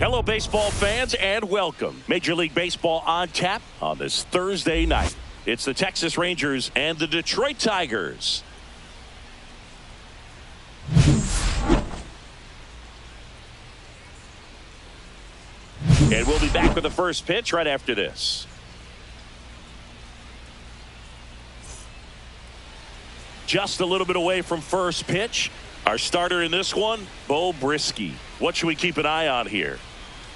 Hello, baseball fans, and welcome. Major League Baseball on tap on this Thursday night. It's the Texas Rangers and the Detroit Tigers. And we'll be back with the first pitch right after this. Just a little bit away from first pitch. Our starter in this one, Bo Brisky. What should we keep an eye on here?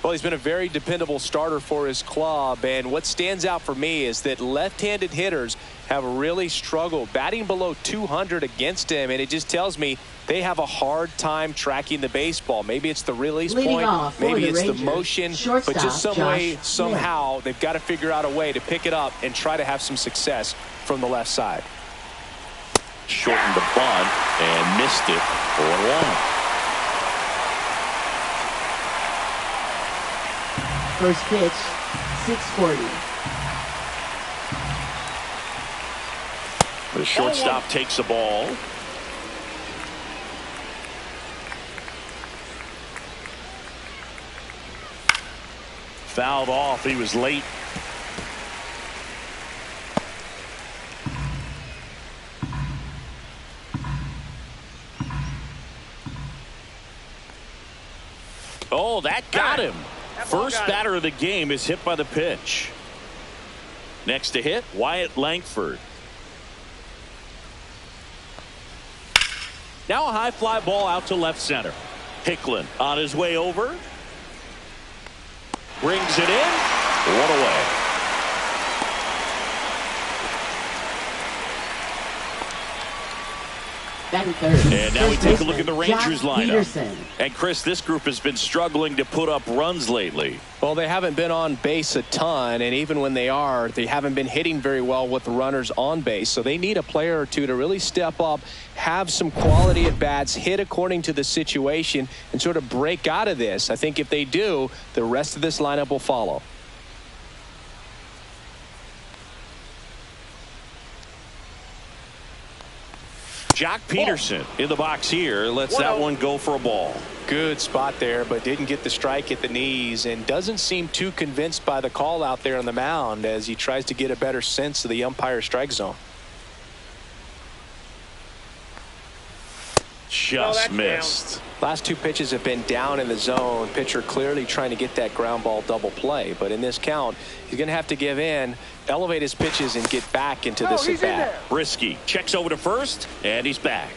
Well, he's been a very dependable starter for his club, and what stands out for me is that left-handed hitters have really struggled batting below 200 against him, and it just tells me they have a hard time tracking the baseball. Maybe it's the release point, maybe it's the motion, but just some way, somehow, they've got to figure out a way to pick it up and try to have some success from the left side. Shortened the bunt and missed it for 1. First pitch, 640. The shortstop takes the ball. Fouled off. He was late. Oh, that got him. First batter of the game is hit by the pitch. Next to hit, Wyatt Langford. Now a high fly ball out to left center. Hicklin on his way over. Brings it in. One away. And now we take a look at the Rangers lineup. And Chris, this group has been struggling to put up runs lately. Well, they haven't been on base a ton, and even when they are, they haven't been hitting very well with the runners on base. So they need a player or two to really step up, have some quality at bats, hit according to the situation, and sort of break out of this. I think if they do, the rest of this lineup will follow. Jock Peterson in the box here lets that one go for a ball. Good spot there, but didn't get the strike at the knees and doesn't seem too convinced by the call out there on the mound as he tries to get a better sense of the umpire strike zone. Just missed. Last two pitches have been down in the zone. Pitcher clearly trying to get that ground ball double play, but in this count he's going to have to give in, elevate his pitches, and get back into this at bat. Brisky checks over to first, and he's back.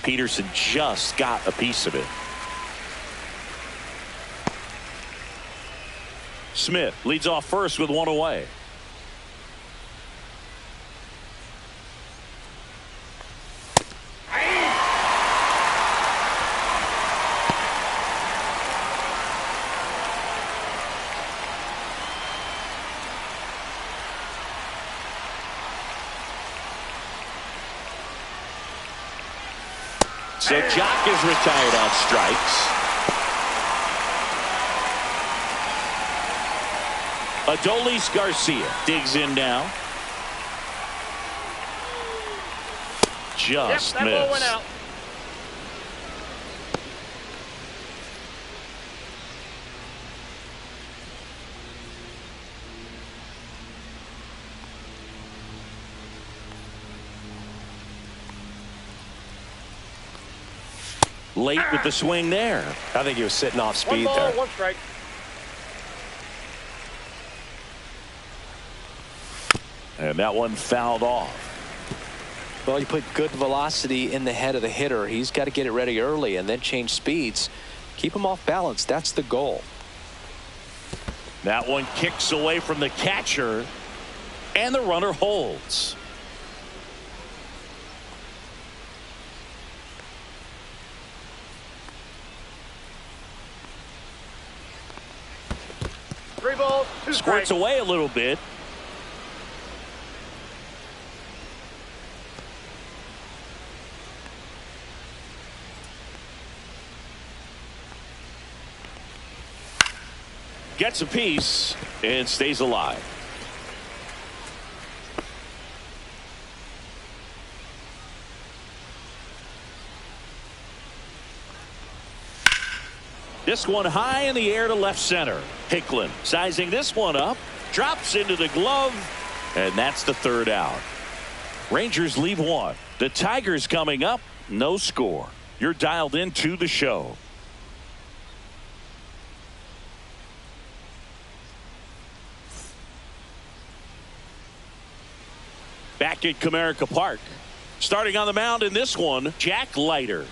Peterson just got a piece of it. Smith leads off first with one away. So Jock is retired on strikes. Adolis Garcia digs in now. Just missed. Ball went out. Late with the swing there. I think he was sitting off speed there. 1 strike. And that one fouled off. Well, you put good velocity in the head of the hitter. He's got to get it ready early and then change speeds. Keep him off balance. That's the goal. That one kicks away from the catcher, and the runner holds. Squirts away a little bit. Gets a piece and stays alive. this one high in the air to left center. Hicklin sizing this one up, drops into the glove, and that's the third out. Rangers leave one. The Tigers coming up, no score. You're dialed into the show. Back at Comerica Park. Starting on the mound in this one, Jack Leiter.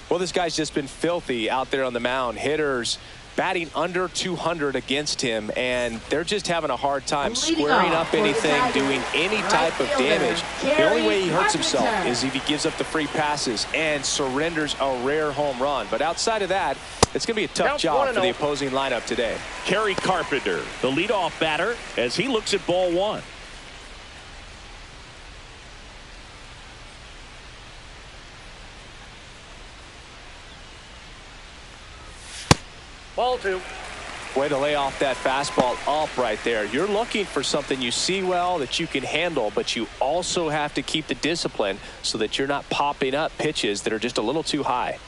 Well, this guy's just been filthy out there on the mound. Hitters batting under 200 against him, and they're just having a hard time squaring up anything, doing any type of damage. The only way he hurts himself is if he gives up the free passes and surrenders a rare home run. But outside of that, it's going to be a tough job for the opposing lineup today. Kerry Carpenter, the leadoff batter, as he looks at ball one. Ball two. Way to lay off that fastball up right there. You're looking for something you see well that you can handle, but you also have to keep the discipline so that you're not popping up pitches that are just a little too high.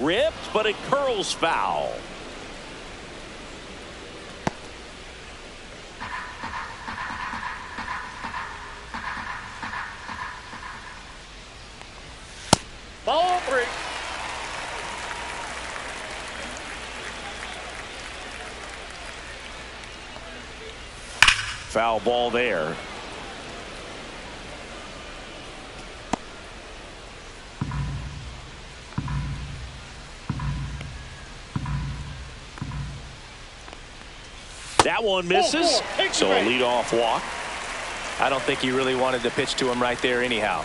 Ripped, but it curls foul. Ball three. Foul ball there. That one misses. So a leadoff walk. I don't think he really wanted to pitch to him right there anyhow.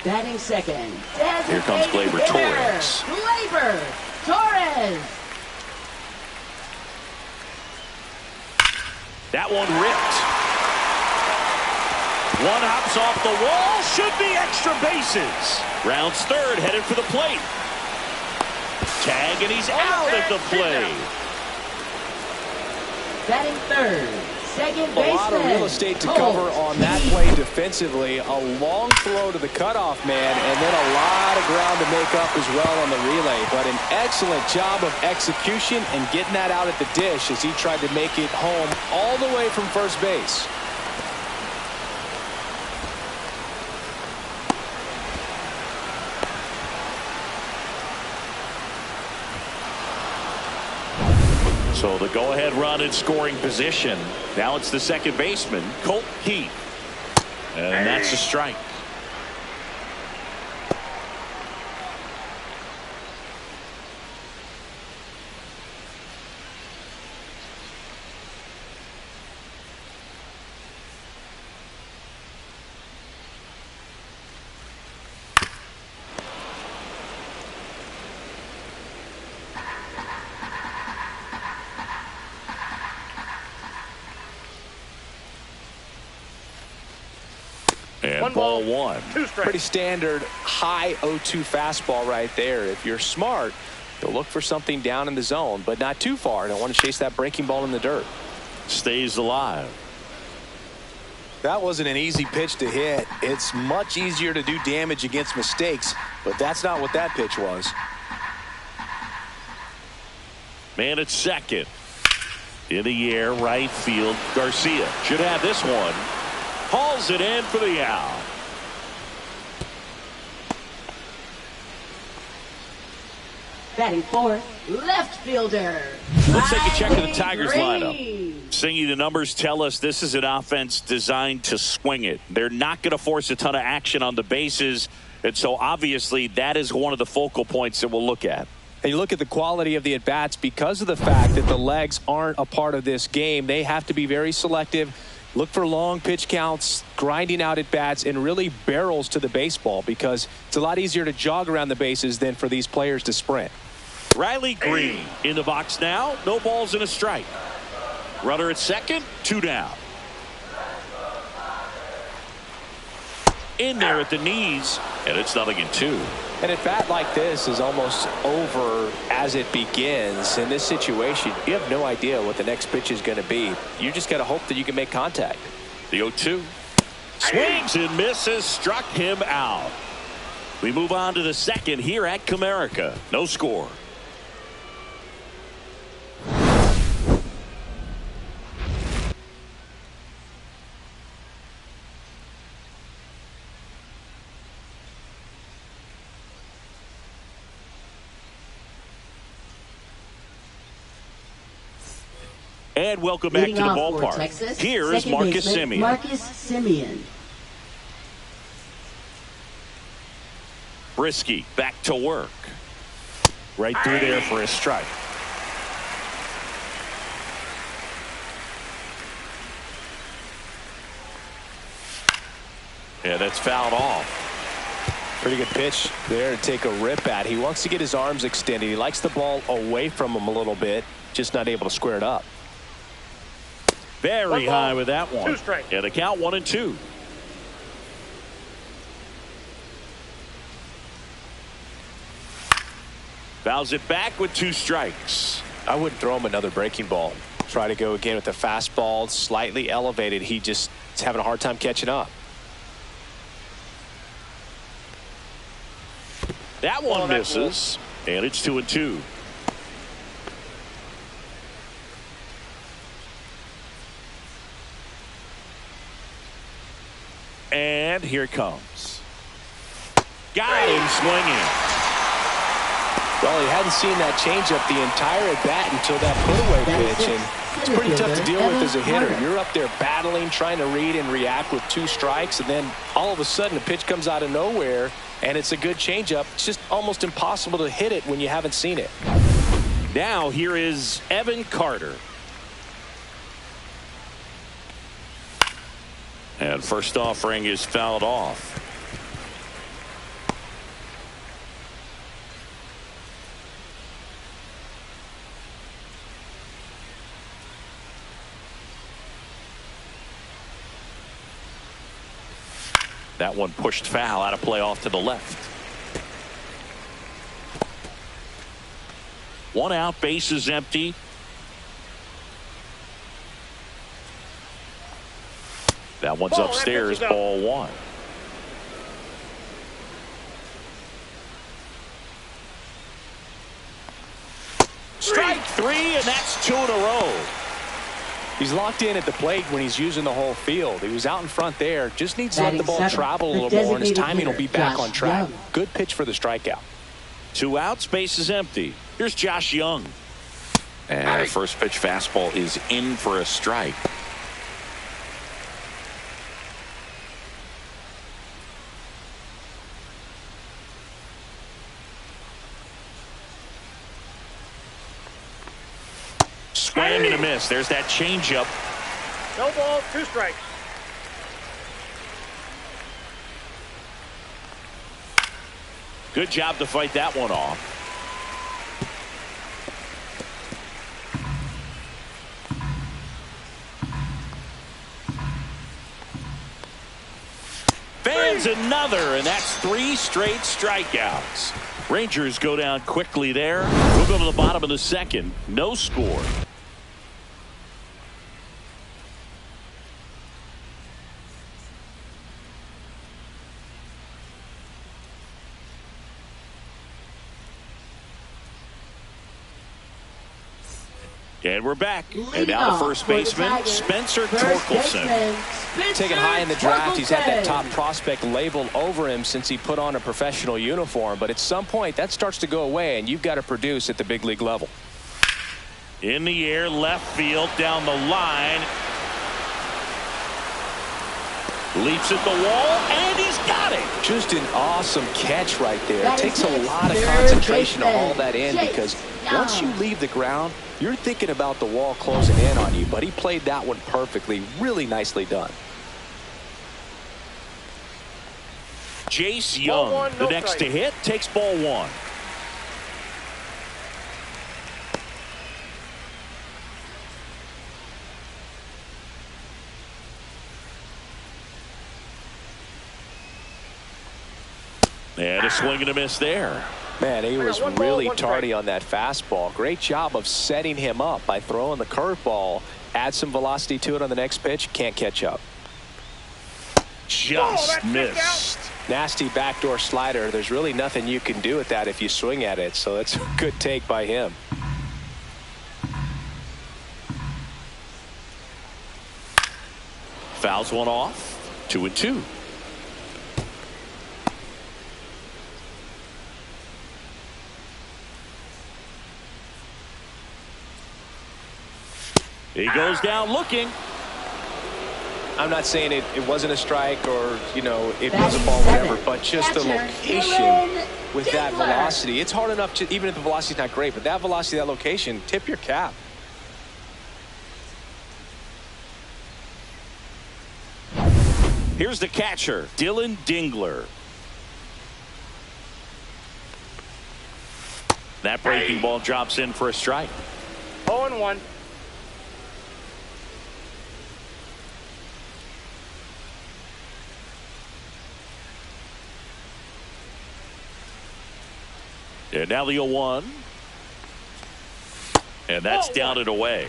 Batting second. Here comes Gleyber Torres. Gleyber Torres. That one ripped. One hops off the wall. Should be extra bases. Rounds third, headed for the plate. Tag, and he's out at the plate. Batting third. Second A baseman. lot of real estate to cover on that play defensively. A long throw to the cutoff man, and then a lot of ground to make up as well on the relay. But an excellent job of execution and getting that out at the dish as he tried to make it home all the way from first base. So the go-ahead run in scoring position. Now it's the second baseman, Colt Keith. And that's a strike. And ball one. Pretty standard high 0-2 fastball right there. If you're smart, you'll look for something down in the zone, but not too far. Don't want to chase that breaking ball in the dirt. Stays alive. That wasn't an easy pitch to hit. It's much easier to do damage against mistakes, but that's not what that pitch was. Man at second. In the air, right field. Garcia should have this one. Hauls it in for the out. Batting fourth, left fielder. Let's take a check of the Tigers lineup. Singy, the numbers tell us this is an offense designed to swing it. They're not going to force a ton of action on the bases, and so obviously that is one of the focal points that we'll look at. And you look at the quality of the at-bats because of the fact that the legs aren't a part of this game. They have to be very selective. Look for long pitch counts, grinding out at bats, and really barrels to the baseball because it's a lot easier to jog around the bases than for these players to sprint. Riley Green in the box now. No balls and a strike. Runner at second, 2 down. In there at the knees, and it's 0-2. An at-bat like this is almost over as it begins. In this situation, you have no idea what the next pitch is going to be. You just got to hope that you can make contact. The 0-2. Swings and misses, struck him out. We move on to the second here at Comerica. No score. And welcome back to Leading the off for ballpark. Texas, Here's second Marcus baseman, Semien. Marcus Semien. Brisky back to work. Right through there for a strike. Yeah, that's fouled off. Pretty good pitch there to take a rip at. He wants to get his arms extended. He likes the ball away from him a little bit, just not able to square it up. Very high with that one. 2 strikes. Yeah, the count 1-2. Fouls it back with 2 strikes. I wouldn't throw him another breaking ball. Try to go again with the fastball, slightly elevated. He just is having a hard time catching up. That one misses, and it's 2-2. And here it comes. Got him swinging. Well, he hadn't seen that changeup the entire at bat until that put-away pitch, and it's pretty tough to deal with as a hitter. You're up there battling, trying to read and react with 2 strikes, and then all of a sudden a pitch comes out of nowhere, and it's a good changeup. It's just almost impossible to hit it when you haven't seen it. Now here is Evan Carter. And first offering is fouled off. That one pushed foul, out of play off to the left. 1 out, bases empty. That one's upstairs, ball 1. Strike 3, and that's 2 in a row. He's locked in at the plate when he's using the whole field. He was out in front there. Just needs to let the ball travel a little more, and his timing will be back on track. Good pitch for the strikeout. 2 outs, bases empty. Here's Josh Young. And the first pitch fastball is in for a strike. Swing and a miss. There's that changeup. No ball, 2 strikes. Good job to fight that one off. Fans another, and that's 3 straight strikeouts. Rangers go down quickly there. We'll go to the bottom of the 2nd. No score. And we're back. And now the first baseman, Spencer Torkelson. Taken high in the draft, he's had that top prospect label over him since he put on a professional uniform. But at some point, that starts to go away, and you've got to produce at the big league level. In the air, left field, down the line. Leaps at the wall, and he's got it. Just an awesome catch right there. It takes a lot of concentration to haul that in, because once you leave the ground, you're thinking about the wall closing in on you. But he played that one perfectly. Really nicely done. Jace Young, the next to hit, takes ball 1. And a swing and a miss there. Man, he was really tardy on that fastball. Great job of setting him up by throwing the curveball. Add some velocity to it on the next pitch. Can't catch up. Just missed. Nasty backdoor slider. There's really nothing you can do with that if you swing at it. So it's a good take by him. Fouls one off. 2-2. He goes down looking. I'm not saying it wasn't a strike or, you know, it was a Batting ball, seven. whatever, but just the Catcher, location Dylan with that Dingler. velocity. It's hard enough to, even if the velocity's not great, but that velocity, that location, tip your cap. Here's the catcher, Dylan Dingler. That breaking ball drops in for a strike. 0-1. And now the 0-1. And that's down and away.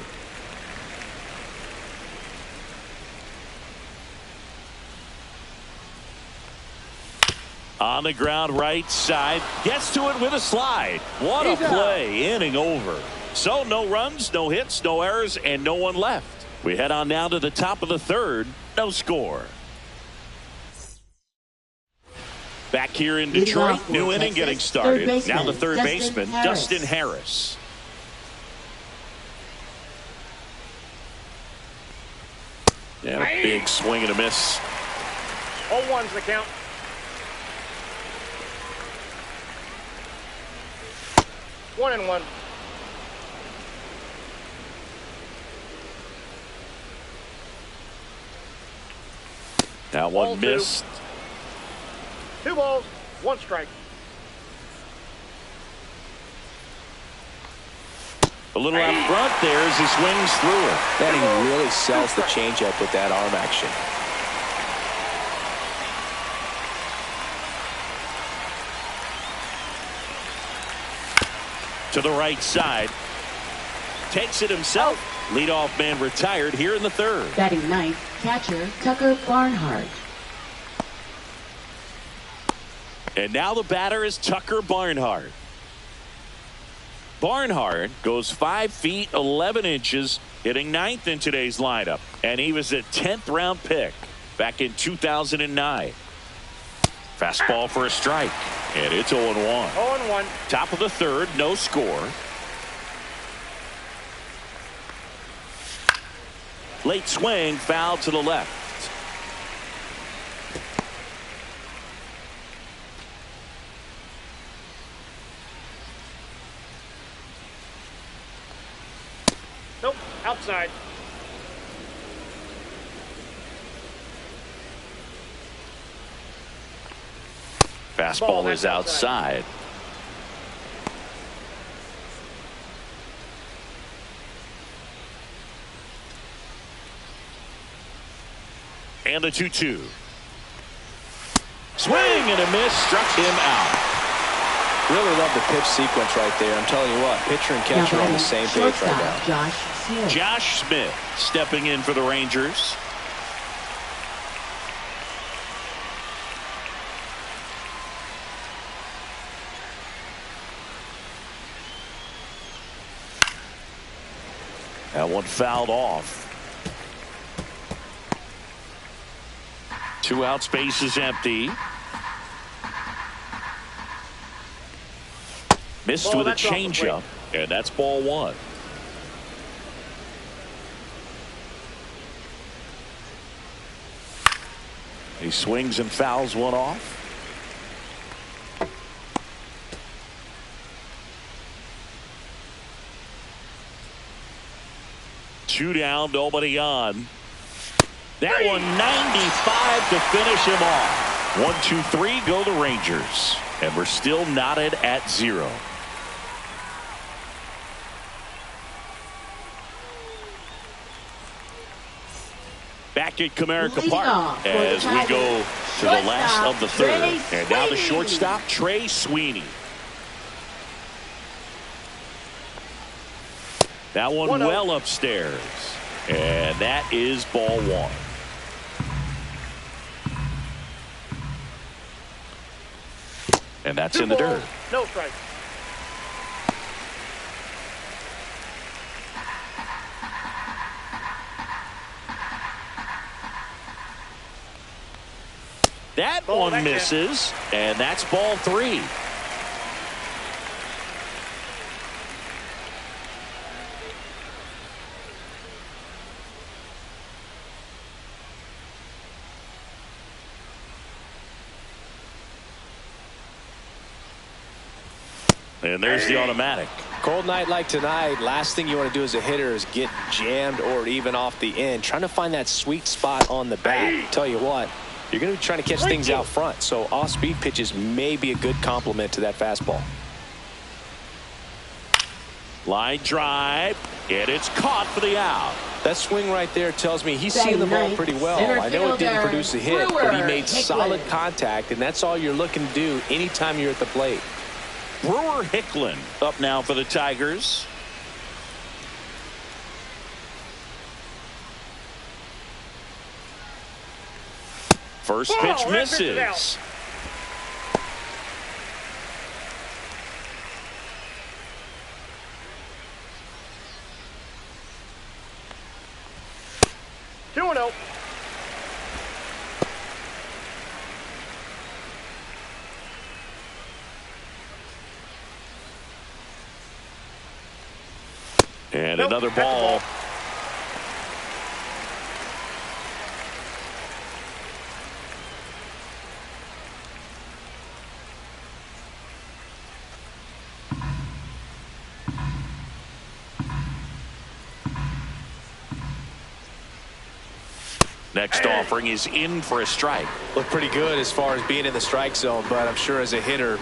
On the ground right side. Gets to it with a slide. What a play. Inning over. So no runs, no hits, no errors, and no one left. We head on now to the top of the third. No score. Back here in Detroit, new inning getting started. Now the third baseman, Dustin Harris. And a big swing and a miss. 0-1's the count. One and one. That one missed. 2 balls, 1 strike. A little out front there as he swings through it. That he really sells the changeup with that arm action. To the right side. Takes it himself. Leadoff man retired here in the third. Batting ninth, catcher Tucker Barnhart. And now the batter is Tucker Barnhart. Barnhart goes 5 feet 11 inches, hitting ninth in today's lineup. And he was a 10th round pick back in 2009. Fastball for a strike. And it's 0-1. 0-1. Top of the third, no score. Late swing, foul to the left. Nope, outside. Fastball is outside. And the 2-2. Swing and a miss, struck him out. Really love the pitch sequence right there. I'm telling you what, pitcher and catcher on the same page right now. Josh Smith. Josh Smith stepping in for the Rangers. That one fouled off. 2 out, space is empty. Missed Ball, with a that's off the changeup, and that's ball 1. He swings and fouls one off. Two down, nobody on. That one 95 to finish him off. 1-2-3 go the Rangers. And we're still knotted at 0. Back at Comerica Park as we go to the last of the third. And now the shortstop, Trey Sweeney. That one well upstairs. And that is ball 1. And that's in the dirt. No strike. That one misses, and that's ball 3. And there's the automatic. Cold night like tonight, last thing you want to do as a hitter is get jammed or even off the end. Trying to find that sweet spot on the bat. Tell you what, you're going to be trying to catch things out front. So off-speed pitches may be a good complement to that fastball. Line drive, and it's caught for the out. That swing right there tells me he's seeing the ball pretty well. I know it didn't produce a hit, but he made solid contact, and that's all you're looking to do anytime you're at the plate. Brewer Hicklin up now for the Tigers. First pitch misses. Two and 0. And another ball. Next offering is in for a strike. Looked pretty good as far as being in the strike zone, but I'm sure as a hitter,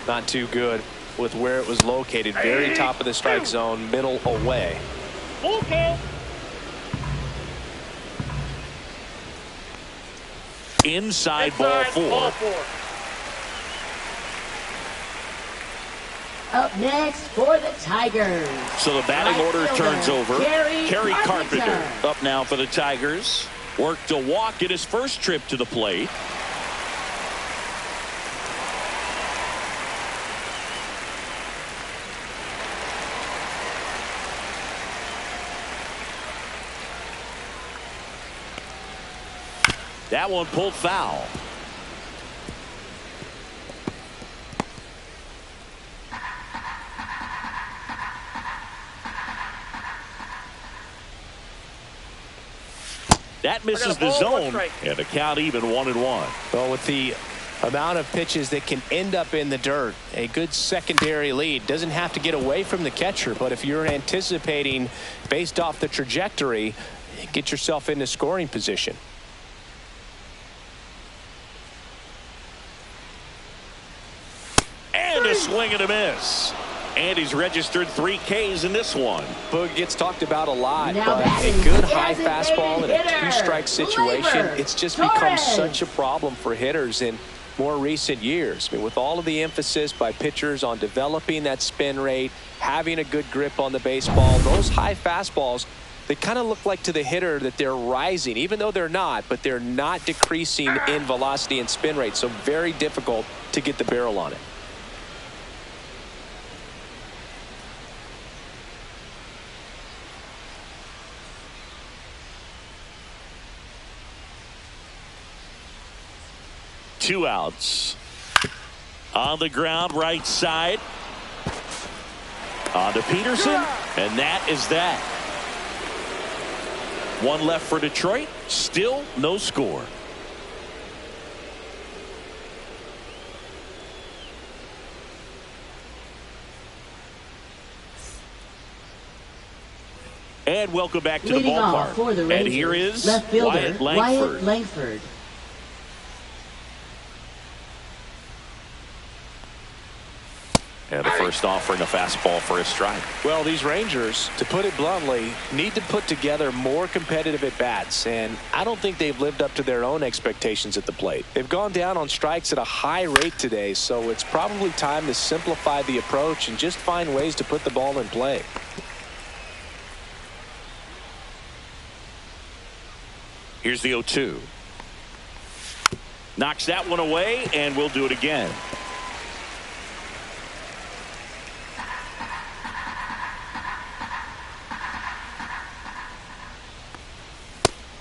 not too good with where it was located. Very top of the strike zone, middle away. Okay. Inside ball four. Up next for the Tigers. So the batting Right order fielder, turns over. Kerry Carpenter up now for the Tigers. Worked a walk in his first trip to the plate. That one pulled foul. That misses the zone, and the count even 1-1. Well, with the amount of pitches that can end up in the dirt, a good secondary lead doesn't have to get away from the catcher, but if you're anticipating based off the trajectory, get yourself into scoring position. And a swing and a miss. And he's registered 3 Ks in this one. Boog gets talked about a lot, Now but batting, a good high fastball in a hitter, two-strike situation, Gleyber it's just become Torres. such a problem for hitters in more recent years. I mean, with all of the emphasis by pitchers on developing that spin rate, having a good grip on the baseball, those high fastballs, they kind of look like to the hitter that they're rising, even though they're not, but they're not decreasing in velocity and spin rate, so very difficult to get the barrel on it. Two outs. On the ground, right side. On to Peterson, and that is that. One left for Detroit. Still no score. And welcome back to the Leading off ballpark. for the Rangers, And here is left fielder, Wyatt Langford. Wyatt Langford. And the first offering a fastball for a strike. Well, these Rangers, to put it bluntly, need to put together more competitive at-bats, and I don't think they've lived up to their own expectations at the plate. They've gone down on strikes at a high rate today, so it's probably time to simplify the approach and just find ways to put the ball in play. Here's the 0-2. Knocks that one away, and we'll do it again.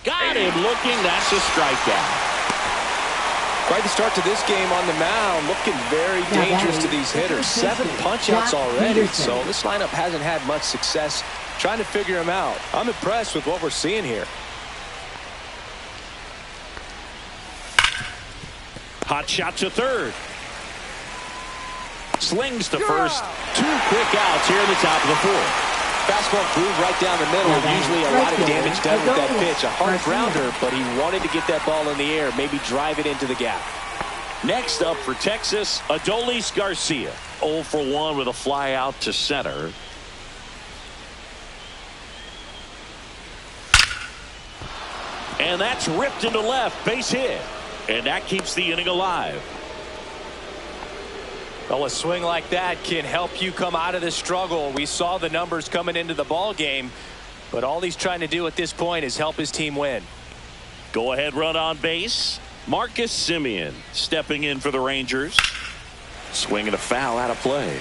Got him looking. That's a strikeout. Quite the start to this game on the mound. Looking very dangerous to these hitters. 7 punch-outs already. So this lineup hasn't had much success trying to figure him out. I'm impressed with what we're seeing here. Hot shot to third. Slings to first. 2 quick outs here in the top of the 4th. Fastball groove right down the middle. Usually a lot of damage done with that pitch. A hard grounder, but he wanted to get that ball in the air, maybe drive it into the gap. Next up for Texas, Adolis Garcia. 0 for 1 with a fly out to center. And that's ripped into left. Base hit. And that keeps the inning alive. Well, a swing like that can help you come out of this struggle. We saw the numbers coming into the ball game, but all he's trying to do at this point is help his team win. Go ahead run on base. Marcus Semien stepping in for the Rangers. Swinging a foul out of play.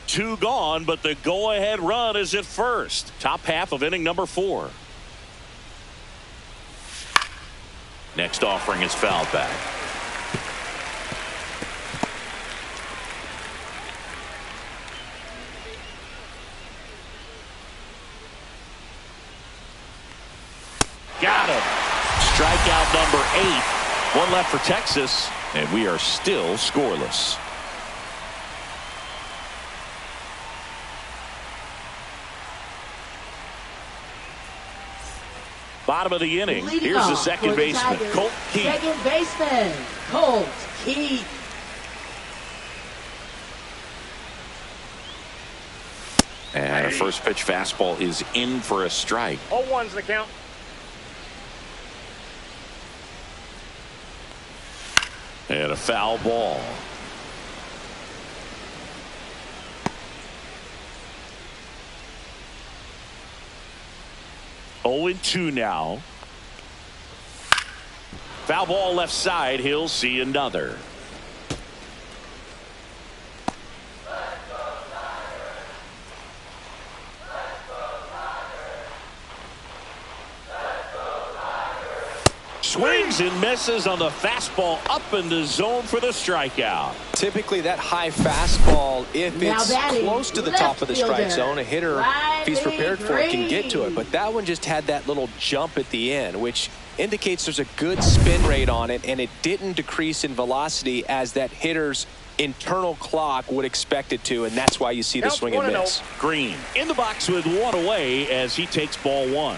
Two gone, but the go-ahead run is at first. Top half of inning number 4. Next offering is fouled back. Got him. Strikeout number 8. 1 left for Texas, and we are still scoreless. Bottom of the inning. Leading Here's the off second for the baseman, Tigers, Colt Keith. Second baseman, Colt Keith. And a first pitch fastball is in for a strike. 0-1's the count. And a foul ball. Oh and 2 now. Foul ball left side. He'll see another. Swings and misses on the fastball up in the zone for the strikeout. Typically that high fastball, if Now it's batting, close to the left top of the strike fielder, zone, a hitter, if he's prepared for it, can get to it. Riley But that one just had that little jump at the end, which indicates there's a good spin rate on it, and it didn't decrease in velocity as that hitter's internal clock would expect it to, and that's why you see the Count swing and 1-0. miss. Green in the box with 1 away as he takes ball 1.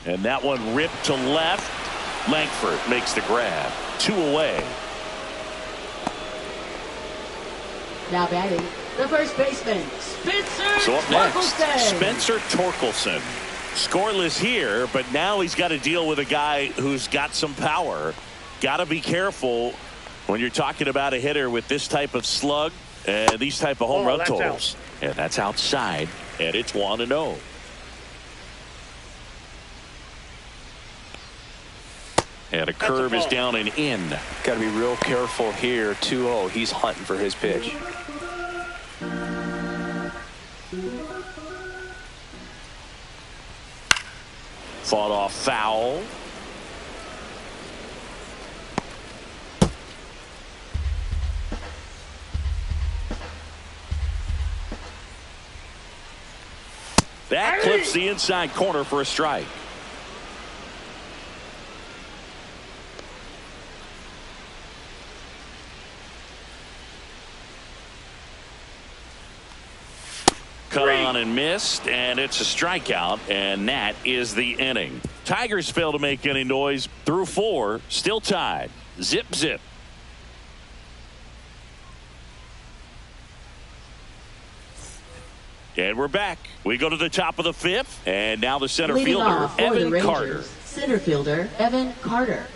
And that one ripped to left. Langford makes the grab. 2 away. Now batting, the first baseman, Spencer So up next, Torkelson. Spencer Torkelson. Scoreless here, but now he's got to deal with a guy who's got some power. Got to be careful when you're talking about a hitter with this type of slug and these type of home run that's totals. And that's outside, and it's 1-0. And a curve is down and in. Got to be real careful here. 2-0. He's hunting for his pitch. Fought off foul. That clips the inside corner for a strike. Cut on and missed, and it's a strikeout, and that is the inning. Tigers fail to make any noise through 4, still tied. Zip, zip. And we're back. We go to the top of the 5th, and now the center Leading fielder, off for the Evan Rangers, Carter. center fielder, Evan Carter.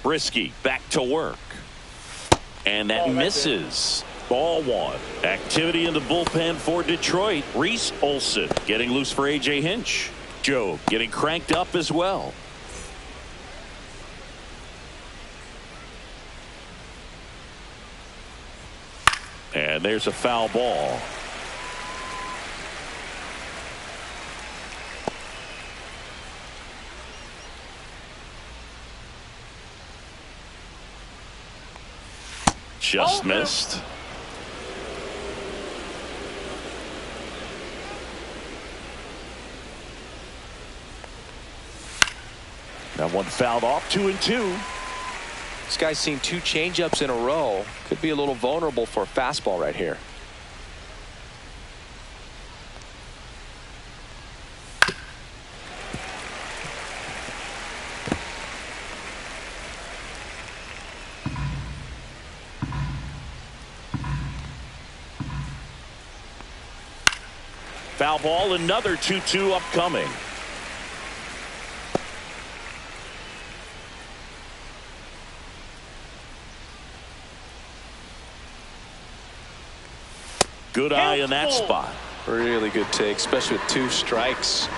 Brisky back to work. And that misses. Ball 1. Activity in the bullpen for Detroit. Reese Olson getting loose for A.J. Hinch. Joe getting cranked up as well. And there's a foul ball. just missed. That one fouled off. 2-2. This guy's seen 2 changeups in a row. Could be a little vulnerable for a fastball right here. Foul ball, another 2-2 upcoming. Good eye in that spot. Really good take, especially with 2 strikes.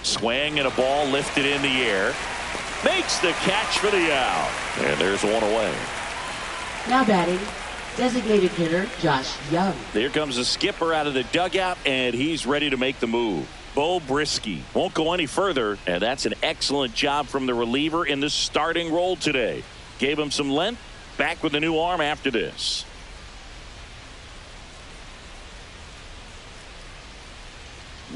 Swing and a ball lifted in the air. Makes the catch for the out. And there's one away. Now batting, designated hitter Josh Young. There comes the skipper out of the dugout, and he's ready to make the move. Bo Brisky won't go any further, and that's an excellent job from the reliever in the starting role today. Gave him some length. Back with a new arm after this.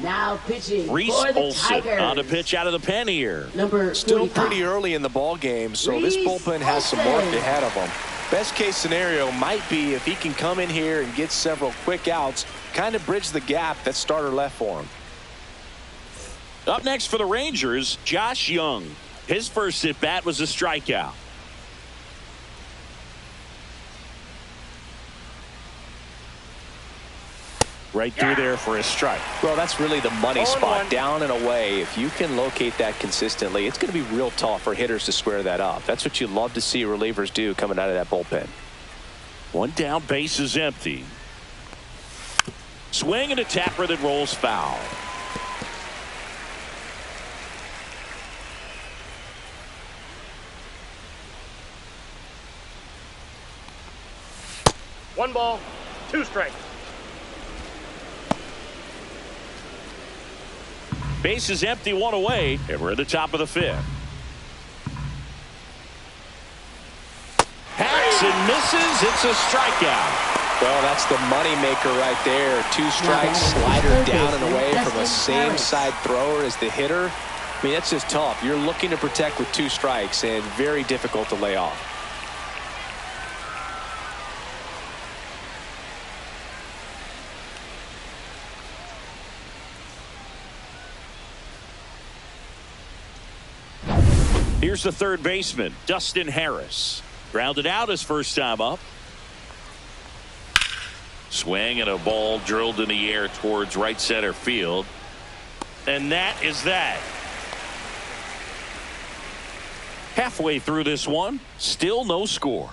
Now pitching Reese for the Olson Tigers. on the pitch out of the pen here. Number Still 45. pretty early in the ball game, so this Reese bullpen has some work Olson. ahead of them. Best case scenario might be if he can come in here and get several quick outs, kind of bridge the gap that starter left for him. Up next for the Rangers, Josh Young. His first at bat was a strikeout. Right through there for a strike. Well, that's really the money 0-1. spot, down and away. If you can locate that consistently, it's going to be real tough for hitters to square that up. That's what you love to see relievers do coming out of that bullpen. One down, base is empty. Swing and a tapper that rolls foul. One ball, 2 strikes. Base is empty, one away, and we're at the top of the 5th. Hacks and misses. It's a strikeout. Well, that's the money maker right there. 2 strikes, slider down and away from a same side thrower as the hitter. I mean, that's just tough. You're looking to protect with 2 strikes and very difficult to lay off. Here's the third baseman, Dustin Harris. Grounded out his first time up. Swing and a ball drilled in the air towards right center field. And that is that. Halfway through this one, still no score.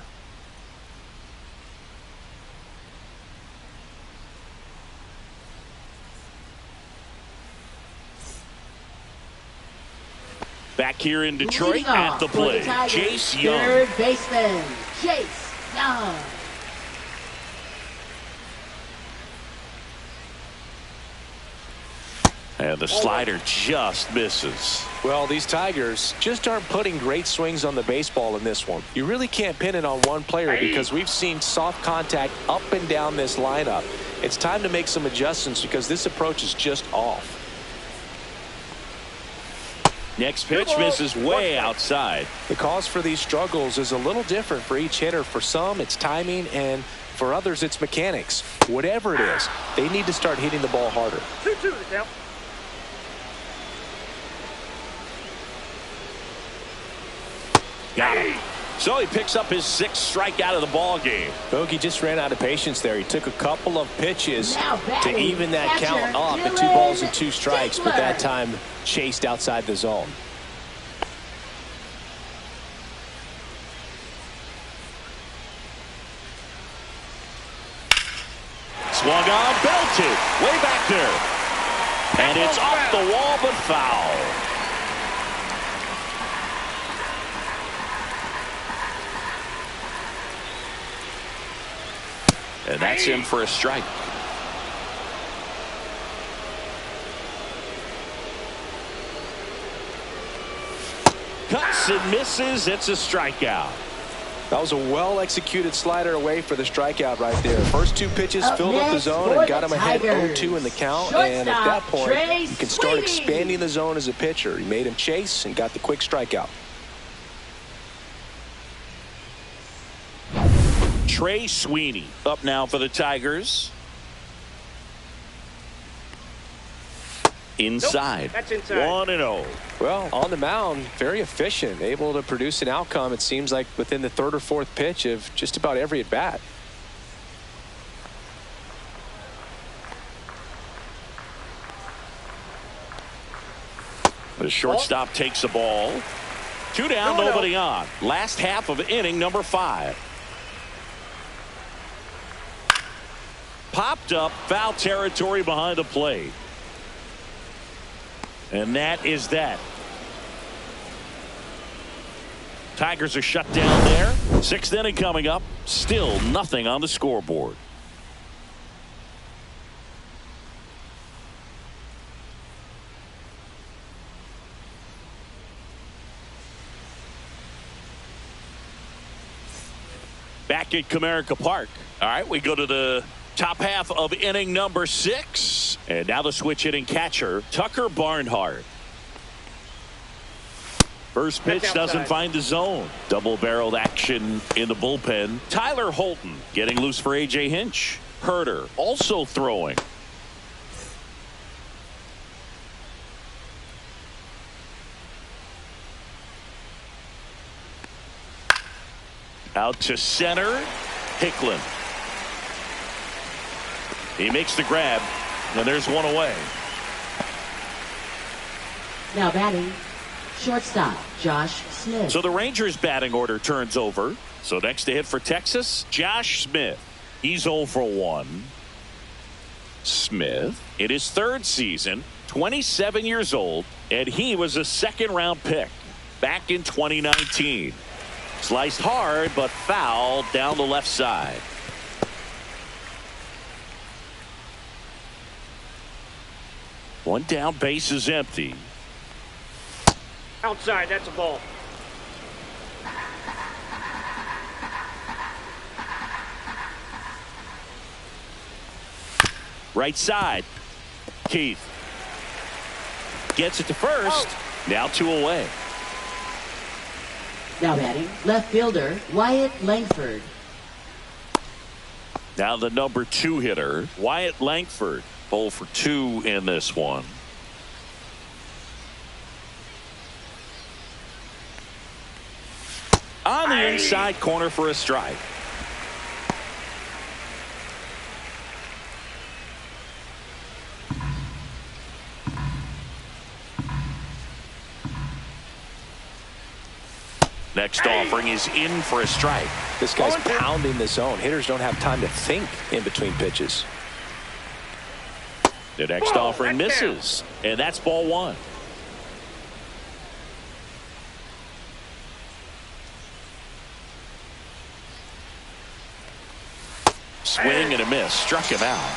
Back here in Detroit Leading at off the for plate, Tigers, Chase Young. Third baseman, Chase Young. And the slider just misses. Well, these Tigers just aren't putting great swings on the baseball in this one. You really can't pin it on one player because we've seen soft contact up and down this lineup. It's time to make some adjustments because this approach is just off. Next pitch misses way outside. The cause for these struggles is a little different for each hitter. For some, it's timing, and for others, it's mechanics. Whatever it is, they need to start hitting the ball harder. 2-2 the count. Got him. So he picks up his 6th strikeout of the ball game. Bogey just ran out of patience there. He took a couple of pitches Now to batting, even that catcher, count up at 2 Dylan balls and 2 strikes, but that Tinkler. time chased outside the zone. Swung on, belted, way back there. And it's off the wall, but foul. And that's in for a strike. Cut Swings and misses. It's a strikeout. That was a well-executed slider away for the strikeout right there. First two pitches filled up the next zone for and got the him ahead Tigers. 0-2 in the count. Shortstop, And at that point, Trey you can start Sweeney. expanding the zone as a pitcher. He made him chase and got the quick strikeout. Trey Sweeney up now for the Tigers. Inside. Nope, that's inside. 1-0. Well, on the mound, very efficient, able to produce an outcome, it seems like, within the third or fourth pitch of just about every at-bat. The shortstop takes the ball. 2 down, 2-0. nobody on. Last half of inning number 5. Popped up, foul territory behind the plate. And that is that. Tigers are shut down there. 6th inning coming up. Still nothing on the scoreboard. Back at Comerica Park. All right, we go to the top half of inning number 6. And now the switch hitting catcher, Tucker Barnhart. First pitch doesn't find the zone. Double-barreled action in the bullpen. Tyler Holton getting loose for A.J. Hinch. Herter also throwing. Out to center. Hicklin. He makes the grab, and there's one away. Now batting, shortstop, Josh Smith. So the Rangers batting order turns over. So next to hit for Texas, Josh Smith. He's 0 for 1. Smith, in his 3rd season, 27 years old, and he was a 2nd-round pick back in 2019. Sliced hard, but fouled down the left side. One down, base is empty. Outside, that's a ball. Right side. Keith gets it to first. Now 2 away. Now batting, left fielder, Wyatt Langford. Now the number 2 hitter, Wyatt Langford. 0 for 2 in this one. On the inside corner for a strike. Next offering is in for a strike. This guy's pounding the zone. Hitters don't have time to think in between pitches. The next offering misses, and that's ball 1. Swing and a miss, struck him out.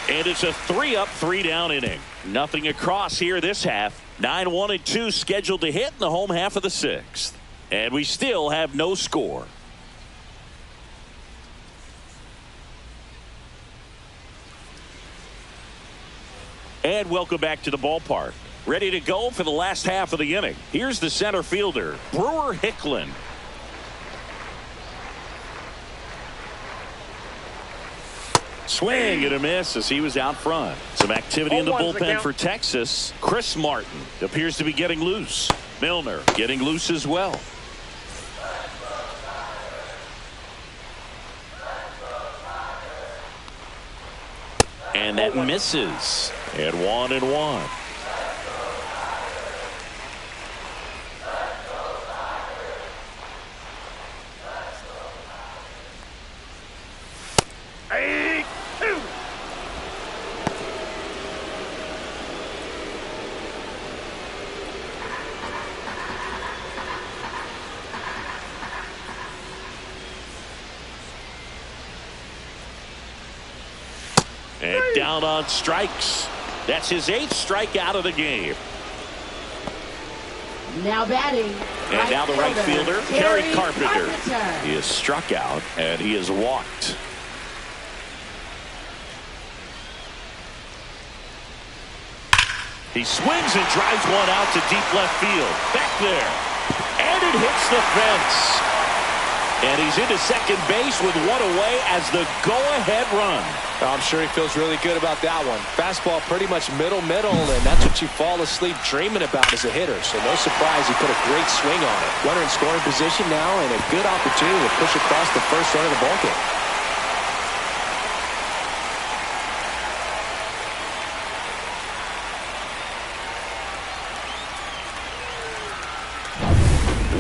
And it's a 3-up, 3-down inning. Nothing across here this half. 9-1 and 2 scheduled to hit in the home half of the 6th. And we still have no score. And welcome back to the ballpark. Ready to go for the last half of the inning. Here's the center fielder, Brewer Hicklin. Swing and a miss as he was out front. Some activity in the bullpen for Texas. Chris Martin appears to be getting loose. Milner getting loose as well. And that misses. And 1-1. And down on strikes. That's his 8th strikeout of the game. Now batting. And now the right fielder, Kerry Carpenter. He is struck out, and he is walked. He swings and drives one out to deep left field. Back there. And it hits the fence. And he's into second base with one away as the go-ahead run. I'm sure he feels really good about that one. Fastball pretty much middle, and that's what you fall asleep dreaming about as a hitter. So no surprise he put a great swing on it. Runner in scoring position now, and a good opportunity to push across the first run of the ballgame.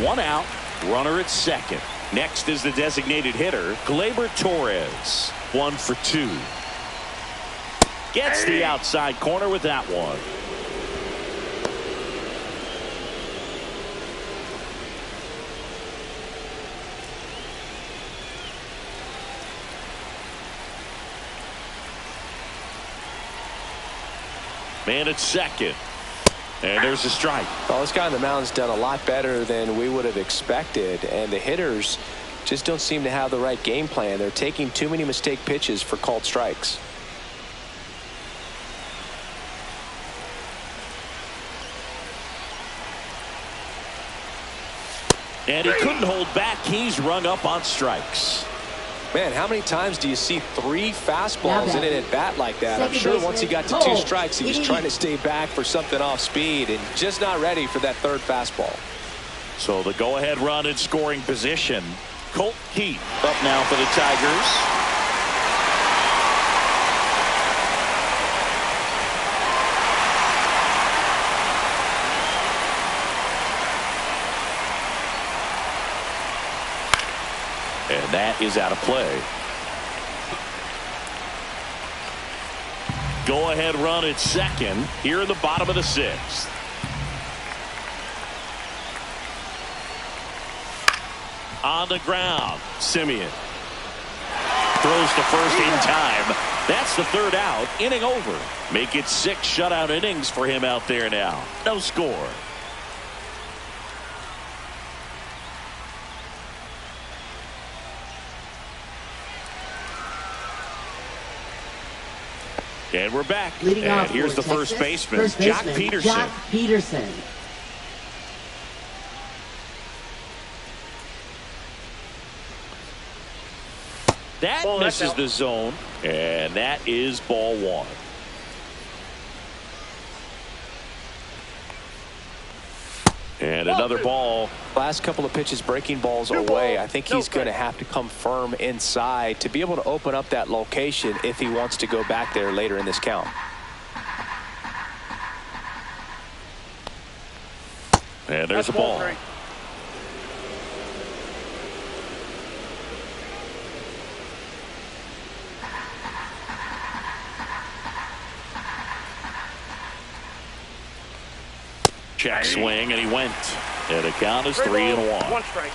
One out, runner at second. Next is the designated hitter, Gleyber Torres. 1 for 2. Gets the outside corner with that one. Man at second. And there's a strike. Well, this guy on the mound's done a lot better than we would have expected, and the hitters just don't seem to have the right game plan. They're taking too many mistake pitches for called strikes. And he couldn't hold back. He's rung up on strikes. Man, how many times do you see 3 fastballs in an at-bat like that? I'm sure once he got to 2 strikes, he was trying to stay back for something off speed and just not ready for that 3rd fastball. So the go-ahead run in scoring position. Colt Keith up now for the Tigers. And that is out of play. Go-ahead run at second here in the bottom of the 6th. On the ground, Simeon throws to first in time. That's the 3rd out. Inning over. Make it 6 shutout innings for him out there now. No score. And we're back. Leading and off here's the Texas, first baseman, Jock Peterson. Jock Peterson. That misses the zone, and that is ball 1. And another ball. Last couple of pitches breaking balls away. I think he's going to have to come firm inside to be able to open up that location if he wants to go back there later in this count. And there's a ball. Check swing, and he went. And the count is 3-1. 1 strike.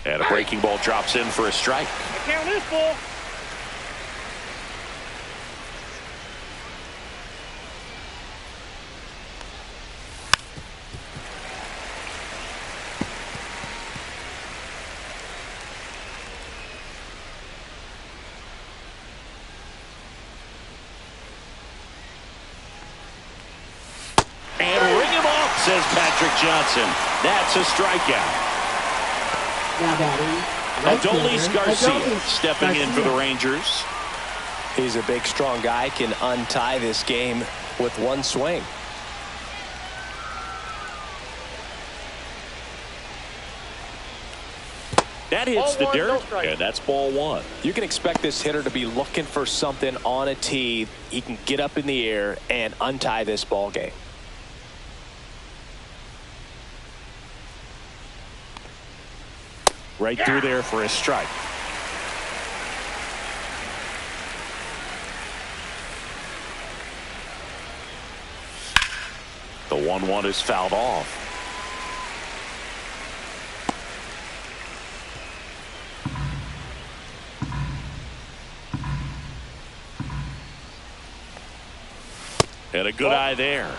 And a breaking ball drops in for a strike. The count is full. Says Patrick Johnson. That's a strikeout. Now batting. Adolis Garcia stepping in for the Rangers. He's a big, strong guy. Can untie this game with 1 swing. That hits the dirt, and that's ball 1. You can expect this hitter to be looking for something on a tee. He can get up in the air and untie this ball game. Right through there for a strike. The 1-1 is fouled off. And a good eye there.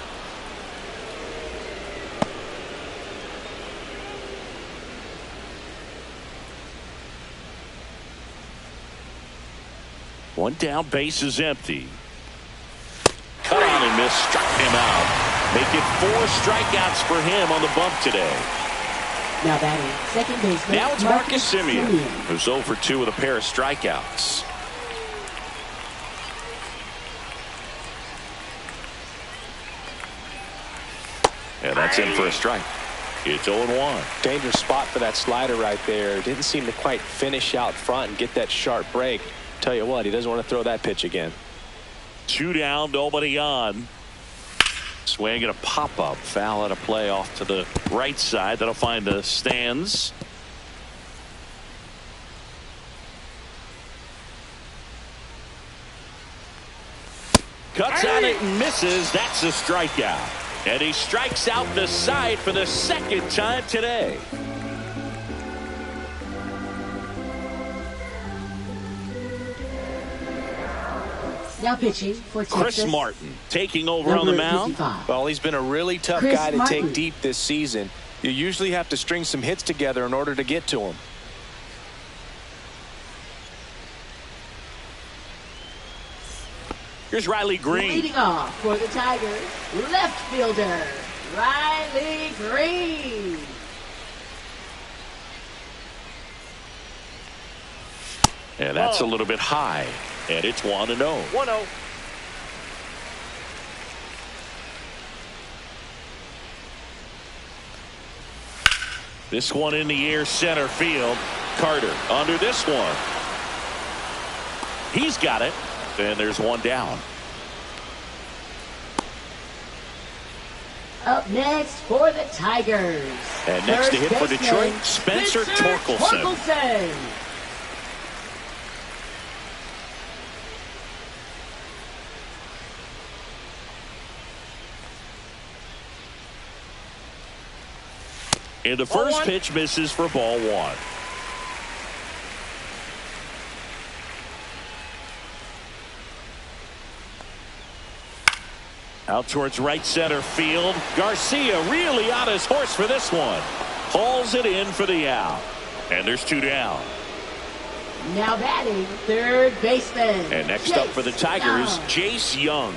One down, base is empty. Cut on and miss, struck him out. Make it 4 strikeouts for him on the bump today. Now batting second baseman. Now it's Marcus Semien, who's 0 for 2 with a pair of strikeouts. And that's in for a strike. It's 0-1. Dangerous spot for that slider right there. Didn't seem to quite finish out front and get that sharp break. Tell you what, he doesn't want to throw that pitch again. 2 down, nobody on. Swing and a pop-up. Foul at a play off to the right side. That'll find the stands. Cuts on it and misses. That's a strikeout. And he strikes out the side for the second time today. Now pitching for Texas, Chris Martin taking over on the mound. 55. Well, he's been a really tough Chris guy to Martin. take deep this season. You usually have to string some hits together in order to get to him. Here's Riley Green. Leading off for the Tigers, left fielder Riley Green. And that's a little bit high. And it's 1-0. 1-0. This one in the air, center field. Carter under this one. He's got it. And there's 1 down. Up next for the Tigers. And next to First hit for baseman, Detroit, Spencer Torkelson. And the first pitch misses for ball 1. Out towards right center field. Garcia really on his horse for this one. Hauls it in for the out. And there's 2 down. Now batting third baseman. And next up for the Tigers, Young. Jace Young.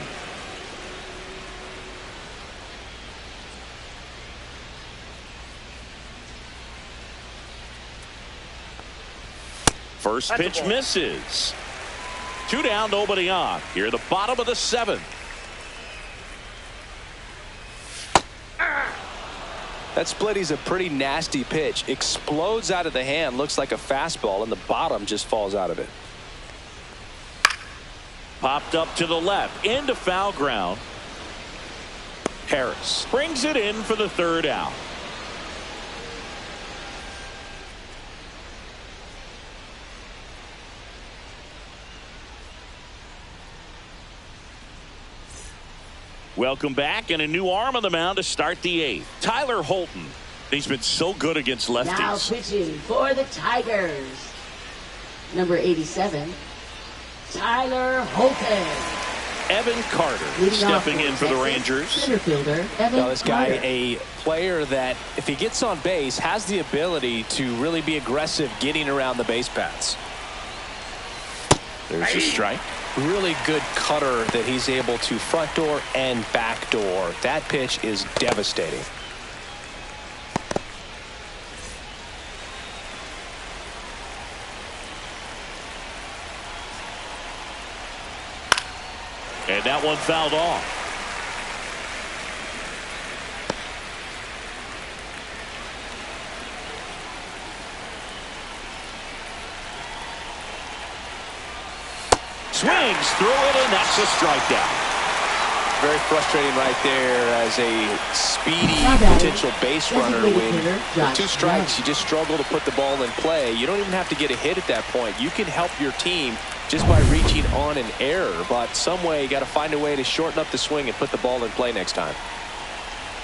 First That's a pitch ball. misses. 2 down, nobody on. Here at the bottom of the 7th. That splitty's a pretty nasty pitch. Explodes out of the hand. Looks like a fastball, and the bottom just falls out of it. Popped up to the left. Into foul ground. Harris brings it in for the 3rd out. Welcome back, and a new arm on the mound to start the 8th. Tyler Holton. He's been so good against Now lefties. pitching for the Tigers, number 87, Tyler Holton. Evan Carter Leading off stepping in for the Texas, Rangers. Center fielder Evan Now, this guy, Carter. a player that if he gets on base, has the ability to really be aggressive getting around the base paths. There's a strike. Really good cutter that he's able to front door and back door. That pitch is devastating. And that one fouled off. Swings through it, and that's a strikeout. Very frustrating right there as a speedy Now batting, potential base runner. designated When hitter, with Josh 2 strikes, Young. you just struggle to put the ball in play. You don't even have to get a hit at that point. You can help your team just by reaching on an error, but some way you got to find a way to shorten up the swing and put the ball in play next time.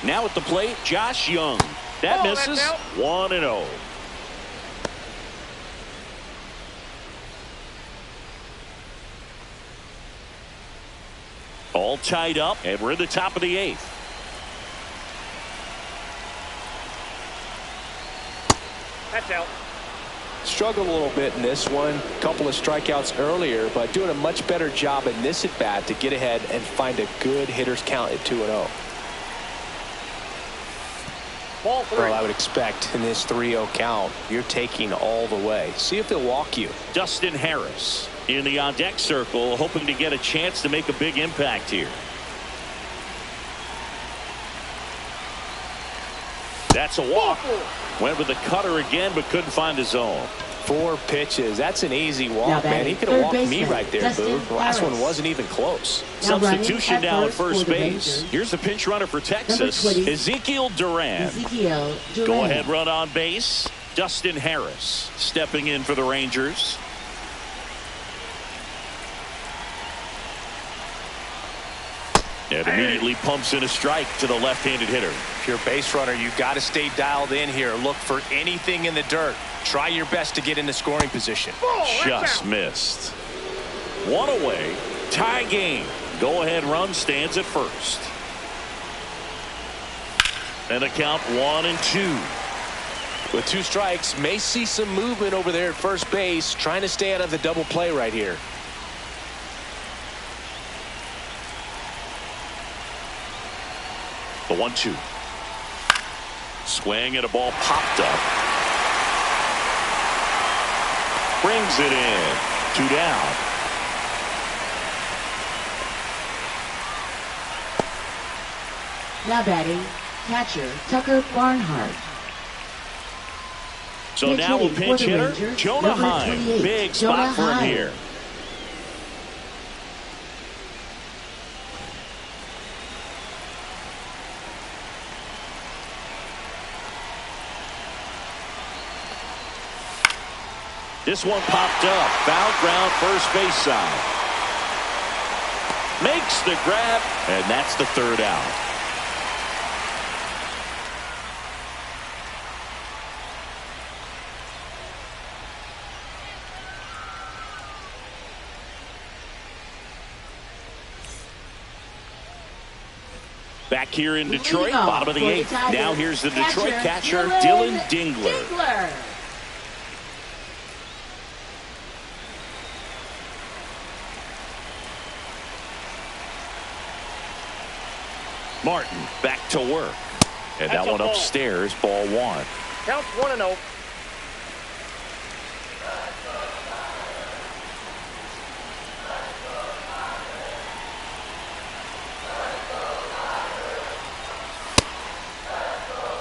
Now at the plate, Josh Young. That Oh, misses. that's out. 1-0. All tied up, and we're in the top of the 8th. That's out. Struggled a little bit in this one. Couple of strikeouts earlier, but doing a much better job in this at bat to get ahead and find a good hitter's count at 2-0. Ball 3. Well, I would expect in this 3-0 count, you're taking all the way. See if they'll walk you. Dustin Harris in the on-deck circle, hoping to get a chance to make a big impact here. That's a walk. Went with the cutter again, but couldn't find his zone. 4 pitches. That's an easy walk, man. He could have walked me right there, Boog. The last one wasn't even close. Substitution now at first base. Here's the pinch runner for Texas, Ezekiel Duran. Go ahead run on base. Dustin Harris stepping in for the Rangers. And immediately pumps in a strike to the left-handed hitter. If you're a base runner, you've got to stay dialed in here. Look for anything in the dirt. Try your best to get into scoring position. Just missed. 1 away. Tie game. Go-ahead run stands at first. And the count 1-2. With 2 strikes, may see some movement over there at first base. Trying to stay out of the double play right here. The 1-2. Swing and a ball popped up. Brings it in. 2 down. Now batting, catcher Tucker Barnhart. So now a pinch hitter, Rangers, Jonah Heim. 28, Big Jonah spot for him Heim. here. This one popped up. Foul ground, first base side. Makes the grab, and that's the 3rd out. Back here in Detroit, bottom of the 8th. Now here's the Detroit catcher, Dylan Dingler. Martin back to work. And that one upstairs, ball 1. Counts 1-0.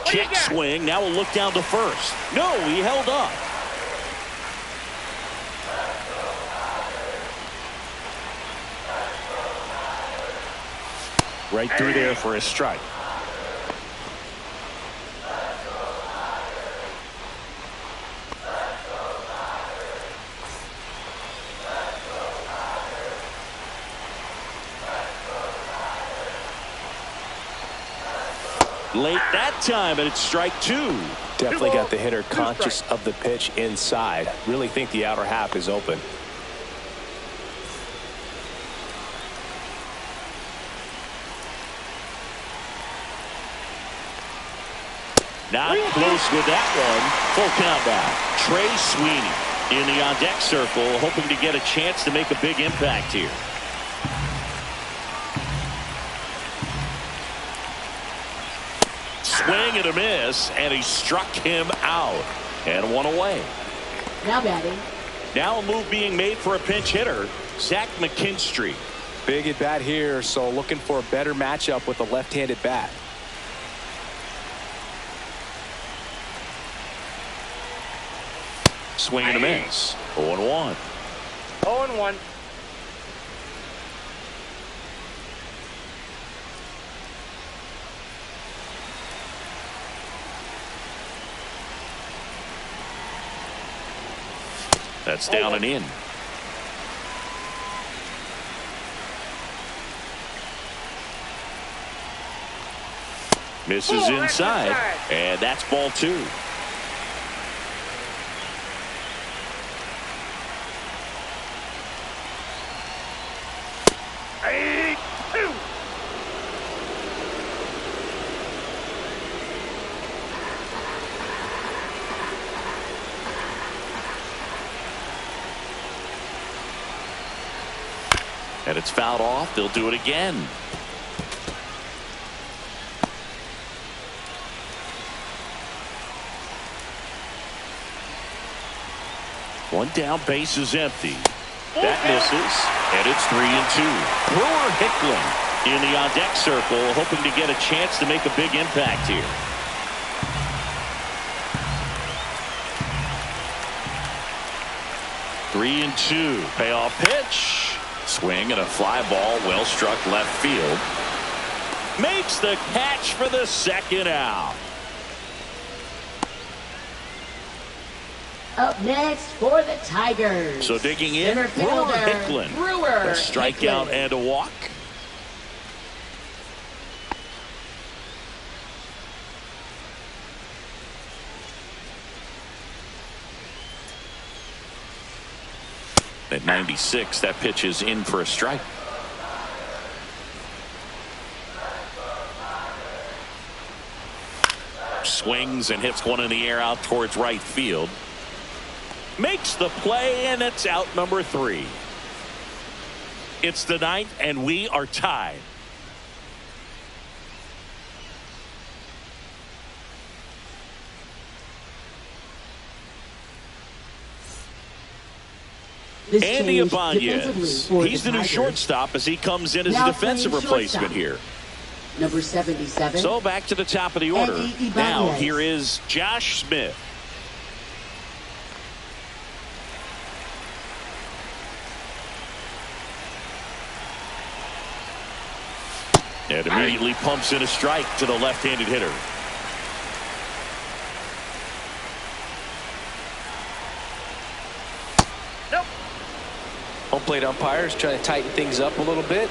Check swing. Now we'll look down to first. No, he held up. Right through there for a strike. Late that time, and it's strike 2. Definitely got the hitter conscious of the pitch inside. Really think the outer half is open. Not close with that one. Full count now. Trey Sweeney in the on-deck circle, hoping to get a chance to make a big impact here. Swing and a miss, and he struck him out. And 1 away. Now batting. Now a move being made for a pinch hitter, Zach McKinstry. Big at bat here, so looking for a better matchup with a left-handed bat. Swing and a miss. 0-1. 0-1. That's down and in. Misses inside, and that's ball 2. And it's fouled off. They'll do it again. One down, base is empty. That misses, and it's 3-2. Brewer Hicklin in the on-deck circle, hoping to get a chance to make a big impact here. Three and two. Payoff pitch. Swing and a fly ball, well struck left field. Makes the catch for the second out. Up next for the Tigers. So digging in, Center Brewer fielder, Hicklin. Brewer A strikeout Hicklin. and a walk. At 96, that pitch is in for a strike. Swings and hits one in the air out towards right field. Makes the play, and it's out number 3. It's the 9th, and we are tied. This Andy change Ibanez. defensively for He's the new Tigers. shortstop as he comes in as Now a defensive playing replacement shortstop. here. Number 77. So back to the top of the order. Andy Ibanez. Now here is Josh Smith. And immediately pumps in a strike to the left-handed hitter. Nope. Home plate umpires trying to tighten things up a little bit.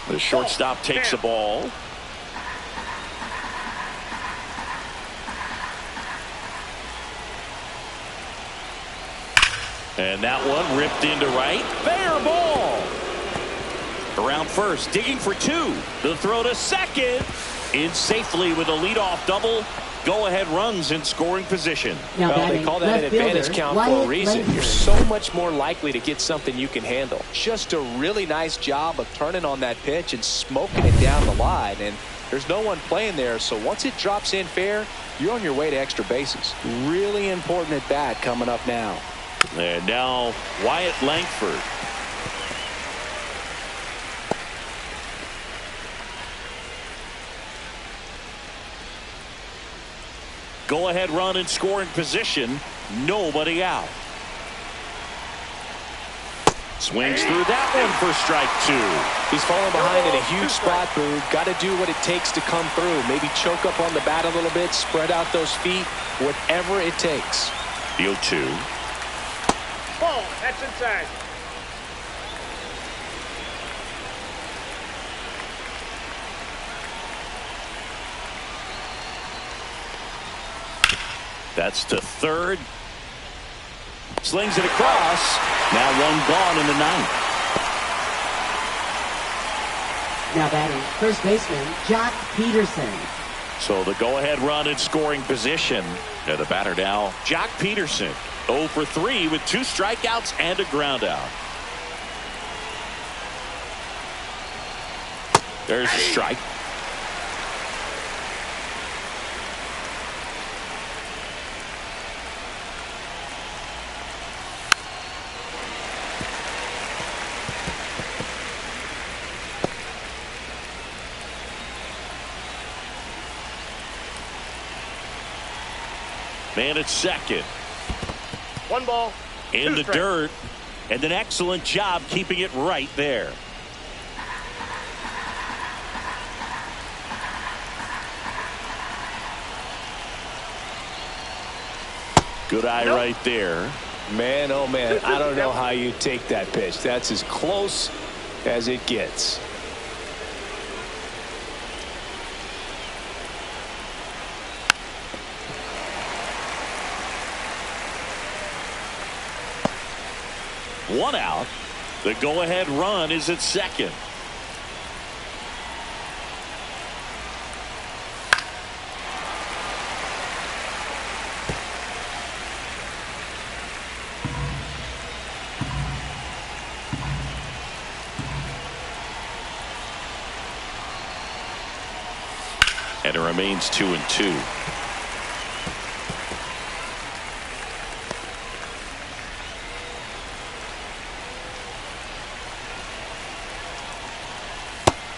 The shortstop takes the ball. And that one ripped into right. Fair ball. Around first, digging for 2. The throw to second. In safely with a leadoff double. Go-ahead runs in scoring position. Now Well, they batting, call that an left advantage fielder, count for a Wyatt reason. Langford. You're so much more likely to get something you can handle. Just a really nice job of turning on that pitch and smoking it down the line. And there's no one playing there, so once it drops in fair, you're on your way to extra bases. Really important at bat coming up now. And now Wyatt Langford. Go-ahead run in scoring position. Nobody out. Swings through that one for strike 2. He's falling behind in a huge spot, Boog. Got to do what it takes to come through. Maybe choke up on the bat a little bit, spread out those feet, whatever it takes. The 0-2. Ball. That's inside. That's to third. Slings it across. Now one gone in the 9th. Now batting, first baseman, Jock Peterson. So the go-ahead run in scoring position. And the batter now, Jock Peterson. 0 for 3 with 2 strikeouts and a ground out. There's a strike. Man at second. 1 ball. In 2 the strikes. dirt. And an excellent job keeping it right there. Good eye Nope. right there. Man, oh man, I don't know how you take that pitch. That's as close as it gets. One out. The go-ahead run is at second. And it remains 2-2.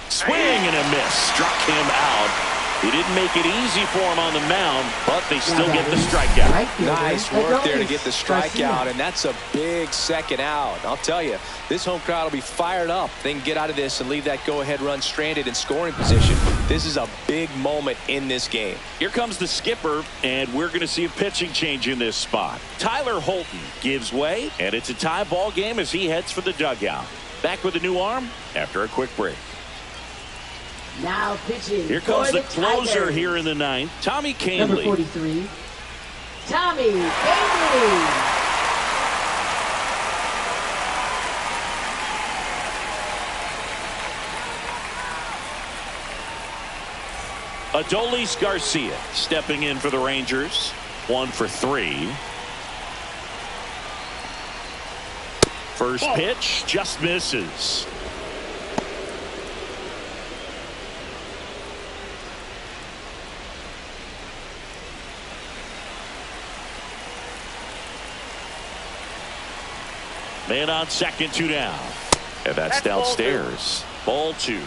Swing and a miss. Struck him out. He didn't make it easy for him on the mound, but they still get the strikeout. Nice work there to get the strikeout, and that's a big second out. I'll tell you, this home crowd will be fired up. They can get out of this and leave that go-ahead run stranded in scoring position. This is a big moment in this game. Here comes the skipper, and we're going to see a pitching change in this spot. Tyler Holton gives way, and it's a tie ball game as he heads for the dugout. Back with a new arm after a quick break. Now pitching. Here comes the closer here in the ninth, Tommy Kahnle. Number 43, Tommy Kahnle. Adolis Garcia stepping in for the Rangers. 1 for 3. First pitch just misses. Man on second, 2 down. And that's downstairs. Ball 2.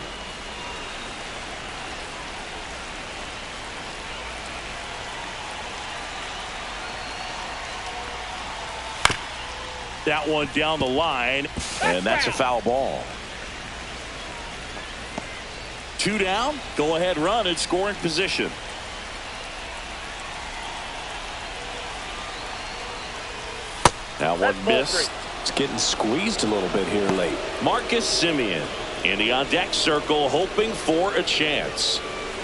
That one down the line, and that's a foul ball. 2 down, go ahead run in scoring position. Now one miss. It's getting squeezed a little bit here late. Marcus Semien in the on deck circle, hoping for a chance.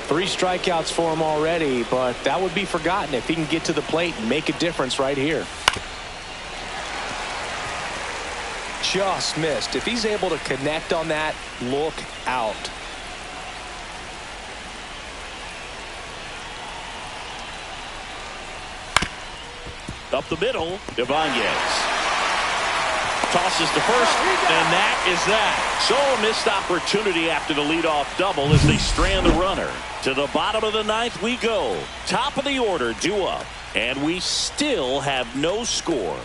3 strikeouts for him already, but that would be forgotten if he can get to the plate and make a difference right here. Just missed. If he's able to connect on that, look out. Up the middle, Ibanez tosses to first, and that is that. So a missed opportunity after the leadoff double as they strand the runner. To the bottom of the ninth we go. Top of the order due up, and we still have no score.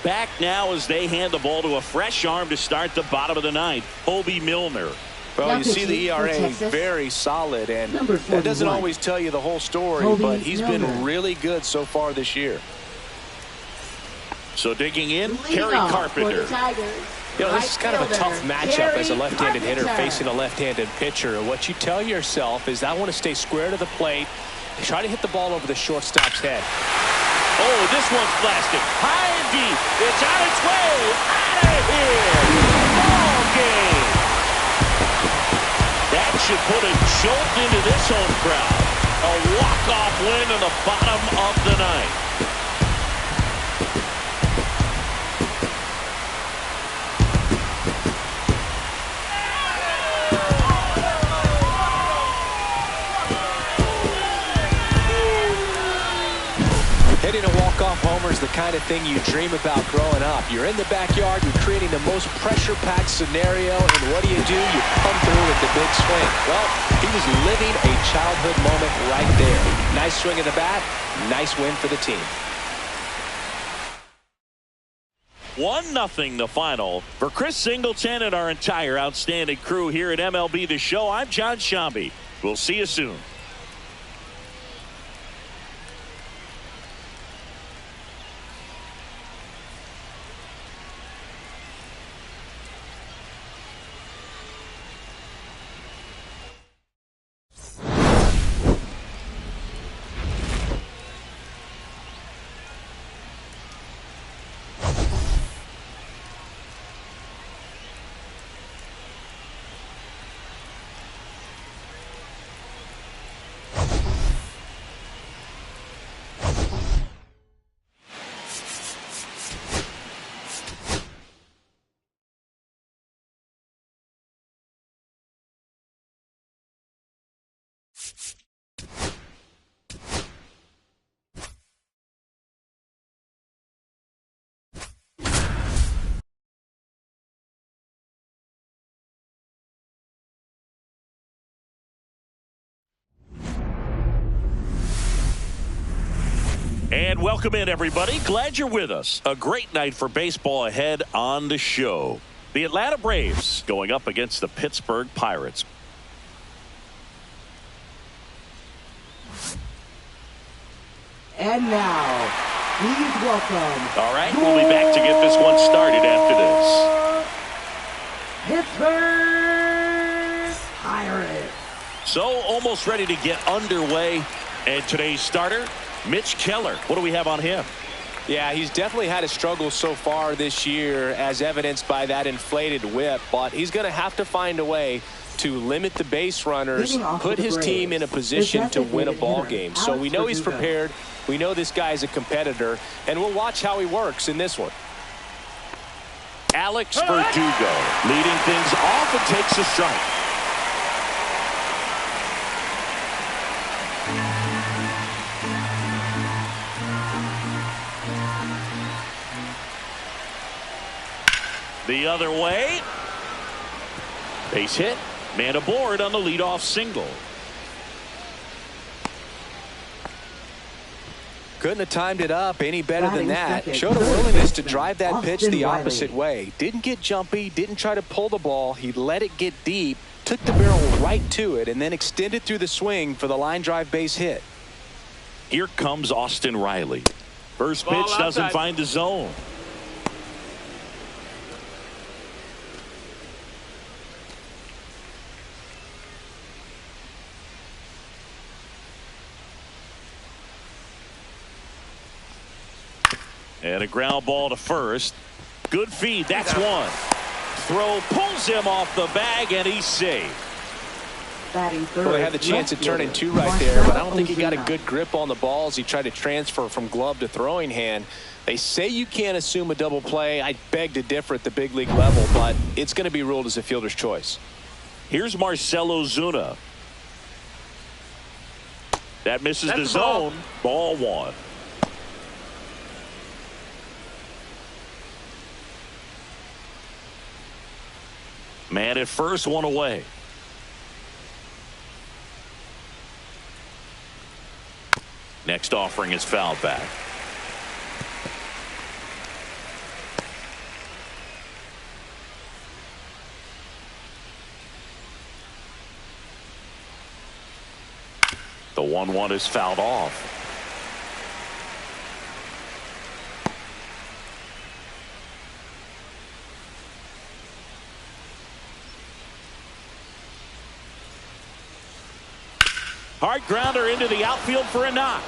Back now as they hand the ball to a fresh arm to start the bottom of the ninth, Obi Milner. Well, you see the ERA very solid, and that doesn't always tell you the whole story, but he's been really good so far this year. So digging in, Kerry Carpenter. You know, this is kind of a tough matchup as a left-handed hitter facing a left-handed pitcher. What you tell yourself is, I want to stay square to the plate, try to hit the ball over the shortstop's head. Oh, this one's blasted. High and deep. It's on its way. Out of here. Ball game. That should put a jolt into this home crowd. A walk-off win in the bottom of the ninth. Hitting a walk-off homer is the kind of thing you dream about growing up. You're in the backyard, you're creating the most pressure-packed scenario, and what do? You come through with the big swing. Well, he was living a childhood moment right there. Nice swing of the bat, nice win for the team. 1-0 the final. For Chris Singleton and our entire outstanding crew here at MLB The Show, I'm John Shambi. We'll see you soon. And welcome in, everybody. Glad you're with us. A great night for baseball ahead on the show. The Atlanta Braves going up against the Pittsburgh Pirates. And now, please welcome. All right, we'll be back to get this one started after this. Pittsburgh Pirates. So almost ready to get underway. And today's starter, Mitch Keller. What do we have on him? Yeah, he's definitely had a struggle so far this year, as evidenced by that inflated whip. But he's going to have to find a way to limit the base runners, put his team in a position to win a ball game. So we know he's prepared. We know this guy's a competitor, and we'll watch how he works in this one. Alex Verdugo leading things off and takes a strike. The other way. Base hit. Man aboard on the leadoff single. Couldn't have timed it up any better than that. Showed a willingness to drive that pitch the opposite way. Didn't get jumpy, didn't try to pull the ball. He let it get deep, took the barrel right to it, and then extended through the swing for the line drive base hit. Here comes Austin Riley. First pitch doesn't find the zone. And a ground ball to first. Good feed. That's one. Throw pulls him off the bag, and he's safe. Well, they had the chance to turn in two right there, but I don't think he got a good grip on the balls. He tried to transfer from glove to throwing hand. They say you can't assume a double play. I beg to differ at the big league level, but it's going to be ruled as a fielder's choice. Here's Marcelo Zuna. That misses the zone. Ball one. Man at first, one away. Next offering is fouled back. The 1-1 is fouled off. Hard grounder into the outfield for a knock.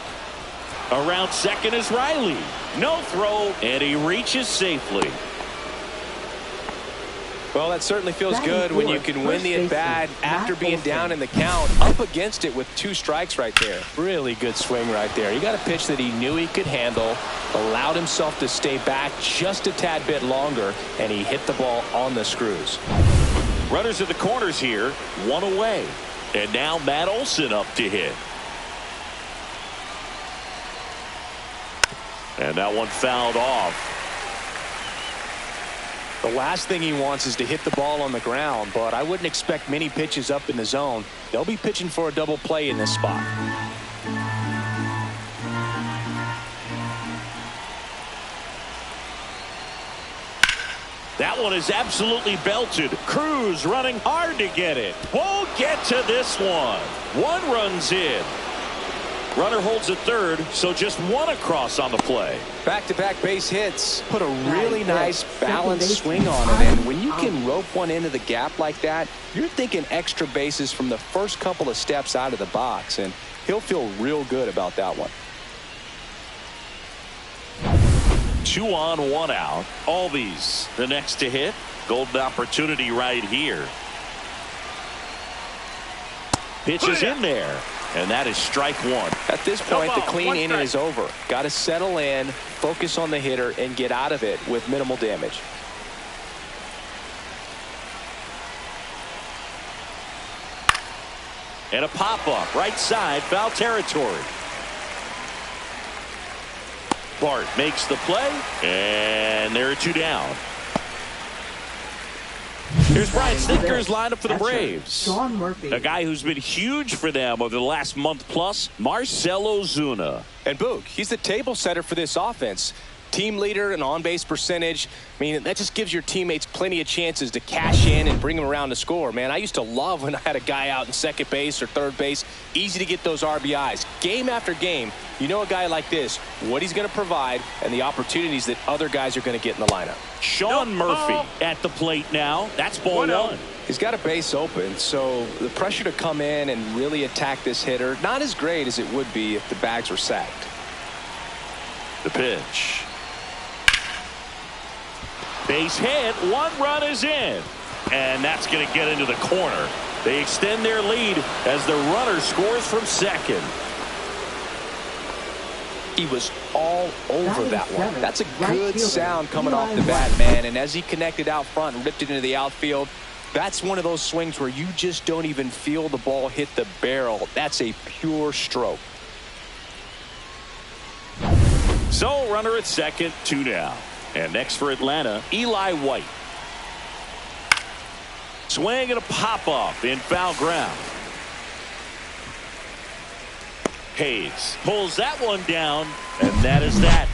Around second is Riley. No throw, and he reaches safely. Well, that certainly feels good when you can win the at-bat after being down in the count, up against it with 2 strikes right there. Really good swing right there. He got a pitch that he knew he could handle, allowed himself to stay back just a tad bit longer, and he hit the ball on the screws. Runners at the corners here, one away. And now Matt Olson up to hit. And that one fouled off. The last thing he wants is to hit the ball on the ground, but I wouldn't expect many pitches up in the zone. They'll be pitching for a double play in this spot. That one is absolutely belted. Cruz running hard to get it. Won't get to this one. One runs in. Runner holds at third, so just one across on the play. Back-to-back base hits. Put a really nice balanced swing on it. And when you can rope one into the gap like that, you're thinking extra bases from the first couple of steps out of the box. And he'll feel real good about that one. 2 on, 1 out. Albies the next to hit. Golden opportunity right here. Pitch is in there. And that is strike one. At this point, the clean inning is over. Got to settle in, focus on the hitter, and get out of it with minimal damage. And a pop-up right side, foul territory. Bart makes the play, and there are 2 down. Here's Brian Snicker's lineup for the Braves. Sean Murphy. A guy who's been huge for them over the last month plus, Marcell Ozuna. And Boog, he's the table setter for this offense. Team leader and on-base percentage. I mean, that just gives your teammates plenty of chances to cash in and bring them around to score. Man, I used to love when I had a guy out in second base or third base. Easy to get those RBIs. Game after game, you know a guy like this, what he's going to provide and the opportunities that other guys are going to get in the lineup. Sean Murphy at the plate now. That's ball one. He's got a base open, so the pressure to come in and really attack this hitter, not as great as it would be if the bags were sacked. The pitch. Base hit, 1 run is in, and that's going to get into the corner. They extend their lead as the runner scores from second. He was all over that one. That's a good sound coming off the bat, man, and as he connected out front and ripped it into the outfield, that's one of those swings where you just don't even feel the ball hit the barrel. That's a pure stroke. So runner at second, 2 down. And next for Atlanta, Eli White. Swing and a pop-off in foul ground. Hayes pulls that one down, and that is that.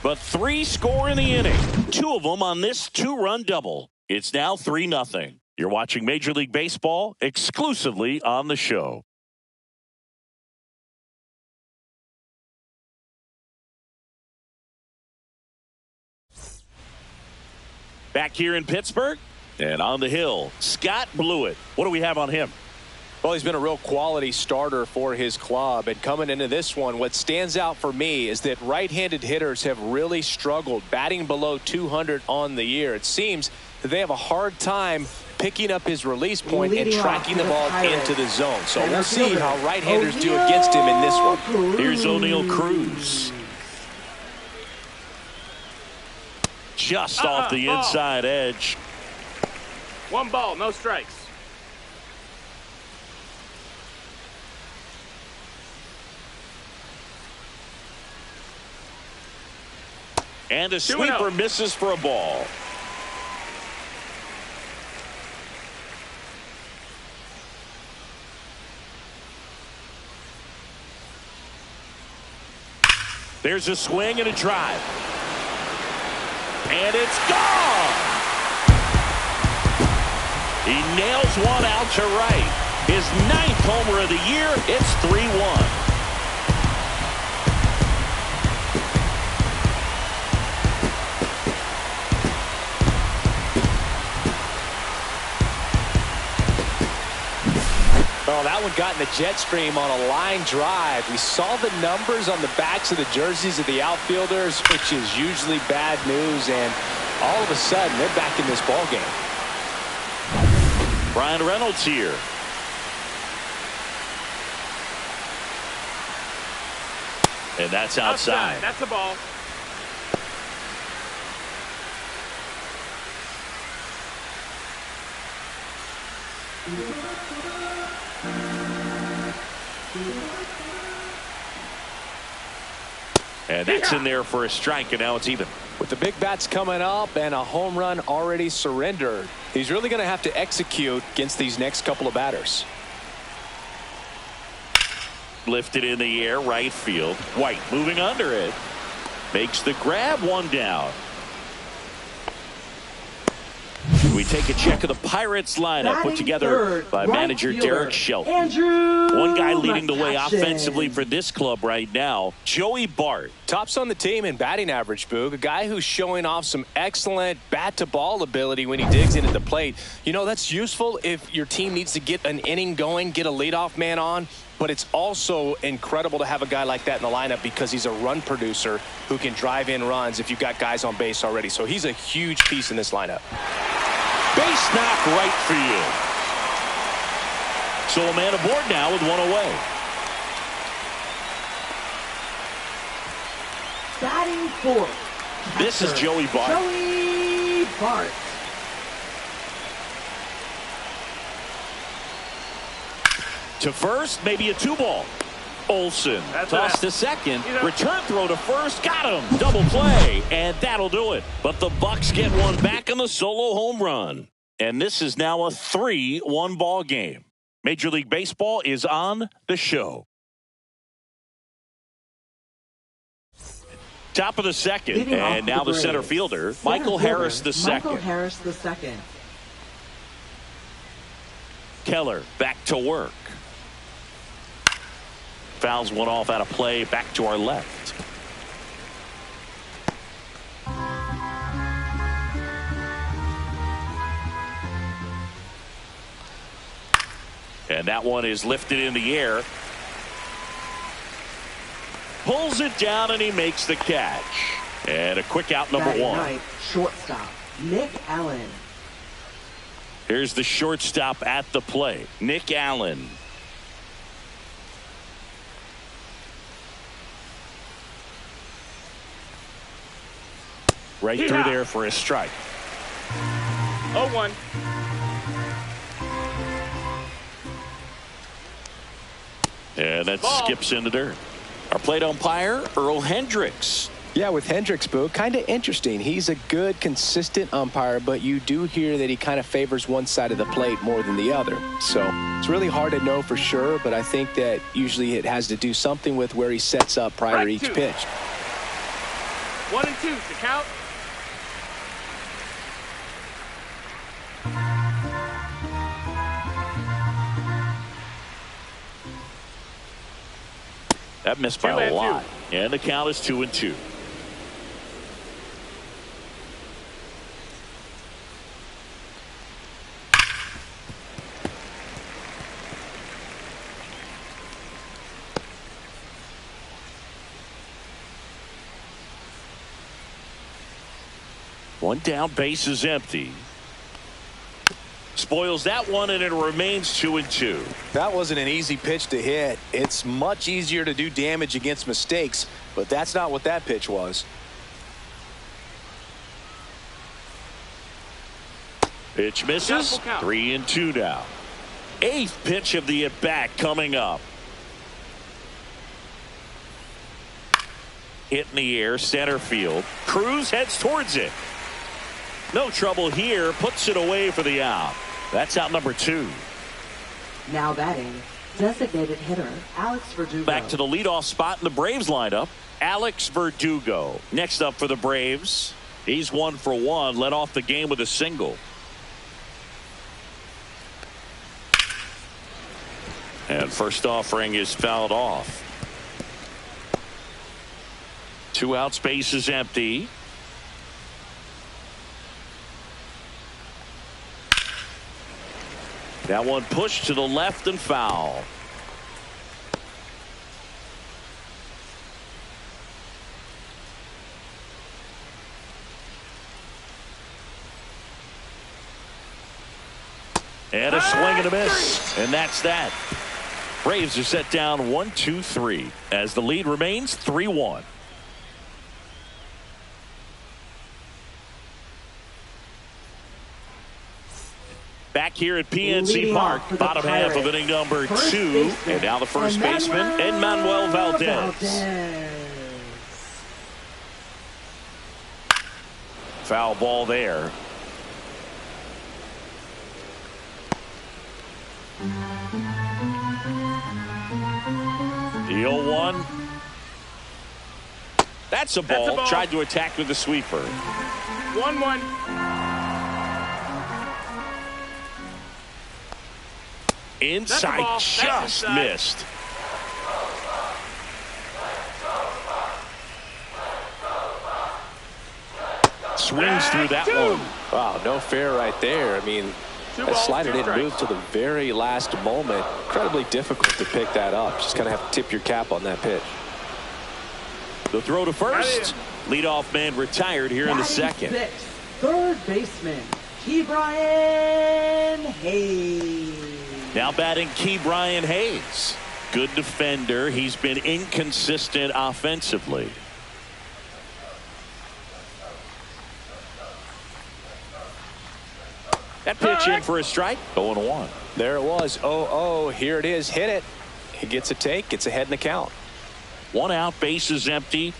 But 3 score in the inning, 2 of them on this 2-run double. It's now 3-0. You're watching Major League Baseball exclusively on the show. Back here in Pittsburgh and on the hill, Scott Blewett. What do we have on him? Well, he's been a real quality starter for his club, and coming into this one, what stands out for me is that right-handed hitters have really struggled batting below 200 on the year. It seems that they have a hard time picking up his release point and tracking the ball into the zone. So we'll see how right-handers do against him in this one. Here's O'Neal Cruz. Just off the inside edge. 1 ball, no strikes. And a sweeper misses for a ball. There's a swing and a drive. And it's gone. He nails one out to right. His 9th homer of the year. It's 3-1. Oh, that one got in the jet stream on a line drive. We saw the numbers on the backs of the jerseys of the outfielders, which is usually bad news, and all of a sudden they're back in this ball game. Brian Reynolds here. And that's outside. That's a ball. And that's in there for a strike, and now it's even. With the big bats coming up and a home run already surrendered, he's really going to have to execute against these next couple of batters. Lifted in the air, right field. White moving under it. Makes the grab, 1 down. We take a check of the Pirates lineup put together by manager Derek Shelton. One guy leading the way offensively for this club right now, Joey Bart. Tops on the team in batting average, Boog. A guy who's showing off some excellent bat-to-ball ability when he digs in at the plate. You know, that's useful if your team needs to get an inning going, get a leadoff man on. But it's also incredible to have a guy like that in the lineup because he's a run producer who can drive in runs if you've got guys on base already. So he's a huge piece in this lineup. Base knock right field. So a man aboard now with 1 away. Batting 4th. This is Joey Bart. Joey Bart. To first, maybe a 2-ball. Olsen tossed to second. Return throw to first. Got him. Double play. And that'll do it. But the Bucks get one back on the solo home run. And this is now a 3-1 ball game. Major League Baseball is on the show. Top of the second, and now the center fielder, Michael Harris the second. Michael Harris the second. Keller back to work. Fouls one off out of play, back to our left. And that one is lifted in the air. Pulls it down and he makes the catch. And a quick out, number one. Right, shortstop, Nick Allen. Here's the shortstop at the plate, Nick Allen. Right through there for a strike. 0-1. And that skips into dirt. Our plate umpire, Earl Hendricks. Yeah, with Hendricks, Boo, kind of interesting. He's a good, consistent umpire, but you do hear that he kind of favors one side of the plate more than the other. So it's really hard to know for sure, but I think that usually it has to do something with where he sets up prior to each pitch. 1 and 2 to count. That missed by a lot. And the count is 2-2. One down, base is empty. Spoils that one, and it remains 2-2. That wasn't an easy pitch to hit. It's much easier to do damage against mistakes, but that's not what that pitch was. Pitch misses. 3-2 now. 8th pitch of the at-bat coming up. Hit in the air, center field. Cruz heads towards it. No trouble here, puts it away for the out. That's out number 2. Now batting, designated hitter Alex Verdugo. Back to the leadoff spot in the Braves lineup, Alex Verdugo. Next up for the Braves, he's 1 for 1, led off the game with a single. And first offering is fouled off. 2 outs, base is empty. That one pushed to the left and foul. And a swing and a miss. And that's that. Braves are set down 1-2-3 as the lead remains 3-1. Back here at PNC Park, bottom half of inning number 2. And now the first baseman, Emmanuel Valdez. Foul ball there. The 0-1. That's a ball. Tried to attack with the sweeper. 1-1. Inside, just missed. Swings through that one. Wow, no fair right there. I mean, that slider didn't move till the very last moment. Incredibly difficult to pick that up. Just kind of have to tip your cap on that pitch. The throw to first. Leadoff man retired here in the second. Third baseman, Ke'Bryan Hayes. Now batting Ke'Bryan Hayes. Good defender. He's been inconsistent offensively. That pitch in for a strike. 0-1. There it was. 0-0. Here it is. Hit it. He gets a take. Gets ahead in the count. 1 out. Base is empty.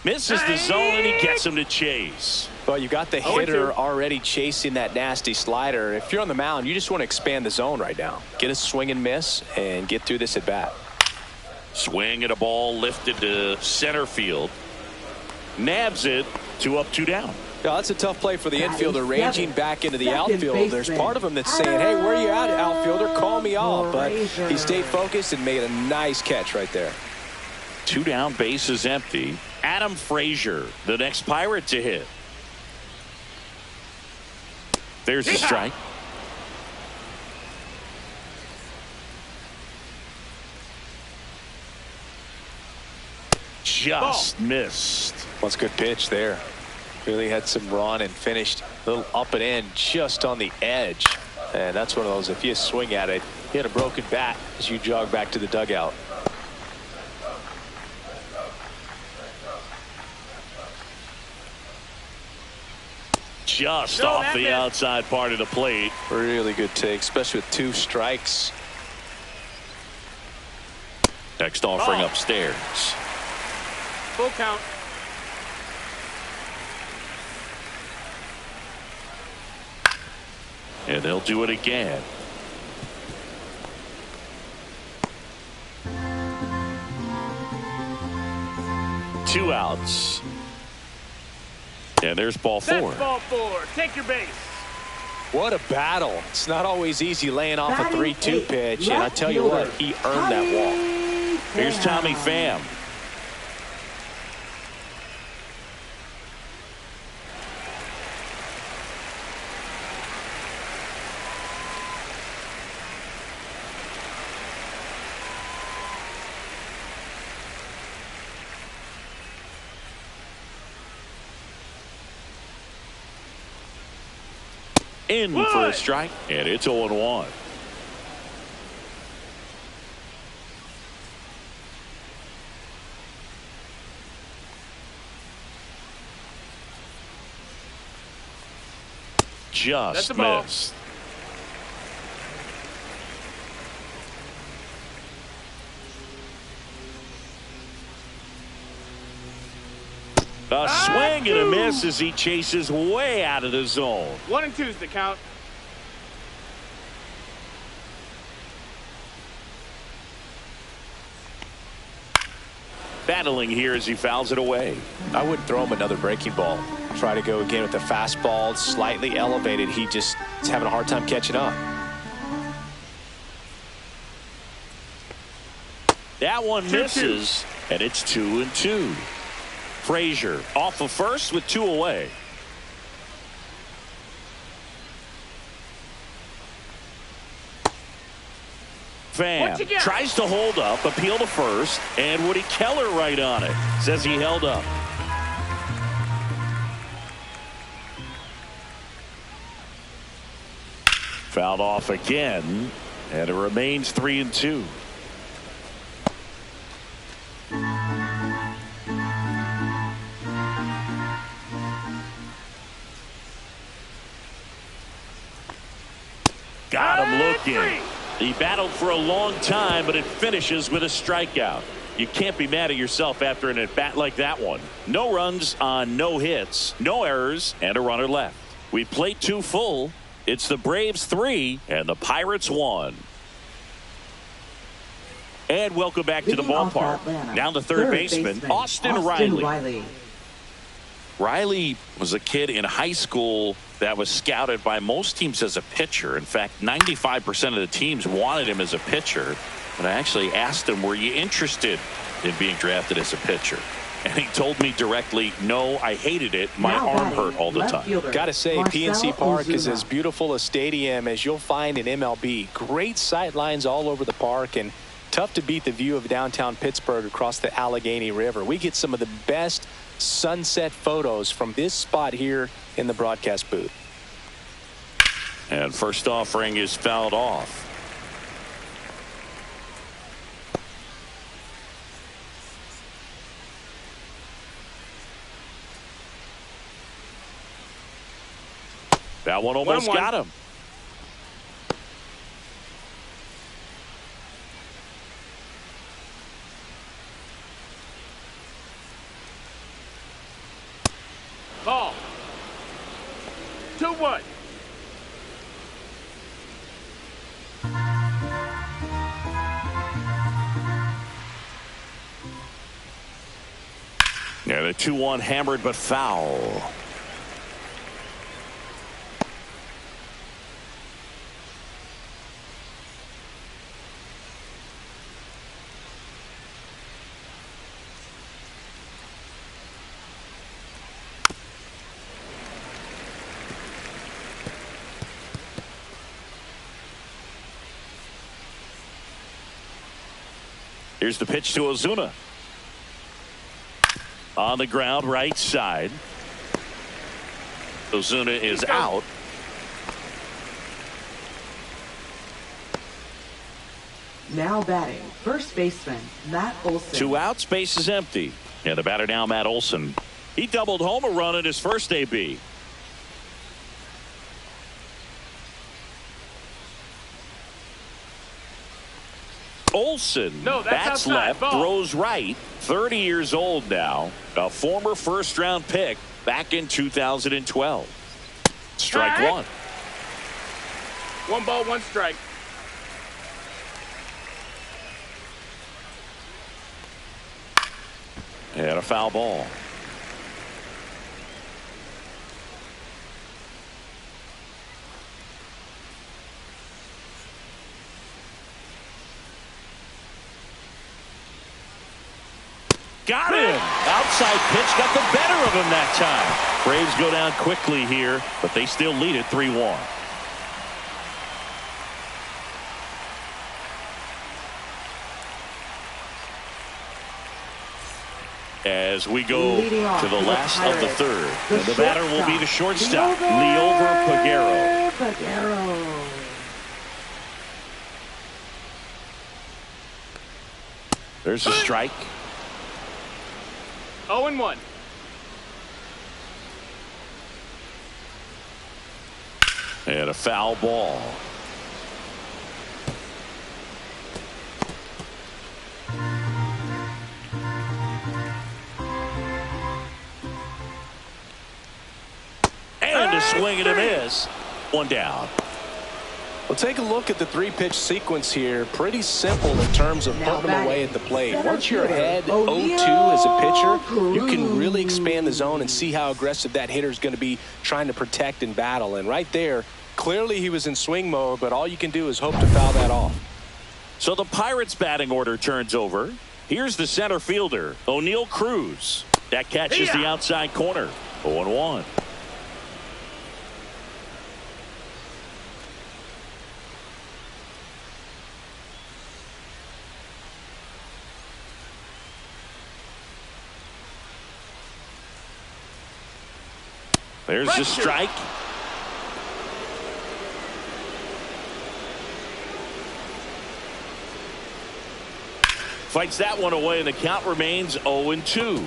Misses the zone, and he gets him to chase. Well, you got the hitter already chasing that nasty slider. If you're on the mound, you just want to expand the zone right now. Get a swing and miss and get through this at bat. Swing at a ball lifted to center field. Nabs it. 2 up, 2 down. Yeah, that's a tough play for the infielder, ranging back into the outfield. There's part of him that's saying, hey, where are you at, outfielder? Call me off. But he stayed focused and made a nice catch right there. 2 down, base is empty. Adam Frazier, the next Pirate to hit. There's the strike. Just missed. Well, it's a good pitch there. Really had some run and finished a little up and in just on the edge. And that's one of those, if you swing at it, you hit a broken bat as you jog back to the dugout. Just off the outside part of the plate. Really good take, especially with 2 strikes. Next offering upstairs. Full count. And they'll do it again. Two outs. And there's ball 4. That's ball 4. Take your base. What a battle. It's not always easy laying off a 3-2 pitch. And I tell you what, he earned that walk. Here's Tommy Pham. In for a strike, and it's 0-1. Just missed. A swing and a miss as he chases way out of the zone. 1 and 2's the count. Battling here as he fouls it away. I wouldn't throw him another breaking ball. Try to go again with the fastball, slightly elevated. He just is having a hard time catching up. That one misses, and it's 2-2. Frazier off of first with 2 away. Pham tries to hold up, appeal to first, and Woody Keller right on it. Says he held up. Fouled off again, and it remains 3-2. Got him looking. He battled for a long time, but it finishes with a strikeout. You can't be mad at yourself after an at-bat like that one. No runs on no hits, no errors, and a runner left. We played 2 full. It's the Braves 3 and the Pirates 1. And welcome back to the ballpark. Now the third baseman, Austin Riley. Riley was a kid in high school that was scouted by most teams as a pitcher. In fact, 95% of the teams wanted him as a pitcher. And I actually asked him, were you interested in being drafted as a pitcher? And he told me directly, no, I hated it. My arm hurt all the time. Got to say, PNC Park is as beautiful a stadium as you'll find in MLB. Great sight lines all over the park, and tough to beat the view of downtown Pittsburgh across the Allegheny River. We get some of the best sunset photos from this spot here in the broadcast booth. And first offering is fouled off. That one almost got him. And a 2-1 hammered but foul. Here's the pitch to Ozuna. On the ground, right side. Ozuna is out. Now batting, first baseman, Matt Olson. 2 outs, base is empty. And the batter now, Matt Olson. He doubled home a run in his first AB. Olson bats left, throws right, 30 years old now, a former first-round pick back in 2012. Strike one. 1 ball, 1 strike. And a foul ball. Got him. Outside pitch got the better of him that time. Braves go down quickly here, but they still lead it 3-1. As we go to the last of the third. And the batter will be the shortstop, Liover Peguero. There's a strike. 0-1. And a foul ball. And a swing and a miss. 1 down. Well, take a look at the 3-pitch sequence here. Pretty simple in terms of putting them away at the plate. Once you're ahead 0-2 as a pitcher, you can really expand the zone and see how aggressive that hitter is going to be trying to protect and battle. And right there, clearly he was in swing mode, but all you can do is hope to foul that off. So the Pirates batting order turns over. Here's the center fielder, O'Neal Cruz. That catches the outside corner. 0-1. There's the strike. Fights that one away, and the count remains 0-2.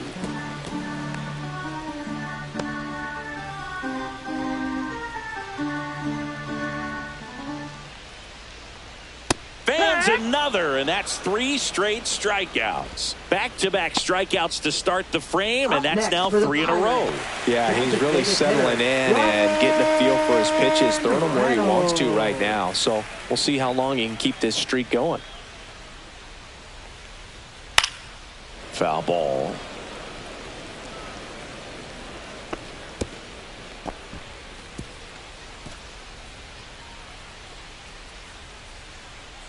Fans another, and that's 3 straight strikeouts. Back-to-back strikeouts to start the frame, and that's now 3 in a row. Yeah, he's really settling in and getting a feel for his pitches, throwing them where he wants to right now. So we'll see how long he can keep this streak going. Foul ball.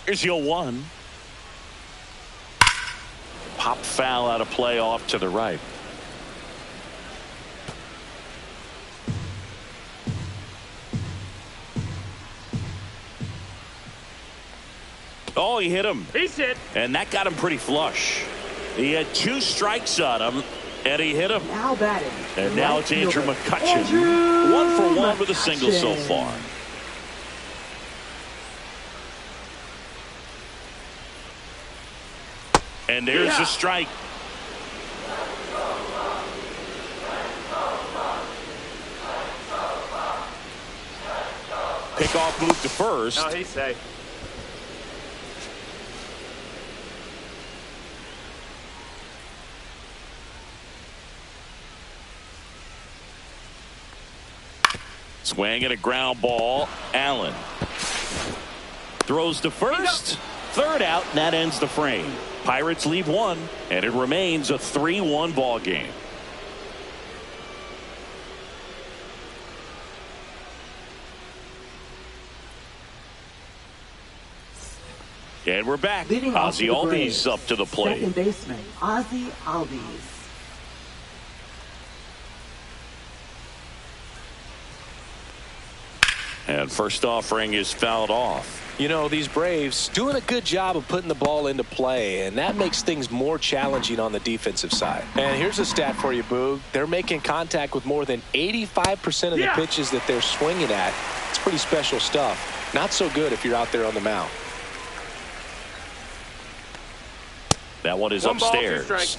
Here's your 1. Pop foul out of play off to the right. Oh, he hit him. He's hit. And that got him pretty flush. He had 2 strikes on him, and he hit him. Now batting. And now it's Andrew McCutchen. 1 for 1 with a single so far. And there's a strike. Pickoff move to first. No, he's safe. Swing at a ground ball. Allen throws to first. Third out, and that ends the frame. Pirates leave 1, and it remains a 3-1 ball game. And we're back. Leading off Ozzy for the Braves, Albies up to the plate. Second baseman, Ozzy Albies. And first offering is fouled off. You know, these Braves doing a good job of putting the ball into play, and that makes things more challenging on the defensive side. And here's a stat for you, Boog. They're making contact with more than 85% of the pitches that they're swinging at. It's pretty special stuff. Not so good if you're out there on the mound. That one is One ball, 2 upstairs. strikes.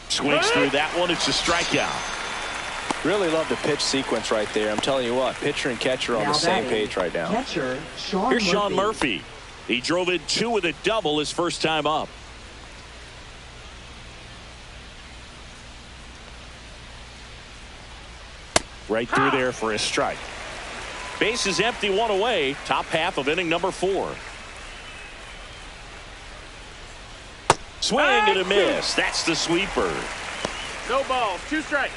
Swings through that one. It's a strikeout. Really love the pitch sequence right there. I'm telling you what, pitcher and catcher on Now the same batting, page right now. Catcher, Sean Here's Murphy. Sean Murphy. He drove in 2 with a double his first time up. Right through there for a strike. Base is empty, 1 away. Top half of inning number 4. Swing and a miss. That's the sweeper. No balls, 2 strikes.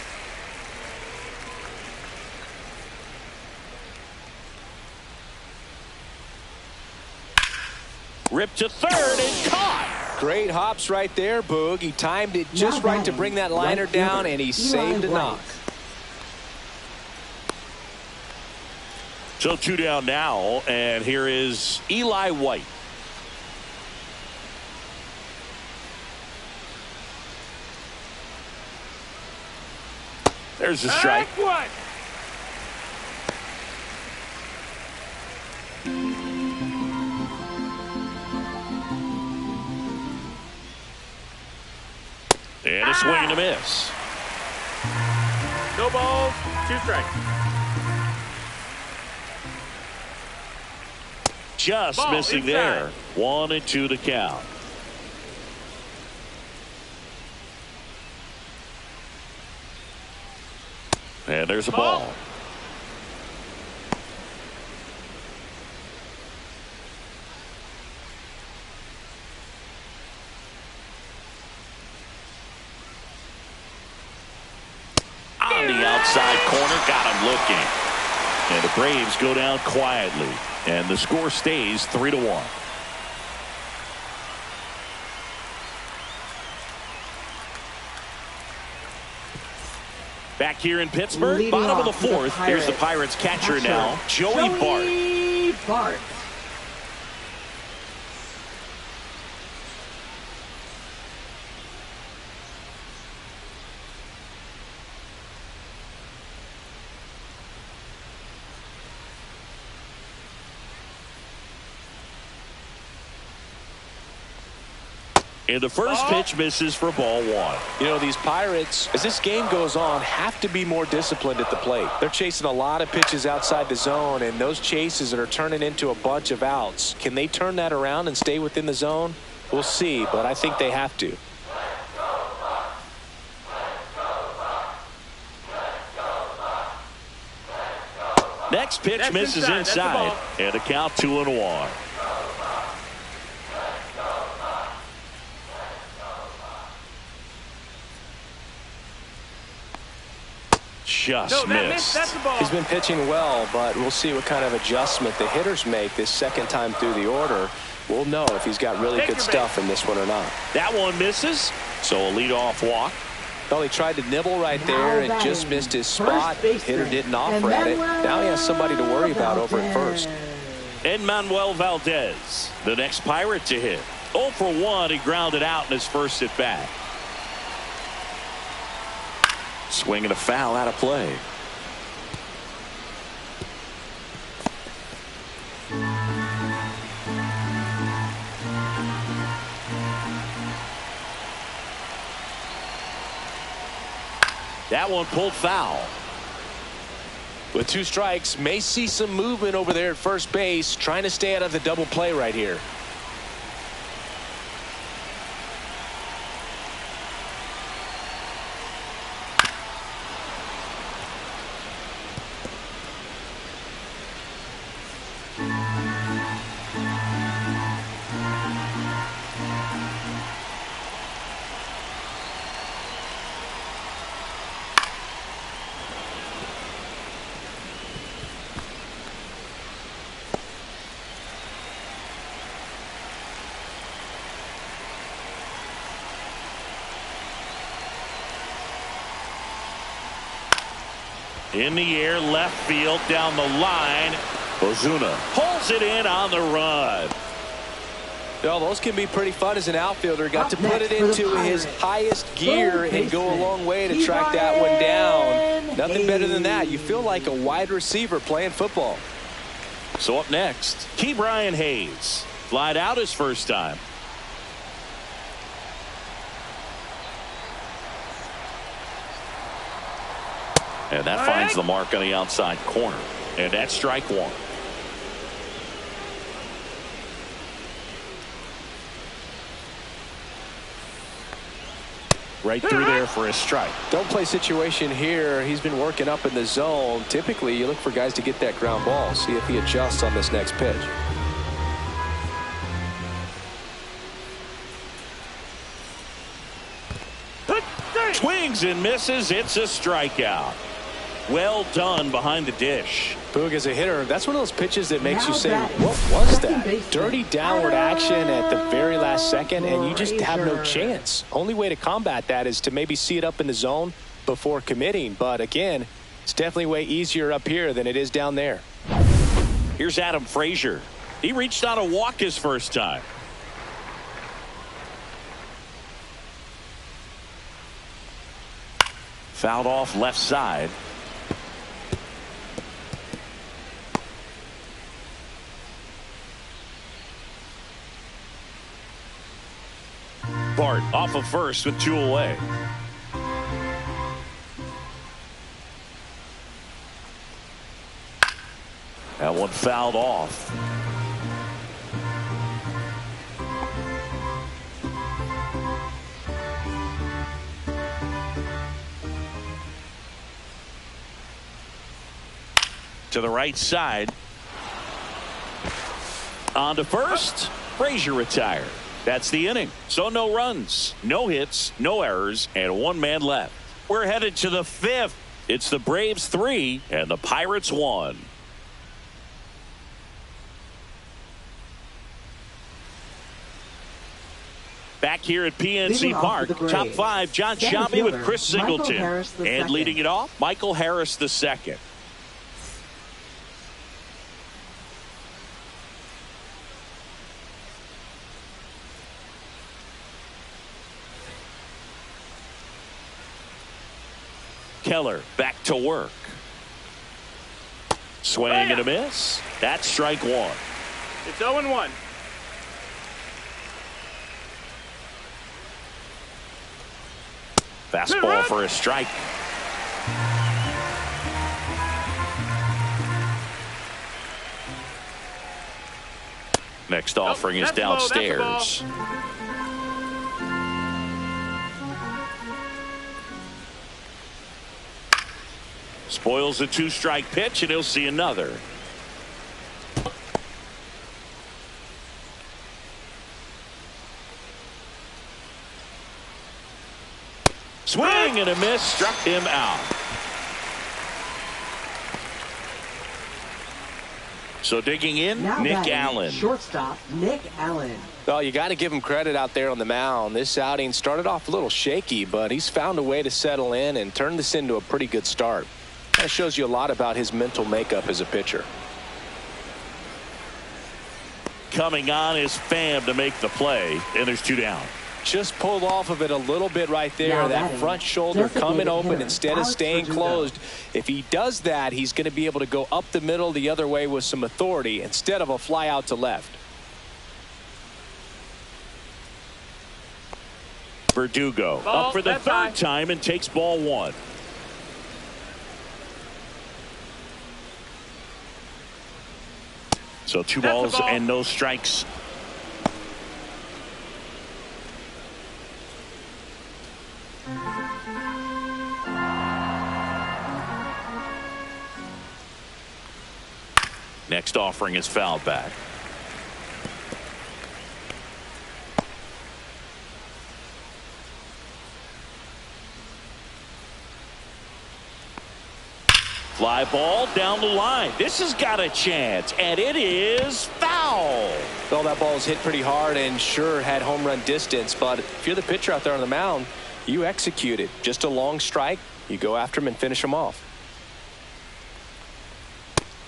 Ripped to third and caught. Great hops right there, Boog. He timed it just right to bring that liner Right down, fielder, and he Eli saved a White. knock. So 2 down now, and here is Eli White. There's a strike. One. And a swing and a miss. No balls, 2 strikes. Just Ball missing inside. there. 1 and 2 to count. And there's a ball. On the outside corner, got him looking. And the Braves go down quietly. And the score stays 3-1. Back here in Pittsburgh, Leading bottom of the off for the 4th. Here's the Pirates catcher now, Joey Bart. Joey Bart. And the first pitch misses for ball 1. You know, these Pirates, as this game goes on, have to be more disciplined at the plate. They're chasing a lot of pitches outside the zone, and those chases are turning into a bunch of outs. Can they turn that around and stay within the zone? We'll see, but I think they have to. Next pitch That's misses inside. That's the inside. ball. And a count 2-1. Just No, that missed. missed. That's the ball. He's been pitching well, but we'll see what kind of adjustment the hitters make this second time through the order. We'll know if he's got really Take good your stuff in this one or not. That one misses. So a leadoff walk. Well, he tried to nibble right there and just missed his spot. Hitter didn't offer at it. Now he has somebody to worry about over at first. And Manuel Valdez, the next Pirate to hit. 0 for 1. He grounded out in his first at bat. Swinging a foul out of play. That one pulled foul. With 2 strikes, may see some movement over there at first base, trying to stay out of the double play right here. In the air, left field, down the line. Ozuna pulls it in on the run. Well, those can be pretty fun as an outfielder. Got to put it into his highest gear and go a long way to track that one down. Nothing better than that. You feel like a wide receiver playing football. So up next, Ke'Bryan Hayes. Flied out his first time. And that finds the mark on the outside corner. And that's strike one. Right through there for a strike. Don't play situation here. He's been working up in the zone. Typically, you look for guys to get that ground ball. See if he adjusts on this next pitch. Swings and misses. It's a strikeout. Well done behind the dish. Boog, as a hitter, that's one of those pitches that makes you say, what was that? Dirty downward action at the very last second, and you just have no chance. Only way to combat that is to maybe see it up in the zone before committing. But again, it's definitely way easier up here than it is down there. Here's Adam Frazier. He reached on a walk his first time. Fouled off left side. Bart off of first with 2 away. That one fouled off. To the right side. On to first. Frazier retired. That's the inning. So no runs, no hits, no errors, and 1 man left. We're headed to the 5th. It's the Braves 3 and the Pirates 1. Back here at PNC Park, top 5, John Sciambi with Chris Singleton. And leading it off, Michael Harris II. Keller back to work. Swing and a miss. That's strike 1. It's 0-1. Fastball for a strike. Next offering is downstairs. Spoils a 2-strike pitch, and he'll see another. Swing and a miss, struck him out. So digging in, Now Nick batting, Allen. Shortstop, Nick Allen. Well, you got to give him credit out there on the mound. This outing started off a little shaky, but he's found a way to settle in and turn this into a pretty good start. That shows you a lot about his mental makeup as a pitcher. Coming on is Pham to make the play, and there's 2 down. Just pulled off of it a little bit right there. That front shoulder coming open instead of staying closed. If he does that, he's going to be able to go up the middle the other way with some authority instead of a fly out to left. Verdugo up for the 3rd time and takes ball 1. So 2 balls and no strikes. Next offering is fouled back. Fly ball down the line. This has got a chance, and it is foul. Well, that ball was hit pretty hard and sure had home run distance, but if you're the pitcher out there on the mound, you execute it. Just a long strike. You go after him and finish him off.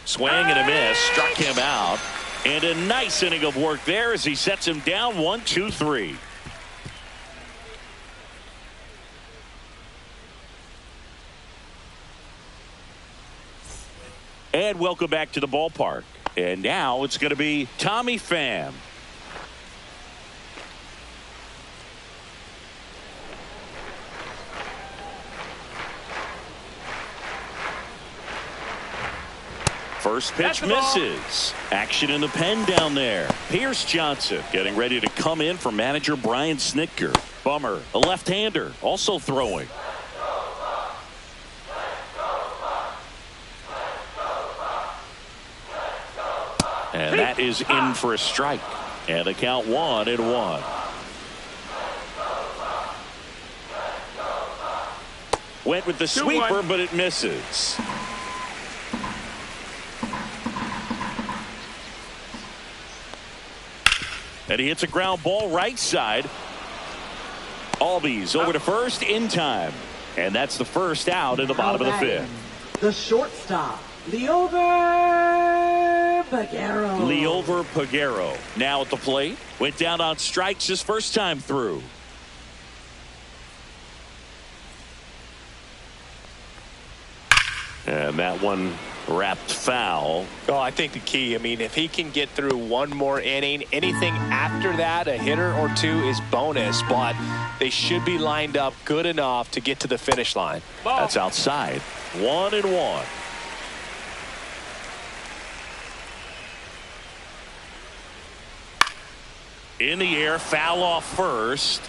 Swing and a miss. Struck him out. And a nice inning of work there as he sets him down 1-2-3. And welcome back to the ballpark. And now it's going to be Tommy Pham. First pitch misses. Action in the pen down there. Pierce Johnson getting ready to come in for manager Brian Snitker. Bummer, a left-hander, also throwing. And that is in for a strike. And the count 1-1. Went with the sweeper, but it misses. And he hits a ground ball right side. Albies over to first in time. And that's the first out in the bottom of the fifth. The shortstop, Liover Peguero now at the plate. Went down on strikes his first time through. And that one wrapped foul. Oh, I think the key, I mean, if he can get through one more inning, anything after that, a hitter or two is bonus, but they should be lined up good enough to get to the finish line. That's outside. 1-1. In the air, foul off first.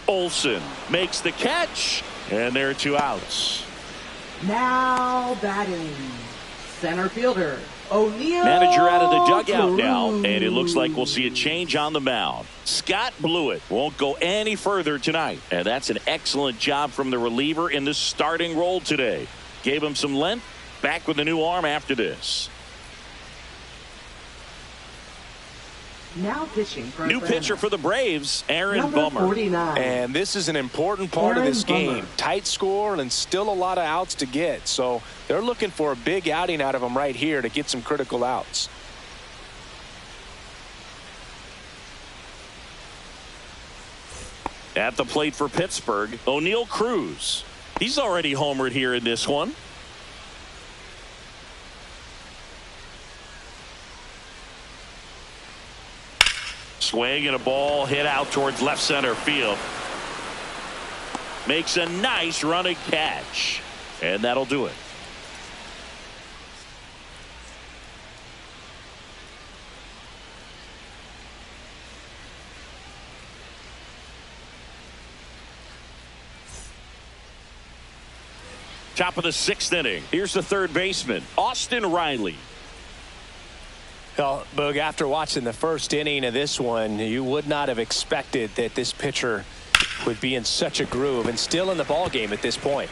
Olsen makes the catch, and there are 2 outs. Now batting, center fielder, O'Neill. Manager out of the dugout now, and it looks like we'll see a change on the mound. Scott Blewett won't go any further tonight, and that's an excellent job from the reliever in the starting role today. Gave him some length, back with a new arm after this. Now pitching for new pitcher for the Braves, Aaron Number Bummer. 49. And this is an important part of this Aaron game. Bummer. Tight score and still a lot of outs to get. So they're looking for a big outing out of him right here to get some critical outs. At the plate for Pittsburgh, O'Neill Cruz. He's already homered here in this one. Swing and a ball hit out towards left center field. Makes a nice running catch. And that'll do it. Top of the 6th inning. Here's the third baseman, Austin Riley. Well, Boog, after watching the first inning of this one, you would not have expected that this pitcher would be in such a groove and still in the ball game at this point.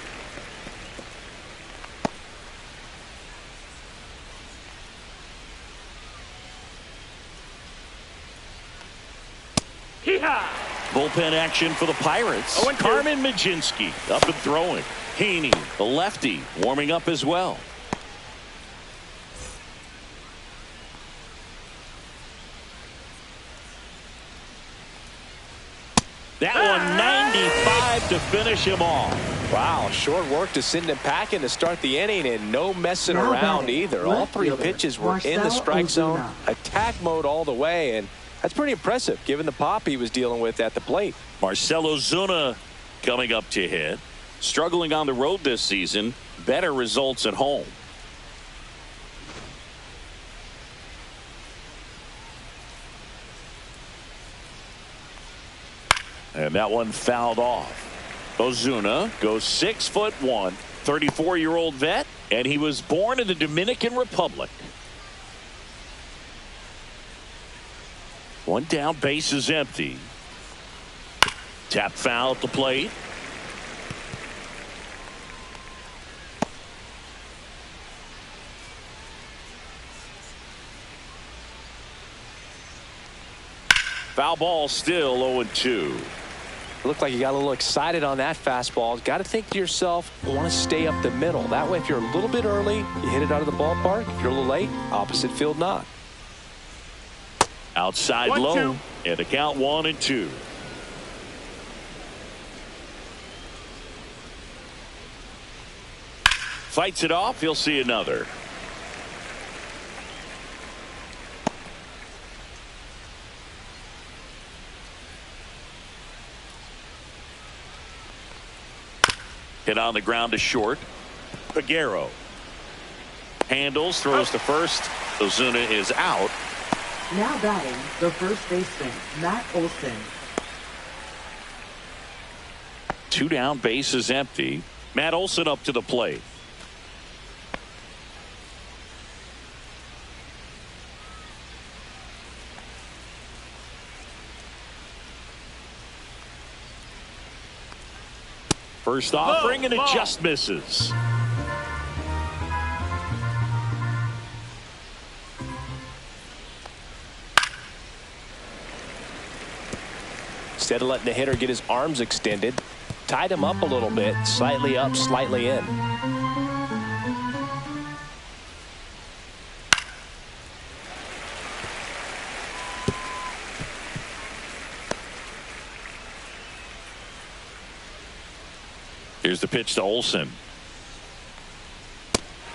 Bullpen action for the Pirates. Carmen Majinski up and throwing. Haney, the lefty, warming up as well. That one 95 to finish him off. Wow, short work to send him packing to start the inning and no messing Now around batting, either. All left 3 fielder, pitches were in the Marcell strike zone. Ozuna. Attack mode all the way, and that's pretty impressive given the pop he was dealing with at the plate. Marcell Ozuna coming up to hit. Struggling on the road this season. Better results at home. And that one fouled off. Ozuna goes 6'1", 34-year-old vet, and he was born in the Dominican Republic. One down, base is empty. Tap foul at the plate. Foul ball, still 0-2. Looked like you got a little excited on that fastball. Got to think to yourself, you want to stay up the middle. That way, if you're a little bit early, you hit it out of the ballpark. If you're a little late, opposite field knock. Outside 1-2. low, and the count 1-2. Fights it off. He'll see another. Hit on the ground to short. Peguero handles, throws to first. Ozuna is out. Now batting, the first baseman, Matt Olson. 2 down, base is empty. Matt Olson up to the plate. First offering, and it just misses. Instead of letting the hitter get his arms extended, tied him up a little bit, slightly up, slightly in. Here's the pitch to Olson.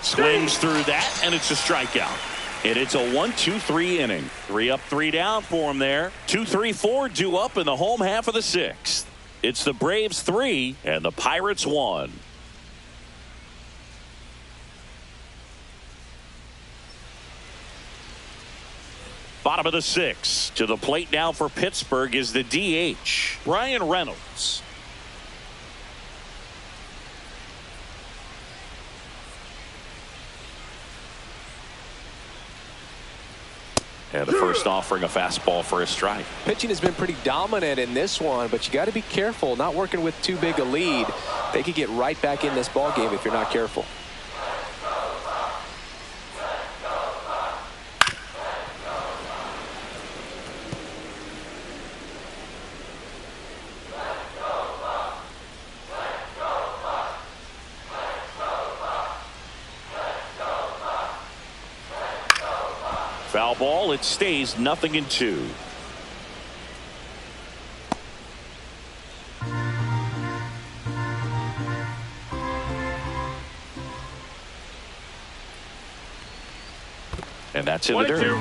Swings through that, and it's a strikeout. And it's a 1-2-3 inning. 3 up, 3 down for him there. 2-3-4 due up in the home half of the 6th. It's the Braves 3 and the Pirates 1. Bottom of the 6th. To the plate now for Pittsburgh is the DH, Brian Reynolds. And the first offering, a fastball for a strike. Pitching has been pretty dominant in this one, but you got to be careful. Not working with too big a lead. They could get right back in this ball game if you're not careful. Foul ball. It stays 0-2. And that's in the dirt.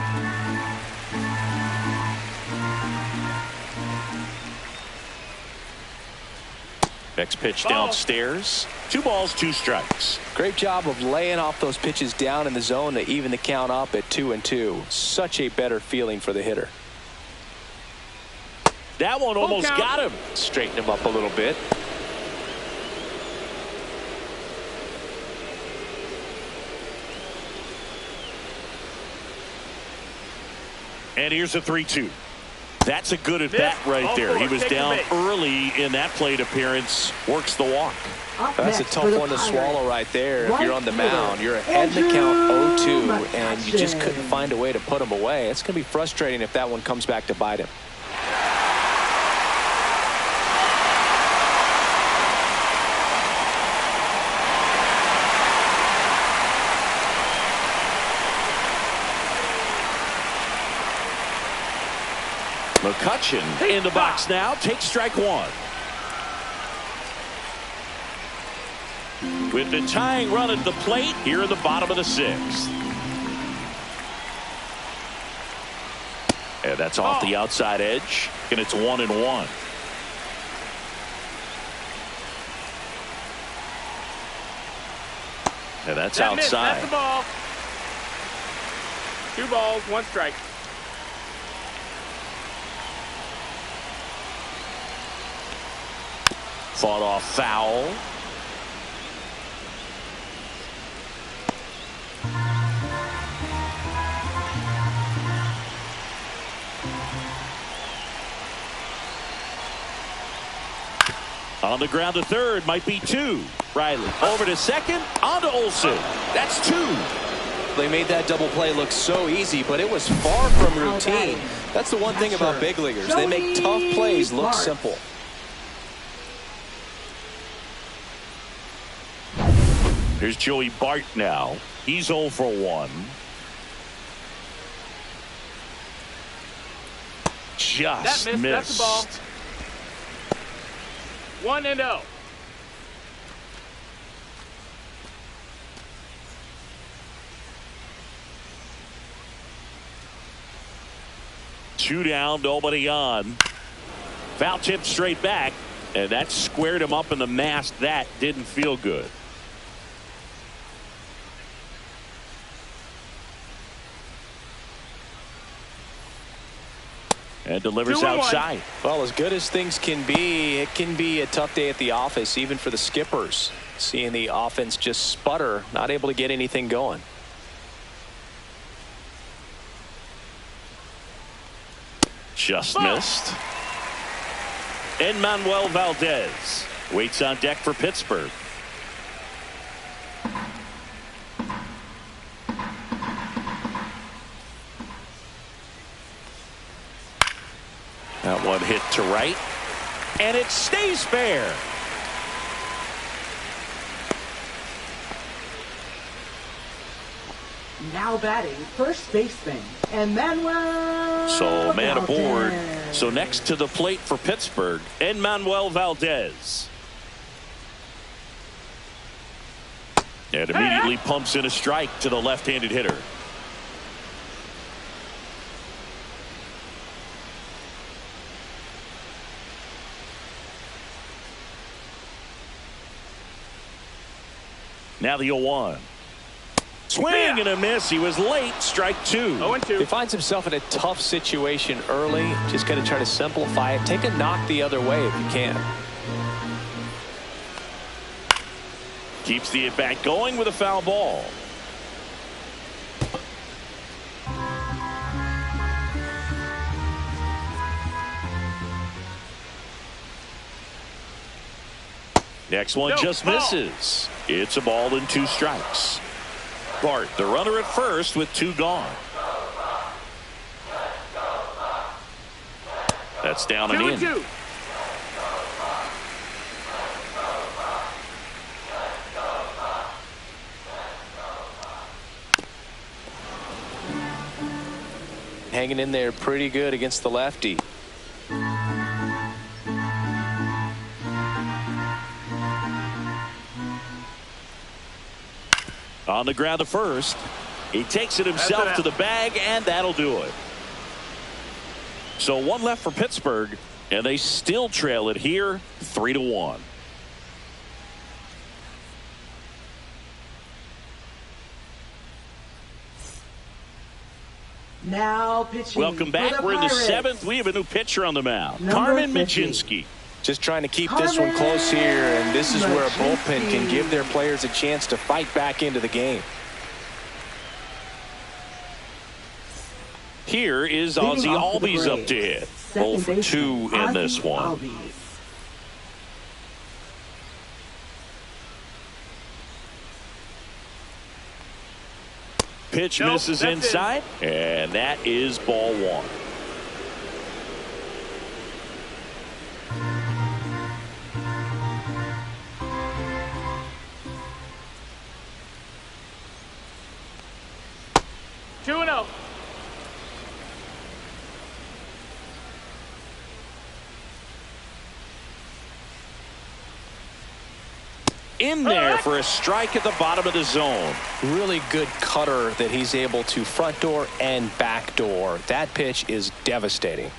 Next pitch downstairs. 2 balls, 2 strikes. Great job of laying off those pitches down in the zone to even the count up at 2-2. Such a better feeling for the hitter. That one almost got him. Straighten him up a little bit. And here's a 3-2. That's a good at bat right there. He was down early in that plate appearance. Works the walk. That's a tough one to swallow right there. If you're on the mound, you're ahead in the count 0-2, and you just couldn't find a way to put him away. It's going to be frustrating if that one comes back to bite him. McCutchen in the box now. Takes strike 1. With the tying run at the plate here in the bottom of the 6th. And that's off the outside edge. And it's 1-1. And that's outside. That's the ball. 2 balls, 1 strike. Fought off foul. On the ground to third, might be 2. Riley over to second, on to Olson. That's 2. They made that double play look so easy, but it was far from routine. That's the one thing about big leaguers. They make tough plays look simple. Here's Joey Bart now. He's 0 for 1. Just That missed. That's the ball. 1-0. Two down, nobody on. Foul tip straight back, and that squared him up in the mask. That didn't feel good. And delivers outside. Well, as good as things can be, it can be a tough day at the office, even for the skippers. Seeing the offense just sputter, not able to get anything going. Just missed. And Manuel Valdez waits on deck for Pittsburgh. That one hit to right, and it stays fair. Now batting, first baseman, Emmanuel. So man aboard. Valdez. So next to the plate for Pittsburgh, Manuel Valdez. And immediately pumps in a strike to the left-handed hitter. Now the 0-1. Swing and a miss. He was late. Strike 2. 0-2. He finds himself in a tough situation early. Just got to try to simplify it. Take a knock the other way if you can. Keeps the at-bat going with a foul ball. Next one just misses. It's a ball and 2 strikes. Bart, the runner at first with 2 gone. That's down and in. 2-2. Hanging in there pretty good against the lefty. On the ground to first. He takes it himself to the bag, and that'll do it. So 1 left for Pittsburgh, and they still trail it here 3-1. Now pitching. Welcome back. We're in the 7th. We have a new pitcher on the mound. Carmen Mlodzinski. Just trying to keep this one close here, and this is where a bullpen can give their players a chance to fight back into the game. Here is Ozzie Albies up to hit. 0 for 2 in this one. Pitch misses inside, and that is ball 1. In there for a strike at the bottom of the zone. Really good cutter that he's able to front door and back door. That pitch is devastating.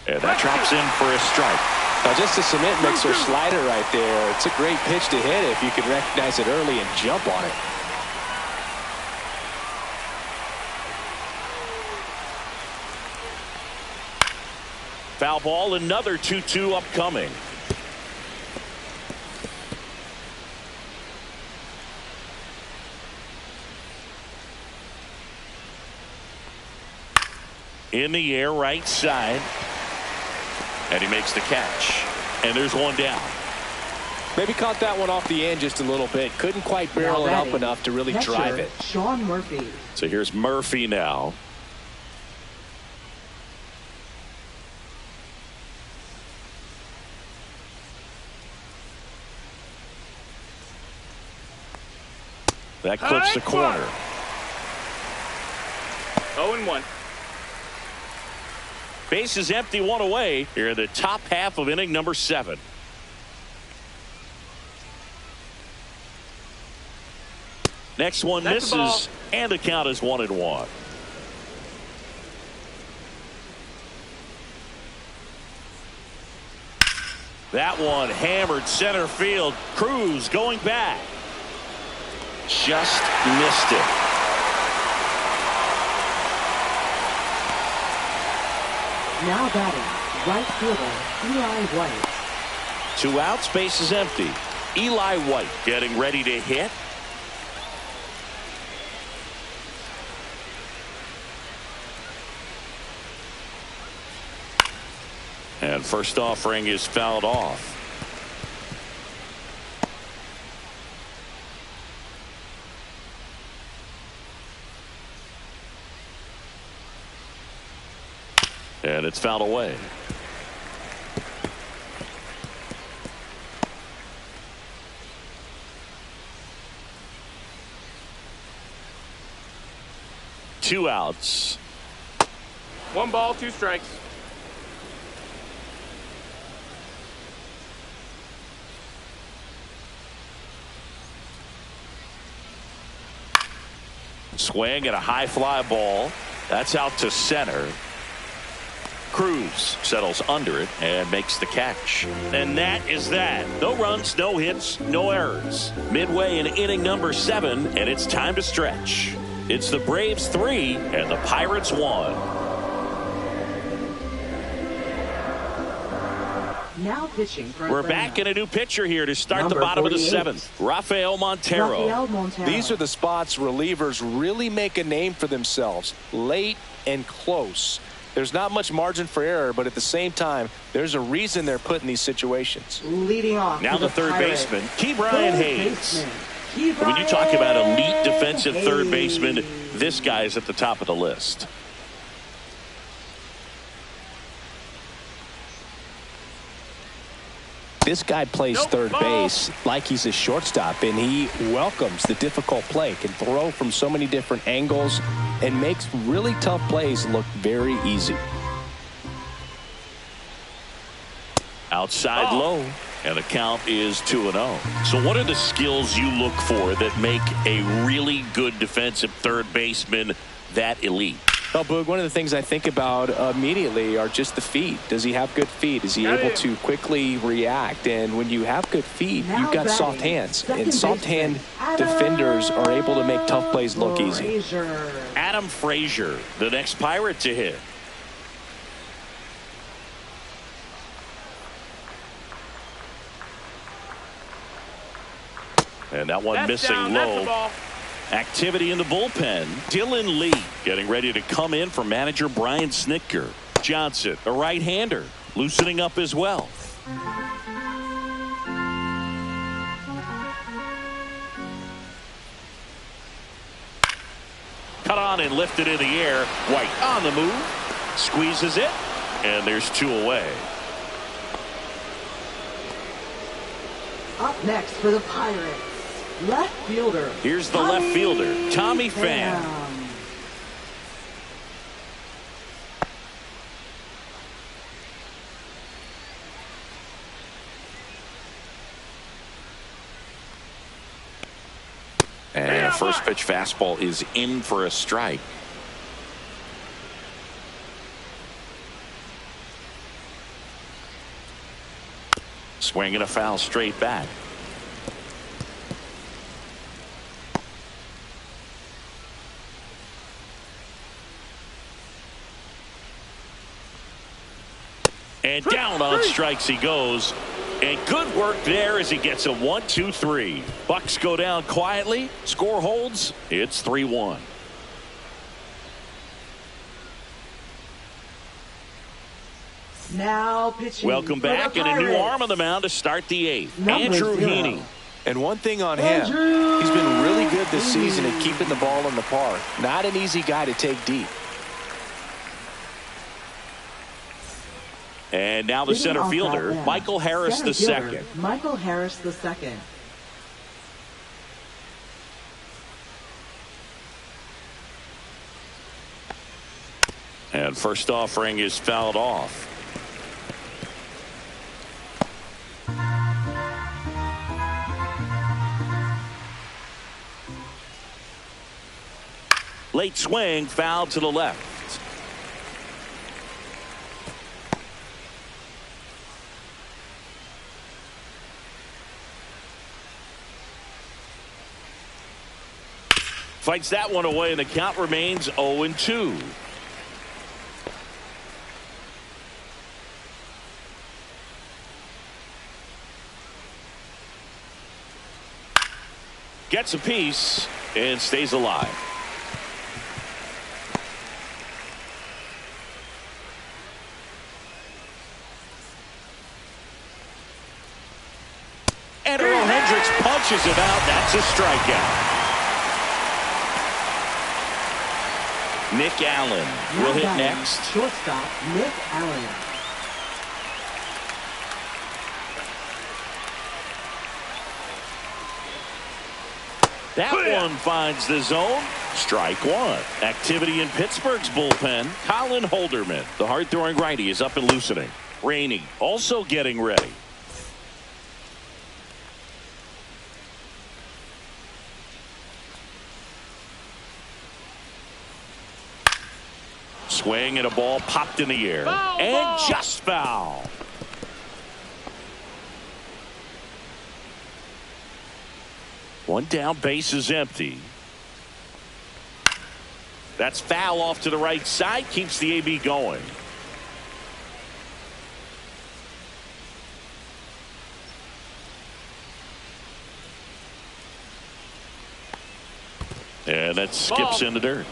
And that drops in for a strike. Now just a cement mixer slider right there. It's a great pitch to hit if you can recognize it early and jump on it. Foul ball, another 2-2 upcoming. In the air, right side. And he makes the catch. And there's one down. Maybe caught that one off the end just a little bit. Couldn't quite barrel it up enough to really drive it. Sean Murphy. So here's Murphy now. That clips the corner. 0-1. Base is empty, one away here in the top half of inning number 7. Next one That's misses, and the count is 1-1. That one hammered center field. Cruz going back. Just missed it. Now batting, right fielder Eli White. 2 outs, base is empty. Eli White getting ready to hit. And first offering is fouled off. And it's fouled away. Two outs. 1 ball, 2 strikes. Swing and a high fly ball. That's out to center. Cruz settles under it and makes the catch. And that is that. No runs, no hits, no errors. Midway in inning number 7, and it's time to stretch. It's the Braves 3 and the Pirates 1. Now pitching for We're Atlanta. back in a new pitcher here to start Number the bottom 48. of the 7th. Rafael Montero. These are the spots relievers really make a name for themselves. Late and close. There's not much margin for error, but at the same time, there's a reason they're put in these situations. Leading off Now for the third Pirates. baseman, Ke'Bryan Hayes. Baseman, When you talk about elite defensive third Hayes. baseman, this guy is at the top of the list. This guy plays third base like he's a shortstop, and he welcomes the difficult play, can throw from so many different angles, and makes really tough plays look very easy. Outside low, and the count is 2-0. So what are the skills you look for that make a really good defensive third baseman that elite? Well, Boog, one of the things I think about immediately are just the feet. Does he have good feet? Is he able to quickly react? And when you have good feet, you've got soft hands. And soft hand defenders are able to make tough plays look easy. Adam Frazier, the next Pirate to hit. And that one That's missing down. low. That's the ball. Activity in the bullpen. Dylan Lee getting ready to come in for manager Brian Snitker. Johnson, a right-hander, loosening up as well. Cut on and lifted in the air. White on the move. Squeezes it. And there's 2 away. Up next for the Pirates, left fielder. Here's the left fielder, Tommy Pham. And a first pitch fastball is in for a strike. Swinging a foul straight back. And down on strikes he goes. And good work there as he gets a 1-2-3. Bucks go down quietly. Score holds. It's 3-1. Now pitching. Welcome back, and a new arm on the mound to start the 8th. Andrew Heaney. And one thing on him, he's been really good this season at keeping the ball in the park. Not an easy guy to take deep. And now the center fielder, Michael Harris II. Michael Harris II. And first offering is fouled off. Late swing, foul to the left. Fights that one away, and the count remains 0-2. Gets a piece and stays alive. And Earl Hendricks punches him out. That's a strikeout. Nick Allen will hit next. Shortstop Nick Allen. That one finds the zone. Strike one. Activity in Pittsburgh's bullpen. Colin Holderman, the hard-throwing righty, is up and loosening. Rainey also getting ready. Swing and a ball popped in the air. And just foul. One down, base is empty. That's foul off to the right side. Keeps the AB going. And that skips in the dirt.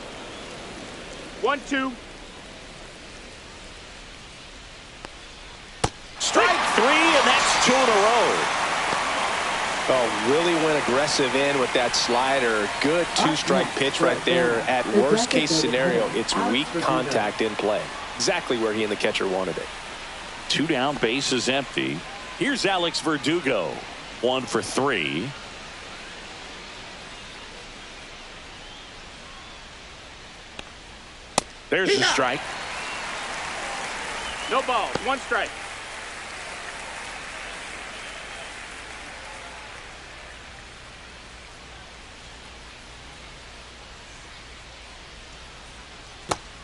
1-2. Strike three, and that's two in a row. Oh, really went aggressive in with that slider. Good two-strike pitch right there. At worst case scenario, it's weak contact in play. Exactly where he and the catcher wanted it. Two down, base is empty. Here's Alex Verdugo. 1 for 3. There's the strike. No ball. 1 strike.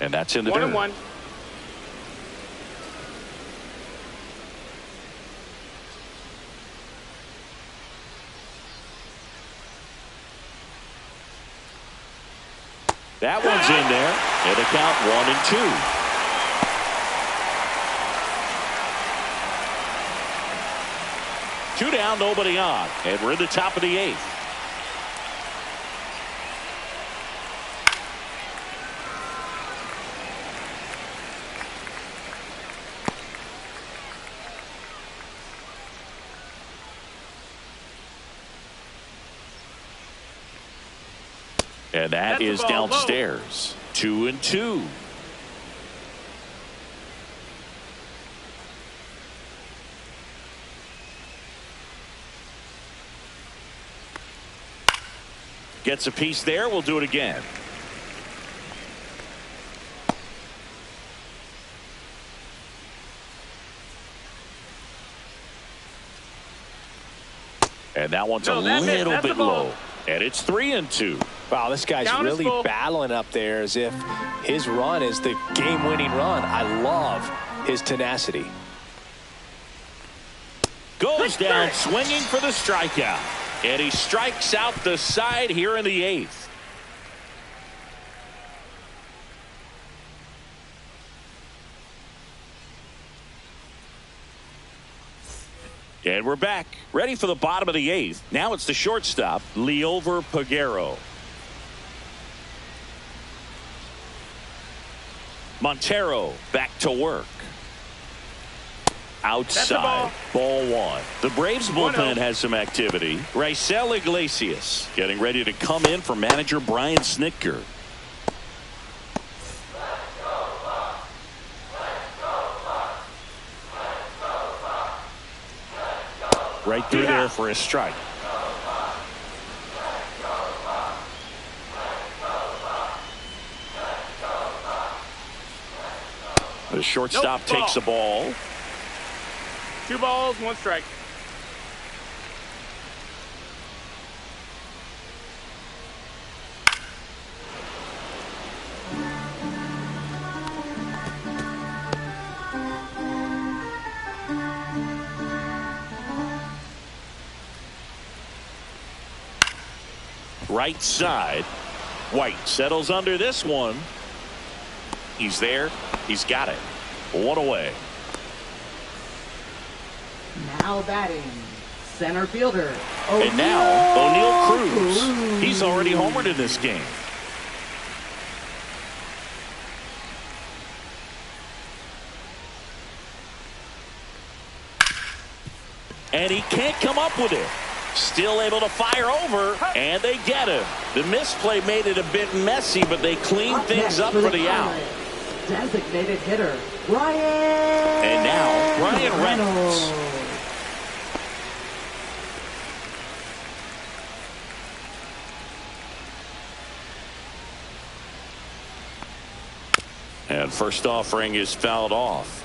And that's in the dirt. 1-1. That one's in there. And the count 1-2. 2 down, nobody on. And we're in the top of the 8th. And that is downstairs. 2-2. Gets a piece there. We'll do it again. And that one's a little bit low. And it's 3-2. Wow, this guy's really battling up there as if his run is the game-winning run. I love his tenacity. Goes down swinging for the strikeout. And he strikes out the side here in the 8th. And we're back, ready for the bottom of the 8th. Now it's the shortstop, Liover Peguero. Montero back to work. Outside, ball 1. The Braves bullpen has some activity. Raisel Iglesias getting ready to come in for manager Brian Snitker. Right through there for a strike. The shortstop takes the ball. 2 balls, 1 strike. Right side. White settles under this one. He's there. He's got it. 1 away. Now batting, center fielder. And now O'Neal Cruz. He's already homered in this game. And he can't come up with it. Still able to fire over, and they get him. The misplay made it a bit messy, but they cleaned things up for the out. Designated hitter, Ryan. And now Ryan Reynolds. And first offering is fouled off.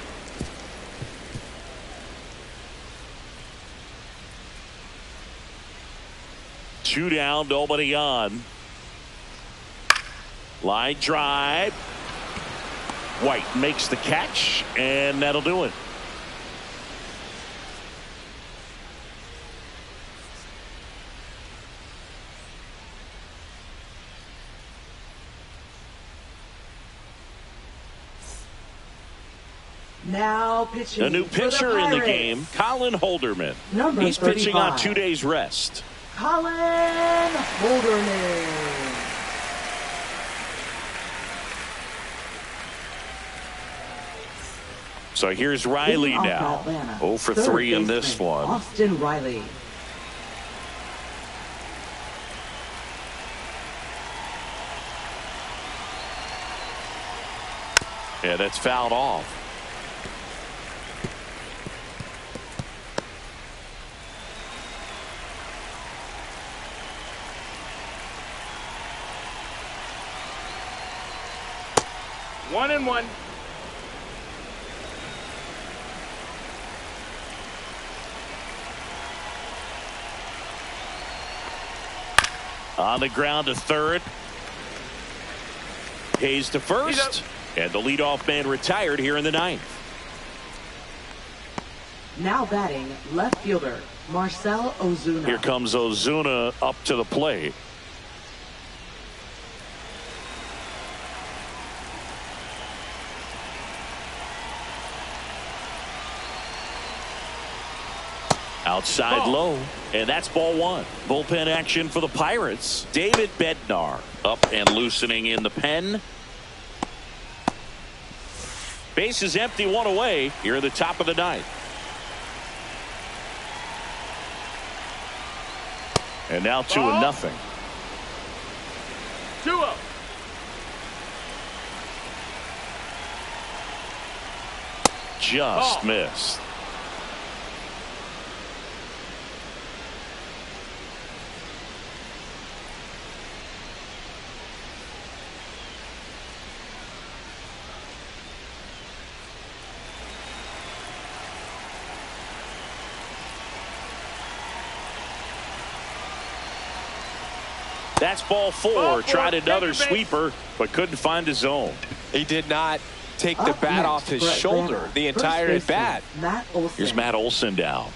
Two down, nobody on. Line drive. White makes the catch, and that'll do it. Now pitching. A new pitcher in the game, Colin Holderman. Number He's pitching 35. on 2 days rest. Colin Holderman. So here's Riley Leading off now. Atlanta, 0 for third 3 in this baseman, one. Austin Riley. Yeah, that's fouled off. One and one. On the ground to third. Hayes to first. And the leadoff man retired here in the ninth. Now batting, left fielder, Marcell Ozuna. Here comes Ozuna up to the plate. Outside low, and that's ball 1. Bullpen action for the Pirates. David Bednar up and loosening in the pen. Base is empty, 1 away here at the top of the ninth. And now 2-0. 2-0. Just missed. That's ball 4. Tried another sweeper, but couldn't find his zone. He did not take the bat off his shoulder the entire at bat. Here's Matt Olson down.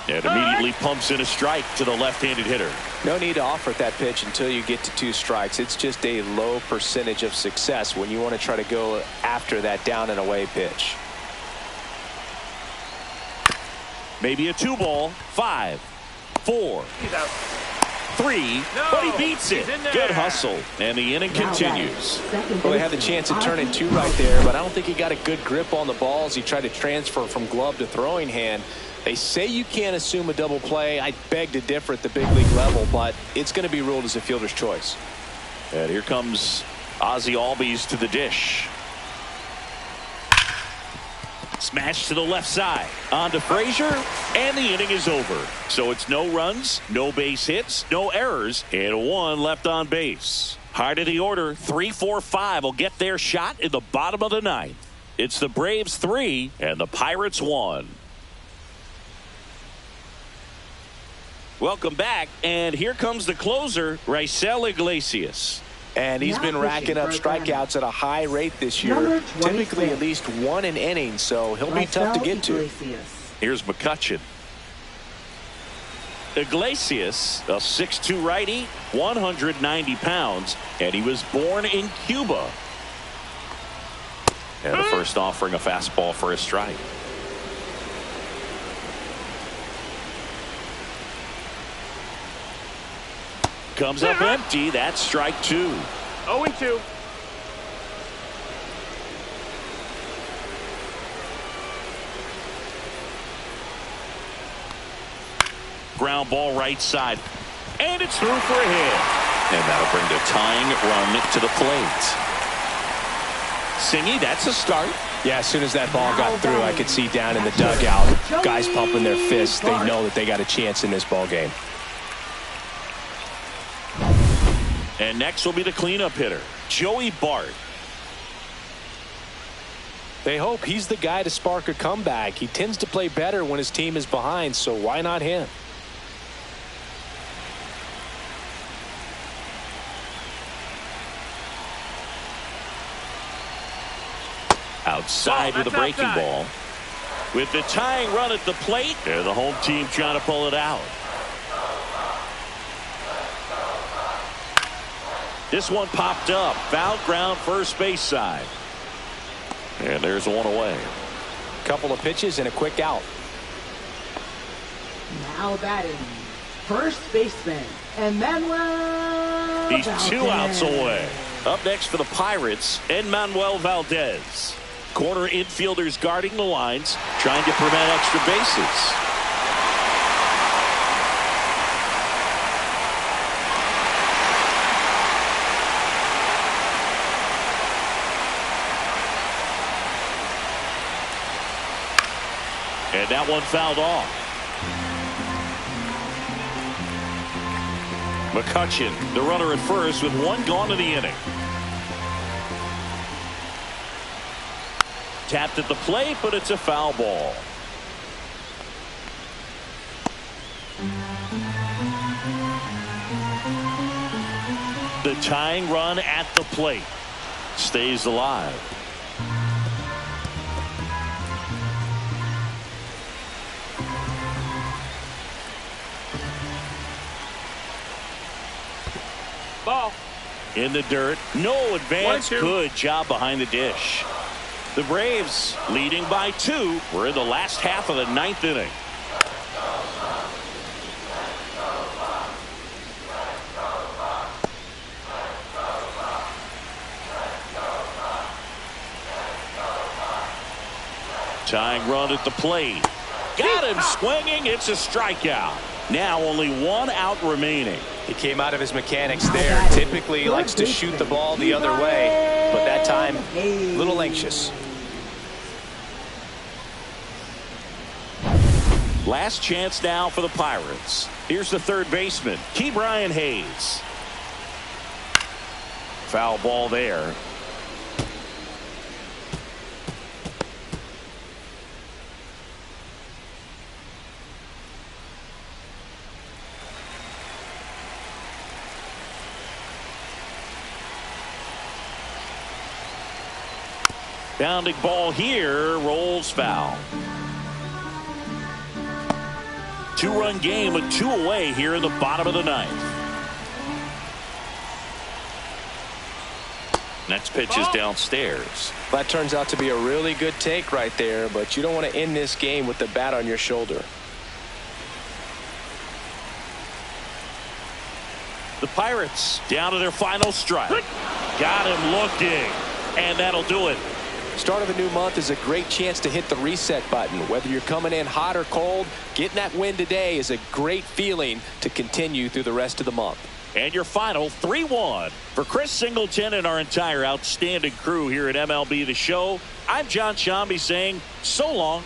And immediately pumps in a strike to the left-handed hitter. No need to offer that pitch until you get to 2 strikes. It's just a low percentage of success when you want to try to go after that down and away pitch. Maybe a 2-ball. 5, 4, 3, but he beats it. Good hustle, and the inning continues. Well, they had the chance to turn it 2 right there, but I don't think he got a good grip on the balls. He tried to transfer from glove to throwing hand. They say you can't assume a double play. I beg to differ at the big league level, but it's going to be ruled as a fielder's choice. And here comes Ozzie Albies to the dish. Smash to the left side. On to Frazier, and the inning is over. So it's no runs, no base hits, no errors, and one left on base. Heart of the order, 3, 4, 5 will get their shot in the bottom of the ninth. It's the Braves 3 and the Pirates 1. Welcome back, and here comes the closer, Raisel Iglesias. And he's been racking up strikeouts at a high rate this year, typically at least one an inning, so he'll be tough to get to. Here's McCutchen. Iglesias, a 6'2 righty, 190 pounds, and he was born in Cuba. And the first offering a fastball for a strike. Comes up empty. That's strike 2. 0-2. Ground ball right side. And it's through for a hit. And that'll bring the tying run to the plate. Singy, that's a start. Yeah, as soon as that ball got through, I could see down in the dugout, guys pumping their fists. They know that they got a chance in this ball game. And next will be the cleanup hitter, Joey Bart. They hope he's the guy to spark a comeback. He tends to play better when his team is behind, so why not him? Outside with a breaking ball. With the tying run at the plate, they're the home team trying to pull it out. This one popped up. Foul ground first base side. And there's one away. Couple of pitches and a quick out. Now batting, first baseman, Emmanuel He's Valdez. 2 outs away. Up next for the Pirates, Emmanuel Valdez. Corner infielders guarding the lines, trying to prevent extra bases. And that one fouled off. McCutchen, the runner at first with one gone in the inning. Tapped at the plate, but it's a foul ball. The tying run at the plate stays alive. Ball. In the dirt. No advance. 1-2. Good job behind the dish. The Braves leading by 2. We're in the last half of the 9th inning. Tying run at the plate. Got him swinging. It's a strikeout. Now only 1 out remaining. He came out of his mechanics there. Typically he likes to shoot the ball the other way, but that time a little anxious. Last chance now for the Pirates. Here's the third baseman, Ke'Bryan Hayes. Foul ball there. Bounding ball here, rolls foul. 2-run game with 2 away here in the bottom of the 9th. Next pitch is downstairs. That turns out to be a really good take right there, but you don't want to end this game with the bat on your shoulder. The Pirates down to their final strike. Got him looking, and that'll do it. Start of a new month is a great chance to hit the reset button. Whether you're coming in hot or cold, getting that win today is a great feeling to continue through the rest of the month. And your final 3-1. For Chris Singleton and our entire outstanding crew here at MLB The Show, I'm John Shambi saying so long.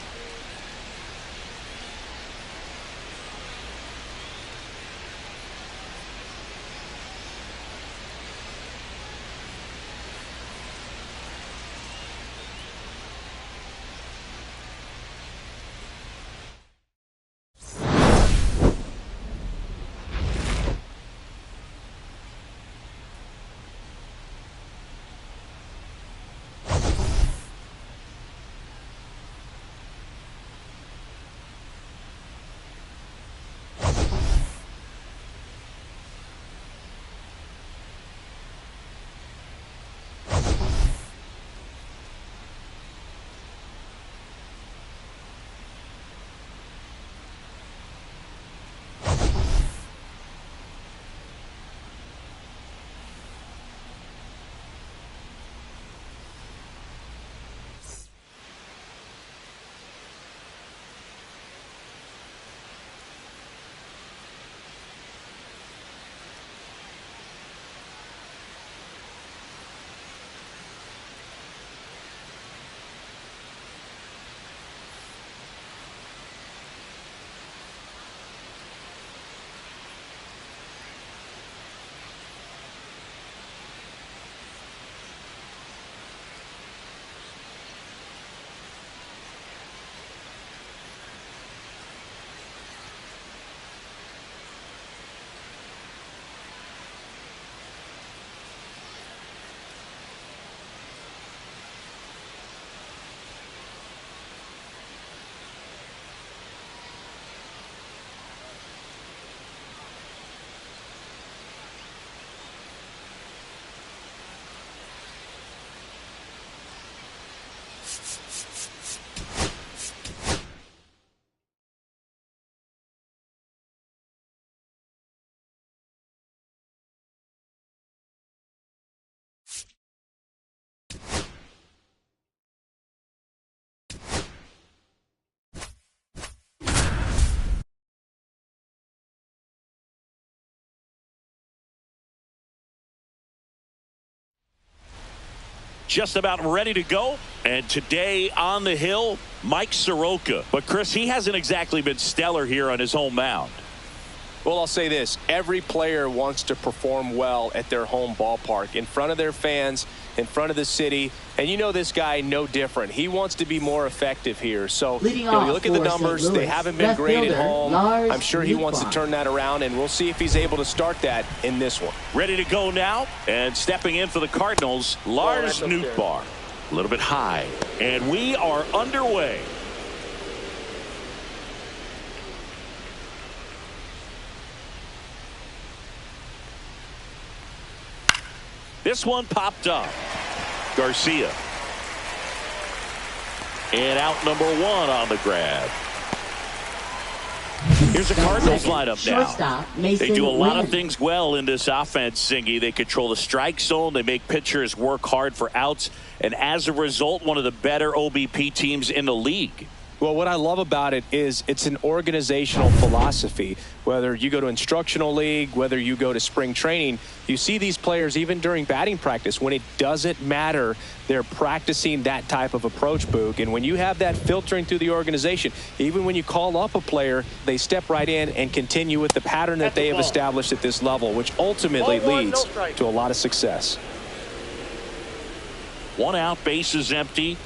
Just about ready to go. And today on the hill, Mike Soroka. But Chris, he hasn't exactly been stellar here on his home mound. Well, I'll say this. Every player wants to perform well at their home ballpark, in front of their fans, in front of the city. And you know this guy no different. He wants to be more effective here. So you look at the numbers. They haven't been great at home. I'm sure he wants to turn that around, and we'll see if he's able to start that in this one. Ready to go now. And stepping in for the Cardinals, Lars Nootbaar. A little bit high. And we are underway. This one popped up. Garcia. And out number one on the grab. Here's the Cardinals lineup now. They do a lot of things well in this offense, Singy. They control the strike zone. They make pitchers work hard for outs. And as a result, one of the better OBP teams in the league. Well, what I love about it is it's an organizational philosophy. Whether you go to instructional league, whether you go to spring training, you see these players even during batting practice. When it doesn't matter, they're practicing that type of approach, Boog. And when you have that filtering through the organization, even when you call up a player, they step right in and continue with the pattern that they have established at this level, which ultimately leads to a lot of success. One out, base is empty.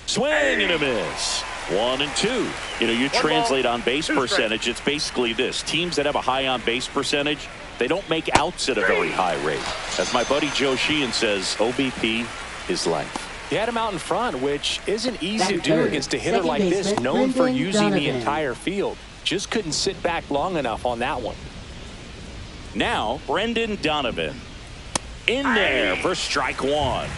Swing and a miss. 1 and 2. You know, you translate on base percentage, it's basically this. Teams that have a high on base percentage, they don't make outs at a very high rate. As my buddy Joe Sheehan says, OBP is life. He had him out in front, which isn't easy to do against a hitter like this, known for using the entire field. Just couldn't sit back long enough on that one. Now, Brendan Donovan. In there for strike one.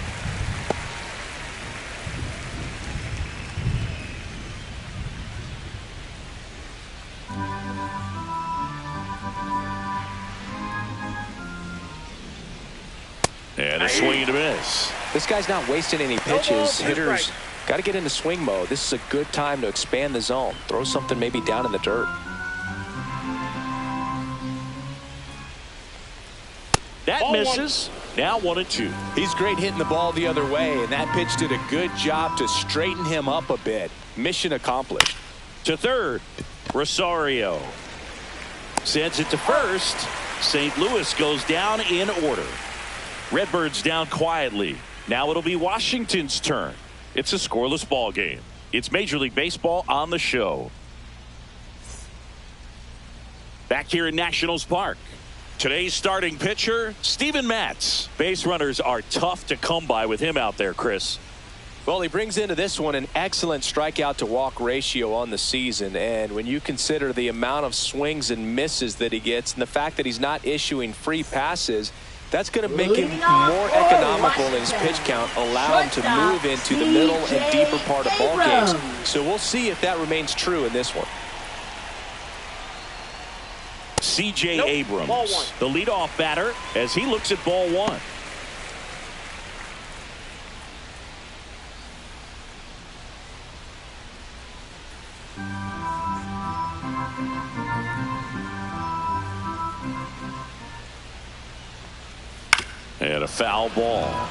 swing and a miss. This guy's not wasting any pitches. Hitters got to get into swing mode. This is a good time to expand the zone. Throw something maybe down in the dirt. That misses. Now 1-2. He's great hitting the ball the other way, and that pitch did a good job to straighten him up a bit. Mission accomplished. To third, Rosario sends it to first. St. Louis goes down in order. Redbirds down quietly. Now it'll be Washington's turn. It's a scoreless ball game. It's Major League Baseball on the show. Back here in Nationals Park. Today's starting pitcher, Steven Matz. Base runners are tough to come by with him out there, Chris. Well, he brings into this one an excellent strikeout to walk ratio on the season. And when you consider the amount of swings and misses that he gets and the fact that he's not issuing free passes, that's going to make him more economical in his pitch count, allow him to move into the middle and deeper part of ball games. So we'll see if that remains true in this one. C.J. Abrams, the leadoff batter, as he looks at ball one. And a foul ball.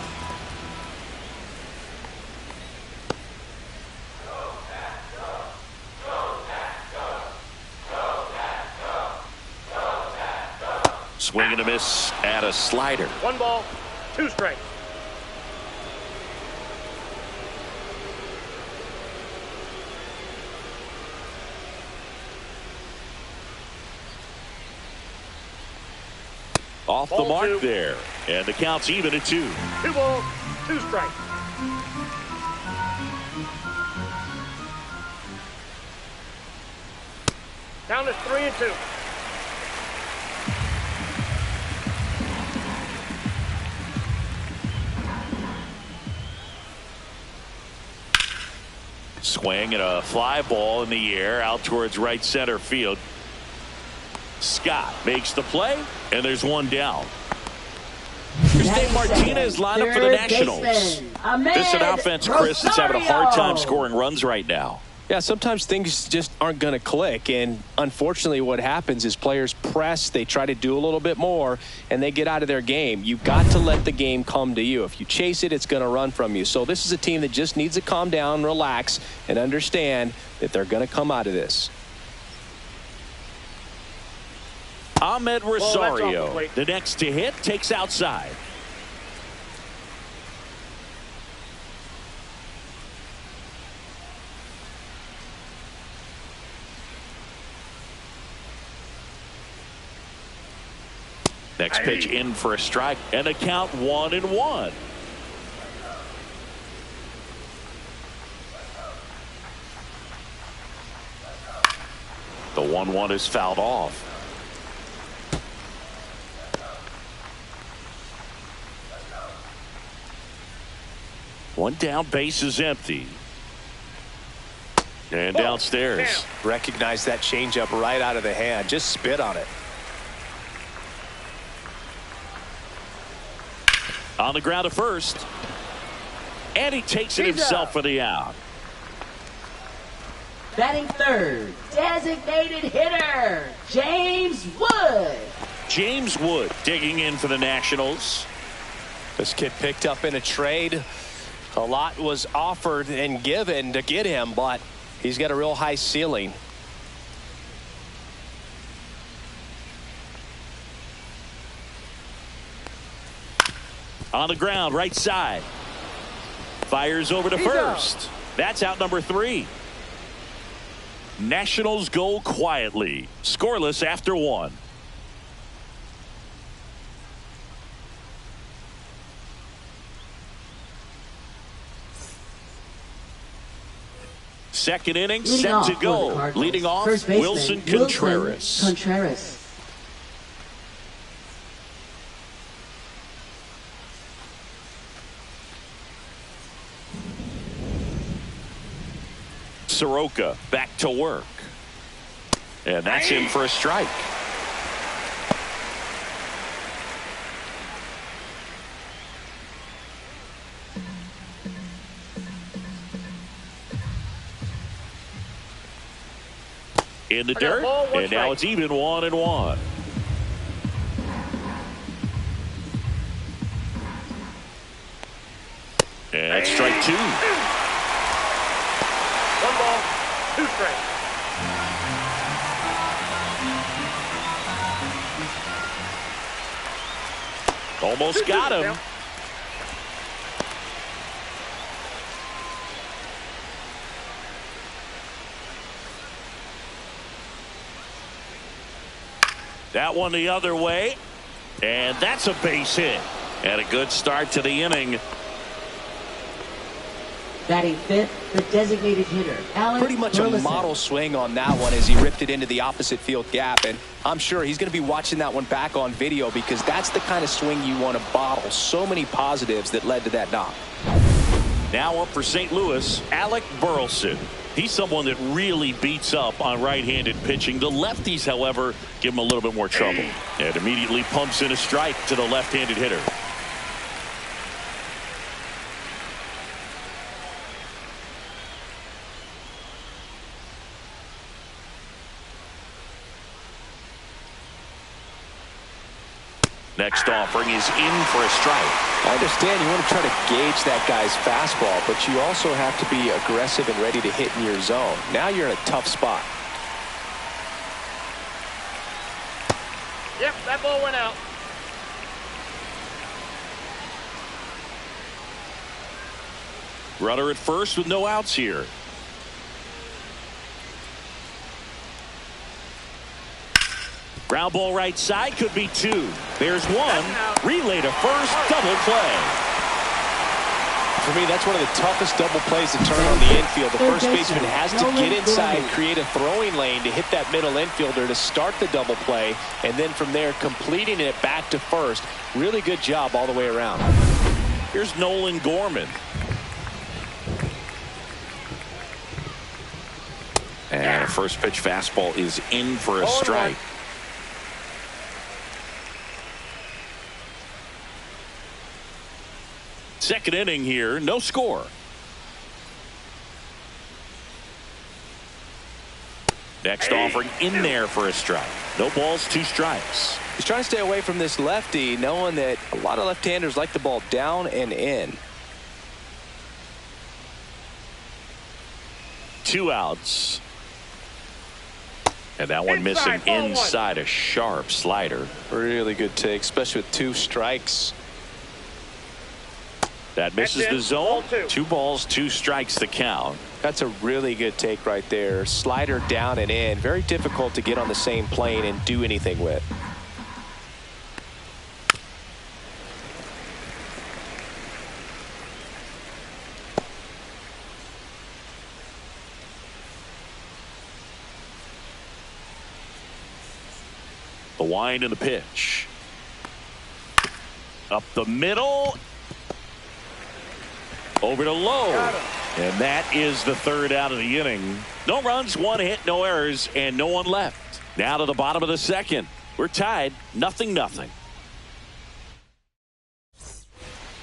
Swing and a miss at a slider. 1 ball, 2 strikes. Off the mark there. And the count's even at 2. 2 balls, 2 strikes. Count is 3-2. Swing and a fly ball in the air out towards right center field. Scott makes the play, and there's one down. Christian Martinez lined up for the Nationals. This is an offense, Chris, that's having a hard time scoring runs right now. Yeah, sometimes things just aren't going to click, and unfortunately what happens is players press, they try to do a little bit more, and they get out of their game. You've got to let the game come to you. If you chase it, it's going to run from you. So this is a team that just needs to calm down, relax, and understand that they're going to come out of this. Ahmed Rosario, the next to hit, takes outside. Next pitch in for a strike, and the count 1-1. The 1-1 is fouled off. One down, base is empty. And downstairs. Recognize that changeup right out of the hand. Just spit on it. On the ground to first. And he takes it himself for the out. Batting third, designated hitter, James Wood. James Wood digging in for the Nationals. This kid picked up in a trade. A lot was offered and given to get him, but he's got a real high ceiling. On the ground, right side. Fires over to first. That's out number 3. Nationals go quietly. Scoreless after 1. Second inning, set to go. Leading off, Wilson Contreras. Soroka back to work. And that's in for a strike. in the I got a dirt, ball, one and now strike. it's even 1-1. And strike 2. 1 ball, 2 strikes. Almost got him. Now. That one the other way. And that's a base hit. And a good start to the inning. Batting fifth, the designated hitter, Alex Pretty much a Burleson. model swing on that one as he ripped it into the opposite field gap. And I'm sure he's going to be watching that one back on video because that's the kind of swing you want to bottle. So many positives that led to that knock. Now up for St. Louis, Alec Burleson. He's someone that really beats up on right-handed pitching. The lefties, however, give him a little bit more trouble. And immediately pumps in a strike to the left-handed hitter. Next offering is in for a strike. I understand you want to try to gauge that guy's fastball, but you also have to be aggressive and ready to hit in your zone. Now you're in a tough spot. Yep, that ball went out. Runner at first with no outs here. Ground ball right side, could be 2. There's 1. Relay to first, double play. For me, that's one of the toughest double plays to turn on the infield. The first baseman has to get inside, create a throwing lane to hit that middle infielder to start the double play, and then from there completing it back to first. Really good job all the way around. Here's Nolan Gorman. And a first pitch fastball is in for a strike. Second inning here, no score. Next offering in there for a strike. No balls, 2 strikes. He's trying to stay away from this lefty, knowing that a lot of left-handers like the ball down and in. 2 outs. And that one Inside, missing ball inside, a sharp slider. Really good take, especially with 2 strikes. That misses That's it. the zone. Ball 2. 2 balls, 2 strikes the count. That's a really good take right there. Slider down and in. Very difficult to get on the same plane and do anything with. The wind and the pitch. Up the middle. Over to Lowe. And that is the 3rd out of the inning. No runs, 1 hit, no errors, and no one left. Now to the bottom of the 2nd. We're tied, 0-0.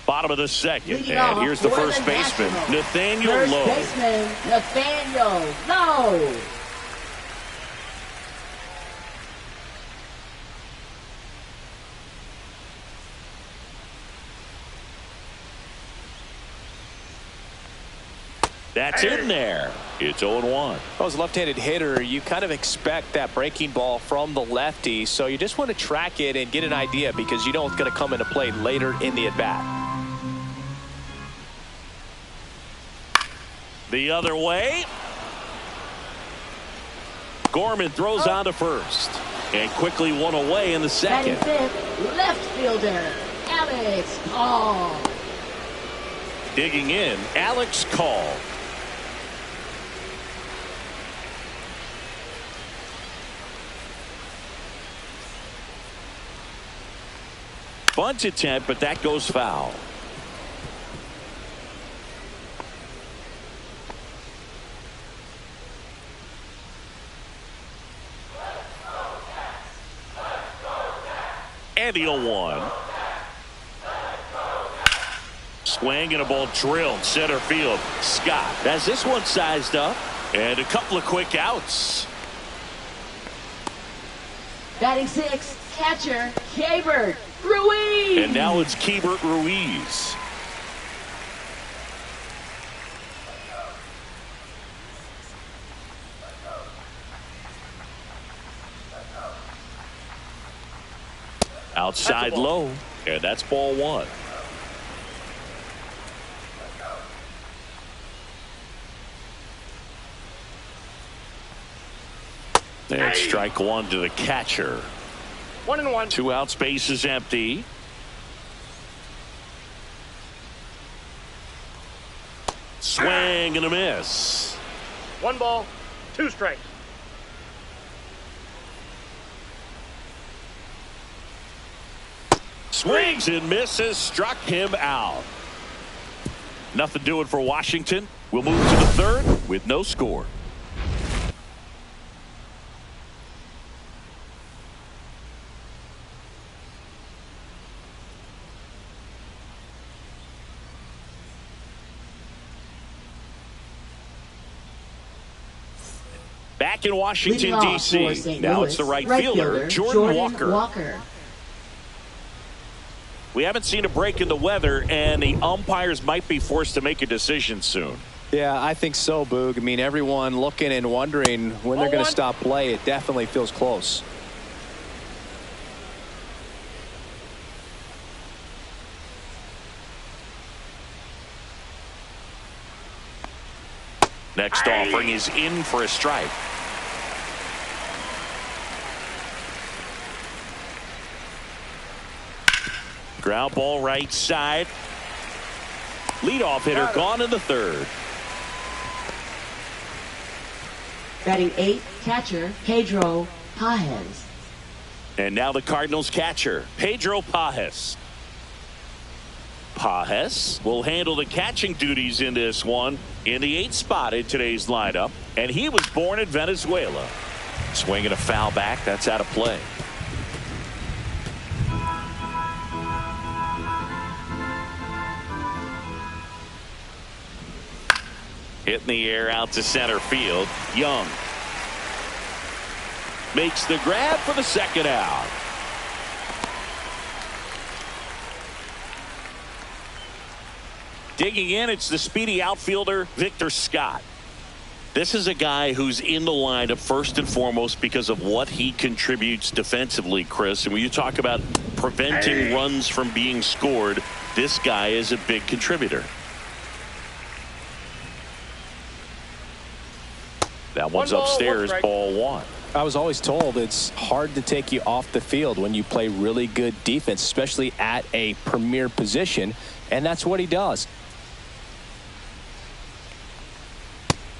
Bottom of the 2nd. And here's the first baseman, Nathaniel First Lowe. baseman, Nathaniel Lowe. That's in there. It's 0-1. Well, as a left-handed hitter, you kind of expect that breaking ball from the lefty, so you just want to track it and get an idea because you know it's going to come into play later in the at-bat. The other way. Gorman throws on to first. And quickly 1 away in the 2nd. Batting fifth, left fielder, Alex Call. Digging in, Alex Call. Bunt attempt, but that goes foul. And the 0-1. Swing and a ball drilled center field. Scott has this one sized up, and a couple of quick outs. Batting sixth, catcher, Keibert Ruiz. And now it's Keibert Ruiz. Outside low, and that's ball one. And strike one to the catcher. 1-1. 2 outs, base is empty. Swing and a miss. 1 ball, 2 strikes. Swings and misses, struck him out. Nothing doing for Washington. We'll move to the third with no score. Back in Washington, D.C. Now it's the right fielder, Jordan Walker. We haven't seen a break in the weather, and the umpires might be forced to make a decision soon. Yeah, I think so, Boog. I mean, everyone looking and wondering when they're going to stop play. It definitely feels close. Next offering is in for a strike. Ground ball right side. Leadoff hitter gone in the third. Batting eighth, catcher, Pedro Pajes. And now the Cardinals catcher, Pedro Pajes. Pajes will handle the catching duties in this one in the 8th spot in today's lineup. And he was born in Venezuela. Swinging a foul back. That's out of play. Hit in the air out to center field. Young makes the grab for the second out. Digging in, it's the speedy outfielder Victor Scott. This is a guy who's in the lineup first and foremost because of what he contributes defensively, Chris. And when you talk about preventing runs from being scored, this guy is a big contributor. That one's upstairs, ball one. I was always told it's hard to take you off the field when you play really good defense, especially at a premier position, and that's what he does.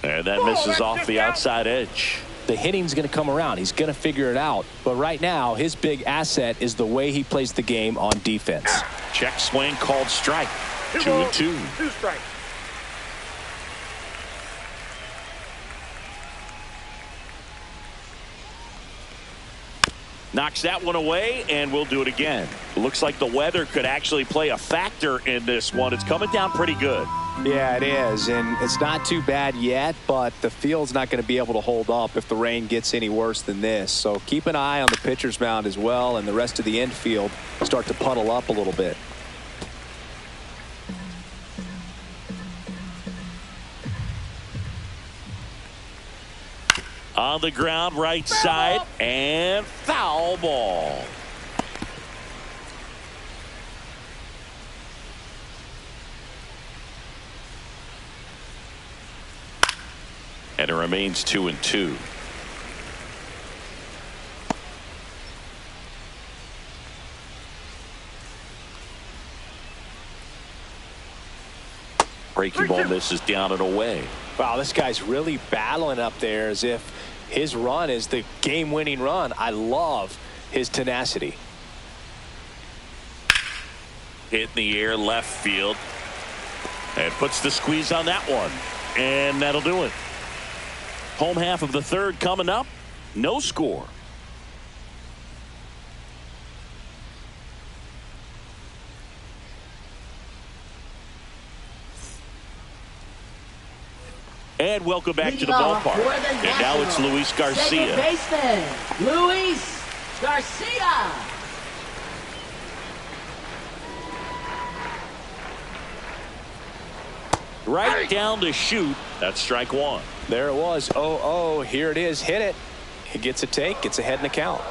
And that misses off the outside edge. The hitting's going to come around. He's going to figure it out. But right now, his big asset is the way he plays the game on defense. Check swing called strike. 2-2. 2 strikes. Knocks that one away, and we'll do it again. It looks like the weather could actually play a factor in this one. It's coming down pretty good. Yeah, it is, and it's not too bad yet, but the field's not going to be able to hold up if the rain gets any worse than this. So keep an eye on the pitcher's mound as well, and the rest of the infield start to puddle up a little bit. On the ground, right side, and foul ball. And it remains 2-2. Breaking ball misses down and away. Wow, this guy's really battling up there as if his run is the game-winning run. I love his tenacity. Hit in the air left field. And puts the squeeze on that one. And that'll do it. Home half of the third coming up. No score. And welcome back to the ballpark. And now it's Luis Garcia. Second baseman, Luis Garcia. Right down to shoot. That's strike one. There it was. 0-0. Here it is. Hit it. He gets a take. Gets ahead in the count.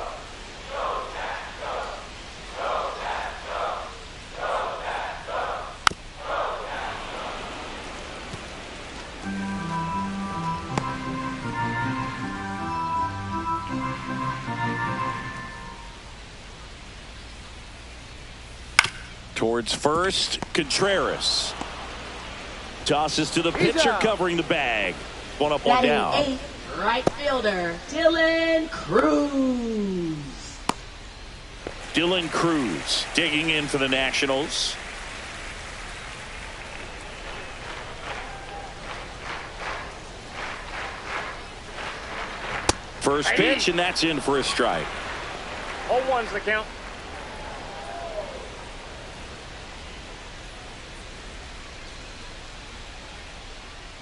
Towards first, Contreras. Tosses to the pitcher covering the bag. One up, one down. Eighth, right fielder, Dylan Cruz. Dylan Cruz digging in for the Nationals. First pitch, and that's in for a strike. 0-1's the count.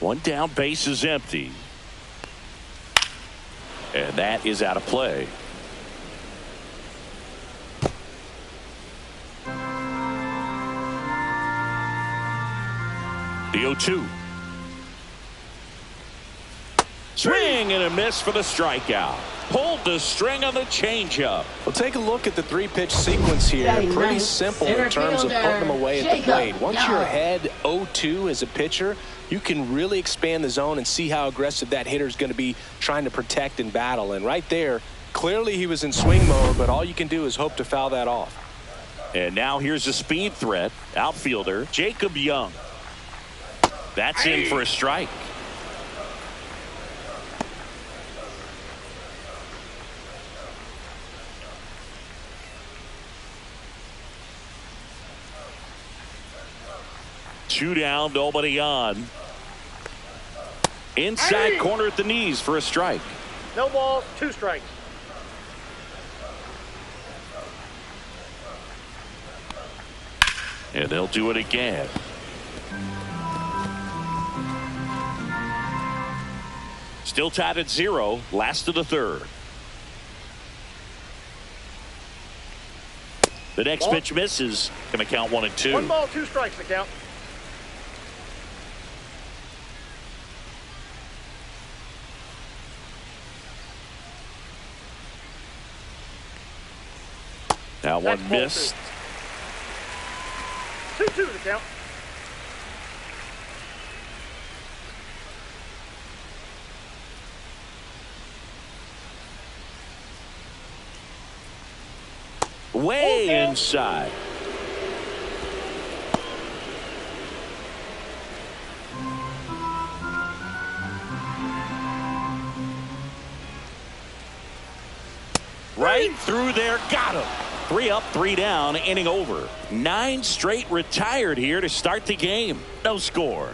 One down, base is empty. And that is out of play. The 0-2. Swing and a miss for the strikeout. Pulled the string on the changeup. Well, take a look at the three-pitch sequence here. Pretty simple in terms of putting them away at the plate. Once you're ahead 0-2 as a pitcher, you can really expand the zone and see how aggressive that hitter is going to be trying to protect and battle. And right there, clearly he was in swing mode, but all you can do is hope to foul that off. And now here's a speed threat. Outfielder Jacob Young. That's in for a strike. Two down, nobody on. Inside corner at the knees for a strike. No balls, 2 strikes. And they'll do it again. Still tied at 0, last of the third. The next pitch misses. Going to count 1-2. 1 ball, 2 strikes the count. Now one missed. 2-2 the count. Way inside. Right through there, got him. 3 up, 3 down, inning over. 9 straight retired here to start the game. No score.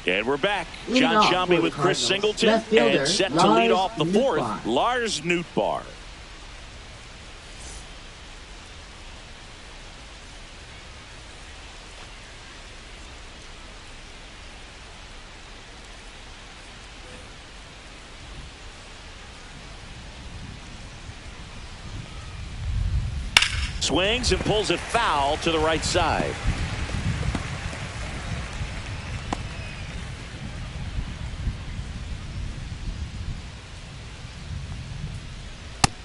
And we're back. John Sciambi with Chris Singleton and set to lead off the fourth, Lars Nootbaar. Swings and pulls it foul to the right side.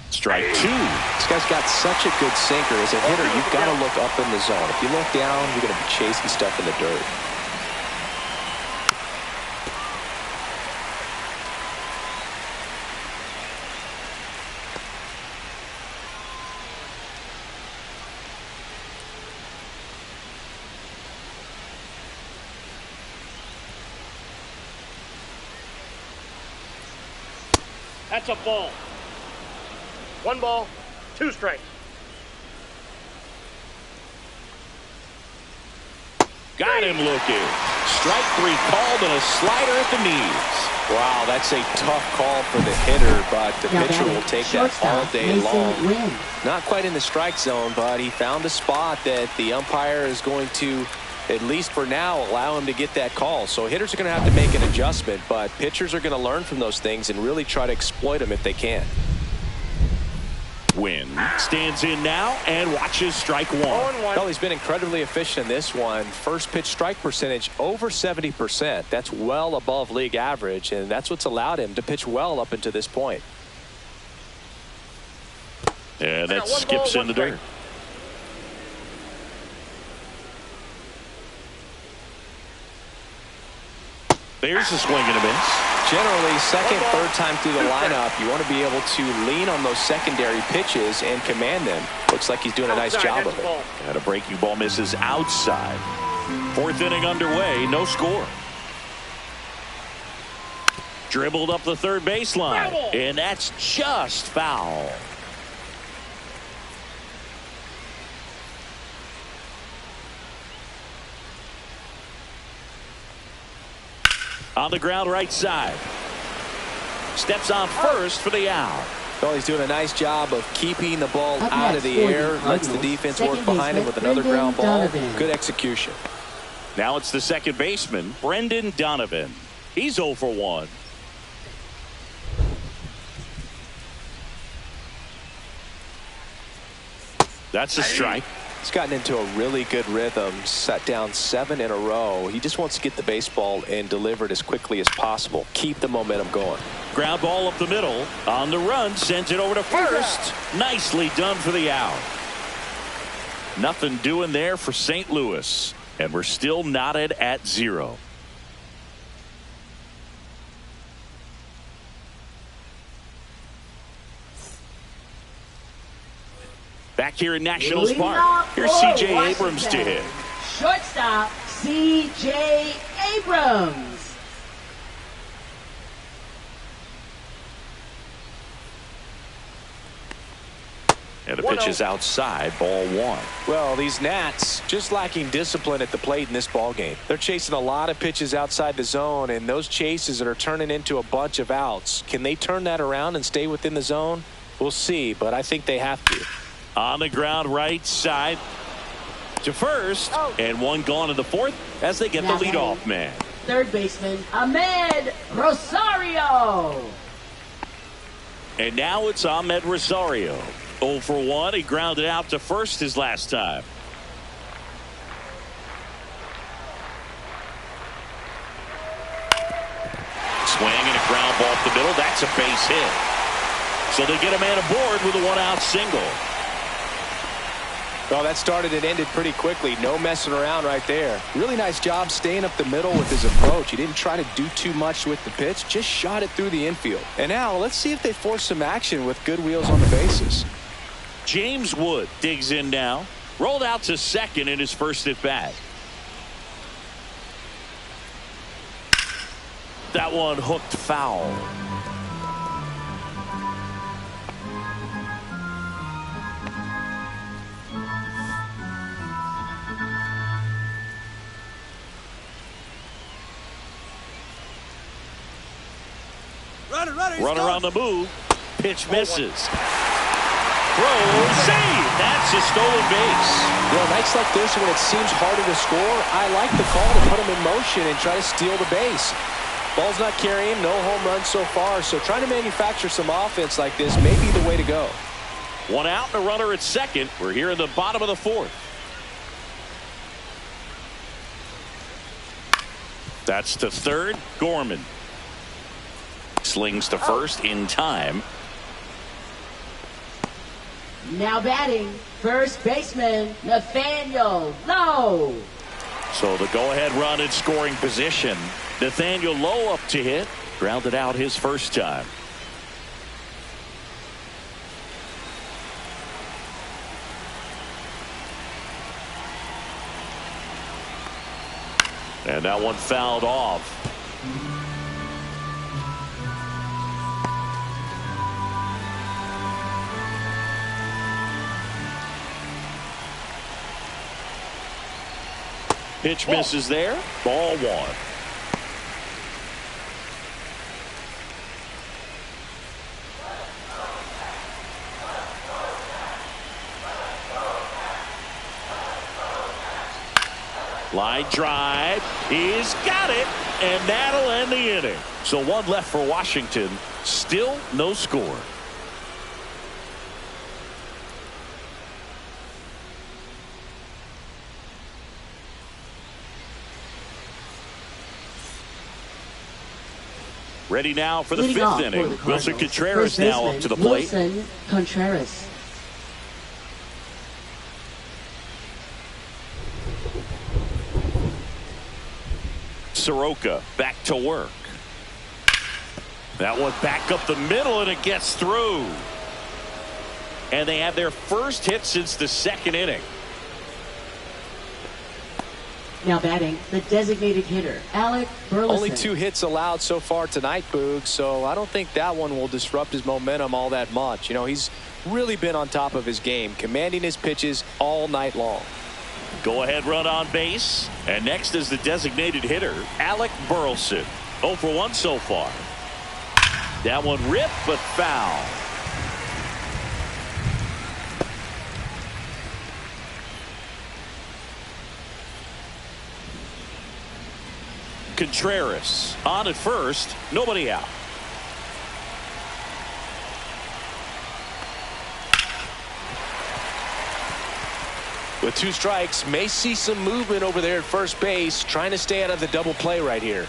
Strike 2. This guy's got such a good sinker. As a hitter, you've got to look up in the zone. If you look down, you're going to be chasing stuff in the dirt. That's a ball. 1 ball, 2 strikes. Got him looking. Strike 3 called and a slider at the knees. Wow, that's a tough call for the hitter, but the Now pitcher batting, will take that all shortstop, day Mason long. Wynn. Not quite in the strike zone, but he found a spot that the umpire is going to, at least for now, allow him to get that call. So hitters are going to have to make an adjustment, but pitchers are going to learn from those things and really try to exploit them if they can. Wynn stands in now and watches strike one. Well, he's been incredibly efficient in this one. First pitch strike percentage over 70%. That's well above league average, and that's what's allowed him to pitch well up until this point. And that skips in the dirt. There's a swing and a miss. Generally, second, third time through the lineup, you want to be able to lean on those secondary pitches and command them. Looks like he's doing a nice job of it. And a breaking ball misses outside. Fourth inning underway, no score. Dribbled up the third baseline, and that's just foul. On the ground right side. Steps on first for the out. Well, he's doing a nice job of keeping the ball Up out next of the for the air. Lets the Cardinals, defense work second behind him with baseman, another ground ball. Donovan. Good execution. Now it's the second baseman, Brendan Donovan. He's 0 for 1. That's a strike. He's gotten into a really good rhythm, set down 7 in a row. He just wants to get the baseball and deliver it as quickly as possible. Keep the momentum going. Ground ball up the middle. On the run, sends it over to first. Nicely done for the out. Nothing doing there for St. Louis. And we're still knotted at 0. Back here in Nationals Park, here's C.J. Abrams to hit. Shortstop, C.J. Abrams. And the pitch is outside, ball 1. Well, these Nats just lacking discipline at the plate in this ball game. They're chasing a lot of pitches outside the zone, and those chases that are turning into a bunch of outs. Can they turn that around and stay within the zone? We'll see, but I think they have to. On the ground right side to first, and one gone in the fourth as they get the leadoff man. Third baseman, Ahmed Rosario. And now it's Ahmed Rosario. 0 for 1. He grounded out to first his last time. Swing and a ground ball up the middle. That's a base hit. So they get a man aboard with a 1-out single. Well, that started and ended pretty quickly. No messing around right there. Really nice job staying up the middle with his approach. He didn't try to do too much with the pitch. Just shot it through the infield. And now let's see if they force some action with good wheels on the bases. James Wood digs in now. Rolled out to second in his first at bat. That one hooked foul. Runner on the move. Pitch misses. Throw, save. That's a stolen base. Well, nights like this when it seems harder to score, I like the call to put him in motion and try to steal the base. Ball's not carrying, no home runs so far, so trying to manufacture some offense like this may be the way to go. 1 out and a runner at second. We're here in the bottom of the fourth. That's to third, Gorman. Slings to first in time. Now batting, first baseman, Nathaniel Lowe. So the go-ahead run in scoring position. Nathaniel Lowe up to hit. Grounded out his first time. And that one fouled off. Pitch misses there. Ball 1. Line drive. He's got it. And that'll end the inning. So one left for Washington. Still no score. Ready now for the Leading fifth off for inning. the Wilson Cardinals, Contreras first now baseman, up to the plate. Wilson Contreras. Soroka back to work. That one back up the middle, and it gets through. And they have their first hit since the second inning. Now batting, the designated hitter, Alec Burleson. Only 2 hits allowed so far tonight, Boog, so I don't think that one will disrupt his momentum all that much. You know, he's really been on top of his game, commanding his pitches all night long. Go ahead run on base. And next is the designated hitter, Alec Burleson. 0 for 1 so far. That one ripped, but foul. Contreras on at first, nobody out. With 2 strikes, may see some movement over there at first base, trying to stay out of the double play right here.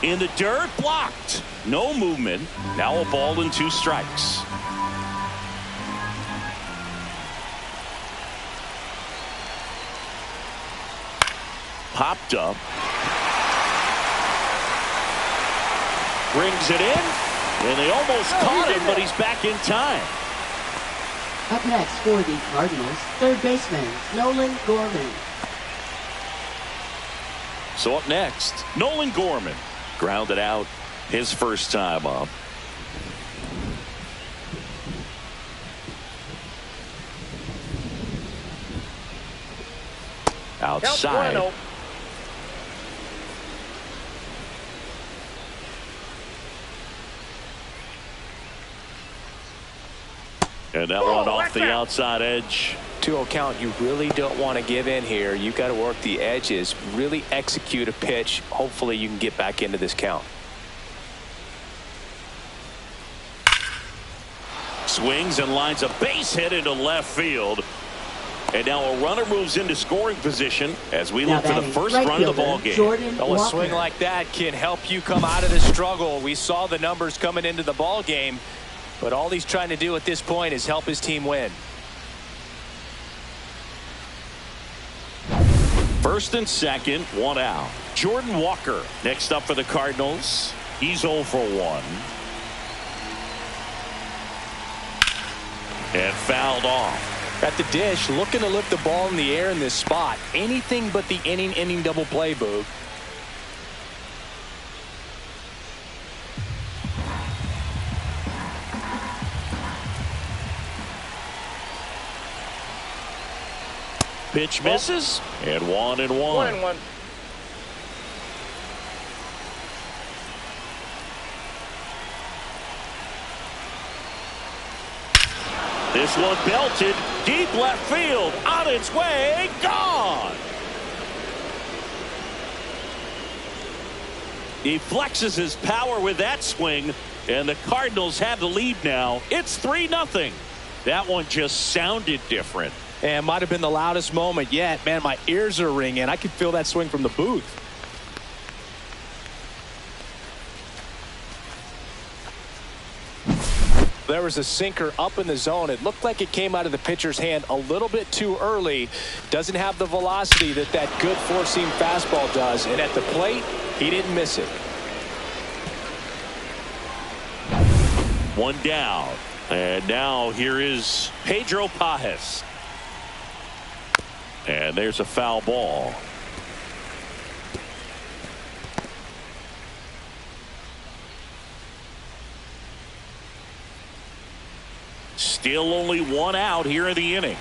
In the dirt, blocked. No movement. Now a ball and 2 strikes. Popped up. Brings it in. And they almost caught him, but he's back in time. Up next for the Cardinals, third baseman, Nolan Gorman. So up next, Nolan Gorman. Grounded out his first time up. Outside. And that one off the outside edge. 2-0 count. You really don't want to give in here. You've got to work the edges, really execute a pitch. Hopefully you can get back into this count. Swings and lines a base hit into left field. And now a runner moves into scoring position as we look for the first run of the ball game. A swing like that can help you come out of the struggle. We saw the numbers coming into the ball game, but all he's trying to do at this point is help his team win. First and second, 1 out. Jordan Walker next up for the Cardinals. He's 0 for 1. And fouled off. At the dish, looking to lift the ball in the air in this spot. Anything but the inning double play, Boog. Pitch misses, and 1-1. 1-1. This one belted deep left field, on its way, gone. He flexes his power with that swing, and the Cardinals have the lead now. It's 3-0. That one just sounded different. And might have been the loudest moment yet. Man, my ears are ringing. I could feel that swing from the booth. There was a sinker up in the zone. It looked like it came out of the pitcher's hand a little bit too early. Doesn't have the velocity that good four-seam fastball does. And at the plate, he didn't miss it. 1 down. And now here is Pedro Pajes. And there's a foul ball. Still only 1 out here in the inning.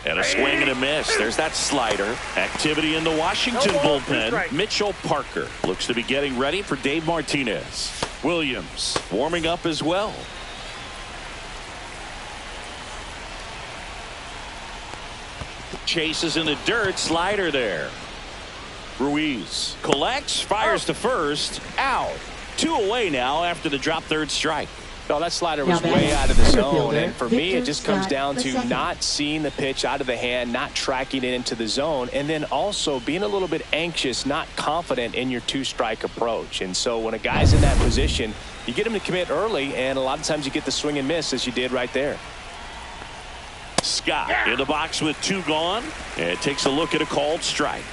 And a swing and a miss. There's that slider. Activity in the Washington bullpen. Mitchell Parker looks to be getting ready for Dave Martinez. Williams warming up as well. Chases in the dirt. Slider there. Ruiz collects, fires to first, out. 2 away now after the drop third strike. No, that slider was way out of the zone, and for me it just comes down to not seeing the pitch out of the hand, not tracking it into the zone, and then also being a little bit anxious, not confident in your 2-strike approach. And so when a guy's in that position, you get him to commit early, and a lot of times you get the swing and miss as you did right there. Scott in the box with 2 gone, and takes a look at a called strike.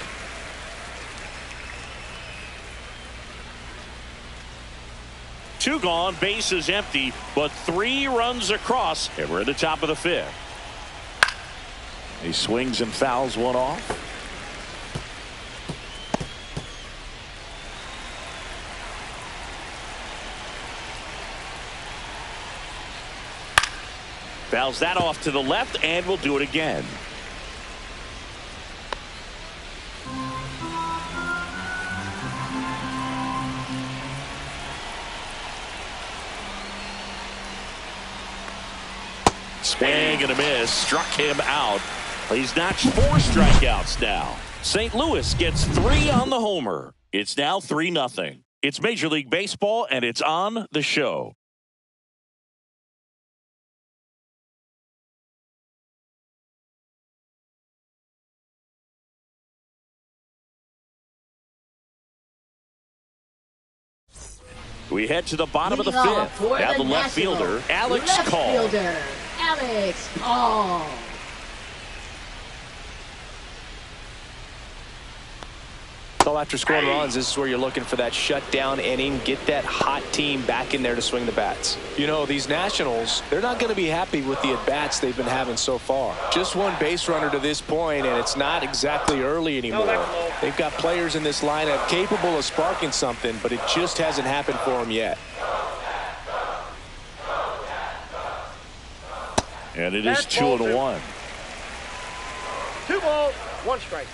Two gone, base is empty, but 3 runs across, and we're at the top of the 5th. He swings and fouls one off. Fouls that off to the left, and we'll do it again. Swing and a miss. Struck him out. He's notched 4 strikeouts now. St. Louis gets 3 on the homer. It's now 3-0. It's Major League Baseball, and it's on the show. We head to the bottom of the 5th. Now the left fielder, Alex Call. Alex Call. So after scoring runs, this is where you're looking for that shutdown inning, get that hot team back in there to swing the bats. You know, these Nationals, they're not going to be happy with the at-bats they've been having so far. Just 1 base runner to this point, and it's not exactly early anymore. They've got players in this lineup capable of sparking something, but it just hasn't happened for them yet. And it is 2-1. 2 balls, 1 strike.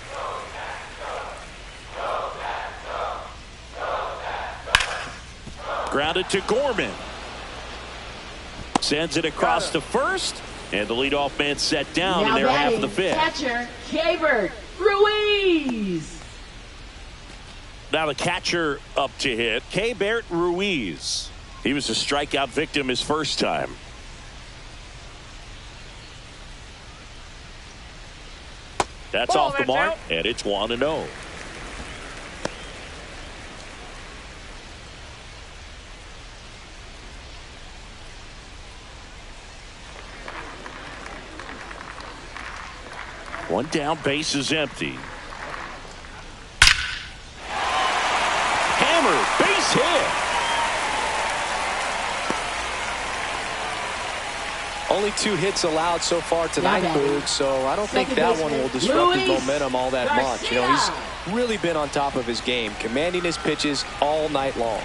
Grounded to Gorman. Sends it across to first, and the leadoff man set down in their half of the 5th. Catcher, Keibert Ruiz. Now the catcher up to hit, Keibert Ruiz. He was a strikeout victim his first time. That's off the mark, and it's 1-0. One down, base is empty. Hammer, base hit. Only 2 hits allowed so far tonight, Boog, so I don't think that one will disrupt his momentum all that much. You know, he's really been on top of his game, commanding his pitches all night long.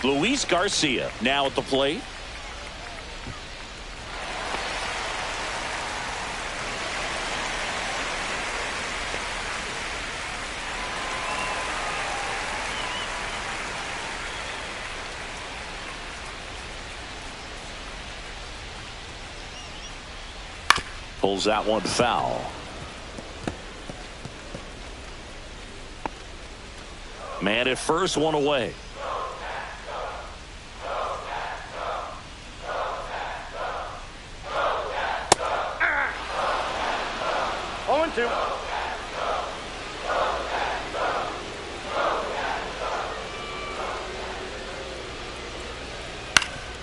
Luis Garcia now at the plate. Pulls that one foul. Man at first, 1 away. On 2.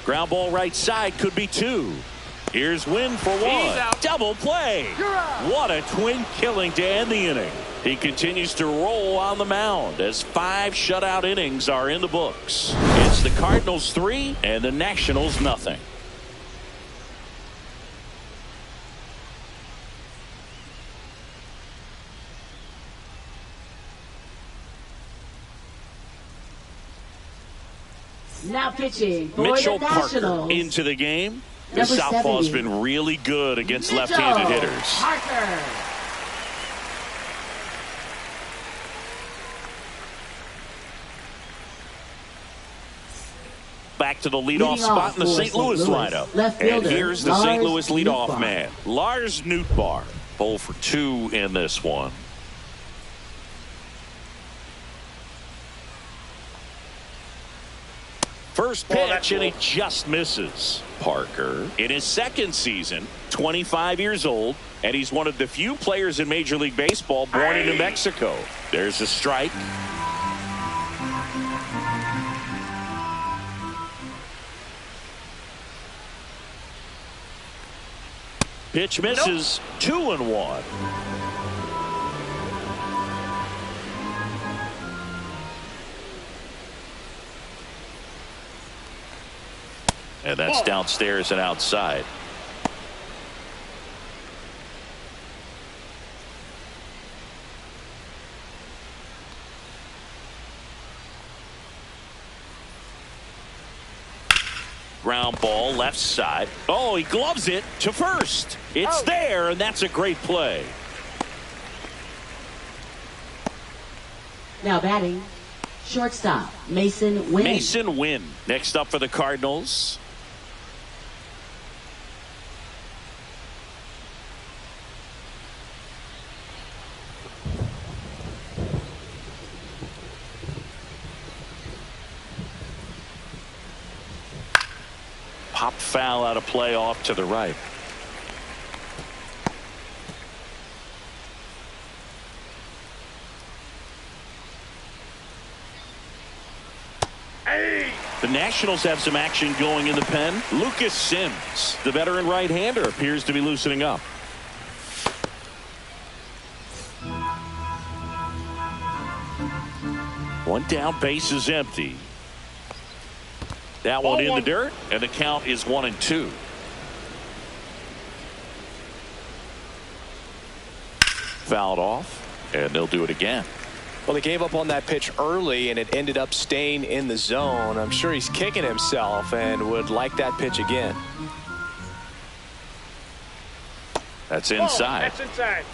Ground ball right side, could be 2. Here's Wynn for 1. Double play. What a twin killing to end the inning. He continues to roll on the mound as 5 shutout innings are in the books. It's the Cardinals 3 and the Nationals nothing. Now pitching for Mitchell the Parker Nationals. into the game. This Number southpaw's 70. been really good against Mitchell left-handed hitters. Parker. Back to the leadoff Leading spot off in the for St. Louis St. Louis, lineup. left And fielder, here's the St. Louis Lars leadoff Nootbaar. man, Lars Nootbaar. 0 for 2 in this one. First pitch, and he just misses. Parker, in his second season, 25 years old, and he's one of the few players in Major League Baseball born in New Mexico. There's a strike. Pitch misses. 2-1. And that's downstairs and outside. Ground ball left side. Oh, he gloves it to first. It's there, and that's a great play. Now batting, shortstop, Mason Wynn. Mason Wynn next up for the Cardinals. Pop foul out of play off to the right. The Nationals have some action going in the pen. Lucas Sims, the veteran right-hander, appears to be loosening up. One down, base is empty. That one in the dirt, and the count is 1-2. Fouled off, and they'll do it again. Well, they gave up on that pitch early, and it ended up staying in the zone. I'm sure he's kicking himself and would like that pitch again. That's inside. That's inside.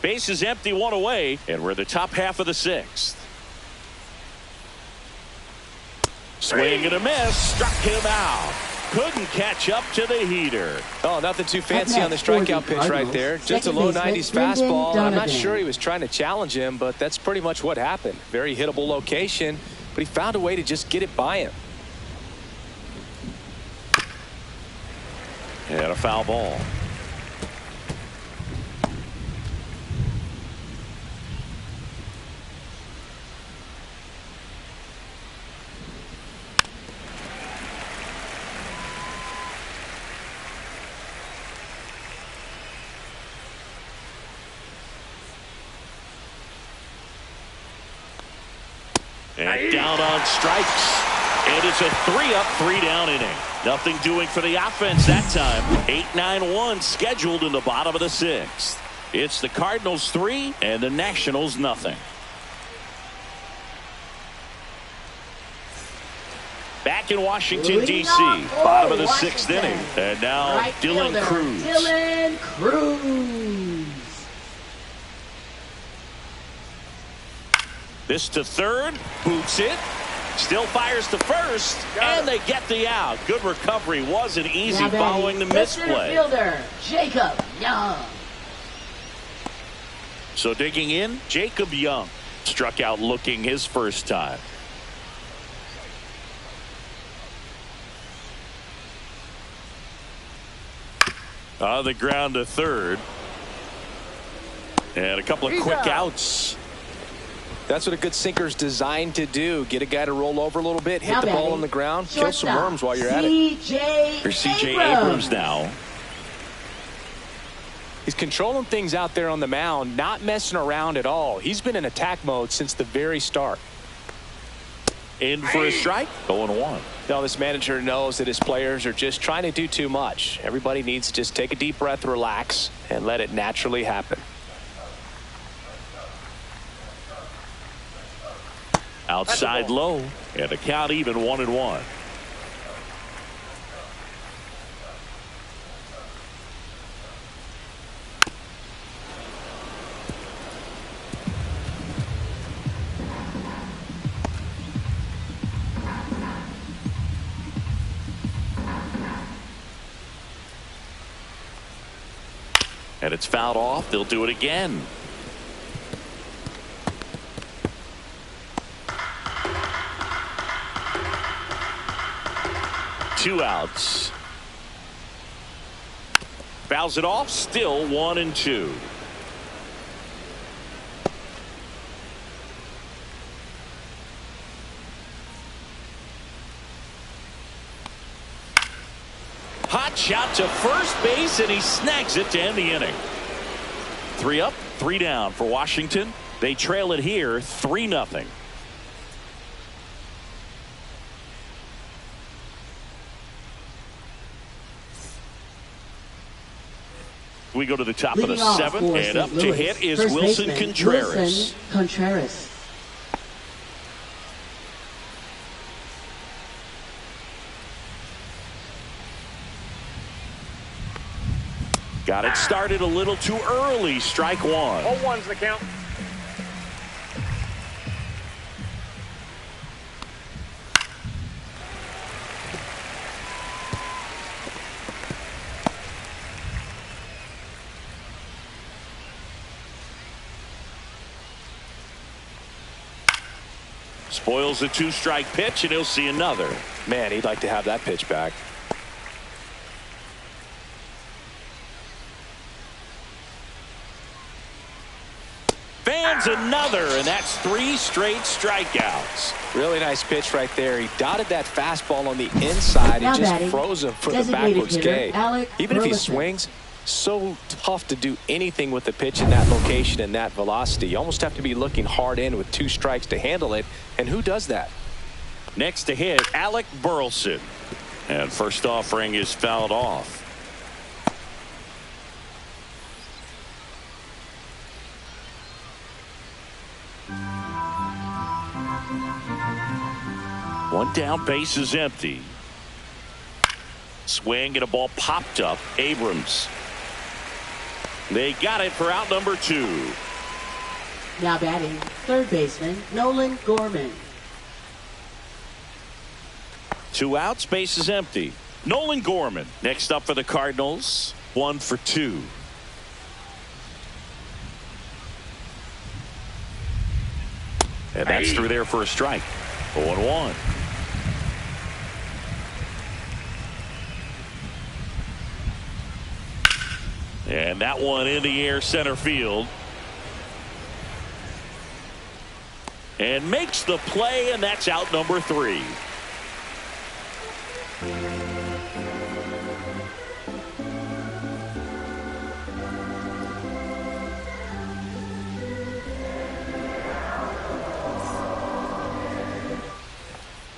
Base is empty, one away, and we're the top half of the sixth. Swing and a miss, struck him out. Couldn't catch up to the heater. Oh, nothing too fancy on the strikeout pitch right there. Just a low 90s fastball. I'm not sure he was trying to challenge him, but that's pretty much what happened. Very hittable location, but he found a way to just get it by him. And a foul ball. And down on strikes. And it's a 3-up, 3-down inning. Nothing doing for the offense that time. 8-9-1 scheduled in the bottom of the sixth. It's the Cardinals 3 and the Nationals nothing. Back in Washington, D.C. Bottom of the sixth inning. And now right Dylan fielder, Cruz. Dylan Cruz. This to third. Boots it. Still fires to first. And they get the out. Good recovery. Wasn't easy Now following the center misplay. fielder, Jacob Young. So digging in, Jacob Young struck out looking his first time. On the ground to third. And a couple of quick outs. That's what a good sinker's designed to do. Get a guy to roll over a little bit, hit Now the ball batting, on the ground, kill some shortstop, worms while you're at it. Here's C.J. Abrams now. He's controlling things out there on the mound, not messing around at all. He's been in attack mode since the very start. In for a strike. 0-1. Now this manager knows that his players are just trying to do too much. Everybody needs to just take a deep breath, relax, and let it naturally happen. Outside low, and the count even 1-1. And it's fouled off. They'll do it again. Two outs. Fouls it off. Still 1-2. Hot shot to first base, and he snags it to end the inning. 3 up, 3 down for Washington. They trail it here 3-0. We go to the top of the 7th, and up to hit is Wilson Contreras. Got it started a little too early. Strike 1. 0-1's the count. Spoils a 2-strike pitch, and he'll see another. Man, he'd like to have that pitch back. Fans another, and that's 3 straight strikeouts. Really nice pitch right there. He dotted that fastball on the inside and just froze him for the backwards K. Even if he swings, so tough to do anything with the pitch in that location and that velocity. You almost have to be looking hard in with 2 strikes to handle it. And who does that? Next to hit, Alec Burleson. And first offering is fouled off. One down, base is empty. Swing and a ball popped up. Abrams. They got it for out number 2. Now batting, third baseman Nolan Gorman. 2 outs, base is empty. Nolan Gorman next up for the Cardinals. 1 for 2. And that's through there for a strike. 0-1. And that one in the air center field. And makes the play, and that's out number 3.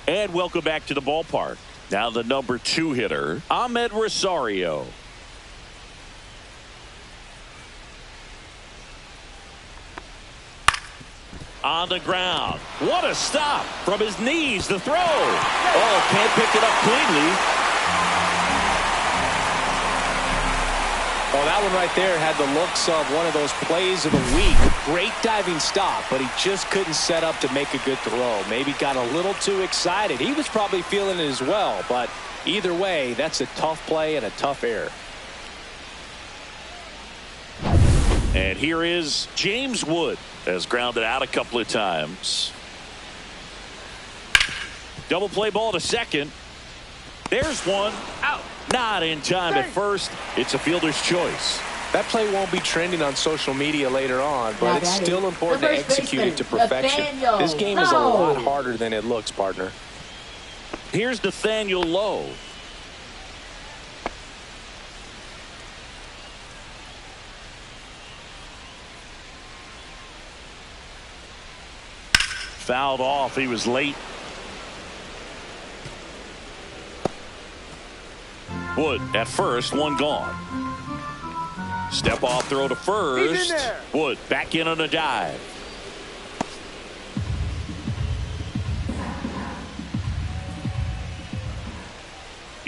And welcome back to the ballpark. Now the number 2 hitter, Ahmed Rosario. On the ground. What a stop from his knees. The throw. Oh, can't pick it up cleanly. Oh, that one right there had the looks of one of those plays of the week. Great diving stop, but he just couldn't set up to make a good throw. Maybe got a little too excited. He was probably feeling it as well, but either way, that's a tough play and a tough error. And here is James Wood. Has grounded out a couple of times. Double play ball to second. There's one. Out. Not in time at first. It's a fielder's choice. That play won't be trending on social media later on, but it's still important to execute it to perfection. This game is a lot harder than it looks, partner. Here's Nathaniel Lowe. Fouled off. He was late. Wood at first, one gone. Step off throw to first. Wood back in on a dive.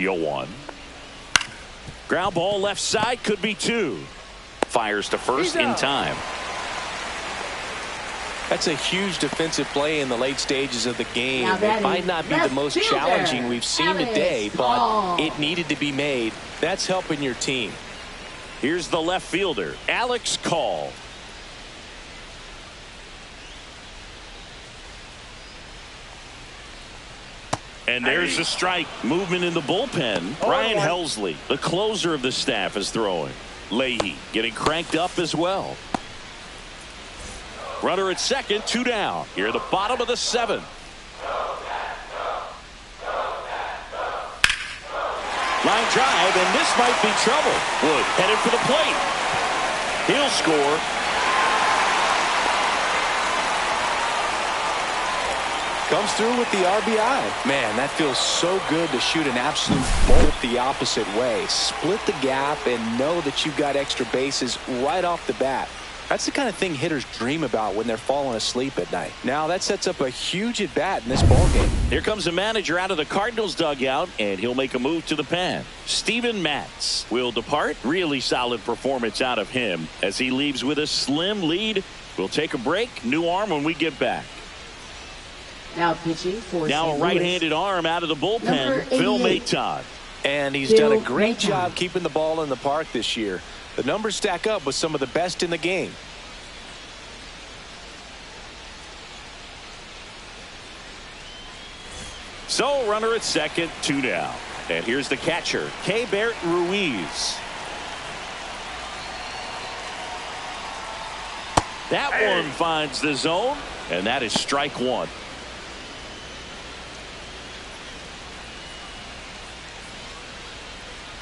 0-1. Ground ball left side, could be 2. Fires to first in time. That's a huge defensive play in the late stages of the game. It might not be the most challenging we've seen today, but it needed to be made. That's helping your team. Here's the left fielder, Alex Call. And there's a strike. Movement in the bullpen. Ryan Helsley, the closer of the staff, is throwing. Leahy getting cranked up as well. Runner at second, 2 down. Here at the bottom of the 7th. Line drive, and this might be trouble. Wood headed for the plate. He'll score. Comes through with the RBI. Man, that feels so good to shoot an absolute bolt the opposite way. Split the gap and know that you've got extra bases right off the bat. That's the kind of thing hitters dream about when they're falling asleep at night. Now that sets up a huge at bat in this ballgame. Here comes the manager out of the Cardinals dugout, and he'll make a move to the pen. Steven Matz will depart. Really solid performance out of him as he leaves with a slim lead. We'll take a break. New arm when we get back. Now pitching for Now a right-handed arm out of the bullpen, Phil Maton. And he's done a great job keeping the ball in the park this year. The numbers stack up with some of the best in the game. So runner at second, 2 down. And here's the catcher, Keibert Ruiz. That one finds the zone, and that is strike 1.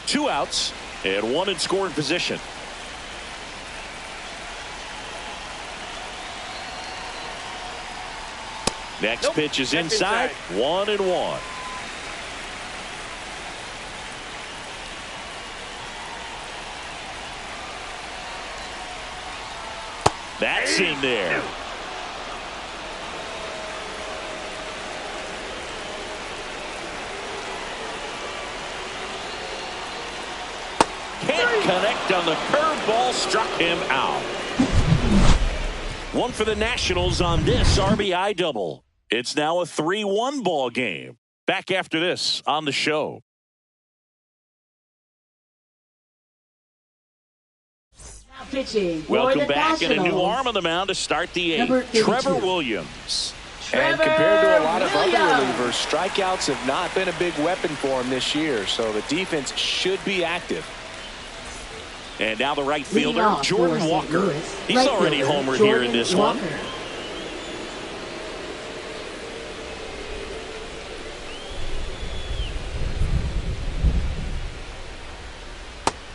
Two outs and 1 in scoring position. Next pitch is inside. 1-1. That's in there. Can't connect on the curveball, struck him out. 1 for the Nationals on this RBI double. It's now a 3-1 ball game. Back after this on the show. Now pitching. Welcome back, and a new arm on the mound to start the 8th. Trevor Williams. And compared to a lot of other relievers, strikeouts have not been a big weapon for him this year, so the defense should be active. And now the right fielder, Jordan Walker. He's already homered here in this one.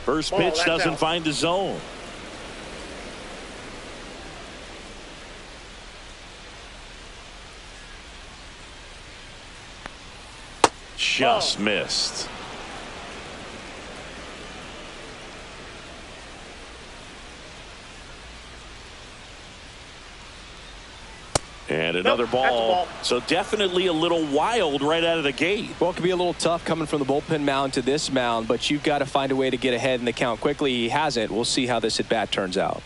First pitch doesn't find the zone. Just missed. And another ball. So definitely a little wild right out of the gate. Well, it could be a little tough coming from the bullpen mound to this mound, but you've got to find a way to get ahead in the count quickly. He hasn't. We'll see how this at bat turns out.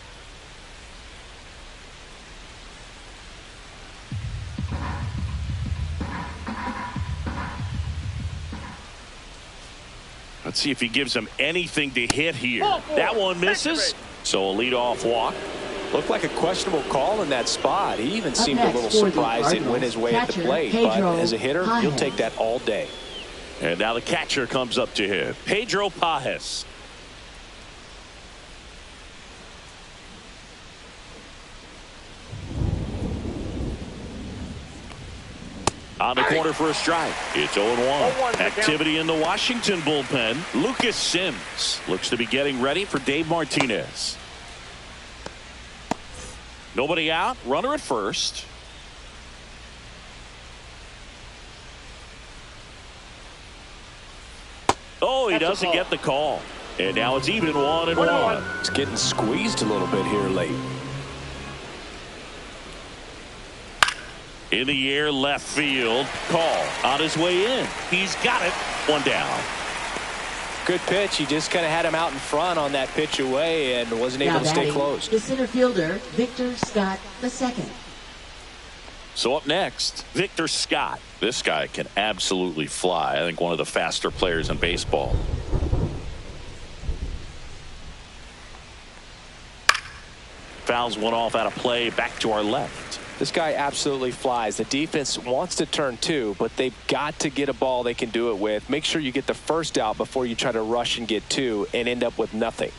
Let's see if he gives him anything to hit here. That one misses. So a leadoff walk. Looked like a questionable call in that spot. He even seemed a little surprised it went his way at the plate. But as a hitter, you'll take that all day. And now the catcher comes up to him, Pedro Pajes. On the corner for a strike. It's 0-1. Activity in the Washington bullpen. Lucas Sims looks to be getting ready for Dave Martinez. Nobody out. Runner at first. Oh, he doesn't get the call. And now it's even 1-1. It's getting squeezed a little bit here late. In the air, left field. Call on his way in. He's got it. 1 down. good pitch. He just kind of had him out in front on that pitch away and wasn't able to stay close. The center fielder, Victor Scott II. So up next, Victor Scott. This guy can absolutely fly. I think one of the faster players in baseball. Fouls one off out of play, back to our left. This guy absolutely flies. The defense wants to turn two, but they've got to get a ball they can do it with. Make sure you get the first out before you try to rush and get two and end up with nothing.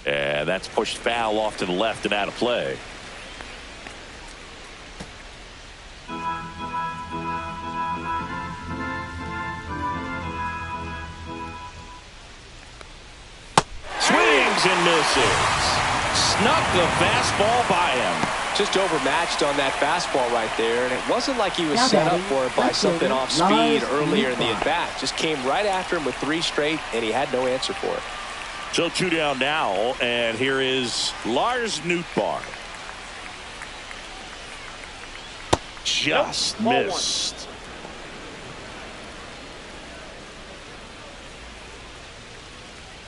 And that's pushed foul off to the left and out of play. Swings and misses. Snuck the fastball by him. Just overmatched on that fastball right there, and it wasn't like he was set up for it by something off speed earlier in the at-bat. Just came right after him with 3 straight, and he had no answer for it. So 2 down now, and here is Lars Nootbaar. Just missed.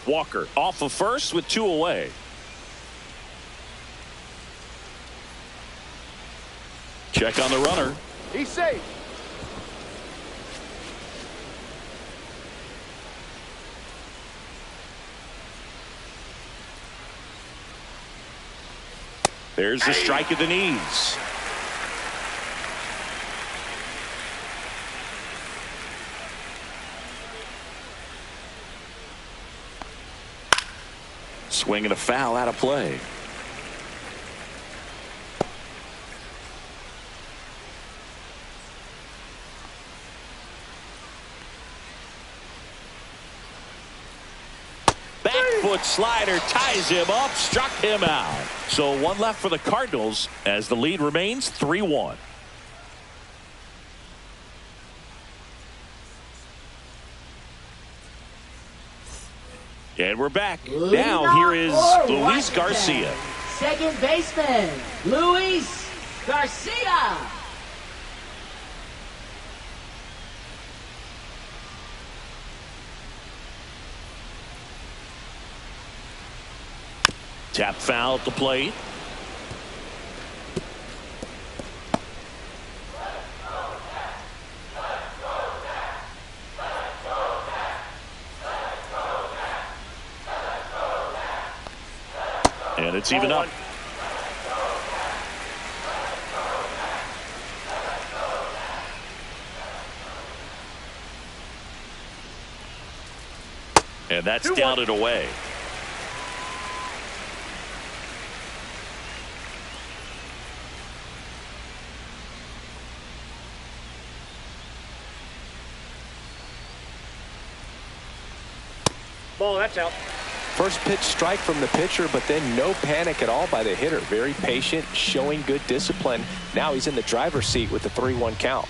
Walker off of first with 2 away. Check on the runner. He's safe. There's the strike at the knees. Swing and a foul out of play. Back foot slider ties him up, struck him out. So 1 left for the Cardinals as the lead remains 3-1. And we're back. Now here is Luis Garcia. Second baseman, Luis Garcia. Tap foul at the plate. And it's even up. And that's down and away. Ball, that's out. First pitch strike from the pitcher, but then no panic at all by the hitter. Very patient, showing good discipline. Now he's in the driver's seat with the 3-1 count.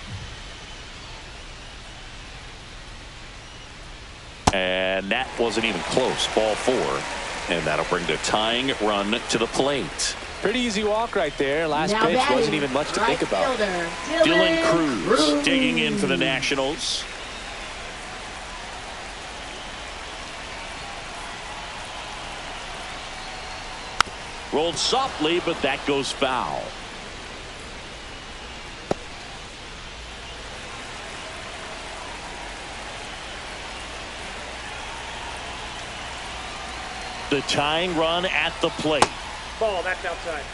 And that wasn't even close. Ball 4. And that'll bring the tying run to the plate. Pretty easy walk right there. Last Now pitch batting, wasn't even much to right think about. fielder, Dylan Cruz digging in for the Nationals. Rolled softly, but that goes foul. The tying run at the plate. Ball, that's outside.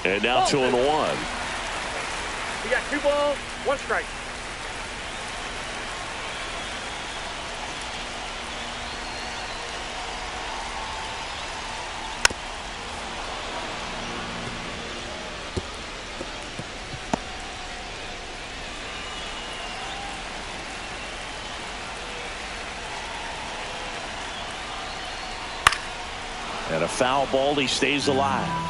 And now 2-1. We got 2 balls, 1 strike. And a foul ball, he stays alive.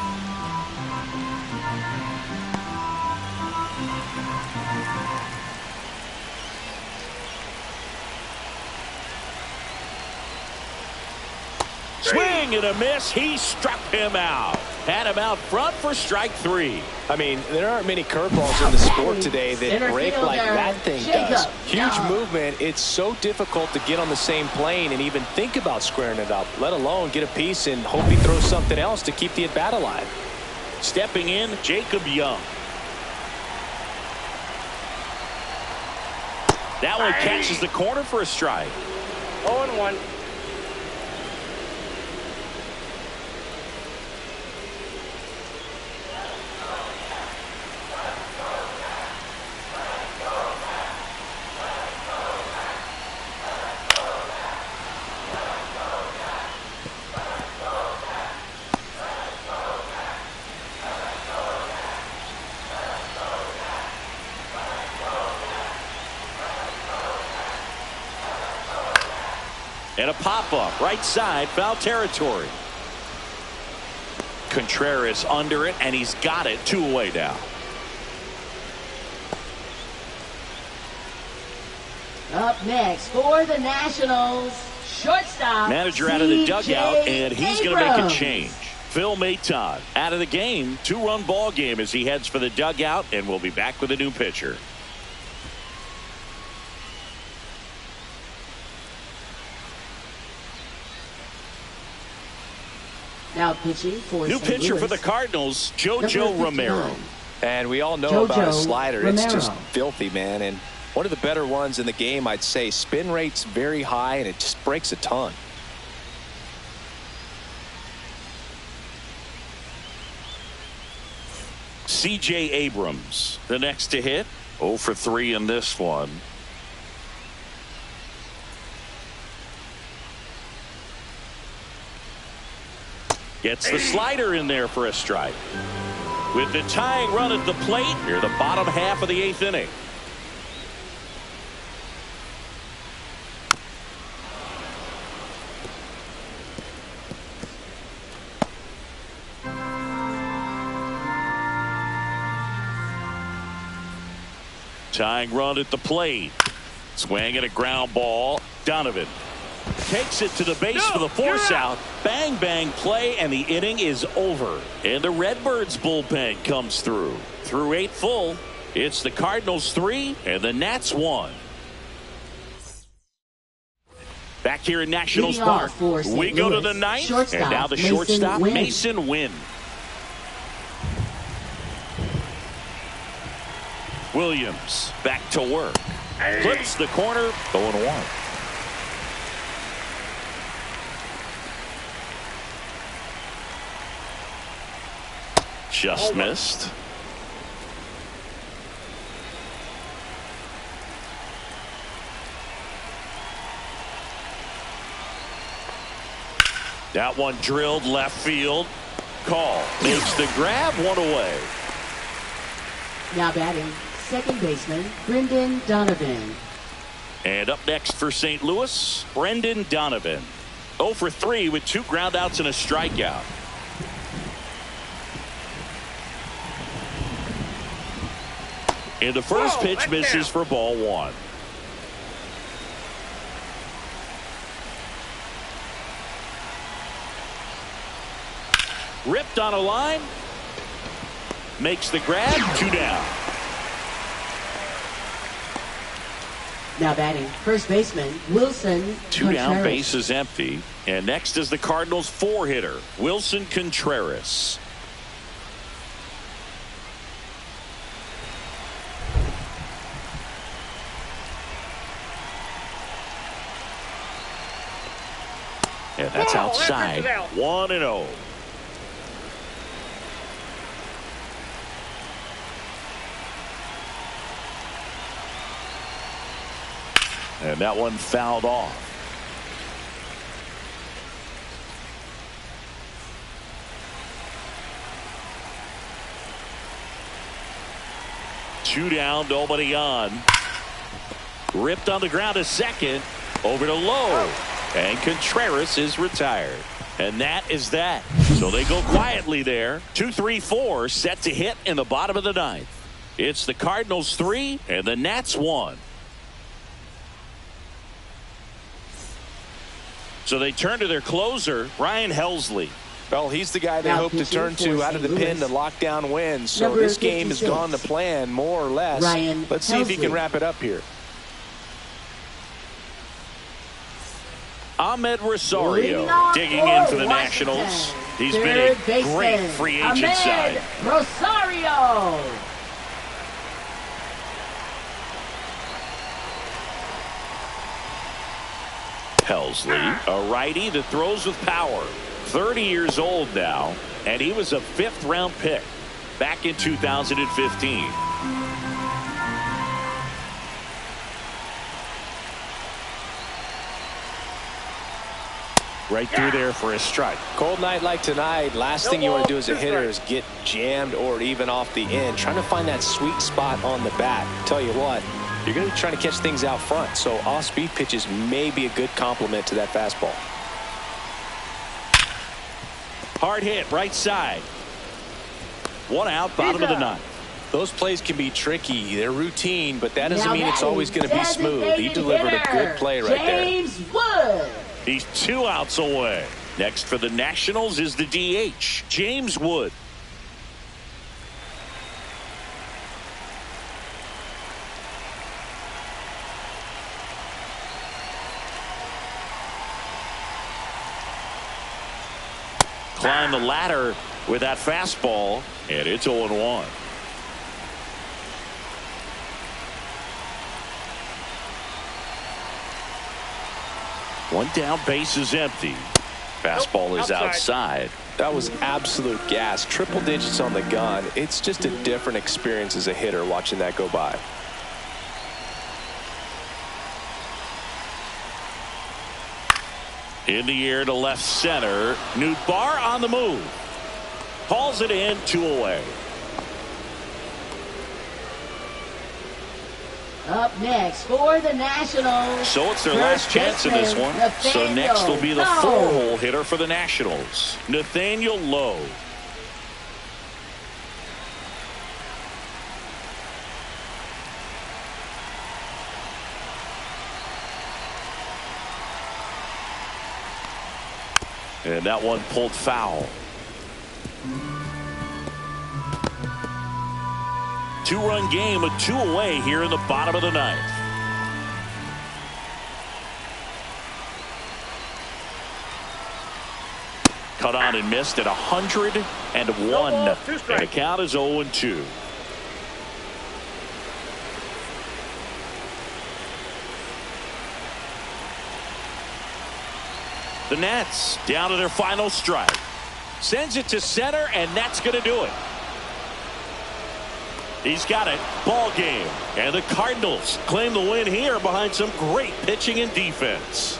Swing and a miss. He struck him out. Had him out front for strike 3. I mean, there aren't many curveballs in the sport today that break like that thing does. Huge movement. It's so difficult to get on the same plane and even think about squaring it up, let alone get a piece and hope he throws something else to keep the at-bat alive. Stepping in, Jacob Young. That one catches the corner for a strike. 0-1. And a pop-up, right side, foul territory. Contreras under it, and he's got it 2 away now. Up next for the Nationals, shortstop. Manager out of the C.J. dugout, and he's going to make a Abrams. change. Phil Maton out of the game. 2-run ball game as he heads for the dugout, and we'll be back with a new pitcher. Now pitching for New St. pitcher for Louis, the Cardinals, number JoJo Romero. 59. And we all know JoJo about a slider. It's Romero. just filthy, man. And one of the better ones in the game, I'd say. Spin rate's very high, and it just breaks a ton. C.J. Abrams, the next to hit. 0 for 3 in this one. Gets the slider in there for a strike. With the tying run at the plate, near the bottom half of the 8th inning. Tying run at the plate. Swing and a ground ball. Donovan takes it to the base for the force out. Bang, bang play, and the inning is over. And the Redbirds bullpen comes through. Through 8 full, it's the Cardinals 3 and the Nats 1. Back here in Nationals Leading off Park, for St. we go to Louis, the 9th, shortstop, and now the Mason shortstop, Wynn. Mason Wynn. Williams back to work. Clips the corner, 0-1. Just missed. That one drilled left field. Call makes the grab, 1 away. Now batting, second baseman, Brendan Donovan. And up next for St. Louis, Brendan Donovan. 0 for 3 with 2 groundouts and a strikeout. And the first pitch misses for ball 1. Ripped on a line. Makes the grab, 2 down. Now batting, first baseman, Wilson 2 down, Contreras. base is empty. And next is the Cardinals 4-hitter, Wilson Contreras. And that's outside. 1-0. And that one fouled off. Two down, nobody on. Ripped on the ground to second. Over to low. And Contreras is retired. And that is that. So they go quietly there. 2-3-4 set to hit in the bottom of the 9th. It's the Cardinals 3 and the Nats 1. So they turn to their closer, Ryan Helsley. Well, he's the guy they Now hope to pitching turn to for out of the St. pen to Louis. lock down wins. So Number this game has 56. gone to plan, more or less. Ryan Let's see if he can Helsley. wrap it up here. Ahmed Rosario Leading off digging in for the Washington. Nationals. He's been a Third baseman, great free agent Ahmed side. Rosario. Helsley, a righty that throws with power. 30 years old now, and he was a 5th-round pick back in 2015. Right through there for a strike. Cold night like tonight, last thing you want to do as a hitter is get jammed or even off the end. Trying to find that sweet spot on the bat. Tell you what, you're going to be trying to catch things out front, so off-speed pitches may be a good complement to that fastball. Hard hit, right side. 1 out, bottom of the 9th. Those plays can be tricky. They're routine, but that doesn't Now mean it's batting, always going to be smooth. He delivered a good play right there. James Wood. He's 2 outs away. Next for the Nationals is the DH, James Wood. Climb the ladder with that fastball, and it's 0-1. One down, base is empty. Fastball is outside. That was absolute gas. Triple digits on the gun. It's just a different experience as a hitter watching that go by. In the air to left center. Newt Barr on the move. Hauls it in, 2 away. Up next for the Nationals. So it's their First last chance in this baseman, one. So next will be the Nathaniel Lowe. 4-hole hitter for the Nationals, Nathaniel Lowe. And that one pulled foul. 2-run game with 2 away here in the bottom of the 9th. Cut on and missed at 101. And the count is 0-2. The Nats down to their final strike. Sends it to center, and that's going to do it. He's got it. Ball game. And the Cardinals claim the win here behind some great pitching and defense.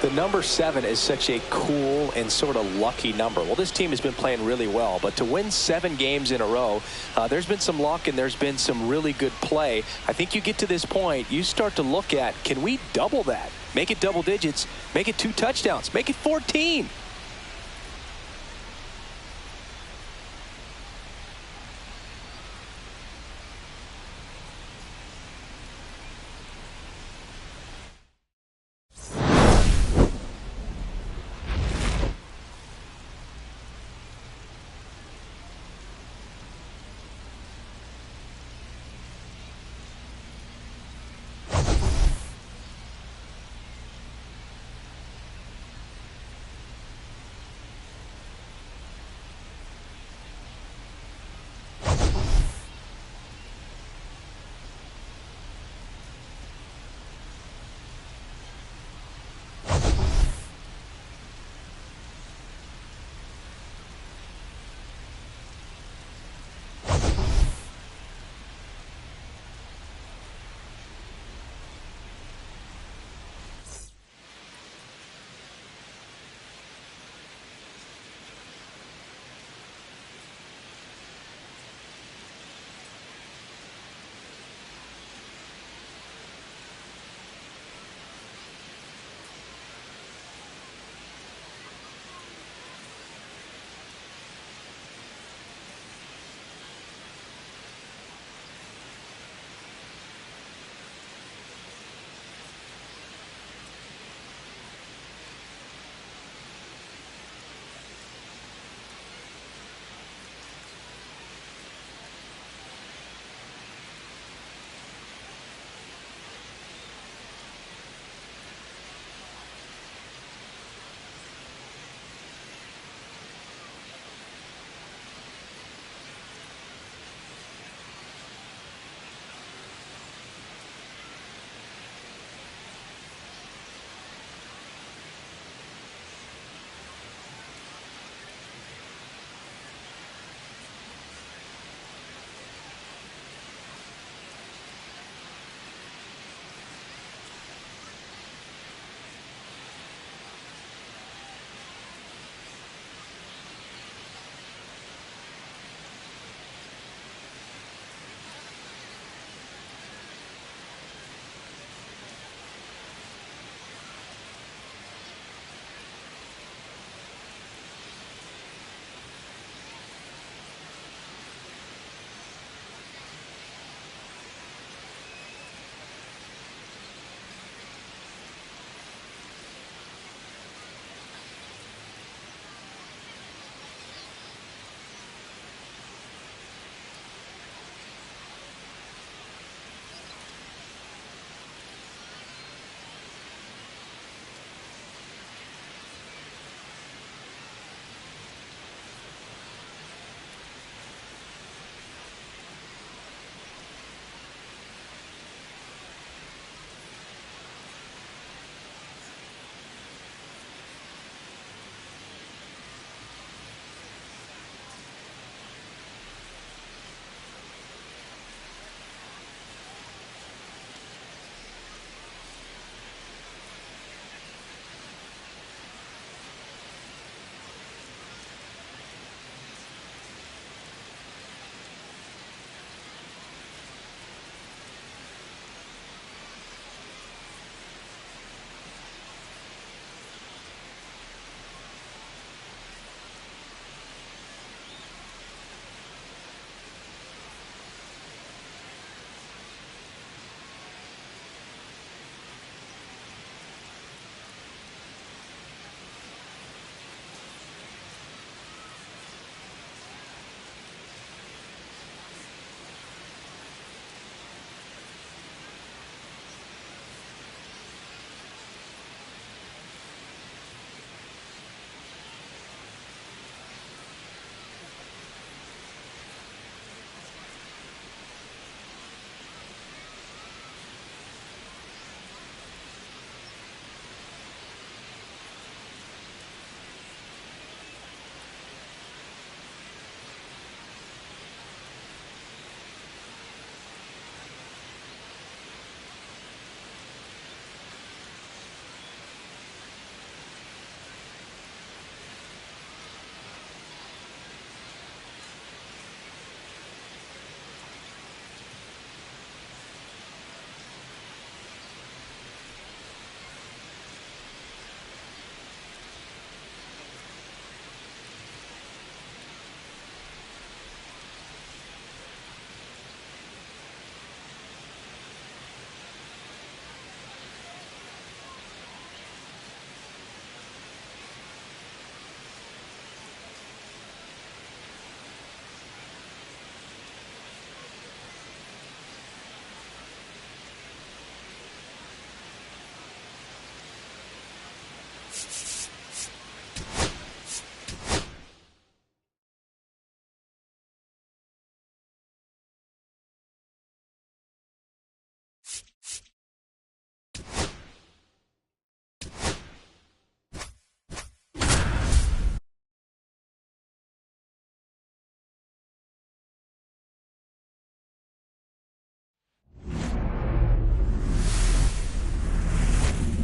The number 7 is such a cool and sort of lucky number. Well, this team has been playing really well, but to win 7 games in a row, there's been some luck and there's been some really good play. I think you get to this point, you start to look at, can we double that? Make it double digits, make it 2 touchdowns, make it 14.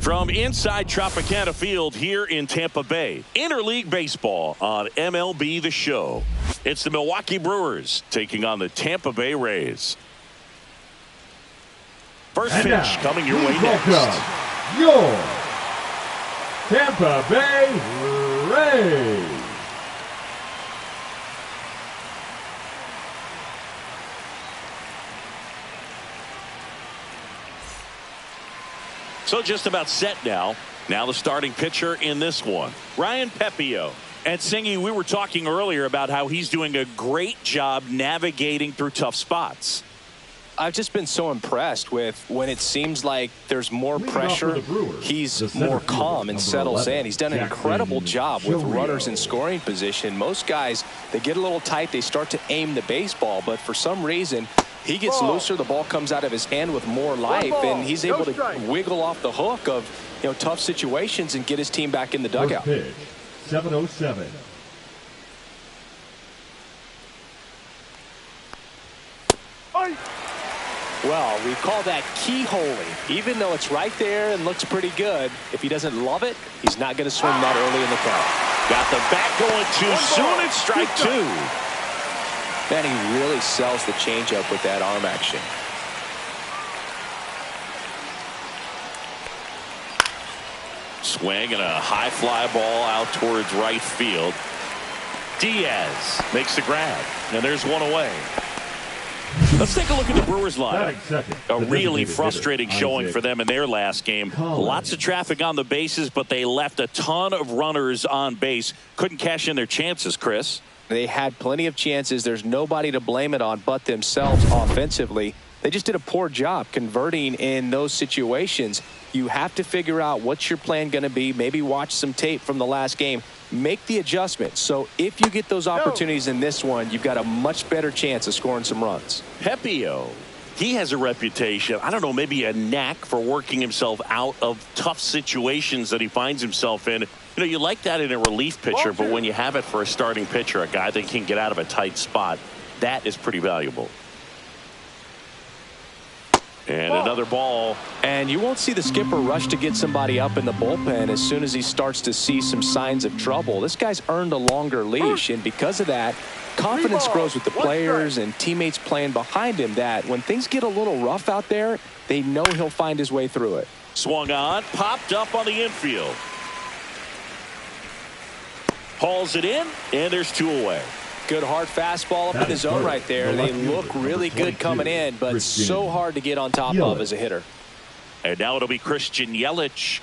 From inside Tropicana Field here in Tampa Bay, interleague baseball on MLB The Show. It's the Milwaukee Brewers taking on the Tampa Bay Rays. First And pitch now, coming your way please next. welcome your Tampa Bay Rays. So just about set now. Now the starting pitcher in this one, Ryan Pepio. And Singy, we were talking earlier about how he's doing a great job navigating through tough spots. I've just been so impressed with when it seems like there's more Leading off pressure, for the Brewers, he's the center more fielder, calm and number settles 11, in. He's done an Jackson incredible job with Chourio. runners in scoring position. Most guys, they get a little tight, they start to aim the baseball, but for some reason, he gets looser, the ball comes out of his hand with more life, and he's able to wiggle off the hook of tough situations and get his team back in the dugout. First pitch, 7:07. Well, we call that keyholing. Even though it's right there and looks pretty good, if he doesn't love it, he's not going to swing that early in the count. Got the bat going too soon. It's strike two. Man, he really sells the changeup with that arm action. Swing and a high fly ball out towards right field. Diaz makes the grab, and there's one away. Let's take a look at the Brewers lineup. A really frustrating showing for them in their last game. Lots of traffic on the bases, but they left a ton of runners on base. Couldn't cash in their chances, Chris. They had plenty of chances. There's nobody to blame it on but themselves offensively. They just did a poor job converting in those situations. You have to figure out what's your plan going to be. Maybe watch some tape from the last game. Make the adjustment. So if you get those opportunities in this one, you've got a much better chance of scoring some runs. Pepio, he has a reputation, I don't know, maybe a knack for working himself out of tough situations that he finds himself in. You like that in a relief pitcher, but when you have it for a starting pitcher, a guy that can get out of a tight spot, that is pretty valuable. And another ball. And you won't see the skipper rush to get somebody up in the bullpen as soon as he starts to see some signs of trouble. This guy's earned a longer leash, and because of that, confidence grows with the players and teammates playing behind him, that when things get a little rough out there, they know he'll find his way through it. Swung on, popped up on the infield. Hauls it in, and there's two away. Good hard fastball up in the zone right there. They look really good coming in, but so hard to get on top of as a hitter. And now it'll be Christian Yelich.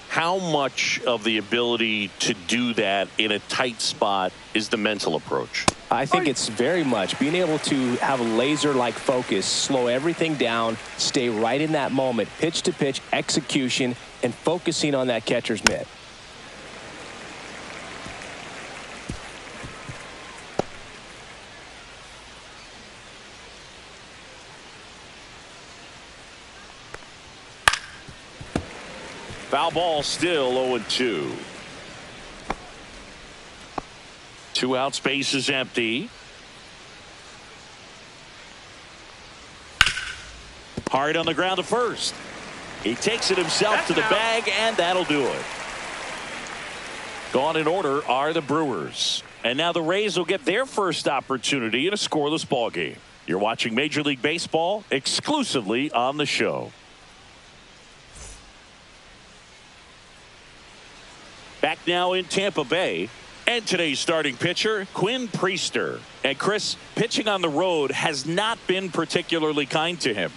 How much of the ability to do that in a tight spot is the mental approach? I think it's very much being able to have a laser-like focus, slow everything down, stay right in that moment, pitch to pitch execution, and focusing on that catcher's mitt. Foul ball, still 0-2. Two out, space is empty. Hard on the ground to first. He takes it himself to the bag, and that'll do it. Gone in order are the Brewers. And now the Rays will get their first opportunity in a scoreless ball game. You're watching Major League Baseball exclusively on the show. Back now in Tampa Bay, and today's starting pitcher, Quinn Priester. And Chris, pitching on the road has not been particularly kind to him.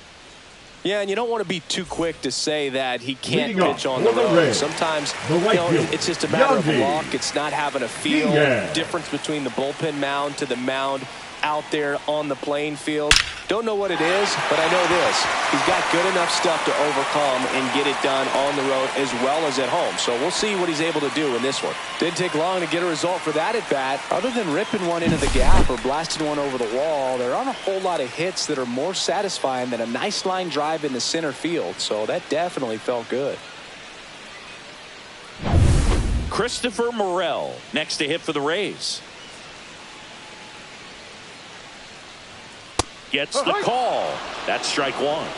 Yeah, and you don't want to be too quick to say that he can't pitch on the road. Sometimes it's just a matter of luck. It's not having a feel. Difference between the bullpen mound to the mound out there on the playing field. Don't know what it is, but I know this. He's got good enough stuff to overcome and get it done on the road as well as at home. So we'll see what he's able to do in this one. Didn't take long to get a result for that at bat. Other than ripping one into the gap or blasting one over the wall, there aren't a whole lot of hits that are more satisfying than a nice line drive in the center field. So that definitely felt good. Christopher Morel next to hit for the Rays. Gets the call. That's strike one.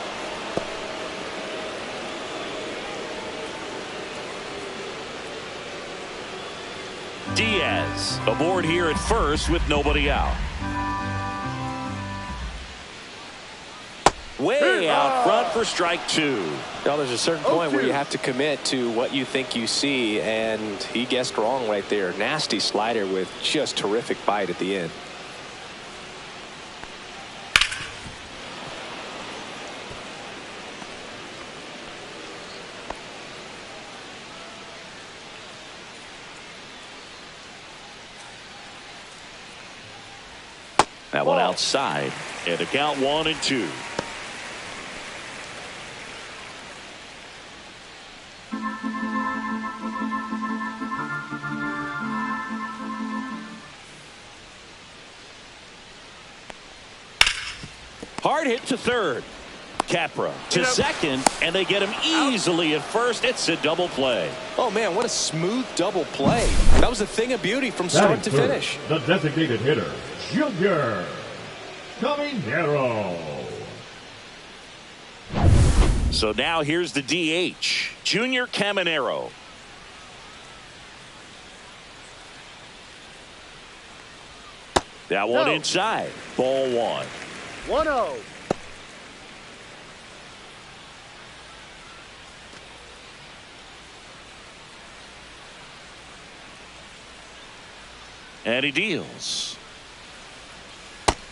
Diaz aboard here at first with nobody out. Way out front for strike two. Well, there's a certain point where you have to commit to what you think you see, and he guessed wrong right there. Nasty slider with just terrific bite at the end. That one outside, and a count 1-2. Hard hit to third. Capra to second, and they get him easily at first. It's a double play. Oh, man, what a smooth double play. That was a thing of beauty from start to finish. The designated hitter, Junior Caminero. So now here's the DH, Junior Caminero. That one inside. Ball one. 1-0. And he deals.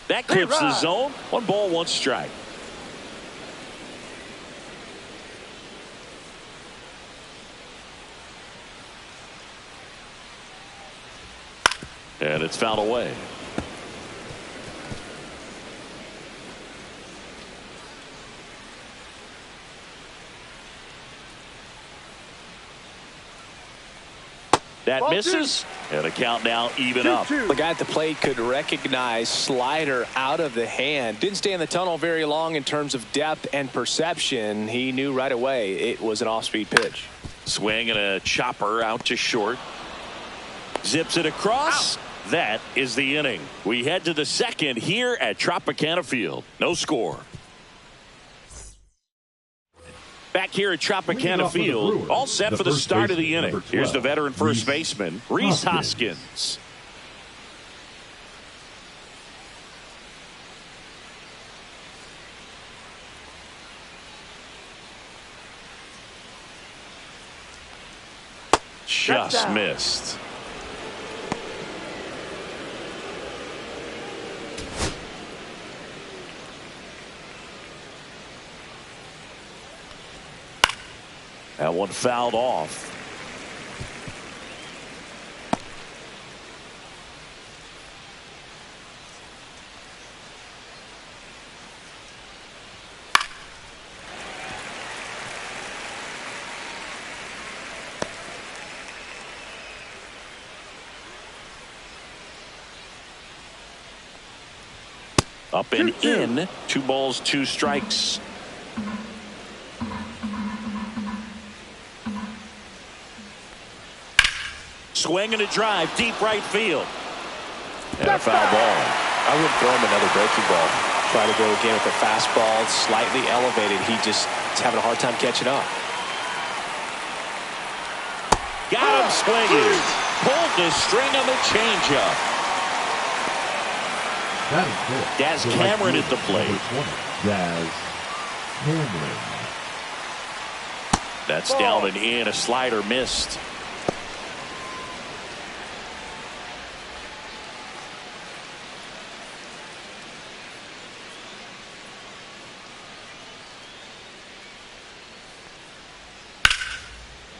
That clips the zone. 1 ball, 1 strike. And it's fouled away. That misses, and a count now even up. The guy at the plate could recognize slider out of the hand. Didn't stay in the tunnel very long in terms of depth and perception. He knew right away it was an off-speed pitch. Swing and a chopper out to short. Zips it across. That is the inning. We head to the second here at Tropicana Field. No score. Back here at Tropicana Field, all set for the start of the inning. Here's the veteran first baseman, Rhys Hoskins. Just missed. That one fouled off. Up and in. 2 balls, 2 strikes. Swing and a drive, deep right field. And a foul ball. I would throw him another breaking ball. Try to go again with a fastball, slightly elevated. He just is having a hard time catching up. Got him swinging. Pulled the string on the changeup. Daz Cameron at the plate. Daz Cameron. That's down and in. A slider missed.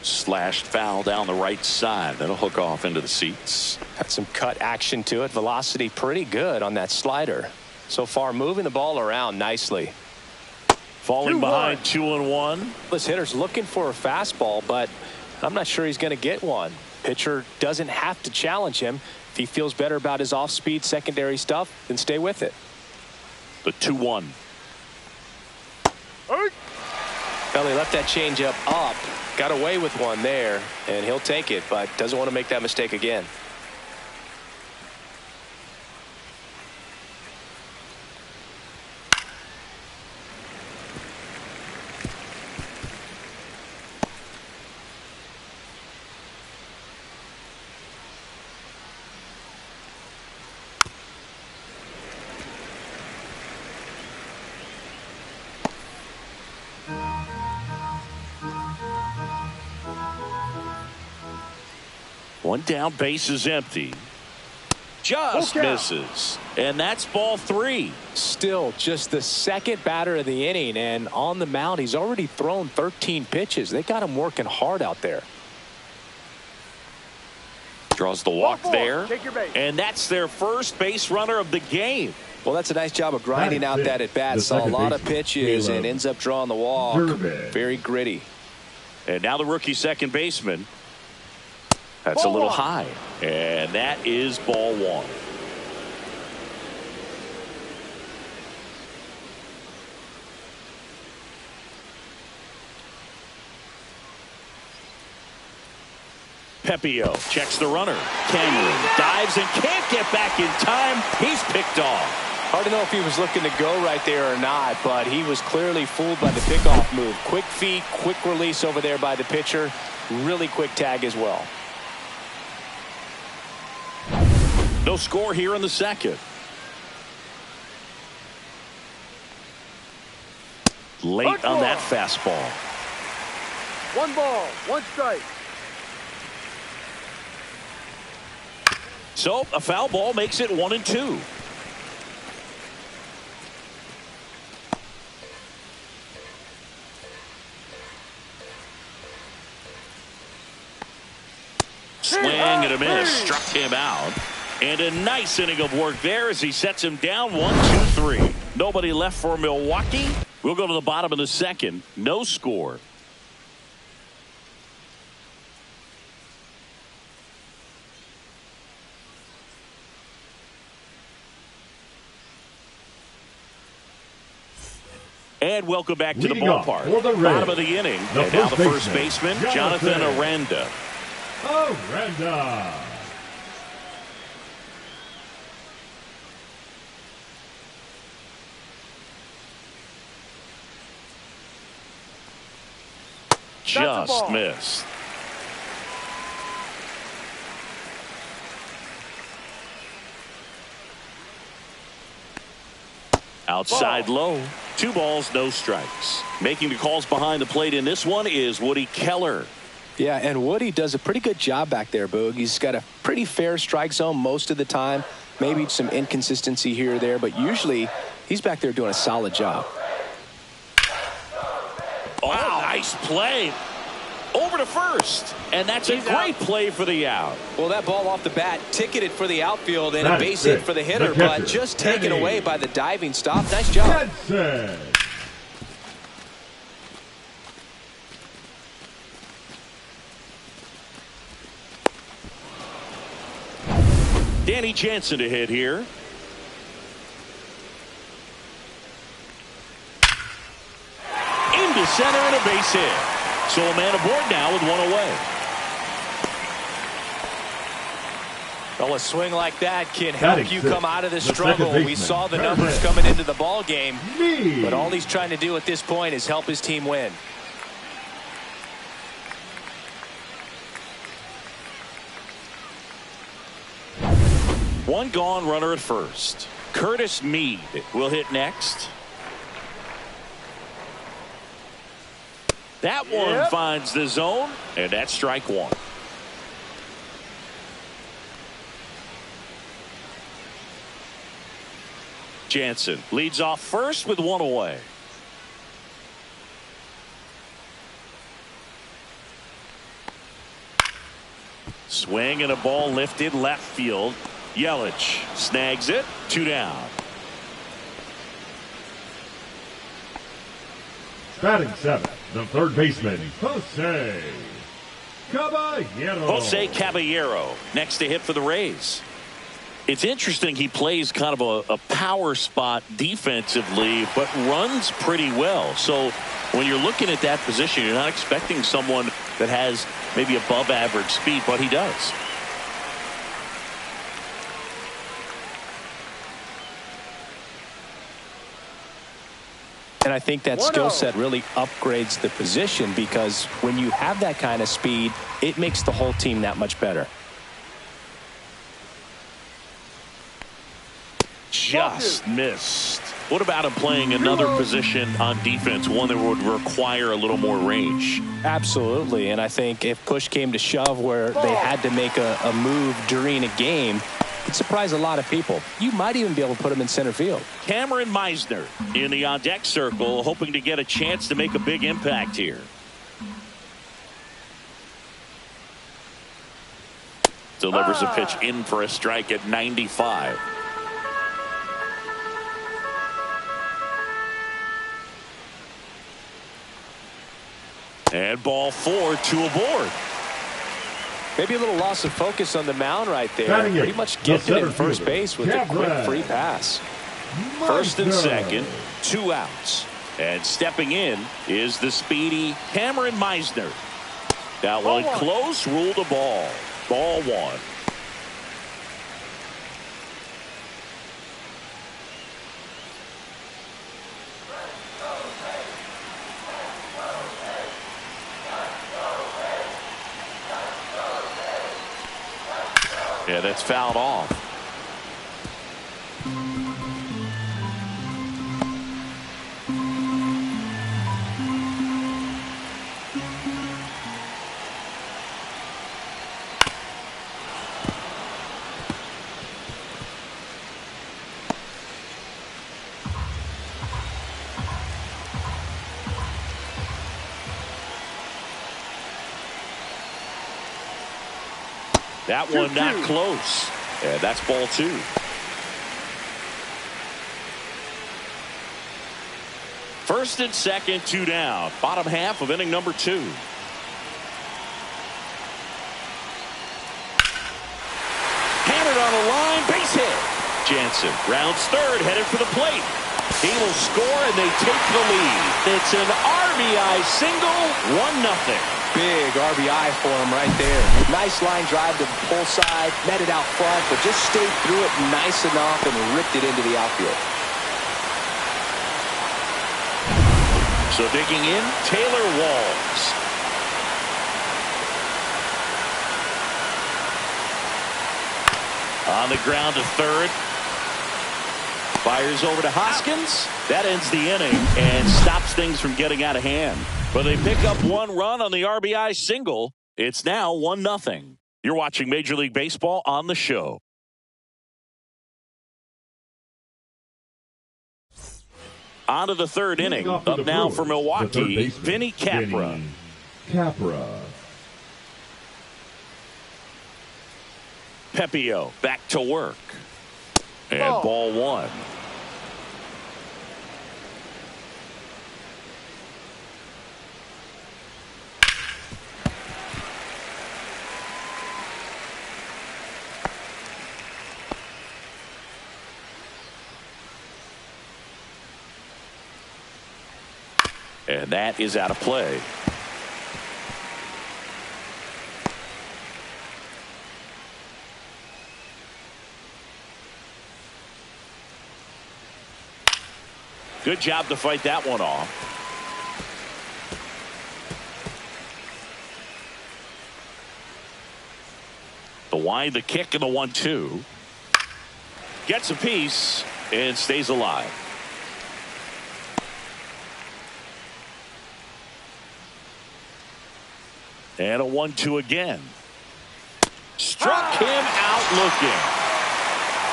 Slashed foul down the right side. That'll hook off into the seats. Got some cut action to it. Velocity pretty good on that slider. So far moving the ball around nicely. Falling behind 2-1. This hitter's looking for a fastball, but I'm not sure he's going to get one. Pitcher doesn't have to challenge him. If he feels better about his off-speed secondary stuff, then stay with it. The 2-1. Well, he left that changeup up. Got away with one there, and he'll take it, but doesn't want to make that mistake again. One down, base is empty. Just misses. And that's ball 3. Still just the second batter of the inning, and on the mound he's already thrown 13 pitches. They got him working hard out there. Draws the walk there. Take your base. And that's their first base runner of the game. Well, that's a nice job of grinding out that at bat. Saw a lot of pitches and ends up drawing the walk. Very gritty. And now the rookie second baseman. That's a little high. And that is ball 1. Pepio checks the runner. Cameron dives and can't get back in time. He's picked off. Hard to know if he was looking to go right there or not, but he was clearly fooled by the pickoff move. Quick feet, quick release over there by the pitcher. Really quick tag as well. No score here in the second. Late on that fastball. 1 ball, 1 strike. So a foul ball makes it 1-2. Swing and a miss. Struck him out. And a nice inning of work there as he sets him down 1-2-3. Nobody left for Milwaukee. We'll go to the bottom of the second. No score. And welcome back to the ballpark. Bottom of the inning. And now the first baseman, Jonathan Aranda. Just missed. Outside low. 2 balls, no strikes. Making the calls behind the plate in this one is Woody Keller. Yeah, and Woody does a pretty good job back there, Boog. He's got a pretty fair strike zone most of the time. Maybe some inconsistency here or there, but usually he's back there doing a solid job. Wow, nice play. Over to first. And that's a great play for the out. Well, that ball off the bat ticketed for the outfield and a base hit for the hitter, but just taken away by the diving stop. Nice job. Danny Jansen to hit here. Into center and a base hit. So a man aboard now with 1 away. Well, a swing like that can help you come out of the struggle. We saw the numbers coming into the ball game, but all he's trying to do at this point is help his team win. One gone, runner at first. Curtis Mead will hit next. That one finds the zone, and that's strike 1. Jansen leads off first with 1 away. Swing and a ball lifted left field. Yelich snags it. 2 down. Batting 7, the third baseman, Jose Caballero. Jose Caballero next to hit for the Rays. It's interesting, he plays kind of a power spot defensively, but runs pretty well. So when you're looking at that position, you're not expecting someone that has maybe above average speed, but he does. And I think that skill set really upgrades the position, because when you have that kind of speed, it makes the whole team that much better. Just missed. What about him playing another position on defense, one that would require a little more range? Absolutely, and I think if push came to shove where they had to make a move during a game, it'd surprise a lot of people. You might even be able to put him in center field. Cameron Meisner in the on-deck circle, hoping to get a chance to make a big impact here. Delivers a pitch in for a strike at 95. And ball 4, 2 aboard. Maybe a little loss of focus on the mound right there. Pretty much gifted at first base with a quick free pass. First and second, 2 outs. And stepping in is the speedy Cameron Meisner. That one close, ruled a ball. Ball 1. Yeah, that's fouled off. That one not close. Yeah, that's ball 2. First and second, 2 down. Bottom half of inning number 2. Hammered on the line, base hit. Jansen rounds third, headed for the plate. He will score, and they take the lead. It's an RBI single, 1-0. Big RBI for him right there. Nice line drive to the pull side, met it out front, but just stayed through it nice enough and ripped it into the outfield. So digging in, Taylor Walls. On the ground to third. Fires over to Hoskins. That ends the inning and stops things from getting out of hand. But they pick up 1 run on the RBI single. It's now 1-0. You're watching Major League Baseball on the show. On to the third inning. Up now for Milwaukee, Vinny Capra. Pepio back to work. And ball 1. And that is out of play. Good job to fight that one off. The wind, the kick, and the 1-2. Gets a piece and stays alive. And a 1-2 again. Struck him out looking.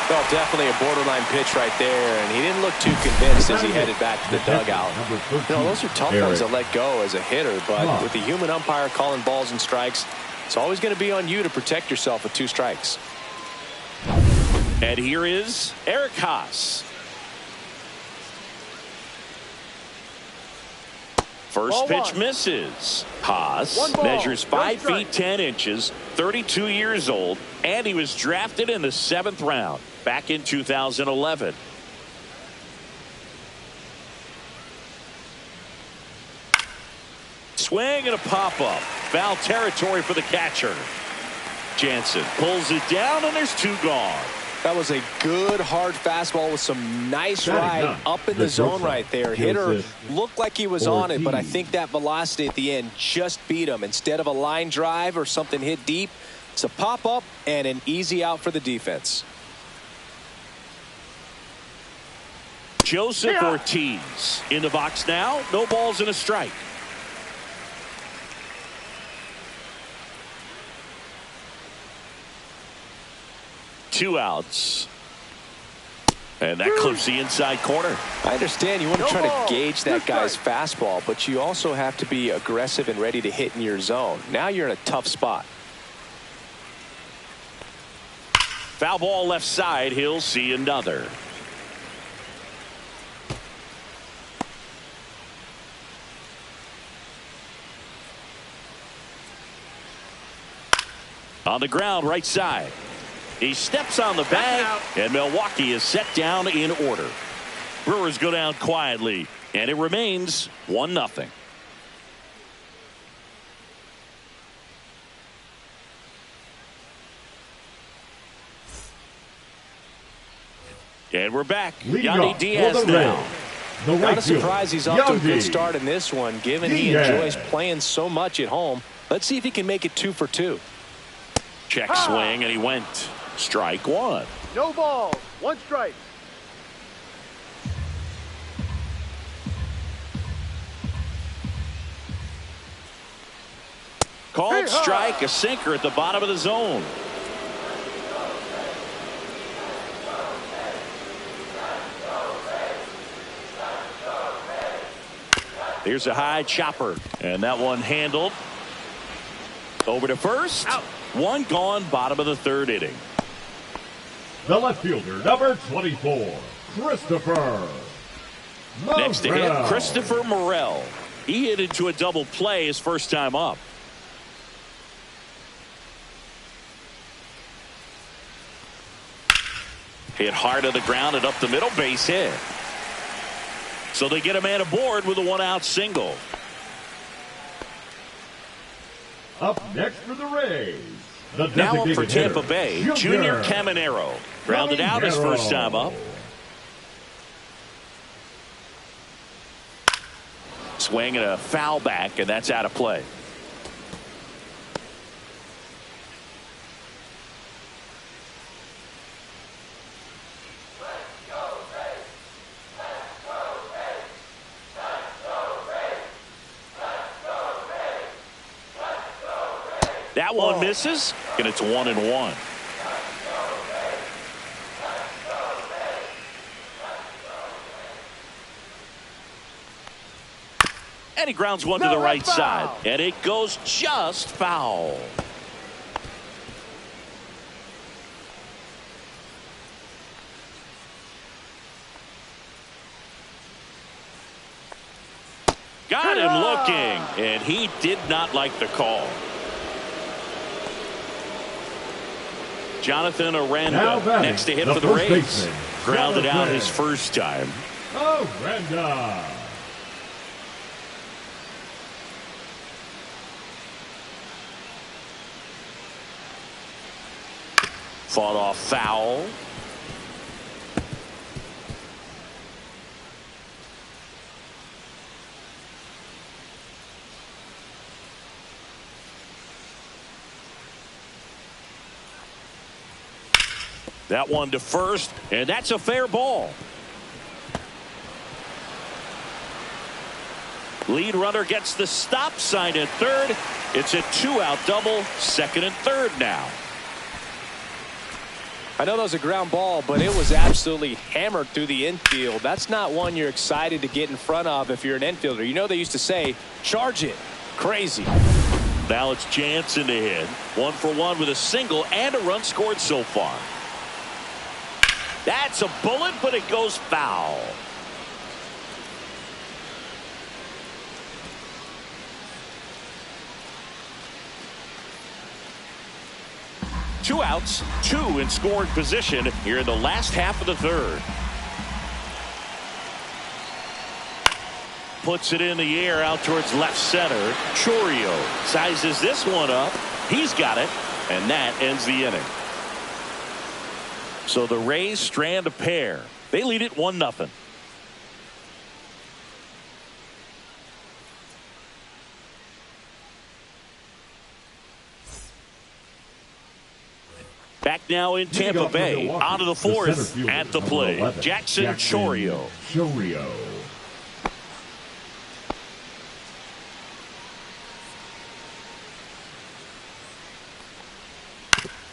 Well, definitely a borderline pitch right there, and he didn't look too convinced as he headed back to the dugout. You know, those are tough ones to let go as a hitter, but with the human umpire calling balls and strikes, it's always going to be on you to protect yourself with 2 strikes. And here is Eric Haas. First pitch misses. Haas measures 5 feet 10 inches, 32 years old, and he was drafted in the 7th round back in 2011. Swing and a pop-up. Foul territory for the catcher. Jansen pulls it down, and there's 2 gone. That was a good hard fastball with some nice ride up in the zone right there. Hitter looked like he was on it, but I think that velocity at the end just beat him. Instead of a line drive or something hit deep, it's a pop-up and an easy out for the defense. Joseph Ortiz in the box now. No balls and a strike. Two outs. And that clips the inside corner. I understand you want to try to gauge that guy's fastball, but you also have to be aggressive and ready to hit in your zone. Now you're in a tough spot. Foul ball left side. He'll see another. On the ground, right side. He steps on the bag, and Milwaukee is set down in order. Brewers go down quietly, and it remains 1-0. And we're back. Yandy Diaz now. Not a surprise he's off to a good start in this one, given he enjoys playing so much at home. Let's see if he can make it 2 for 2. Check swing, and he went. Strike one. No balls. 1 strike. Called strike, a sinker at the bottom of the zone. Here's a high chopper, and that one handled. Over to first. Out. One gone, bottom of the 3rd inning. The left fielder, number 24, Christopher Morel. Next to hit, Christopher Morel. He hit into a double play his first time up. Hit hard on the ground and up the middle, base hit. So they get a man aboard with a 1-out single. Up next for the Rays. Now up for Tampa Bay, Junior Caminero. Grounded out his first time up. Swing and a foul back, and that's out of play. That one misses, and it's 1-1. And he grounds one to the right side, and it goes just foul. Got him looking, and he did not like the call. Jonathan Aranda next to hit for the Rays. Grounded out his first time. Aranda. Fought off foul. That one to first, and that's a fair ball. Lead runner gets the stop sign at third. It's a 2-out double, second and third now. I know that was a ground ball, but it was absolutely hammered through the infield. That's not one you're excited to get in front of if you're an infielder. You know they used to say, charge it. Crazy. Now it's Jansen to hit. 1 for 1 with a single and a run scored so far. That's a bullet, but it goes foul. Two outs, 2 in scoring position here in the last half of the third. Puts it in the air out towards left center. Chourio sizes this one up. He's got it, and that ends the inning. So the Rays strand a pair. They lead it 1-0. Back now in Tampa Bay, out of the fourth, at the plate, Jackson Chourio.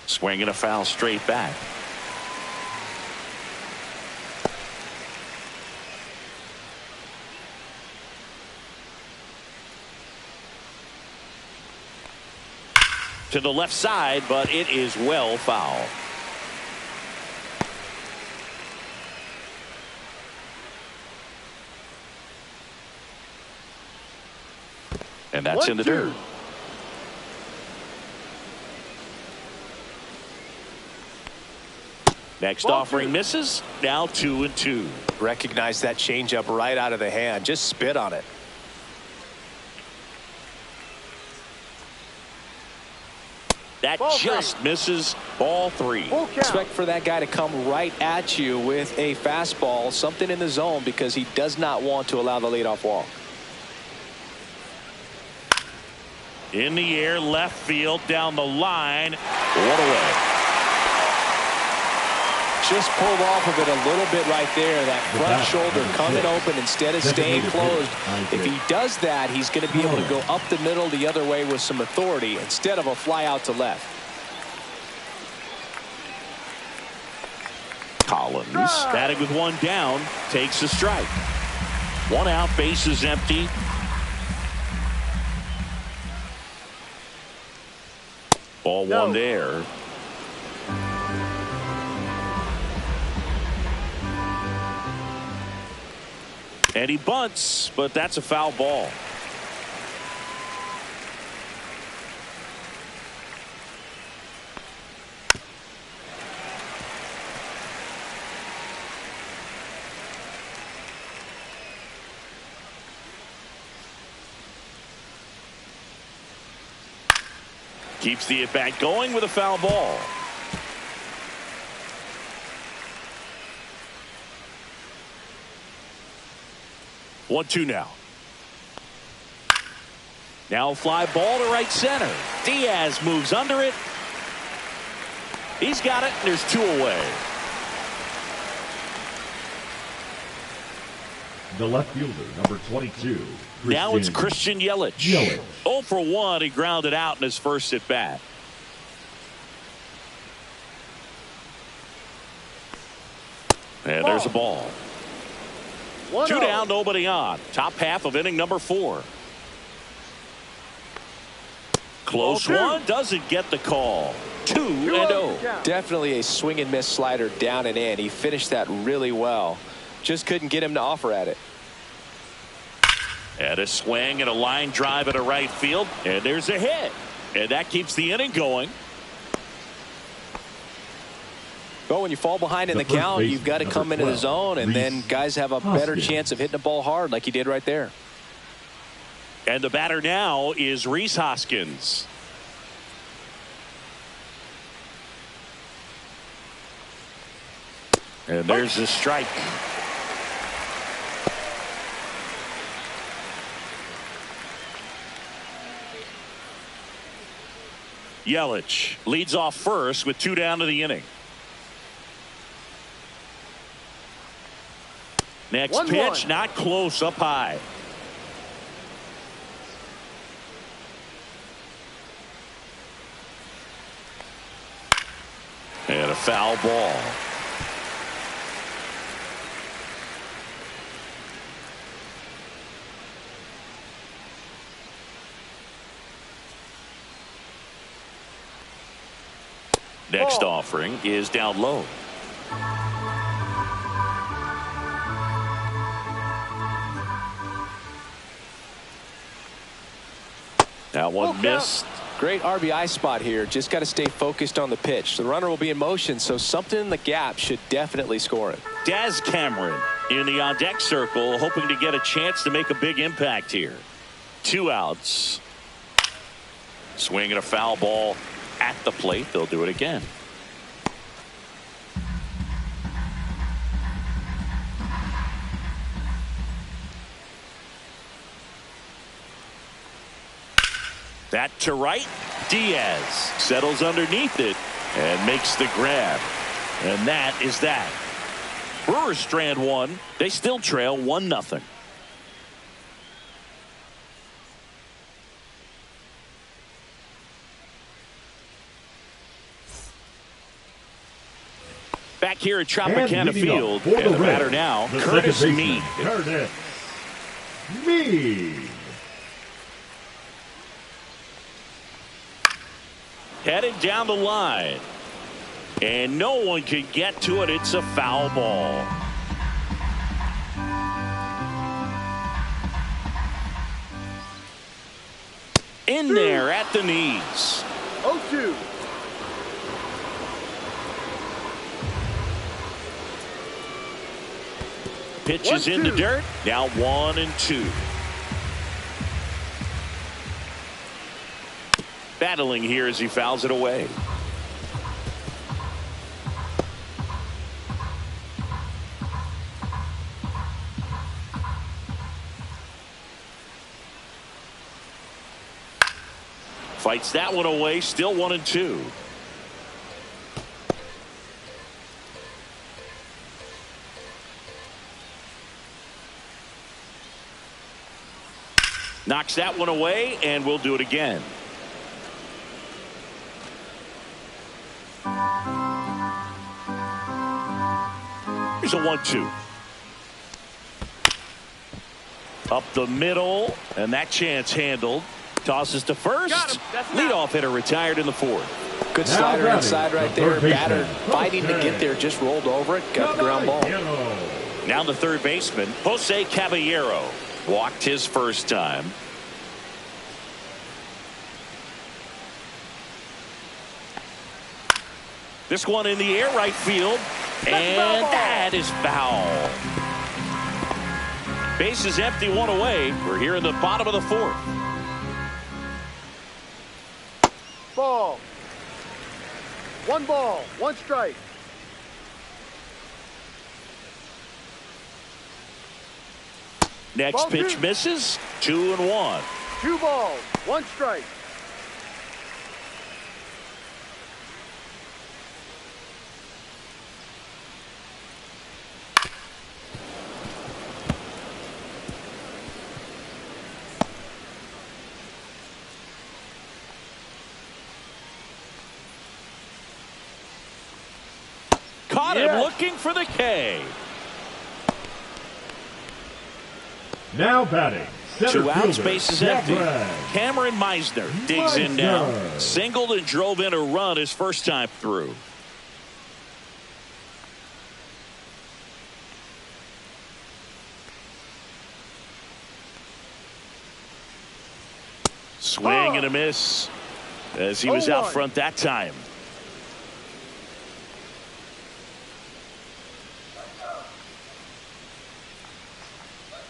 Swinging a foul straight back. To the left side, but it is well foul. And that's in the dirt. Next offering misses. Now 2-2. Recognize that changeup right out of the hand. Just spit on it. That just misses. Ball 3. Expect for that guy to come right at you with a fastball, something in the zone, because he does not want to allow the leadoff walk. In the air, left field, down the line. One away. Just pulled off of it a little bit right there. That front shoulder coming open instead of staying closed. If he does that, he's going to be able to go up the middle the other way with some authority instead of a fly out to left. Collins, batting with one down, takes a strike. One out, bases empty. Ball one there. And he bunts, but that's a foul ball. Keeps the at-bat going with a foul ball. One-two now. Now fly ball to right center. Diaz moves under it. He's got it, and there's two away. The left fielder, number 22. Now it's Christian Yelich. 0 for 1. He grounded out in his first at bat. And there's a ball. Two down, nobody on. Top half of inning number 4. Close one, doesn't get the call. 2-0. Definitely a swing and miss slider down and in. He finished that really well. Just couldn't get him to offer at it. And a swing and a line drive at a right field. And there's a hit. And that keeps the inning going. Well, when you fall behind in the count, you've got to come into the zone, and then guys have a better chance of hitting the ball hard like he did right there. And the batter now is Rhys Hoskins. And there's the strike. Yelich leads off first with 2 down to the inning. Next pitch, not close, up high. And a foul ball. Next offering is down low. That one missed. Great RBI spot here. Just got to stay focused on the pitch. The runner will be in motion, so something in the gap should definitely score it. Daz Cameron in the on-deck circle, hoping to get a chance to make a big impact here. 2 outs. Swinging a foul ball at the plate. They'll do it again. That to right. Diaz settles underneath it, and makes the grab. And that is that. Brewers strand one. They still trail 1-0. Back here at Tropicana Field, and the batter now, Curtis Mead. Curtis Mead. Headed down the line. And no one can get to it. It's a foul ball. In there at the knees. 0-2. Pitches in the dirt. Now 1-2. Battling here as he fouls it away. Fights that one away. Still 1-2. Knocks that one away, and we'll do it again. Here's a 1-2. Up the middle, and that chance handled. Tosses to first. Leadoff hitter retired in the fourth. Good slider inside right there. Batter fighting to get there, just rolled over it. Got the ground ball. Now the third baseman, Jose Caballero, walked his first time. This one in the air right field, and that is foul. Base is empty, one away. We're here in the bottom of the fourth. Ball. 1 ball, 1 strike. Next Ball pitch 2. misses. 2-1. 2 balls, 1 strike. Caught him looking for the K. Now batting. 2 outs, base is empty. Cameron Meisner digs in now. Singled and drove in a run his first time through. Swing and a miss as he was out front that time.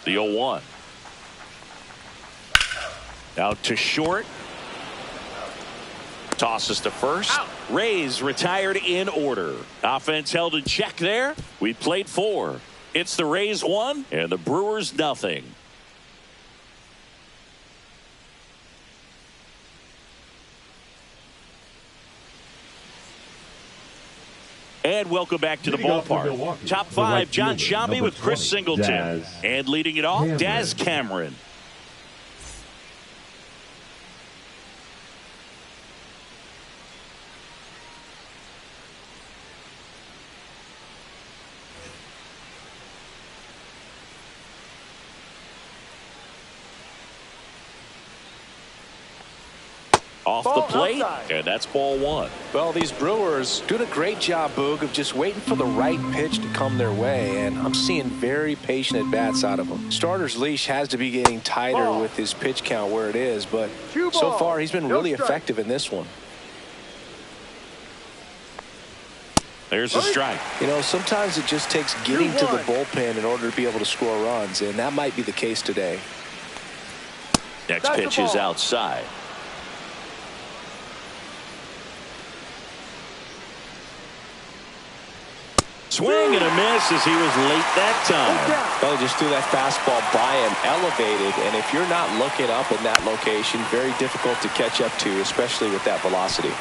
The 0-1. Out to short. Tosses to first. Rays retired in order. Offense held in check there. We played 4. It's the Rays 1 and the Brewers nothing. And welcome back to the ballpark. Top 5, John Shambi with Chris Singleton. And leading it off, Daz Cameron. Off the plate, and that's ball 1. Well, these Brewers doing a great job, Boog, of just waiting for the right pitch to come their way, and I'm seeing very patient at-bats out of them. Starter's leash has to be getting tighter with his pitch count where it is, but so far he's been really effective in this one. There's a strike. You know, sometimes it just takes getting to the bullpen in order to be able to score runs, and that might be the case today. Next pitch is outside. Swing and a miss as he was late that time. Well, he just threw that fastball by him, elevated, and if you're not looking up in that location, very difficult to catch up to, especially with that velocity.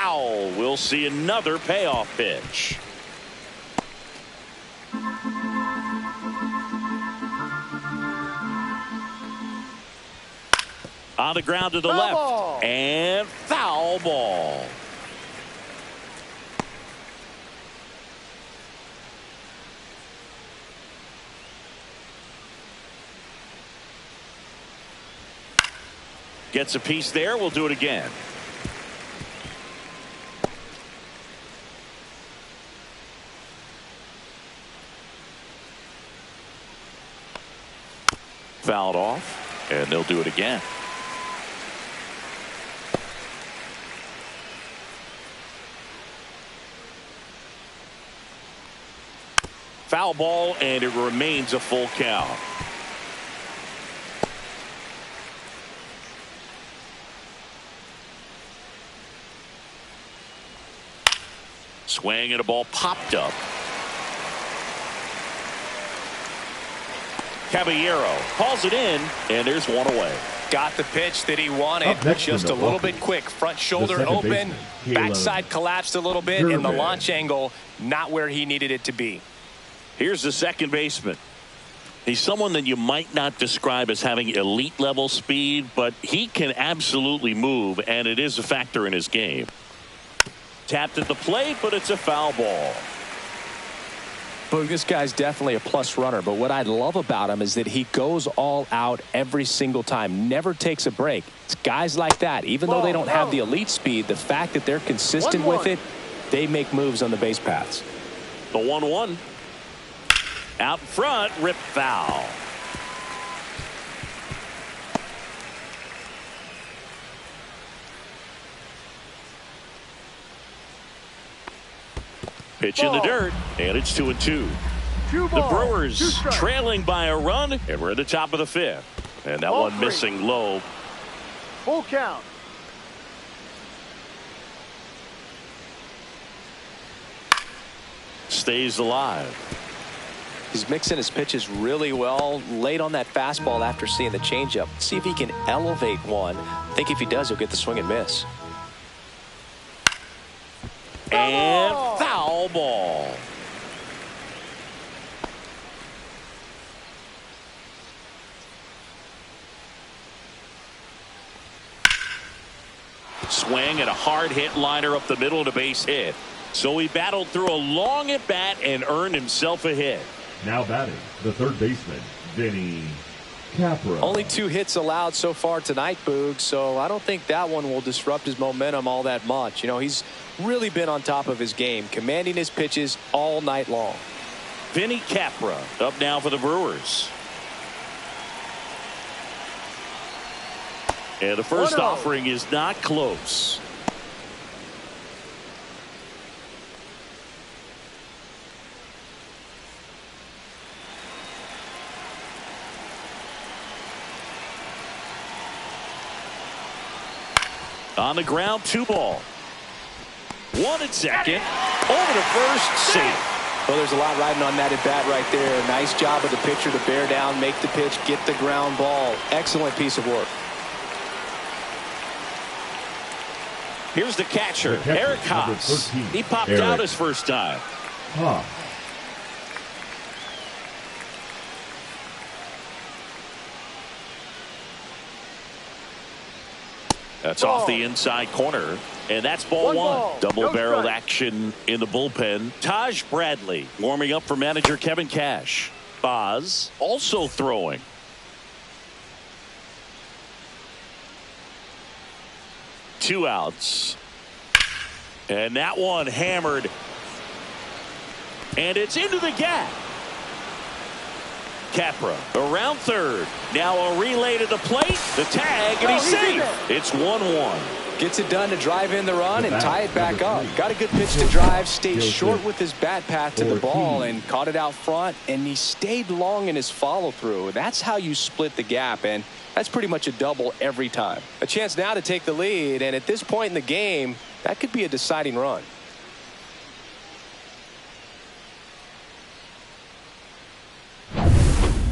foul. We'll see another payoff pitch. On the ground to the left. Ball. And foul ball. Gets a piece there. We'll do it again. Fouled off, and they'll do it again. Foul ball, and it remains a full count. Swing and a ball popped up. Caballero calls it in, and there's one away. Got the pitch that he wanted. Up next Just a little bit quick. Front shoulder open. Backside collapsed a little bit, and the launch angle not where he needed it to be. Here's the second baseman. He's someone that you might not describe as having elite level speed, but he can absolutely move, and it is a factor in his game. Tapped at the plate, but it's a foul ball. Boog, this guy's definitely a plus runner, but what I love about him is that he goes all out every single time, never takes a break. It's guys like that, even though they don't have the elite speed, the fact that they're consistent with it, they make moves on the base paths. The 1-1. Out front, rip foul. Pitch in the dirt, and it's 2-2. The Brewers trailing by a run, and we're at the top of the fifth. And that one missing low. Full count. Stays alive. He's mixing his pitches really well. Late on that fastball after seeing the changeup. See if he can elevate one. I think if he does, he'll get the swing and miss. And foul ball. Swing and a hard hit liner up the middle to base hit. So he battled through a long at bat and earned himself a hit. Now batting, the third baseman, Vinny Capra. Only 2 hits allowed so far tonight, Boog, so I don't think that one will disrupt his momentum all that much. You know, he's really been on top of his game, commanding his pitches all night long. Vinny Capra up now for the Brewers. And the first offering is not close. On the ground, 2 ball. 1 at second. Over to first, safe. Well, there's a lot riding on that at bat right there. Nice job of the pitcher to bear down, make the pitch, get the ground ball. Excellent piece of work. Here's the catcher, Eric Haas. He popped out his first time. That's off the inside corner, and that's ball 1. Double-barreled action in the bullpen. Taj Bradley warming up for manager Kevin Cash. Boz also throwing. Two outs. And that one hammered. And it's into the gap. Capra around third. Now a relay to the plate. The tag, and he's safe. It's 1-1. Gets it done to drive in the run and tie it back up. Got a good pitch to drive. Stayed short with his bat path to the ball and caught it out front. And he stayed long in his follow through. That's how you split the gap. And that's pretty much a double every time. A chance now to take the lead. And at this point in the game, that could be a deciding run.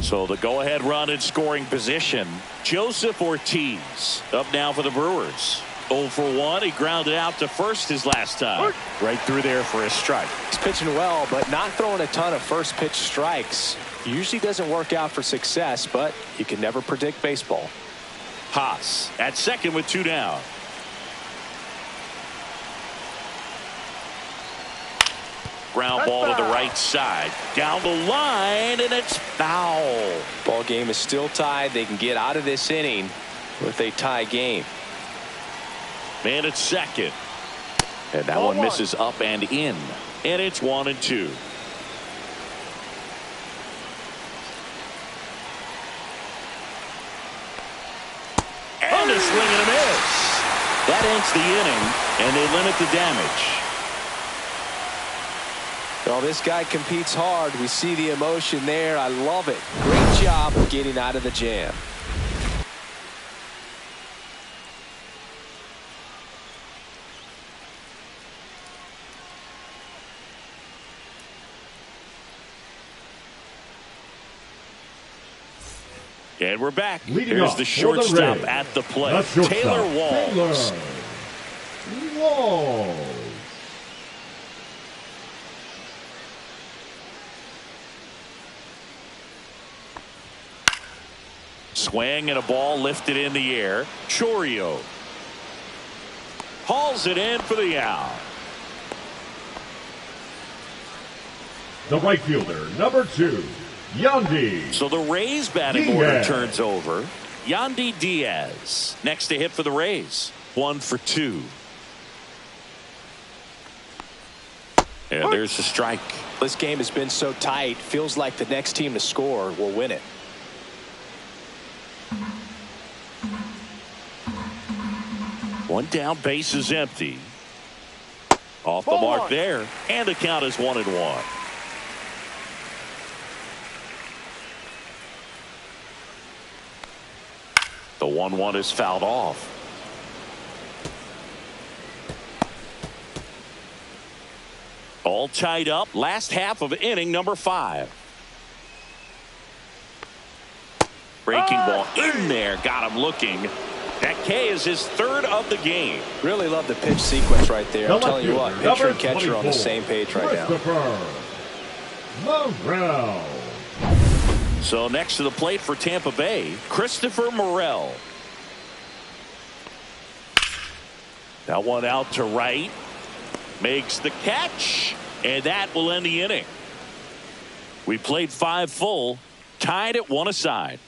So the go-ahead run in scoring position. Joseph Ortiz up now for the Brewers. 0 for 1. He grounded out to first his last time. Right through there for a strike. He's pitching well, but not throwing a ton of first pitch strikes. Usually doesn't work out for success, but you can never predict baseball. Haas at second with 2 down. Ground ball to the right side. Down the line, and it's foul. Ball game is still tied. They can get out of this inning with a tie game. Man at second. And that one misses up and in. And it's 1-2. And a swing and a miss. That ends the inning, and they limit the damage. Well, this guy competes hard. We see the emotion there. I love it. Great job of getting out of the jam. And we're back. Leading Here's off the for the shortstop Rays. at the plate. The shortstop, Taylor Walls. Taylor Walls. Swing and a ball lifted in the air. Chourio hauls it in for the out. The right fielder, number 2, Yandy. So the Rays batting order turns over. Yandy Diaz next to hit for the Rays. 1 for 2. And there's the strike. This game has been so tight. Feels like the next team to score will win it. One down, base is empty. Off the mark there, and the count is 1-1. The 1-1 is fouled off. All tied up. Last half of inning number 5. Breaking ball in there. Got him looking. That K is his 3rd of the game. Really love the pitch sequence right there. I'm telling you what, pitcher and catcher on the same page right now. Morel. So next to the plate for Tampa Bay, Christopher Morel. That one out to right. Makes the catch, and that will end the inning. We played 5 full, tied at 1 aside.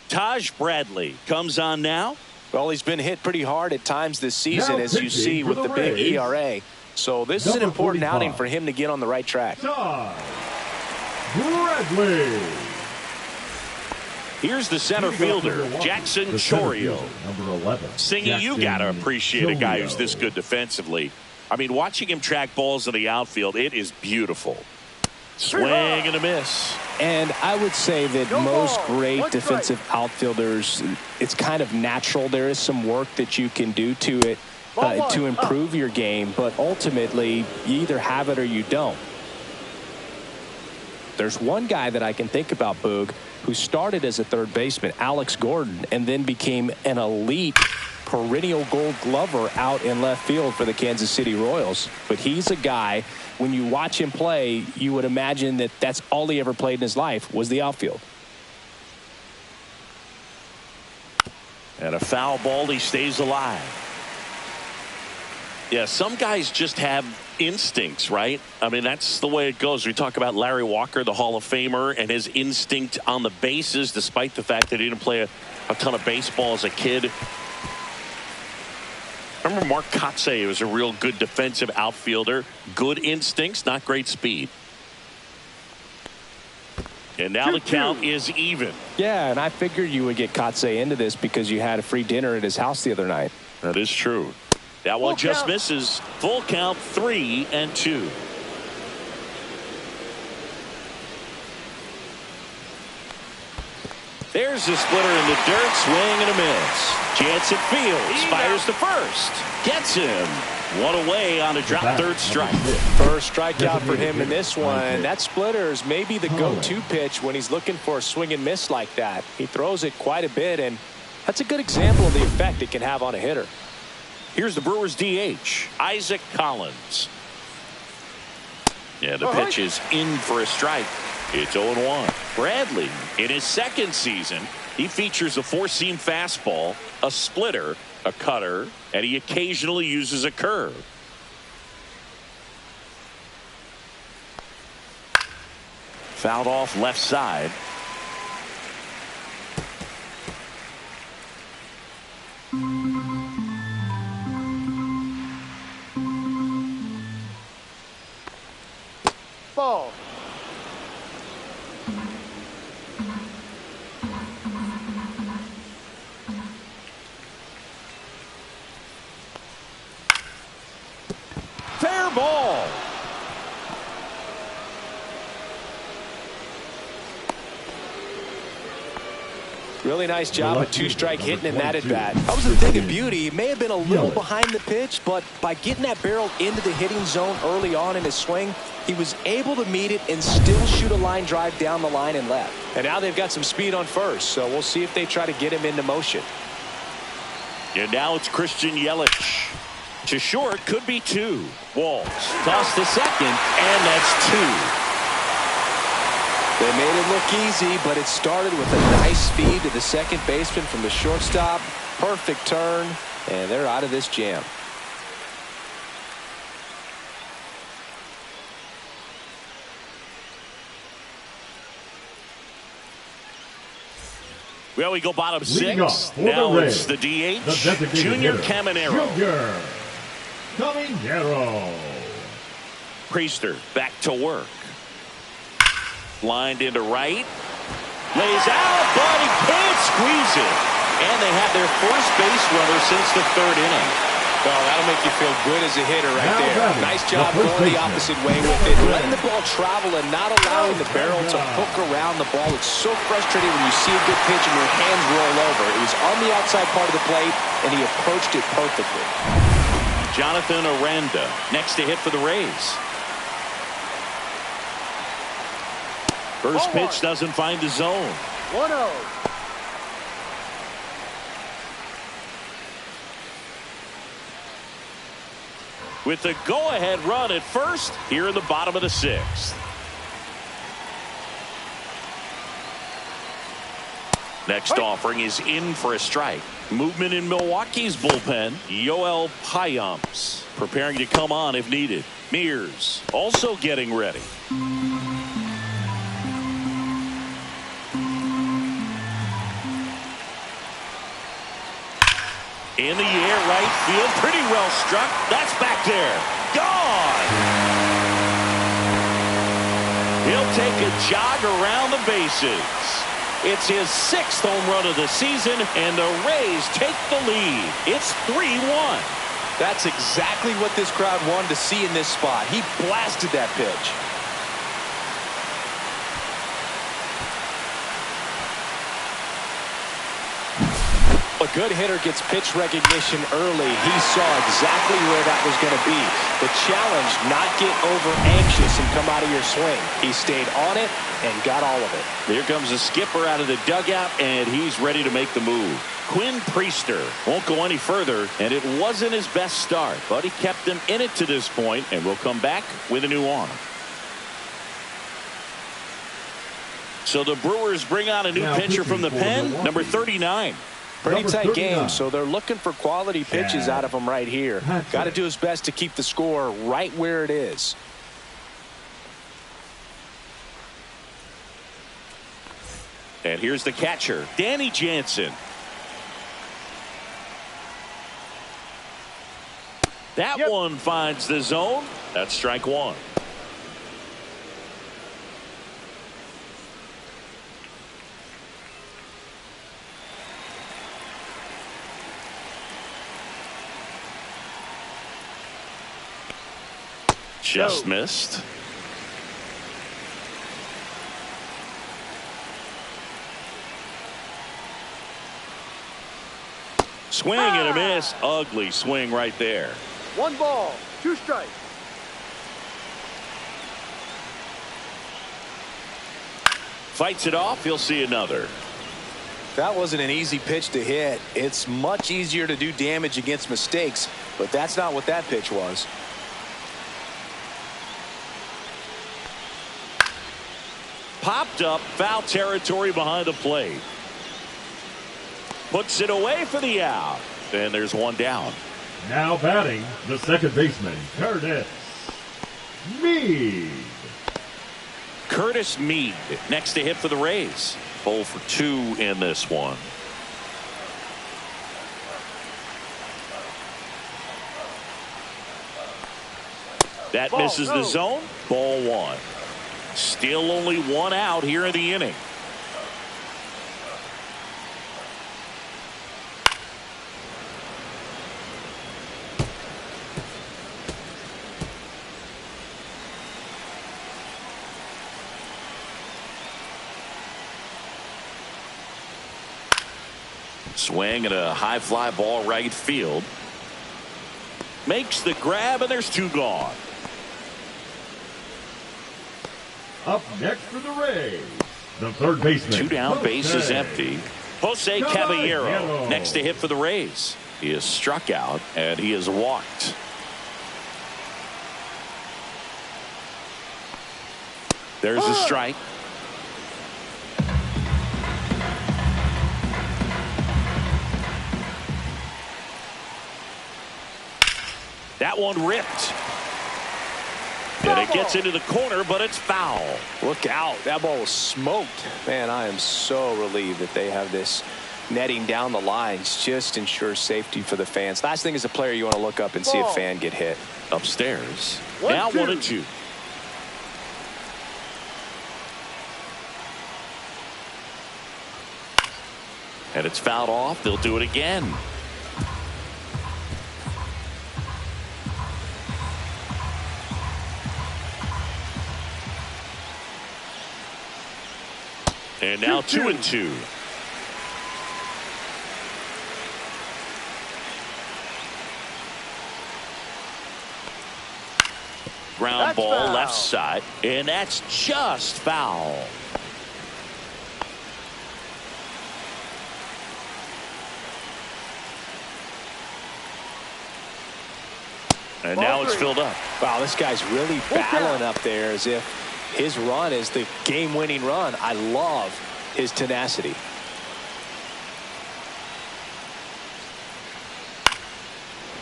Taj Bradley comes on now. Well, he's been hit pretty hard at times this season, as you see with the big ERA. So this is an important outing for him to get on the right track. Taj Bradley. Here's the center fielder, Jackson Chourio. Number 11. Singy, you got to appreciate a guy who's this good defensively. I mean, watching him track balls in the outfield, it is beautiful. Swing and a miss. And I would say that most great defensive outfielders, it's kind of natural. There is some work that you can do to it to improve your game, but ultimately you either have it or you don't. There's one guy that I can think about, Boog, who started as a third baseman, Alex Gordon, and then became an elite perennial gold glover out in left field for the Kansas City Royals. But he's a guy, when you watch him play, you would imagine that that's all he ever played in his life was the outfield. And a foul ball, he stays alive. Yeah, some guys just have instincts, right? I mean, that's the way it goes. We talk about Larry Walker, the Hall of Famer, and his instinct on the bases, despite the fact that he didn't play a ton of baseball as a kid. Remember Mark Kotsay was a real good defensive outfielder. Good instincts, not great speed. And now the count is even. Yeah, and I figured you would get Kotsay into this because you had a free dinner at his house the other night. That is true. That one just misses. Full count, 3-2. There's the splitter in the dirt, swing and a miss. Jansen fields, fires to first, gets him. One away on a drop, third strike. First strikeout for him in this one. That splitter is maybe the go-to pitch when he's looking for a swing and miss like that. He throws it quite a bit, and that's a good example of the effect it can have on a hitter. Here's the Brewers DH, Isaac Collins. Yeah, the pitch is in for a strike. It's 0-1. Bradley, in his second season, he features a four-seam fastball, a splitter, a cutter, and he occasionally uses a curve. Fouled off left side. Ball. Fair ball. Really nice job of two-strike hitting in that at-bat. That was a thing of beauty. He may have been a little behind the pitch, but by getting that barrel into the hitting zone early on in his swing, he was able to meet it and still shoot a line drive down the line and left. And now they've got some speed on first, so we'll see if they try to get him into motion. And now it's Christian Yelich. To short, could be two. Walls, toss to second, and that's two. They made it look easy, but it started with a nice speed to the second baseman from the shortstop. Perfect turn, and they're out of this jam. Well, we go bottom six. Now it's the DH, Junior Caminero. Junior Caminero. Priester back to work. Lined into right. Lays out, but he can't squeeze it. And they have their first base runner since the third inning. Well, that'll make you feel good as a hitter right there. Nice job going the opposite way with it. Letting the ball travel and not allowing the barrel to hook around the ball. It's so frustrating when you see a good pitch and your hands roll over. It was on the outside part of the plate, and he approached it perfectly. Jonathan Aranda next to hit for the Rays. First pitch doesn't find the zone. 1-0. With the go-ahead run at first here in the bottom of the sixth. Next offering is in for a strike. Movement in Milwaukee's bullpen. Yoel Payamps preparing to come on if needed. Mears also getting ready. In the air, right field, pretty well struck. That's back there. Gone. He'll take a jog around the bases. It's his sixth home run of the season, and the Rays take the lead. It's 3-1. That's exactly what this crowd wanted to see in this spot. He blasted that pitch. A good hitter gets pitch recognition early. He saw exactly where that was going to be. The challenge, not get over anxious and come out of your swing. He stayed on it and got all of it. Here comes the skipper out of the dugout, and he's ready to make the move. Quinn Priester won't go any further, and it wasn't his best start, but he kept them in it to this point, and will come back with a new arm. So the Brewers bring on a new pitcher from the pen, number 39. Pretty tight game, so they're looking for quality pitches out of him right here. Got to do his best to keep the score right where it is. And here's the catcher, Danny Jansen. That one finds the zone. That's strike one. Just missed. Swing and a miss. Ugly swing right there. 1 ball, 2 strikes. Fights it off. He'll see another. That wasn't an easy pitch to hit. It's much easier to do damage against mistakes, but that's not what that pitch was. Popped up, foul territory behind the plate. Puts it away for the out. And there's one down. Now batting, the second baseman, Curtis Mead. Curtis Mead next to hit for the Rays. 0 for 2 in this one. That misses the zone. Ball 1. Still only 1 out here in the inning. Swing and a high fly ball right field. Makes the grab and there's 2 gone. Up next for the Rays, the third baseman. 2 down, Jose. base is empty. Jose Caballero next to hit for the Rays. He is struck out and he is walked. There's a strike. That one ripped. And it gets into the corner, but it's foul. Look out. That ball was smoked. Man, I am so relieved that they have this netting down the lines. Just ensures safety for the fans. Last thing as a player, you want to look up and see a fan get hit. Upstairs. Now 1-2. And it's fouled off. They'll do it again. And now 2-2. Ground ball foul. left side, and that's just foul. And now it's filled up. Wow, this guy's really battling up there as if his run is the game-winning run. I love his tenacity.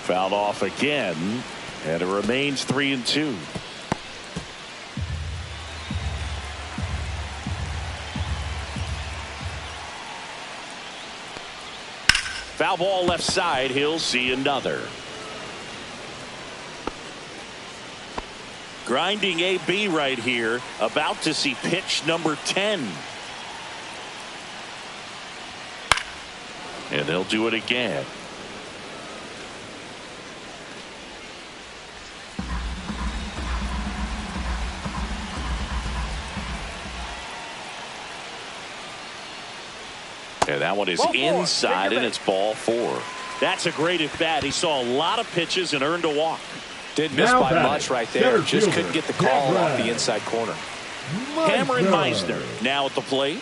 Fouled off again, and it remains 3-2. Foul ball left side. He'll see another. Grinding AB right here, about to see pitch number 10. And they'll do it again. And that one is inside, and it's ball 4. That's a great at bat. He saw a lot of pitches and earned a walk. Didn't miss by much right there. Just couldn't get the call off the inside corner. Cameron Meisner now at the plate.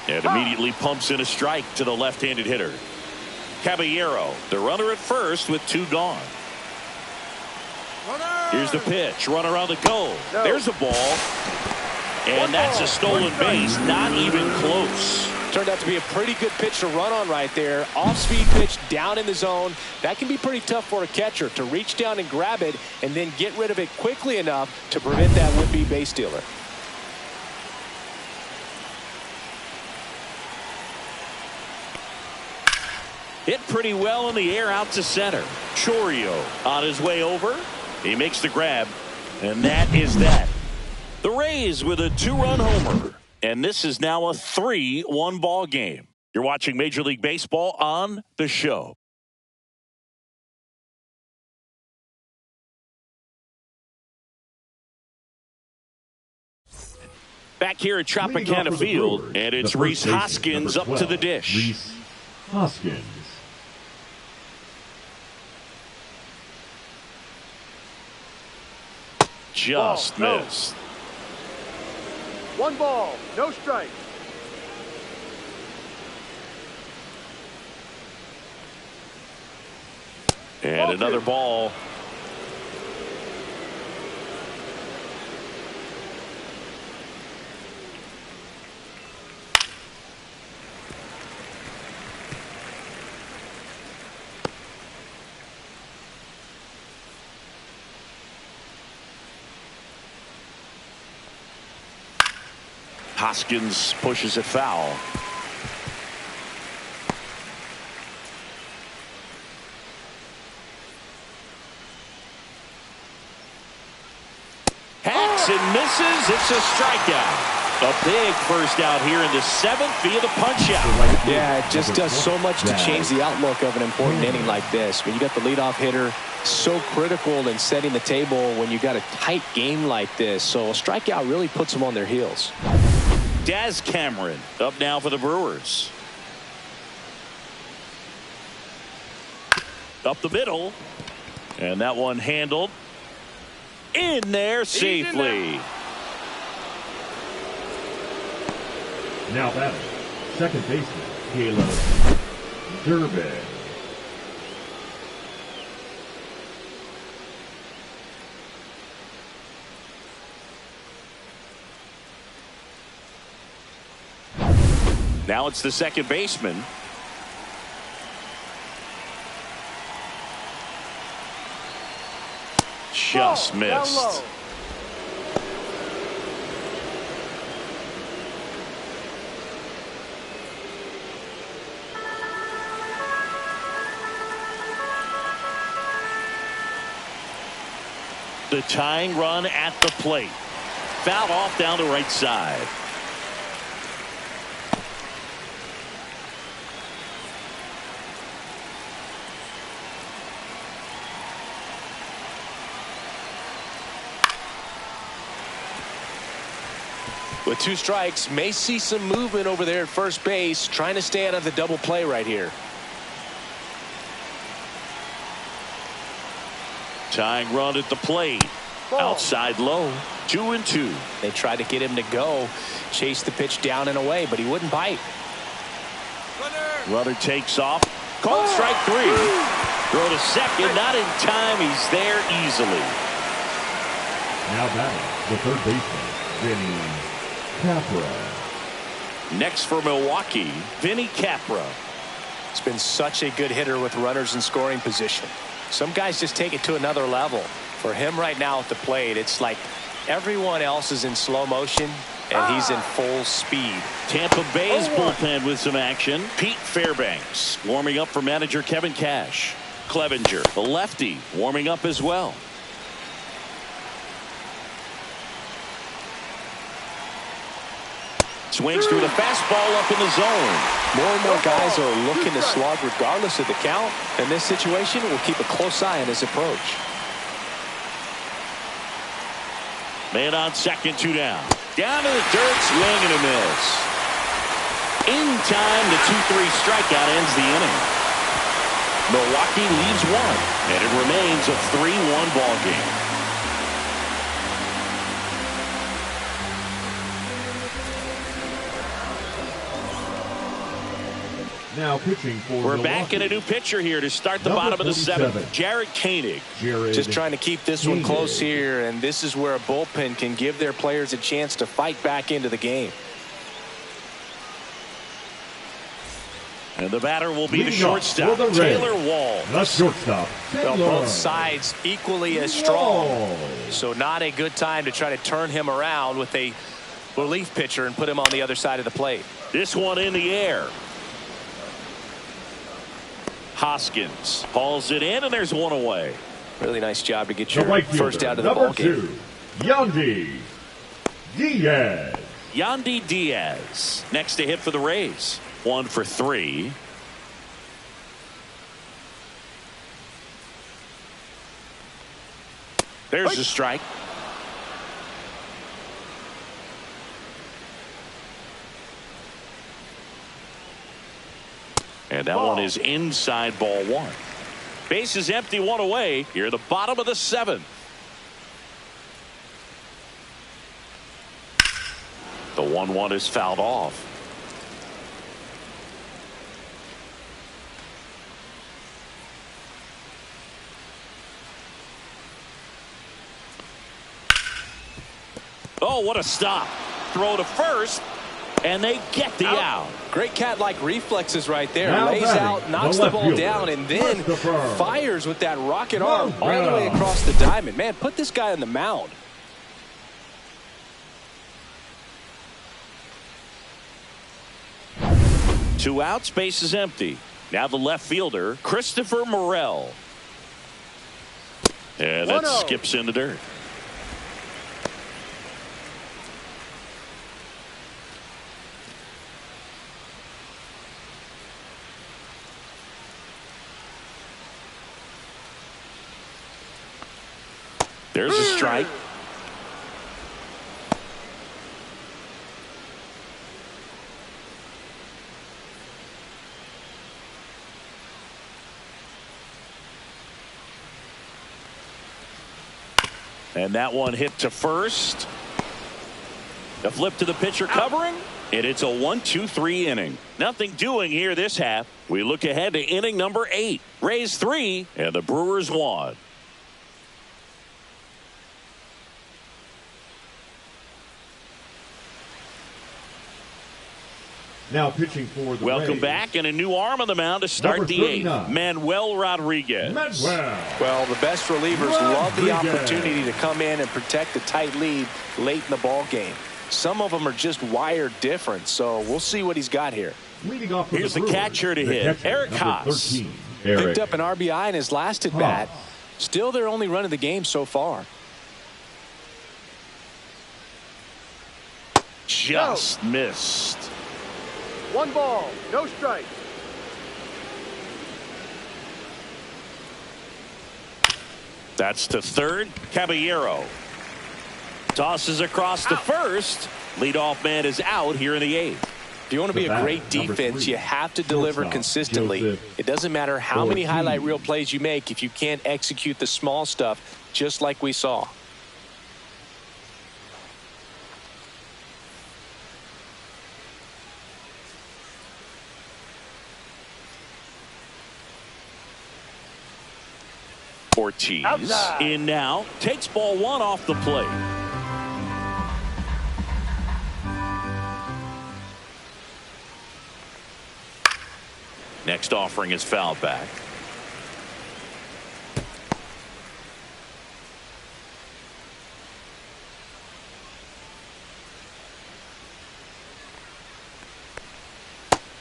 And immediately pumps in a strike to the left-handed hitter. Caballero, the runner at first with 2 gone. Here's the pitch. Runner on the go. There's a ball. And that's a stolen base. Not even close. Turned out to be a pretty good pitch to run on right there. Off-speed pitch down in the zone. That can be pretty tough for a catcher to reach down and grab it and then get rid of it quickly enough to prevent that would-be base stealer. Hit pretty well in the air out to center. Chourio on his way over. He makes the grab, and that is that. The Rays with a 2-run homer, and this is now a 3-1 ball game. You're watching Major League Baseball on The Show. Back here at Tropicana Field, and it's Rhys Hoskins up to the dish. Rhys Hoskins. Just missed. One ball, no strike. And another ball. Hoskins pushes it foul. Hacks and misses. It's a strikeout. A big first out here in the 7th via the punch out. Yeah, it just does so much to change the outlook of an important inning like this. When you got the leadoff hitter, so critical in setting the table when you got a tight game like this. So a strikeout really puts them on their heels. Daz Cameron up now for the Brewers. Up the middle. And that one handled. In there safely. Now batting, second baseman, Caleb Durbin. Now it's the second baseman. Just missed. The tying run at the plate. Foul off down the right side. With 2 strikes, may see some movement over there at first base, trying to stay out of the double play right here. Tying run at the plate. Outside low. 2-2. They tried to get him to go, chase the pitch down and away, but he wouldn't bite. Runner takes off. Called strike 3. Throw to second. Not in time. He's there easily. Now batting, the third baseman, Vinny Capra. Next for Milwaukee, Vinny Capra. It's been such a good hitter with runners in scoring position. Some guys just take it to another level. For him right now at the plate, it's like everyone else is in slow motion and he's in full speed. Tampa Bay's bullpen with some action. Pete Fairbanks warming up for manager Kevin Cash. Clevenger, the lefty, warming up as well. Swings through the fastball up in the zone. More and more guys are looking to slog regardless of the count. In this situation, we'll keep a close eye on his approach. Man on second, 2 down. Down to the dirt, swing and a miss. In time, the 2-3 strikeout ends the inning. Milwaukee leaves 1, and it remains a 3-1 ball game. Now pitching for We're Milwaukee. back in a new pitcher here to start the Number bottom of the 47. 7th. Jared Koenig. Just trying to keep this one close here, and this is where a bullpen can give their players a chance to fight back into the game. And the batter will be the Leading shortstop, off for the Reds, Taylor Wall. The shortstop, Well, Taylor both sides equally as strong. Wall. So not a good time to try to turn him around with a relief pitcher and put him on the other side of the plate. This one in the air. Hoskins hauls it in, and there's 1 away. Really nice job to get The your right first fielder, out of the number ball game. 2, Yandy Diaz. Yandy Diaz next to hit for the Rays. 1 for 3. There's a strike. And that one is inside, ball 1. Base is empty, 1 away. Here at the bottom of the 7th. The 1-1 is fouled off. Oh, what a stop. Throw to first, and they get the out. Great cat-like reflexes right there. Now Lays batting, out, knocks the the ball left down, and then Christopher. fires with that rocket arm all the way Wow. across the diamond. Man, put this guy on the mound. Two outs, base is empty. Now the left fielder, Christopher Morel. And that 1-0. skips in the dirt. There's a strike. And that one hit to first. The flip to the pitcher covering. And it's a 1-2-3 inning. Nothing doing here this half. We look ahead to inning number 8. Rays 3 and the Brewers 1. Now pitching for the Welcome Rays, back, and a new arm on the mound to start Number the 8th. 39. Manuel Rodriguez. Manuel. Well, the best relievers love the Rodriguez. opportunity to come in and protect a tight lead late in the ball game. Some of them are just wired different, so we'll see what he's got here. Leading off for Here's the Brewers, catcher to the hit, catcher, Eric number Haas. 13, Picked Eric. up an RBI in his last at bat. Still their only run of the game so far. Just missed. 1 ball, no strike. That's to third. Caballero tosses across to first. Leadoff man is out here in the 8th. If you want to be The a great batter, number defense, 3, you have to deliver shortstop, consistently. Joseph It doesn't matter how many Ortiz. highlight reel plays you make if you can't execute the small stuff, just like we saw. Ortiz Outside. in now. Takes ball 1 off the plate. Next offering is fouled back.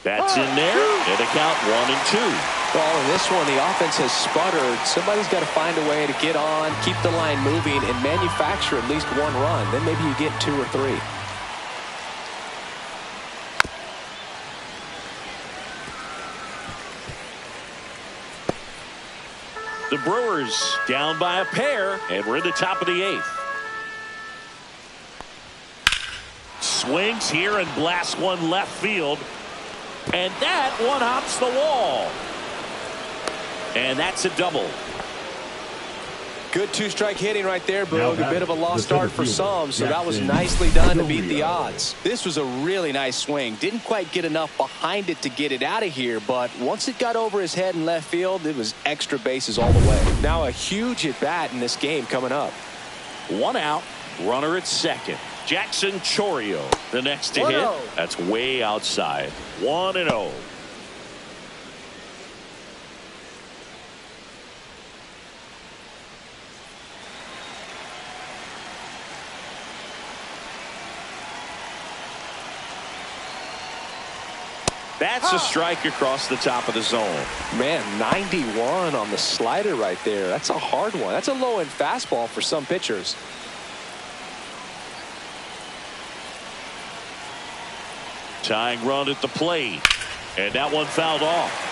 That's in there, and the count 1-2. Well, in this one, the offense has sputtered. Somebody's got to find a way to get on, keep the line moving, and manufacture at least 1 run. Then maybe you get 2 or 3. The Brewers down by a pair, and we're in the top of the 8th. Swings here and blasts one left field. And that one hops the wall. And that's a double. Good 2-strike hitting right there, Boog. A bit of a lost the start for center fielder, some, so that was Jackson nicely done to beat the Del Rio. odds. This was a really nice swing. Didn't quite get enough behind it to get it out of here, but once it got over his head in left field, it was extra bases all the way. Now a huge at-bat in this game coming up. 1 out, runner at second. Jackson Chorio, the next to hit. 1-0. That's way outside. 1-0. That's a strike across the top of the zone. Man, 91 on the slider right there. That's a hard one. That's a low-end fastball for some pitchers. Tying run at the plate. And that one fouled off.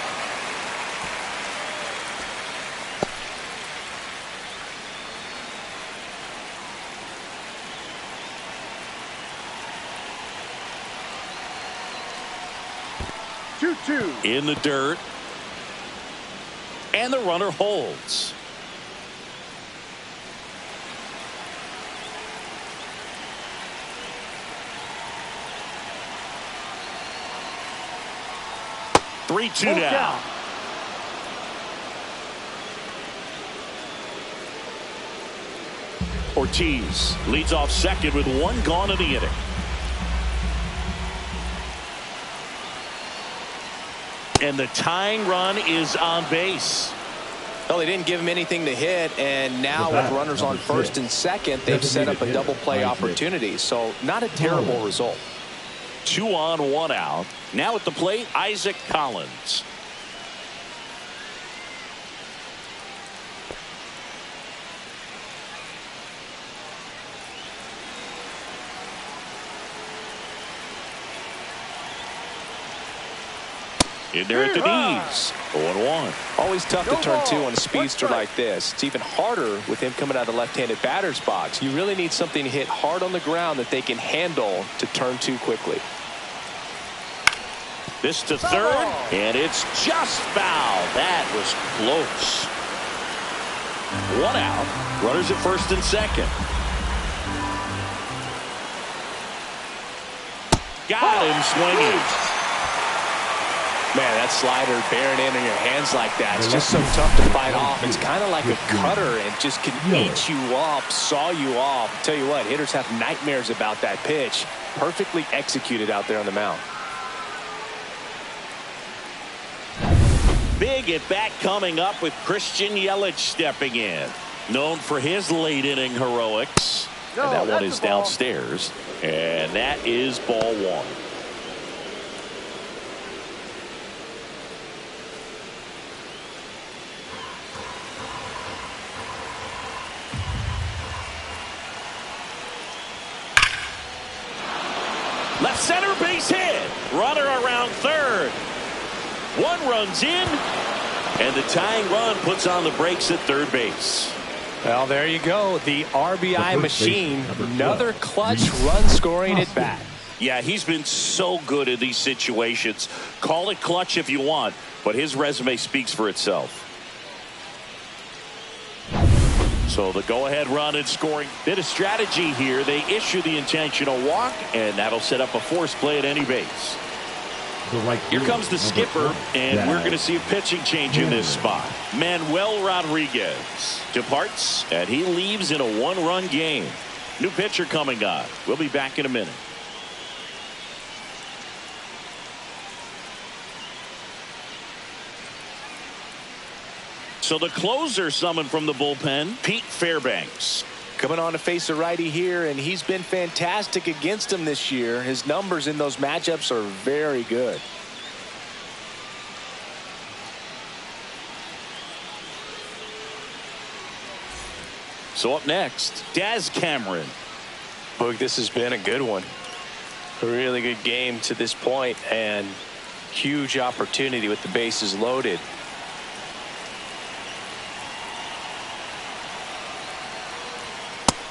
In the dirt. And the runner holds. Three-two now. Ortiz leads off second with one gone in the inning. And the tying run is on base. Well, they didn't give him anything to hit, and now with runners on first and second, they've set up a double play opportunity. So not a terrible result. 2 on, 1 out. Now at the plate, Isaac Collins. In there at the knees. 0-1. Always tough to turn two on a speedster like this. It's even harder with him coming out of the left-handed batter's box. You really need something to hit hard on the ground that they can handle to turn two quickly. This to third, and it's just foul. That was close. 1 out. Runners at first and second. Got him swinging. Man, that slider bearing in your hands like that, it's just so tough to fight off. It's kind of like a cutter and just can eat you up, saw you off. Tell you what, hitters have nightmares about that pitch. Perfectly executed out there on the mound. Big at bat coming up with Christian Yelich stepping in. Known for his late inning heroics. And that one is downstairs. And that is ball 1. Left center base hit. Runner around third. 1 runs in. And the tying run puts on the brakes at third base. Well, there you go. The RBI machine. Another clutch run scoring at bat. Yeah, he's been so good in these situations. Call it clutch if you want, but his resume speaks for itself. So the go-ahead run and scoring. Bit of strategy here. They issue the intentional walk, and that'll set up a force play at any base. Here comes the skipper, and we're going to see a pitching change in this spot. Manuel Rodriguez departs, and he leaves in a 1-run game. New pitcher coming on. We'll be back in a minute. So the closer summoned from the bullpen, Pete Fairbanks. Coming on to face a righty here, and he's been fantastic against him this year. His numbers in those matchups are very good. So up next, Daz Cameron. Boog, this has been a good one. A really good game to this point, and huge opportunity with the bases loaded.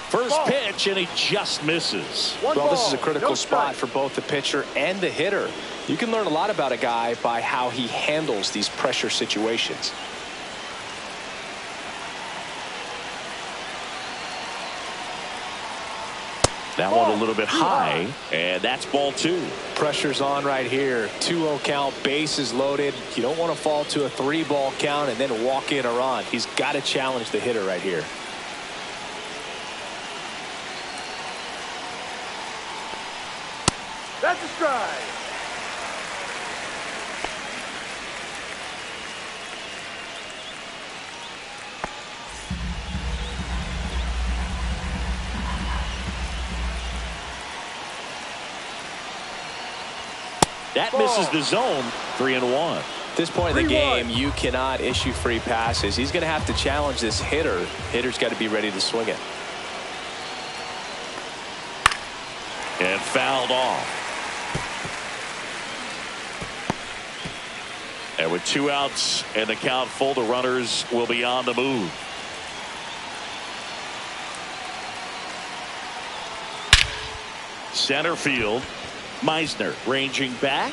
First pitch, and he just misses. Well, this is a critical spot for both the pitcher and the hitter. You can learn a lot about a guy by how he handles these pressure situations. That one a little bit high, and that's ball 2. Pressure's on right here. 2-0 count, bases loaded. You don't want to fall to a 3-ball count and then walk in a run. He's got to challenge the hitter right here. That's a strike. That misses the zone. 3-1. At this point in the game, you cannot issue free passes. He's going to have to challenge this hitter. Hitter's got to be ready to swing it. And fouled off. And with 2 outs and the count full, the runners will be on the move. Center field. Meisner ranging back.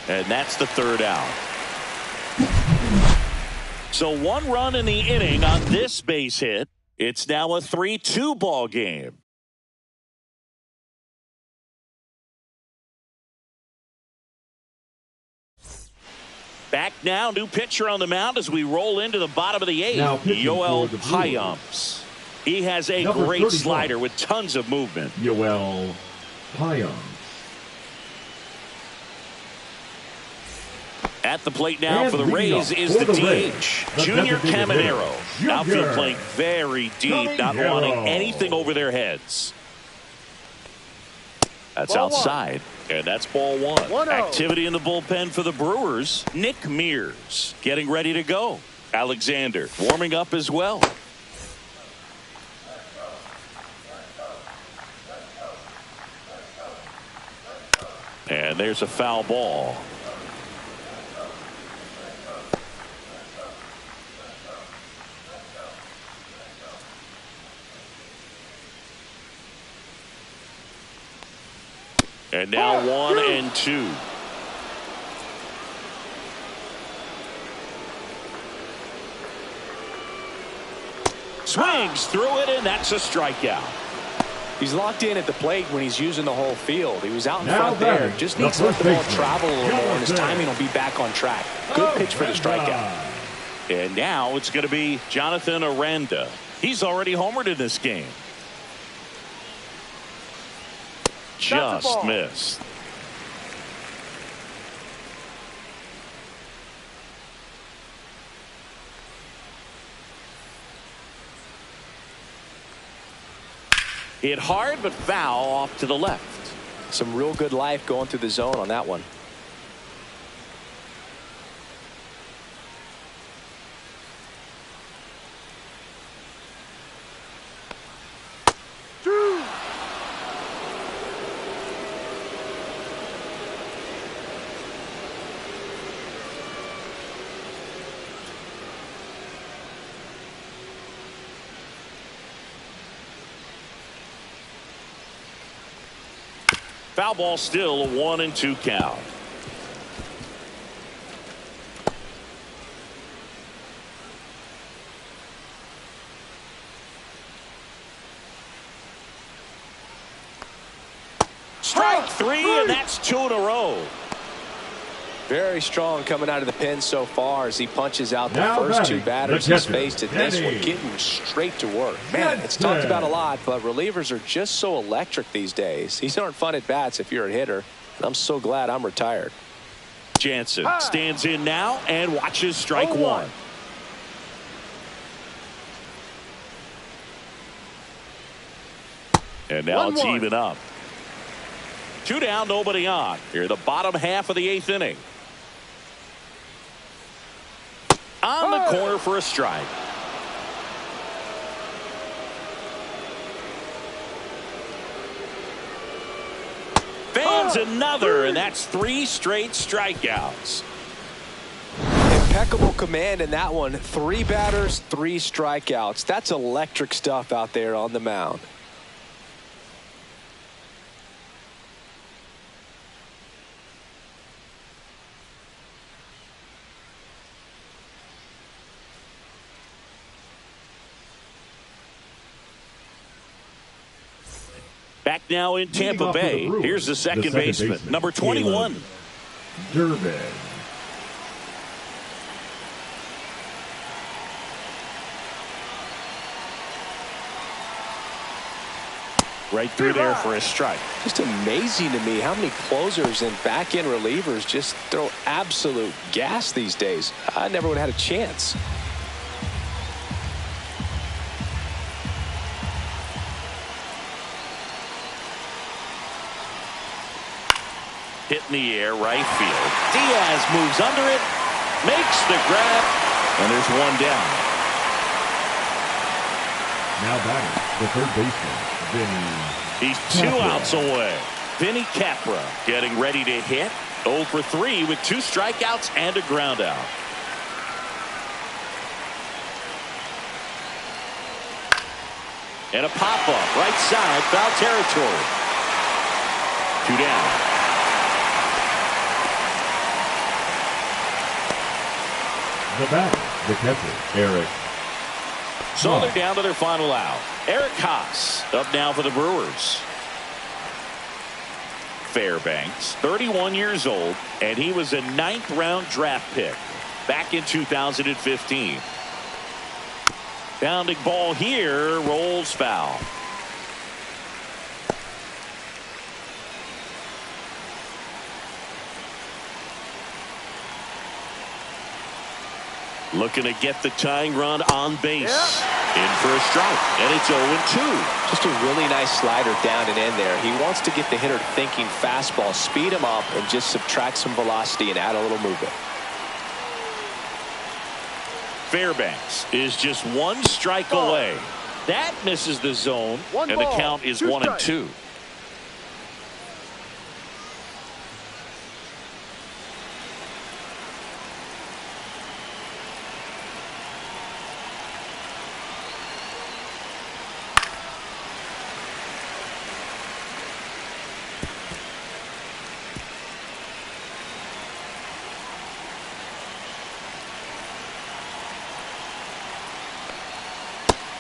And that's the 3rd out. So 1 run in the inning on this base hit. It's now a 3-2 ball game. Back now, new pitcher on the mound as we roll into the bottom of the 8th. Yoel Payamps. He has a great slider with tons of movement. Yoel Payamps. At the plate now for the Rays is the DH, Junior Caminero. Outfield playing very deep, not wanting anything over their heads. That's outside, and that's ball 1. Activity in the bullpen for the Brewers. Nick Mears getting ready to go. Alexander warming up as well. And there's a foul ball. And now 1-2. Swings through it, and that's a strikeout. He's locked in at the plate when he's using the whole field. He was out in front there. Just needs to let the ball travel a little more, and his timing will be back on track. Good pitch for the strikeout. And now it's going to be Jonathan Aranda. He's already homered in this game. Just missed. Hit hard, but foul off to the left. Some real good life going through the zone on that one. Foul ball, still a 1-2 count. Strike 3, and that's 2 in a row. Very strong coming out of the pen so far as he punches out the first 2 batters he's faced at this one, getting straight to work. Man, it's talked about a lot, but relievers are just so electric these days. These aren't fun at bats if you're a hitter, and I'm so glad I'm retired. Jansen stands in now and watches strike 1. And now it's even up. 2 down, nobody on. Here, the bottom half of the 8th inning. On the corner for a strike. Fans another, and that's 3 straight strikeouts. Impeccable command in that one. 3 batters, 3 strikeouts. That's electric stuff out there on the mound. Back now in Tampa Bay. Here's the second baseman, number 21. Durbin. Right through there for a strike. Just amazing to me how many closers and back-end relievers just throw absolute gas these days. I never would have had a chance. Hit in the air, right field. Diaz moves under it, makes the grab, and there's 1 down. Now batting, the third baseman, Vinny. He's 2 outs away. Vinny Capra getting ready to hit. 0 for 3 with 2 strikeouts and a ground out. And a pop-up right side, foul territory. 2 down. The batter, the catcher, Eric. So they're down to their final out. Eric Haas up now for the Brewers. Fairbanks, 31 years old, and he was a 9th-round draft pick back in 2015. Bounding ball here, rolls foul. Looking to get the tying run on base. In for a strike, and it's 0-2. Just a really nice slider down and in there. He wants to get the hitter thinking fastball, speed him up, and just subtract some velocity and add a little movement. Fairbanks is just 1 strike away. That misses the zone, and the count is 1-2.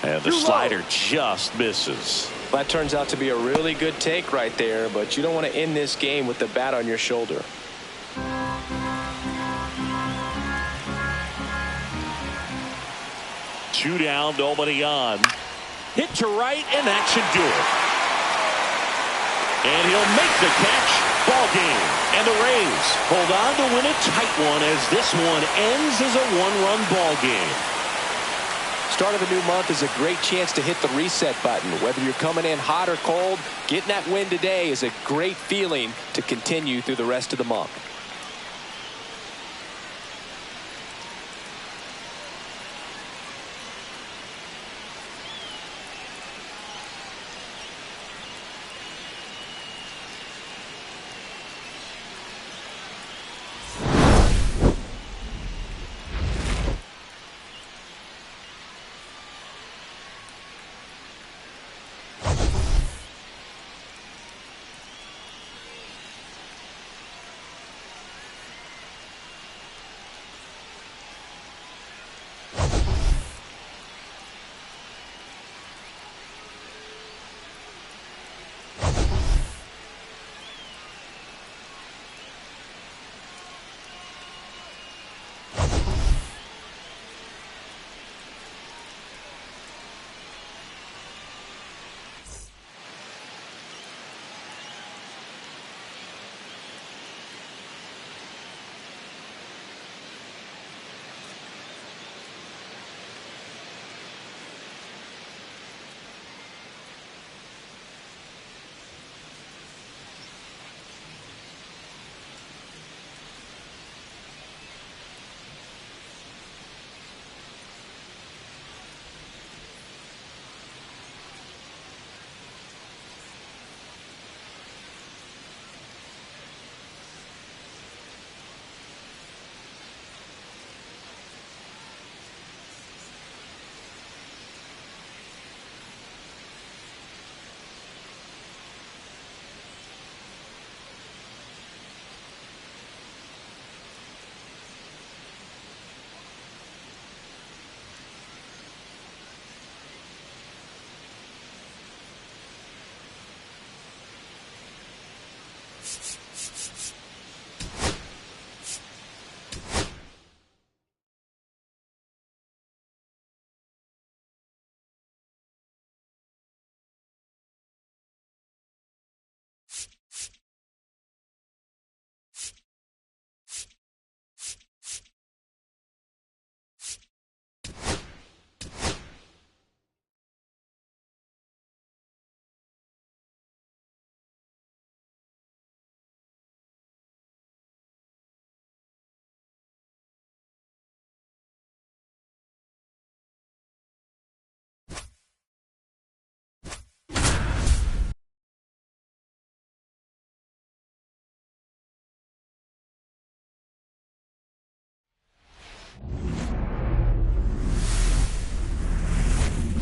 And the slider just misses. That turns out to be a really good take right there, but you don't want to end this game with the bat on your shoulder. 2 down, nobody on. Hit to right, and that should do it. And he'll make the catch. Ball game. And the Rays hold on to win a tight one as this one ends as a 1-run ball game. Start of a new month is a great chance to hit the reset button. Whether you're coming in hot or cold, getting that win today is a great feeling to continue through the rest of the month.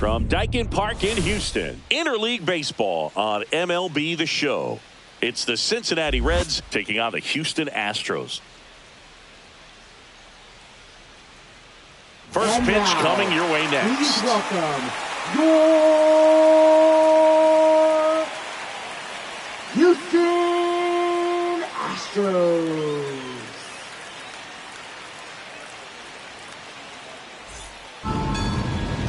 From Daikin Park in Houston, interleague baseball on MLB The Show. It's the Cincinnati Reds taking on the Houston Astros. First And pitch now, coming your way next. Please welcome your Houston Astros.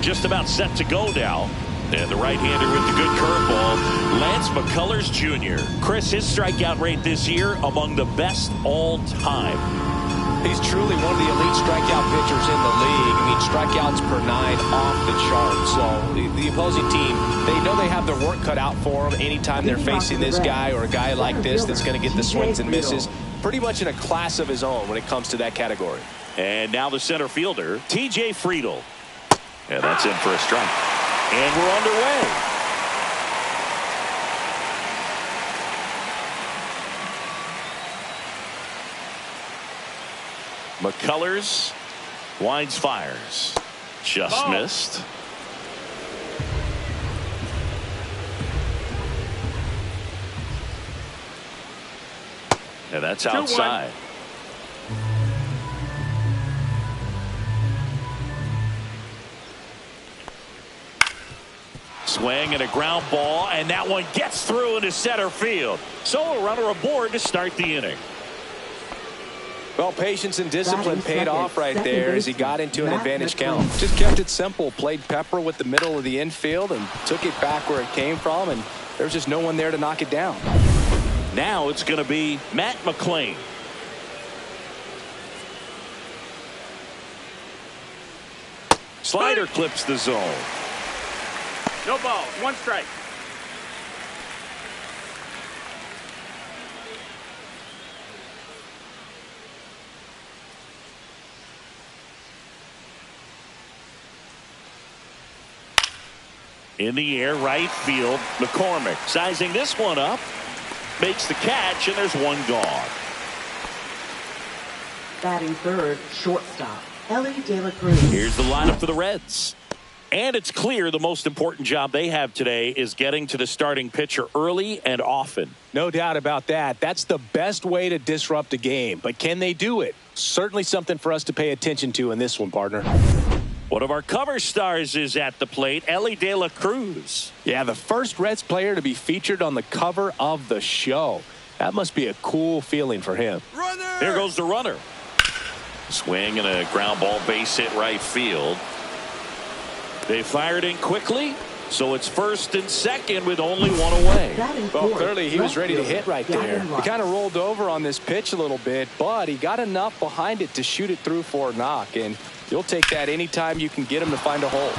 Just about set to go now. And the right-hander with the good curveball, Lance McCullers Jr. Chris, his strikeout rate this year among the best all time. He's truly one of the elite strikeout pitchers in the league. I mean, strikeouts per 9 off the chart. So the opposing team, they know they have their work cut out for them anytime they're facing this guy or a guy like this that's going to get the swings and misses. Pretty much in a class of his own when it comes to that category. And now the center fielder, T.J. Friedl. And that's in for a strike. And we're underway. McCullers winds, fires. Just missed. And that's outside. Swing and a ground ball, and that one gets through into center field. So a runner aboard to start the inning. Well, patience and discipline paid off right there as he got into an advantage count. Just kept it simple, played pepper with the middle of the infield and took it back where it came from, and there's just no one there to knock it down. Now it's going to be Matt McClain. Slider clips the zone. No ball. 1 strike. In the air, right field, McCormick sizing this one up, makes the catch, and there's one gone. Batting third, shortstop, Ellie De La Cruz. Here's the lineup for the Reds. And it's clear the most important job they have today is getting to the starting pitcher early and often. No doubt about that. That's the best way to disrupt a game. But can they do it? Certainly something for us to pay attention to in this one, partner. One of our cover stars is at the plate, Ellie De La Cruz. Yeah, the first Reds player to be featured on the cover of the show. That must be a cool feeling for him. Runner! There goes the runner. Swing and a ground ball, base hit right field. They fired in quickly, so it's first and second with only one away. Well, clearly he was ready to hit right there. He kind of rolled over on this pitch a little bit, but he got enough behind it to shoot it through for a knock, and you'll take that anytime you can get him to find a hole.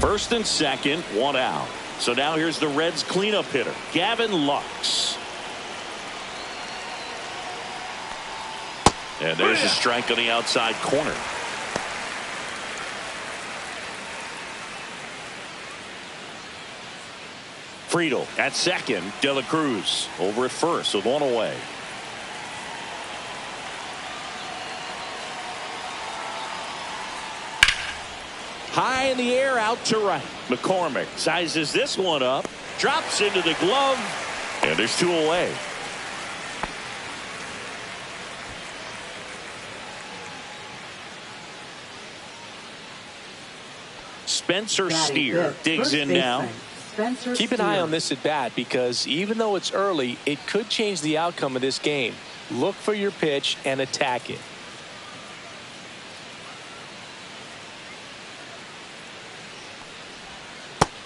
First and second, 1 out. So now here's the Reds cleanup hitter, Gavin Lux. And there's a strike on the outside corner. Friedl at second, De La Cruz over at first with 1 away. High in the air, out to right. McCormick sizes this one up, drops into the glove, and there's 2 away. Spencer Steer digs in now. Keep an eye on this at bat because even though it's early, it could change the outcome of this game. Look for your pitch and attack it.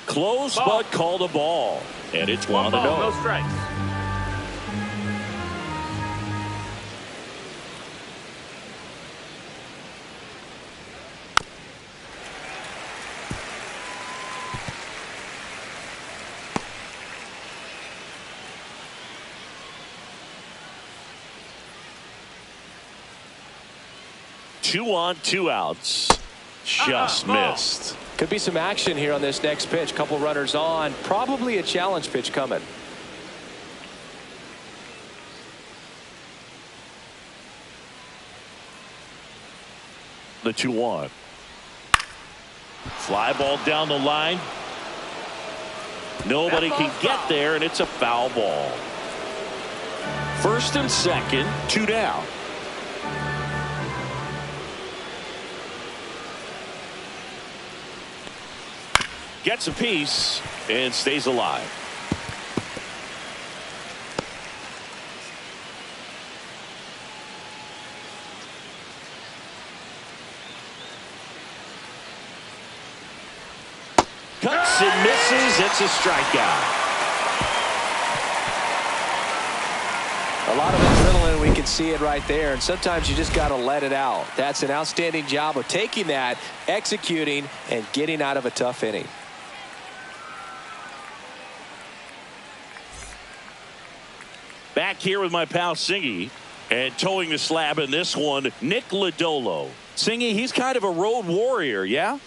Close, but called a ball. And it's 1-0. No strikes. Two on, 2 outs. Just missed. Could be some action here on this next pitch. Couple runners on. Probably a challenge pitch coming. The 2-1. Fly ball down the line. Nobody can get there, and it's a foul ball. First and second, 2 down. Gets a piece and stays alive. Cuts and misses. It's a strikeout. A lot of adrenaline, we can see it right there, and sometimes you just got to let it out. That's an outstanding job of taking that, executing, and getting out of a tough inning. Back here with my pal Singy, and towing the slab in this one, Nick Lodolo. Singy, he's kind of a road warrior, yeah?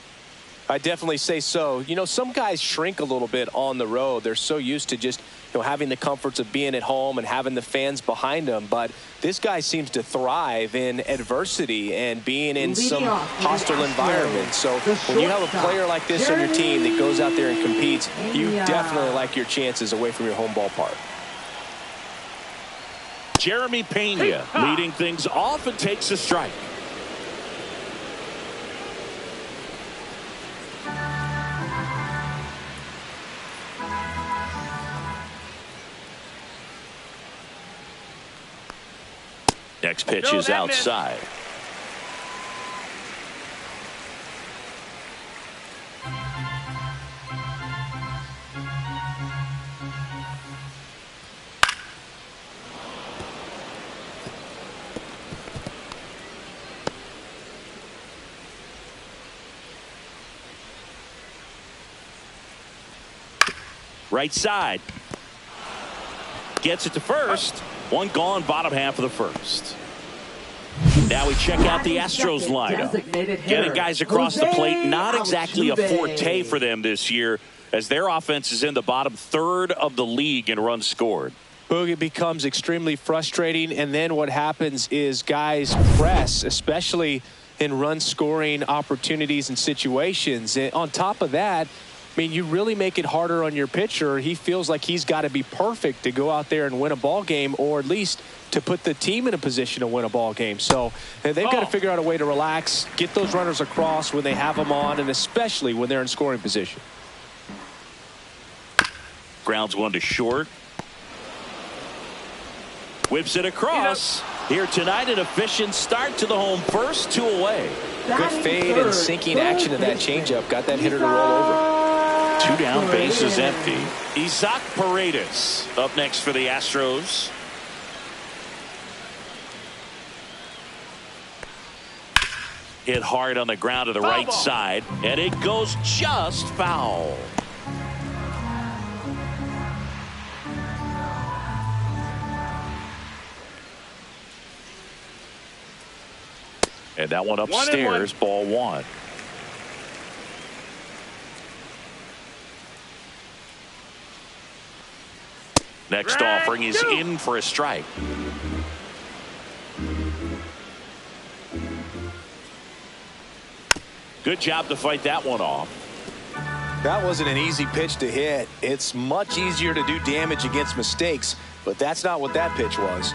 I definitely say so. You know, some guys shrink a little bit on the road. They're so used to just, having the comforts of being at home and having the fans behind them. But this guy seems to thrive in adversity and being in some hostile environment. So when you have a player like this on your team that goes out there and competes, you definitely like your chances away from your home ballpark. Jeremy Pena leading things off and takes a strike. Next pitch is outside. Right side. Gets it to first. One gone, bottom half of the first. Now we check out the Astros lineup. Getting guys across the plate, not exactly a forte for them this year, as their offense is in the bottom third of the league in runs scored. It becomes extremely frustrating, and then what happens is guys press, especially in run scoring opportunities and situations. And on top of that, I mean, you really make it harder on your pitcher. He feels like he's got to be perfect to go out there and win a ball game, or at least to put the team in a position to win a ball game. So they've got to figure out a way to relax, get those runners across when they have them on, and especially when they're in scoring position. Grounds one to short. Whips it across. Here tonight, an efficient start to the home first, 2 away. Good fade and sinking action to that changeup. Got that hitter to roll over. 2 down, bases empty. Isaac Paredes up next for the Astros. Hit hard on the ground to the right side, and it goes just foul. And that one upstairs, ball 1. Next offering is in for a strike. Good job to fight that one off. That wasn't an easy pitch to hit. It's much easier to do damage against mistakes, but that's not what that pitch was.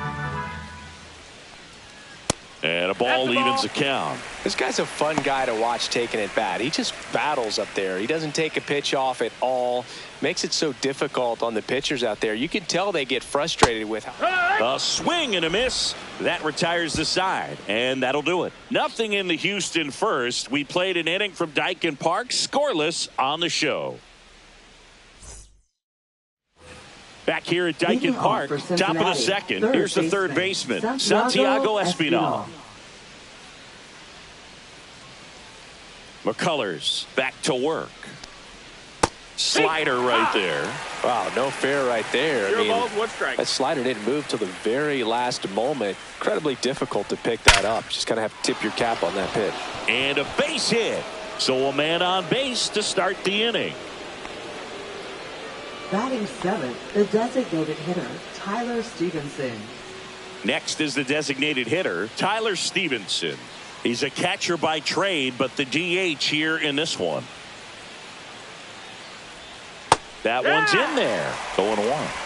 And a ball evens the count. This guy's a fun guy to watch taking at bat. He just battles up there. He doesn't take a pitch off at all. Makes it so difficult on the pitchers out there. You can tell they get frustrated with a swing and a miss. That retires the side, and that'll do it. Nothing in the Houston first. We played an inning from Dyken Park, scoreless on the show. Back here at Dyken Park, top of the second. Here's the third baseman, Santiago Espinal. McCullers back to work. Slider right there. Wow, no fair right there. I mean, that slider didn't move till the very last moment. Incredibly difficult to pick that up. Just kind of have to tip your cap on that pitch. And a base hit. So a man on base to start the inning. Batting 7th, the designated hitter, Tyler Stevenson. Next is the designated hitter, Tyler Stevenson. He's a catcher by trade, but the DH here in this one. That one's in there. 0-1.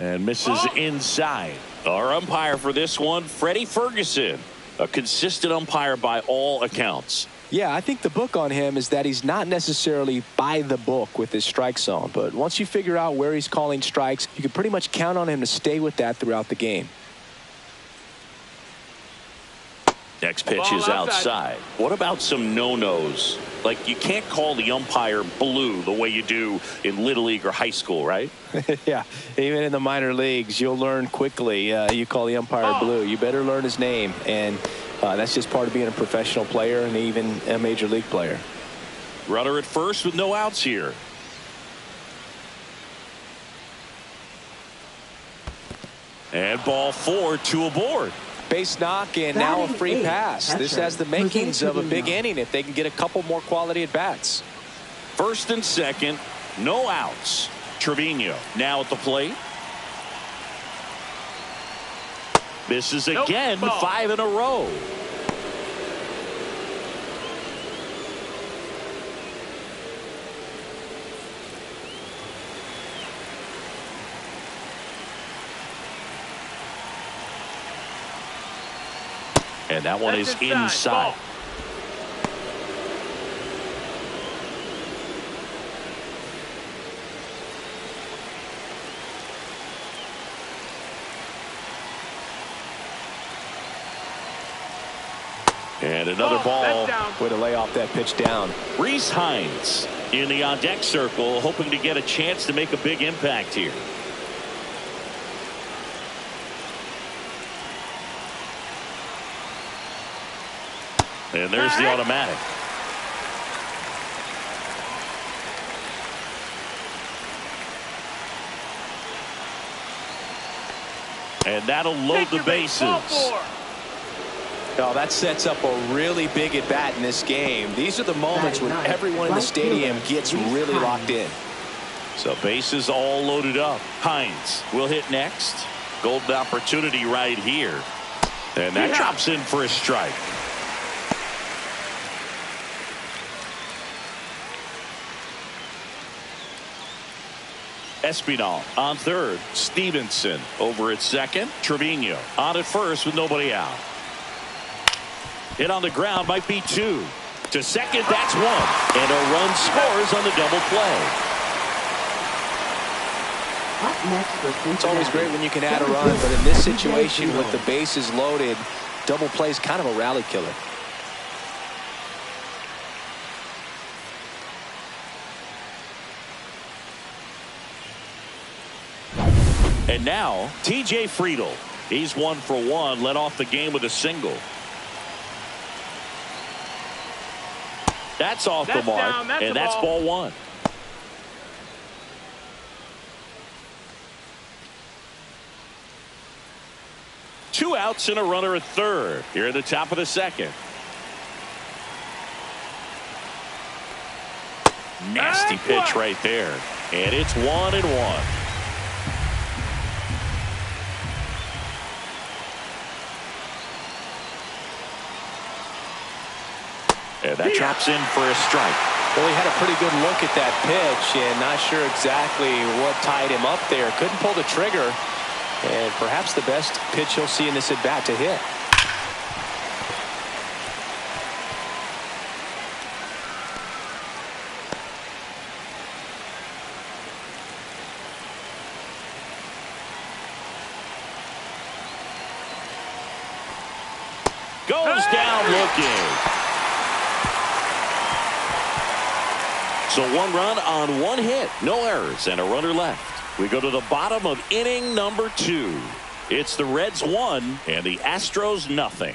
And misses inside. Our umpire for this one, Freddie Ferguson, a consistent umpire by all accounts. Yeah, I think the book on him is that he's not necessarily by the book with his strike zone. But once you figure out where he's calling strikes, you can pretty much count on him to stay with that throughout the game. Next pitch is outside. What about some no-nos? Like, you can't call the umpire blue the way you do in Little League or high school, right? Yeah, even in the minor leagues, you'll learn quickly. You call the umpire blue. You better learn his name. And that's just part of being a professional player and even a major league player. Runner at first with no outs here. And ball 4, 2 aboard. Base knock and now a free pass. This has the makings of a big inning if they can get a couple more quality at bats. First and second, no outs. Trevino now at the plate. Misses again, 5 in a row. And that one is inside. And another ball. Way to lay off that pitch down. Rhys Hines in the on-deck circle, hoping to get a chance to make a big impact here. And there's the automatic. And that'll load the bases. Oh, that sets up a really big at bat in this game. These are the moments when everyone in the stadium gets really locked in. So bases all loaded up. Hines will hit next. Golden opportunity right here. And that drops in for a strike. Espinal on third. Stevenson over at second. Trevino on at first with nobody out. Hit on the ground might be 2. To second, that's 1. And a run scores on the double play. It's always great when you can add a run, but in this situation with the bases loaded, double play is kind of a rally killer. And now, T.J. Friedl. He's 1 for 1, led off the game with a single. That's off the mark, and that's ball 1. Two outs and a runner at third here at the top of the second. Nasty pitch right there, and it's 1-1. And that drops in for a strike. Well, he had a pretty good look at that pitch and not sure exactly what tied him up there. Couldn't pull the trigger. And perhaps the best pitch he'll see in this at bat to hit. Goes down looking. So 1 run on 1 hit, no errors, and a runner left. We go to the bottom of inning number 2. It's the Reds 1 and the Astros nothing.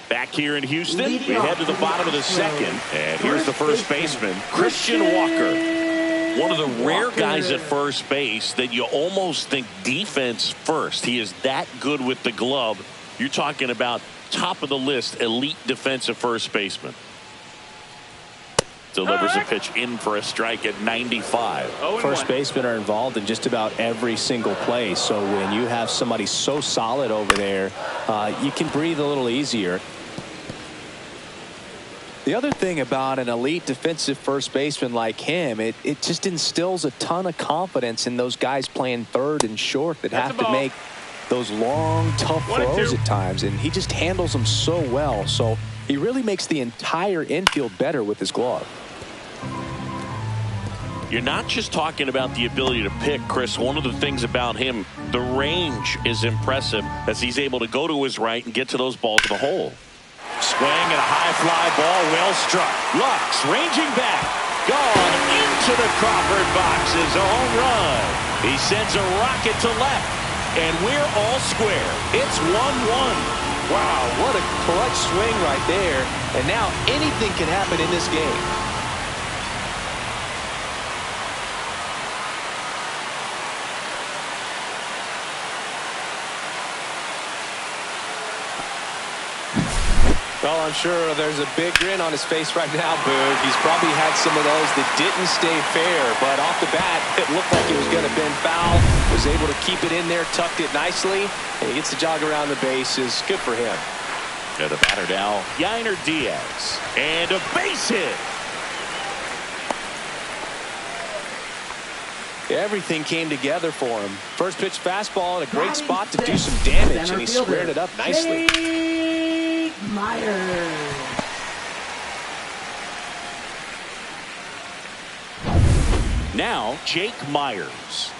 Back here in Houston, we head to the bottom of the second, and here's the first baseman, Christian Walker. One of the rare guys at first base that you almost think defense first. He is that good with the glove. You're talking about top of the list, elite defensive first baseman. Delivers a pitch in for a strike at 95. First basemen are involved in just about every single play. So when you have somebody so solid over there, you can breathe a little easier. The other thing about an elite defensive first baseman like him, it just instills a ton of confidence in those guys playing third and short that have to make those long, tough throws at times. And he just handles them so well. So he really makes the entire infield better with his glove. You're not just talking about the ability to pick, Chris. One of the things about him, the range is impressive as he's able to go to his right and get to those balls in the hole. Swing and a high fly ball, well struck. Lux ranging back, gone into the Crawford boxes, a home run. He sends a rocket to left, and we're all square. It's 1-1. Wow, what a clutch swing right there. And now anything can happen in this game. Well, I'm sure there's a big grin on his face right now, Boog. He's probably had some of those that didn't stay fair, but off the bat, it looked like it was going to bend foul. Was able to keep it in there, tucked it nicely, and he gets the jog around the bases. Good for him. And the batter now, Yainer Diaz. And a base hit. Everything came together for him. First pitch fastball in a great spot to do some damage, and he squared it up nicely. Myers. Now, Jake Myers.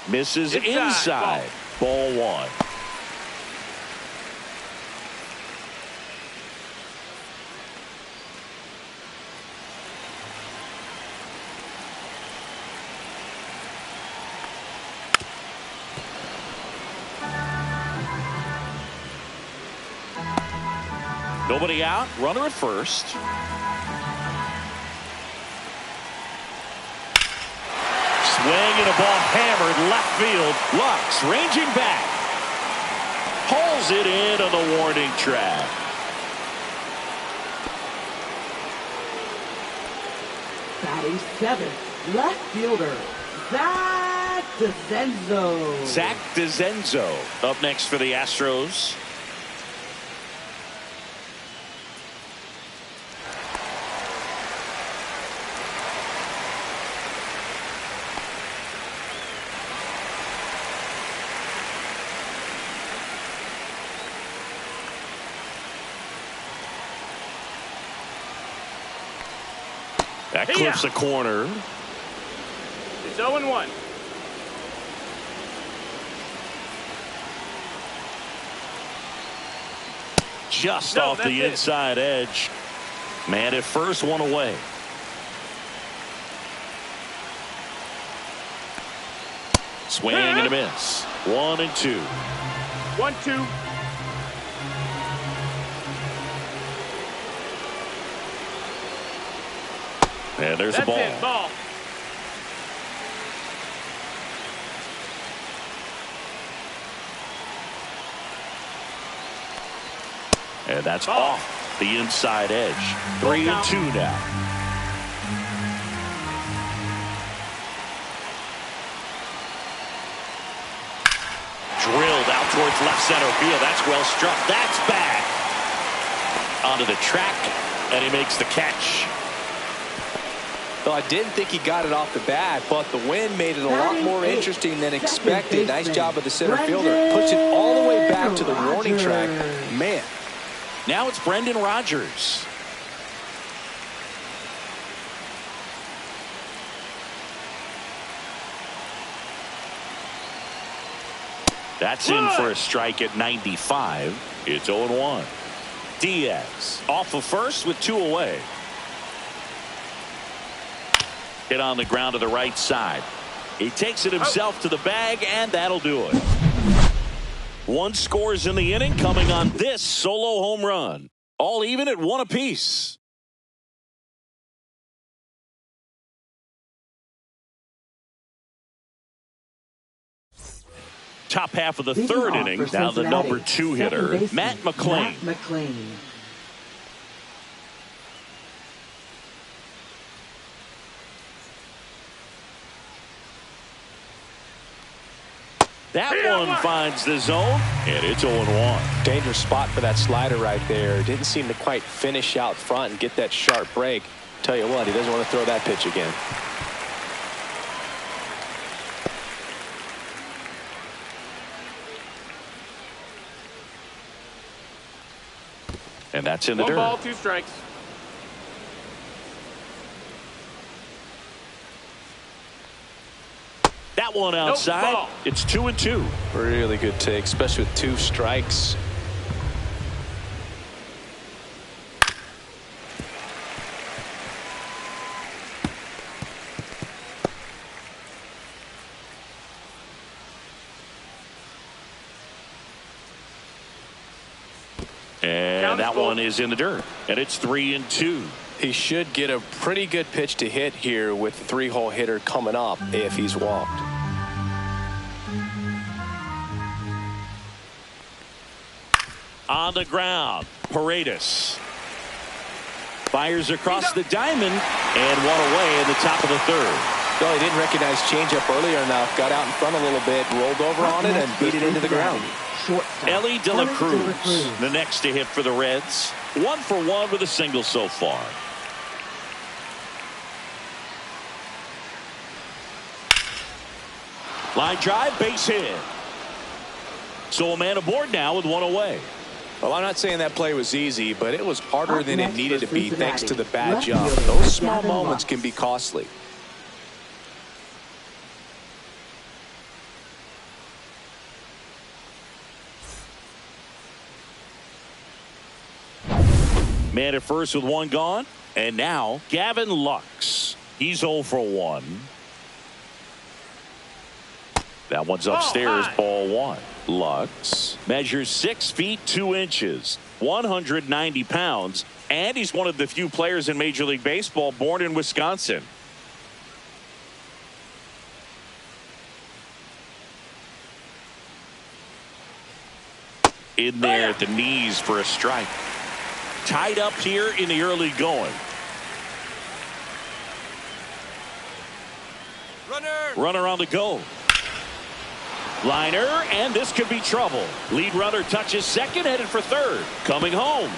Misses inside. Ball one. Nobody out. Runner at first. Swing and a ball hammered left field. Lux ranging back. Hauls it in on the warning track. Batting seventh, left fielder, Zach DeZenzo. Zach DeZenzo up next for the Astros. That clips the corner. It's 0-1. Just off the inside edge. Man at first, one away. Swing and a miss. 1-2. 1-2. And there's a ball. It, ball. And that's off the inside edge. 3-2 now. Drilled out towards left center field. That's well struck. That's back. Onto the track, and he makes the catch. Well, I didn't think he got it off the bat, but the wind made it a lot more interesting than expected. Nice job of the center fielder. Puts it all the way back to the warning track. Man. Now it's Brendan Rodgers. That's in for a strike at 95. It's 0-1. Diaz off of first with 2 away. Hit on the ground to the right side. He takes it himself to the bag, and that'll do it. 1 scores in the inning, coming on this solo home run. All even at 1 apiece. Top half of the Leading third off inning. for Now the Cincinnati, number 2 second hitter, baseman, Matt McLain. Matt McLain. That one finds the zone, and it's 0-1. Dangerous spot for that slider right there. Didn't seem to quite finish out front and get that sharp break. Tell you what, he doesn't want to throw that pitch again. And that's in the dirt. 1 ball, 2 strikes. That one outside. Ball. It's 2-2. Really good take, especially with 2 strikes. And that one is in the dirt. And it's 3-2. He should get a pretty good pitch to hit here with the 3-hole hitter coming up if he's walked. On the ground, Paredes fires across the diamond and 1 away in the top of the third. No, he didn't recognize changeup earlier enough. Got out in front a little bit, rolled over on it, and beat it into the ground. Ellie De La Cruz, the next to hit for the Reds. 1 for 1 with a single so far. Line drive, base hit. So a man aboard now with 1 away. Well, I'm not saying that play was easy, but it was harder than it needed to be thanks to the bad Left jump. fielder, Those small Gavin moments Lux. can be costly. Man at first with 1 gone. And now Gavin Lux. He's 0 for 1. That one's upstairs, ball 1. Lux measures 6 feet 2 inches, 190 pounds, and he's one of the few players in Major League Baseball born in Wisconsin. In there at the knees for a strike. Tied up here in the early going. Runner on the go. Liner, and this could be trouble. Lead runner touches second, headed for third. Coming home.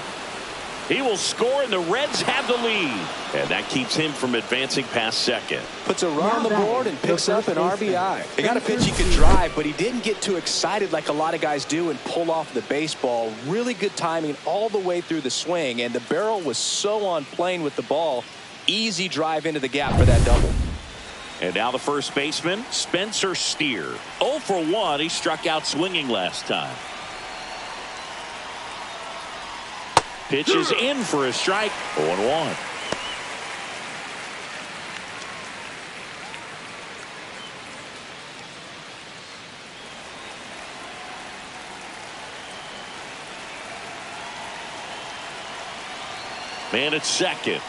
He will score, and the Reds have the lead. And that keeps him from advancing past second. Puts a run on the board and picks up an RBI. They got a pitch he could drive, but he didn't get too excited like a lot of guys do and pull off the baseball. Really good timing all the way through the swing, and the barrel was so on plane with the ball. Easy drive into the gap for that double. And now the first baseman, Spencer Steer. 0 for 1. He struck out swinging last time. Pitch is in for a strike. 0-1. Man at second.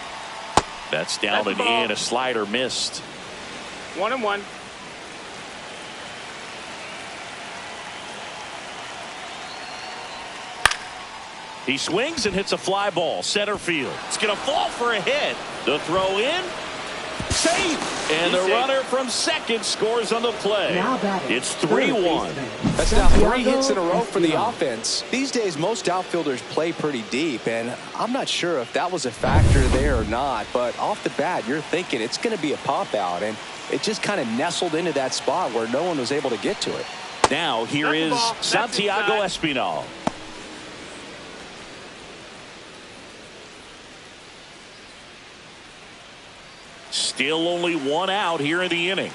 That's down and in. A slider missed. 1-1. He swings and hits a fly ball. Center field. It's going to fall for a hit. The throw in. Safe. And the runner from second scores on the play. Now batting, It's 3-1. That's now 3 hits in a row for the offense. These days, most outfielders play pretty deep, and I'm not sure if that was a factor there or not, but off the bat, you're thinking it's going to be a pop-out, and it just kind of nestled into that spot where no one was able to get to it. Now here is Santiago Espinal. Still only 1 out here in the inning.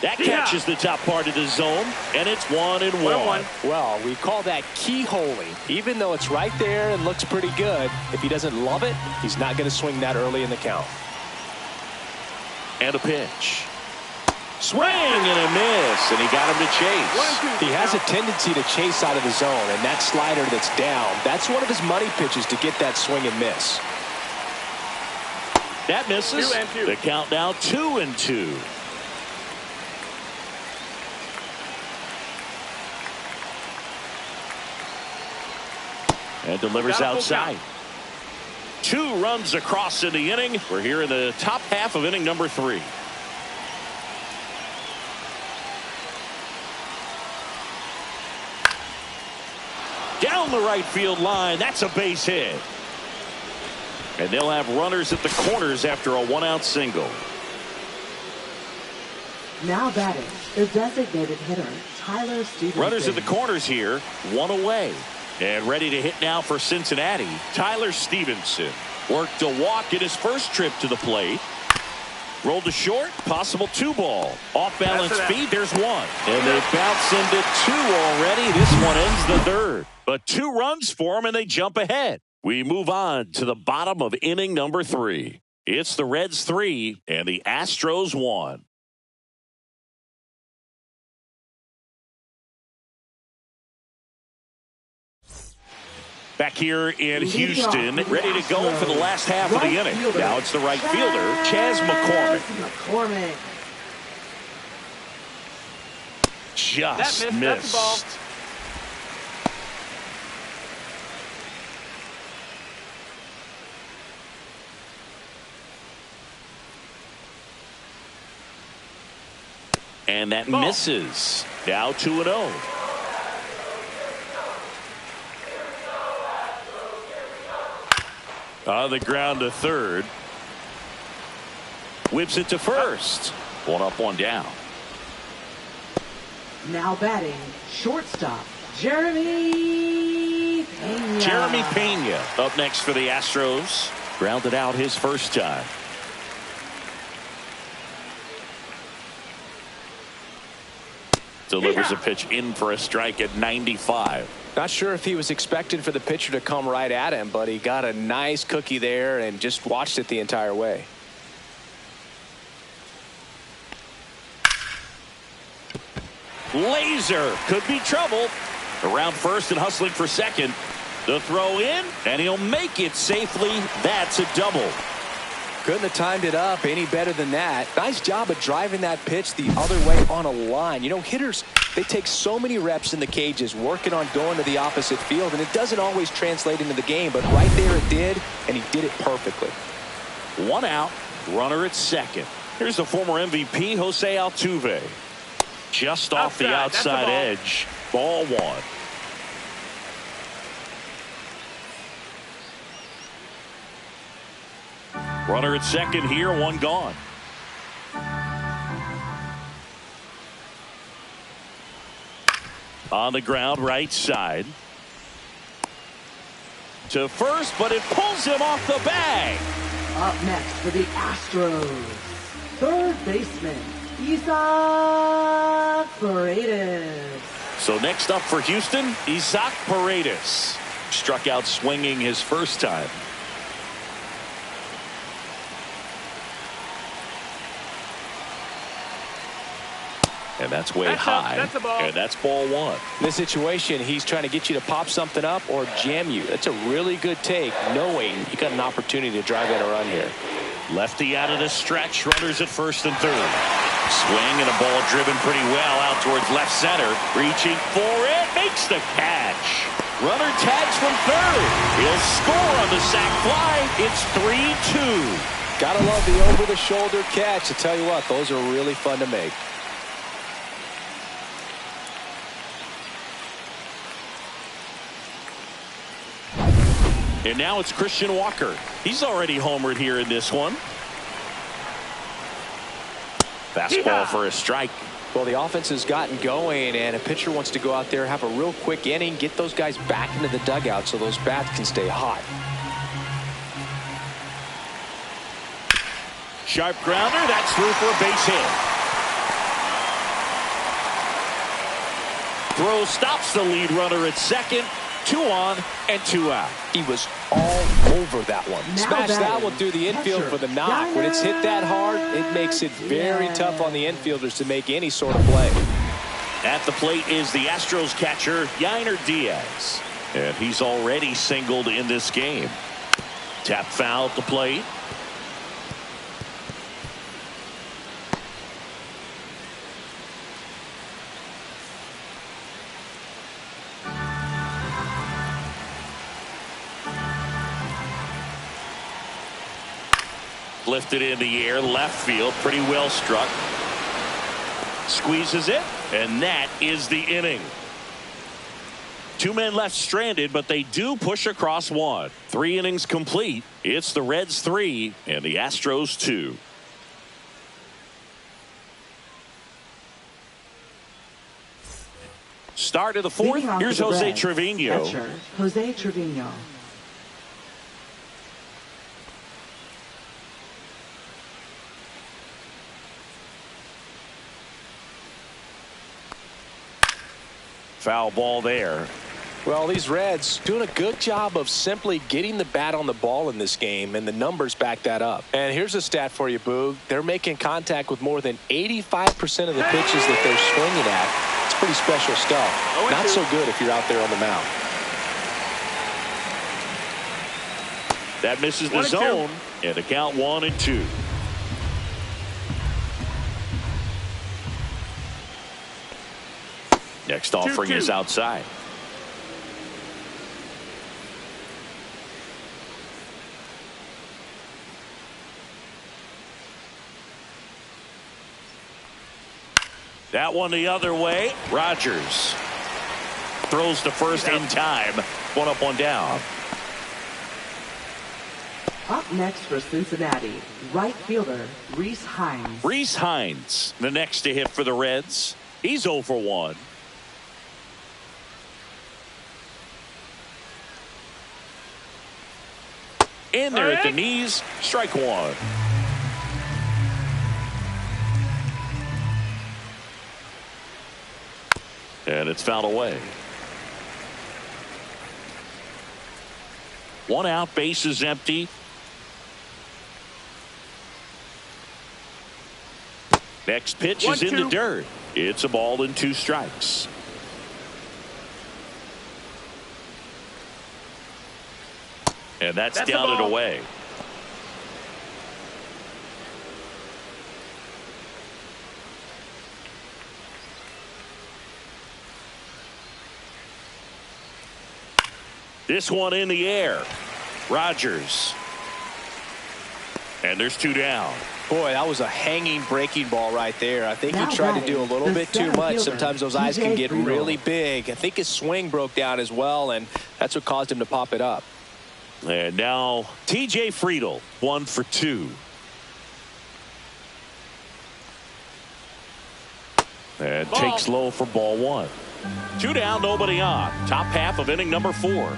That catches the top part of the zone, and it's 1-1. Well, we call that keyholing. Even though it's right there and looks pretty good, if he doesn't love it, he's not going to swing that early in the count. And a pitch. Swing and a miss, and he got him to chase. He has a tendency to chase out of the zone, and that slider that's down, that's one of his money pitches to get that swing and miss. That misses. 2-2. The count now 2-2. And delivers outside. 2 runs across in the inning. We're here in the top half of inning number 3. Down the right field line. That's a base hit. And they'll have runners at the corners after a 1-out single. Now batting, the designated hitter, Tyler Stevenson. Runners at the corners here, 1 away. And ready to hit now for Cincinnati, Tyler Stevenson. Worked a walk in his first trip to the plate. Rolled to short, possible 2-ball. Off balance feed, there's 1. And they bounce into 2 already. This one ends the 3rd. But 2 runs for them and they jump ahead. We move on to the bottom of inning number 3. It's the Reds 3 and the Astros 1. Back here in Houston, ready to go for the last half of the inning. Now it's the right fielder, Chas McCormick. Just missed. And that misses. Now 2-0. On the ground to third. Whips it to first. 1 up, 1 down. Now batting, shortstop, Jeremy Pena. Jeremy Pena up next for the Astros. Grounded out his first time. Delivers a pitch in for a strike at 95. Not sure if he was expected for the pitcher to come right at him, but he got a nice cookie there and just watched it the entire way. Laser could be trouble. Around first and hustling for second. The throw in, and he'll make it safely. That's a double. Couldn't have timed it up any better than that. Nice job of driving that pitch the other way on a line. You know, hitters, they take so many reps in the cages working on going to the opposite field, and it doesn't always translate into the game, but right there it did, and he did it perfectly. 1 out, runner at second. Here's the former MVP, Jose Altuve. Just off the outside edge. Ball 1. Runner at second here, 1 gone. On the ground, right side. To first, but it pulls him off the bag. Up next for the Astros, third baseman, Isaac Paredes. So next up for Houston, Isaac Paredes. Struck out swinging his first time. And that's way high. That's a ball. And that's ball 1. In this situation, he's trying to get you to pop something up or jam you. That's a really good take, knowing you got an opportunity to drive in a run here. Lefty out of the stretch. Runners at first and third. Swing and a ball driven pretty well out towards left center. Reaching for it. Makes the catch. Runner tags from third. He'll score on the sac fly. It's 3-2. Gotta love the over-the-shoulder catch. I tell you what, those are really fun to make. And now it's Christian Walker. He's already homered here in this one. Fastball for a strike. Well, the offense has gotten going, and a pitcher wants to go out there, have a real quick inning, get those guys back into the dugout so those bats can stay hot. Sharp grounder. That's through for a base hit. Throw stops the lead runner at second. 2 on and 2 out. He was all over that one. Now Smashed that batting, one through the infield catcher, for the knock. When it's hit that hard, it makes it very tough on the infielders to make any sort of play. At the plate is the Astros catcher, Yainer Diaz. And he's already singled in this game. Tap foul at the plate. Lifted in the air, left field, pretty well struck. Squeezes it, and that is the inning. 2 men left stranded, but they do push across 1. 3 innings complete. It's the Reds 3 and the Astros 2. Start of the 4th. Here's Jose Trevino. Catcher, Jose Trevino. Foul ball there. Well, these Reds doing a good job of simply getting the bat on the ball in this game, and the numbers back that up. And here's a stat for you, Boog. They're making contact with more than 85% of the pitches that they're swinging at. It's pretty special stuff. Not so good if you're out there on the mound. That misses the zone, and the count 1-2. Next offering is outside. That one the other way. Rogers throws to first in time. 1 up, 1 down. Up next for Cincinnati, right fielder Rhys Hines. Rhys Hines, the next to hit for the Reds. He's 0 for 1. In there at the knees, strike 1. And it's fouled away. 1 out, base is empty. Next pitch is in the dirt. It's a ball and 2 strikes. And that's down and away. This one in the air. Rogers. And there's 2 down. Boy, that was a hanging breaking ball right there. I think Now he tried to do a little bit too much. fielder, Sometimes those eyes can get TJ really Friedl. big. I think his swing broke down as well, and that's what caused him to pop it up. And now TJ Friedl, 1 for 2. And takes low for ball 1. 2 down, nobody on. Top half of inning number 4.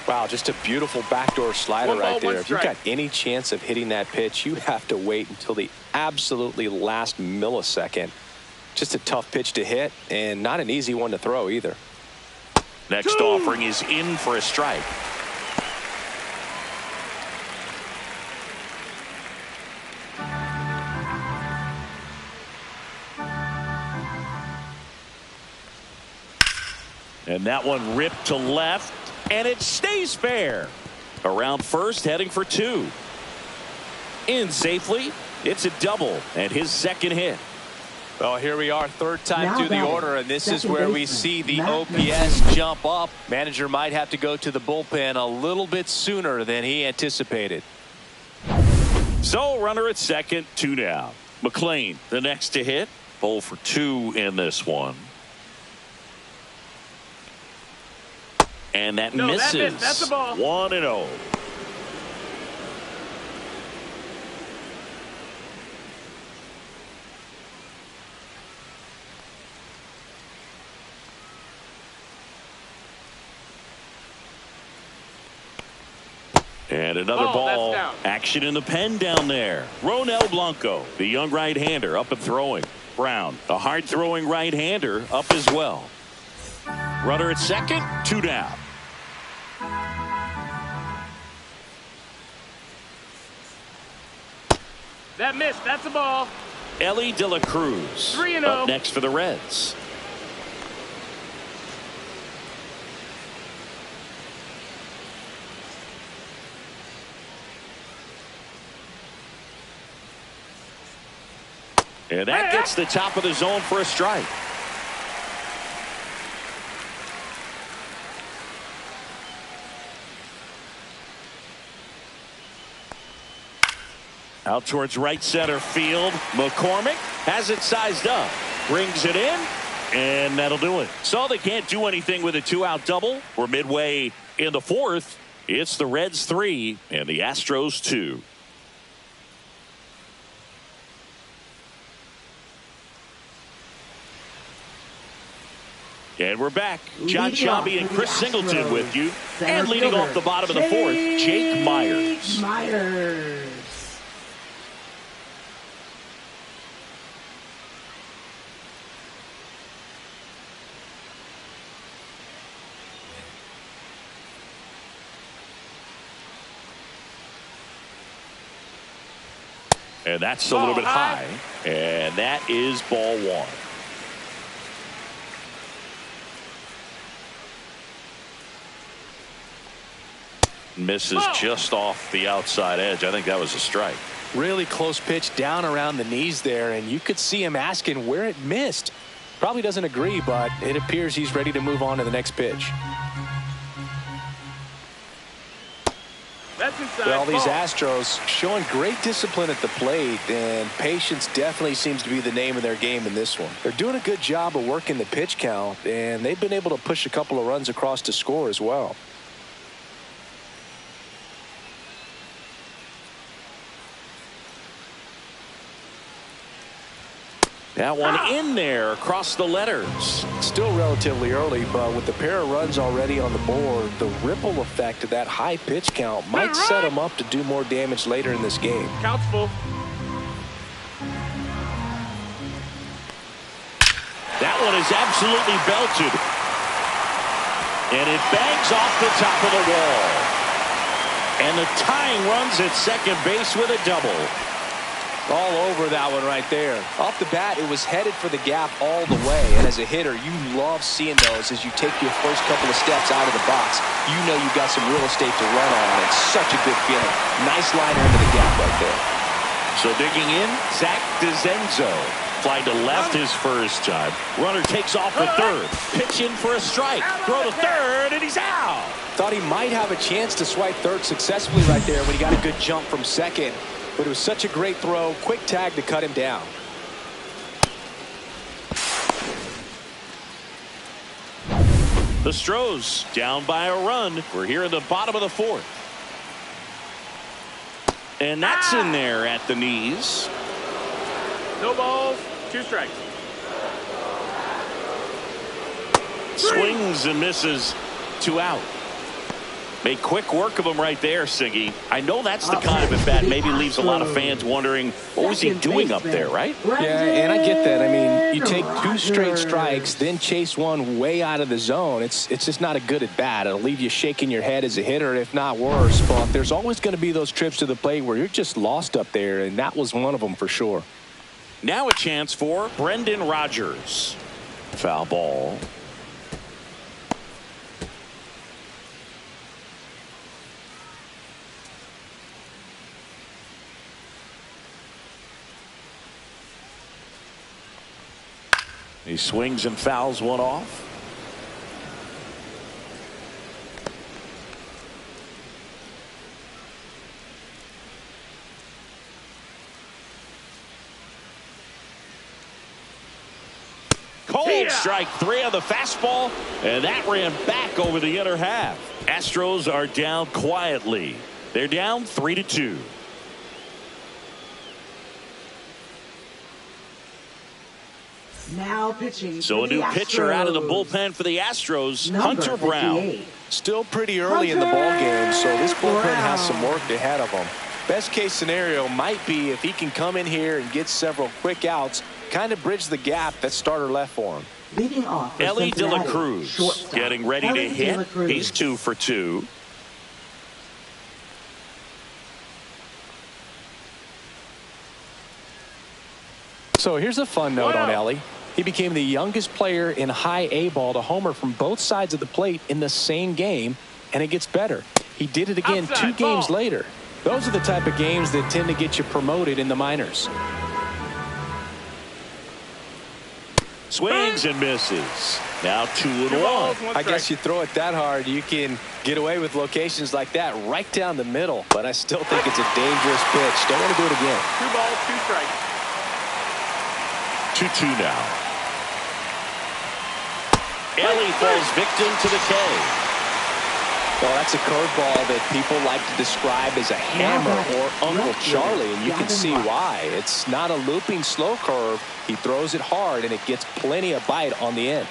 Wow, just a beautiful backdoor slider 1 ball, right there. 1 If you've strike. got any chance of hitting that pitch, you have to wait until the absolutely last millisecond. Just a tough pitch to hit, and not an easy one to throw either. Next offering is in for a strike. And that one ripped to left, and it stays fair. Around first, heading for 2. In safely. It's a double and his second hit. Well, here we are, third time Now through the batting, order, and this is second where we baseman, see the Matt OPS jump up. Manager might have to go to the bullpen a little bit sooner than he anticipated. So runner at second, 2 down. McLean, the next to hit. 0 for 2 in this one. And that misses. That's a ball. 1-0. And another ball. That's down. Action in the pen down there. Ronel Blanco, the young right-hander, up and throwing. Brown, a hard-throwing right-hander, up as well. Runner at second, 2 down. That missed. That's a ball. Ellie De La Cruz 3-0. up next for the Reds. And that gets the top of the zone for a strike. Out towards right center field. McCormick has it sized up. Brings it in. And that'll do it. So they can't do anything with a 2-out double. We're midway in the 4th. It's the Reds 3 and the Astros 2. And we're back. John Sciambi and Chris Singleton with you. And leading off the bottom of the 4th, Jake Myers. And that's a little bit high. And that is ball 1. Misses just off the outside edge. I think that was a strike. Really close pitch down around the knees there, and you could see him asking where it missed. Probably doesn't agree, but it appears he's ready to move on to the next pitch. That's inside. Well, these Astros showing great discipline at the plate, and patience definitely seems to be the name of their game in this one. They're doing a good job of working the pitch count, and they've been able to push a couple of runs across to score as well. That one in there across the letters. Still relatively early, but with the pair of runs already on the board, the ripple effect of that high pitch count might set them up to do more damage later in this game. Count's full. That one is absolutely belted. And it bangs off the top of the wall. And the tying runs at second base with a double. All over that one right there. Off the bat, it was headed for the gap all the way. And as a hitter, you love seeing those as you take your first couple of steps out of the box. You know you've got some real estate to run on. It's such a good feeling. Nice liner into the gap right there. So digging in, Zach DeZenzo. Fly to left his first time. Runner takes off for third. Pitch in for a strike. Throw to third, and he's out. Thought he might have a chance to swipe third successfully right there when he got a good jump from second. But it was such a great throw. Quick tag to cut him down. The Stros down by a run. We're here in the bottom of the 4th. And that's in there at the knees. No balls, 2 strikes. Swings and misses, 2 out. Made quick work of him right there, Siggy. I know that's the kind of at bat maybe leaves a lot of fans wondering what was he doing up there, right? Yeah, and I get that. I mean, you take 2 straight strikes, then chase one way out of the zone. It's just not a good at bat. It'll leave you shaking your head as a hitter, if not worse. But there's always going to be those trips to the plate where you're just lost up there, and that was one of them for sure. Now a chance for Brendan Rodgers. Foul ball. He swings and fouls one off. Cold strike 3 on the fastball, and that ran back over the inner half. Astros are down quietly. They're down 3-2. Now pitching. So a new pitcher out of the bullpen for the Astros, Hunter Brown. Still pretty early in the ball game, so this bullpen has some work ahead of him. Best case scenario might be if he can come in here and get several quick outs, kind of bridge the gap that starter left for him. Leading off, Ellie De La Cruz getting ready to hit. He's 2 for 2. So here's a fun note on Ellie. He became the youngest player in high A ball to homer from both sides of the plate in the same game, and it gets better. He did it again outside, 2 games later. Those are the type of games that tend to get you promoted in the minors. Swings and misses. Now 2-1. I guess you throw it that hard, you can get away with locations like that right down the middle. But I still think it's a dangerous pitch. Don't want to do it again. 2 balls, 2 strikes. 2-2 now. Ellie falls victim to the K. Well, that's a curveball that people like to describe as a hammer or Uncle Charlie, and you can see why. It's not a looping slow curve. He throws it hard, and it gets plenty of bite on the end.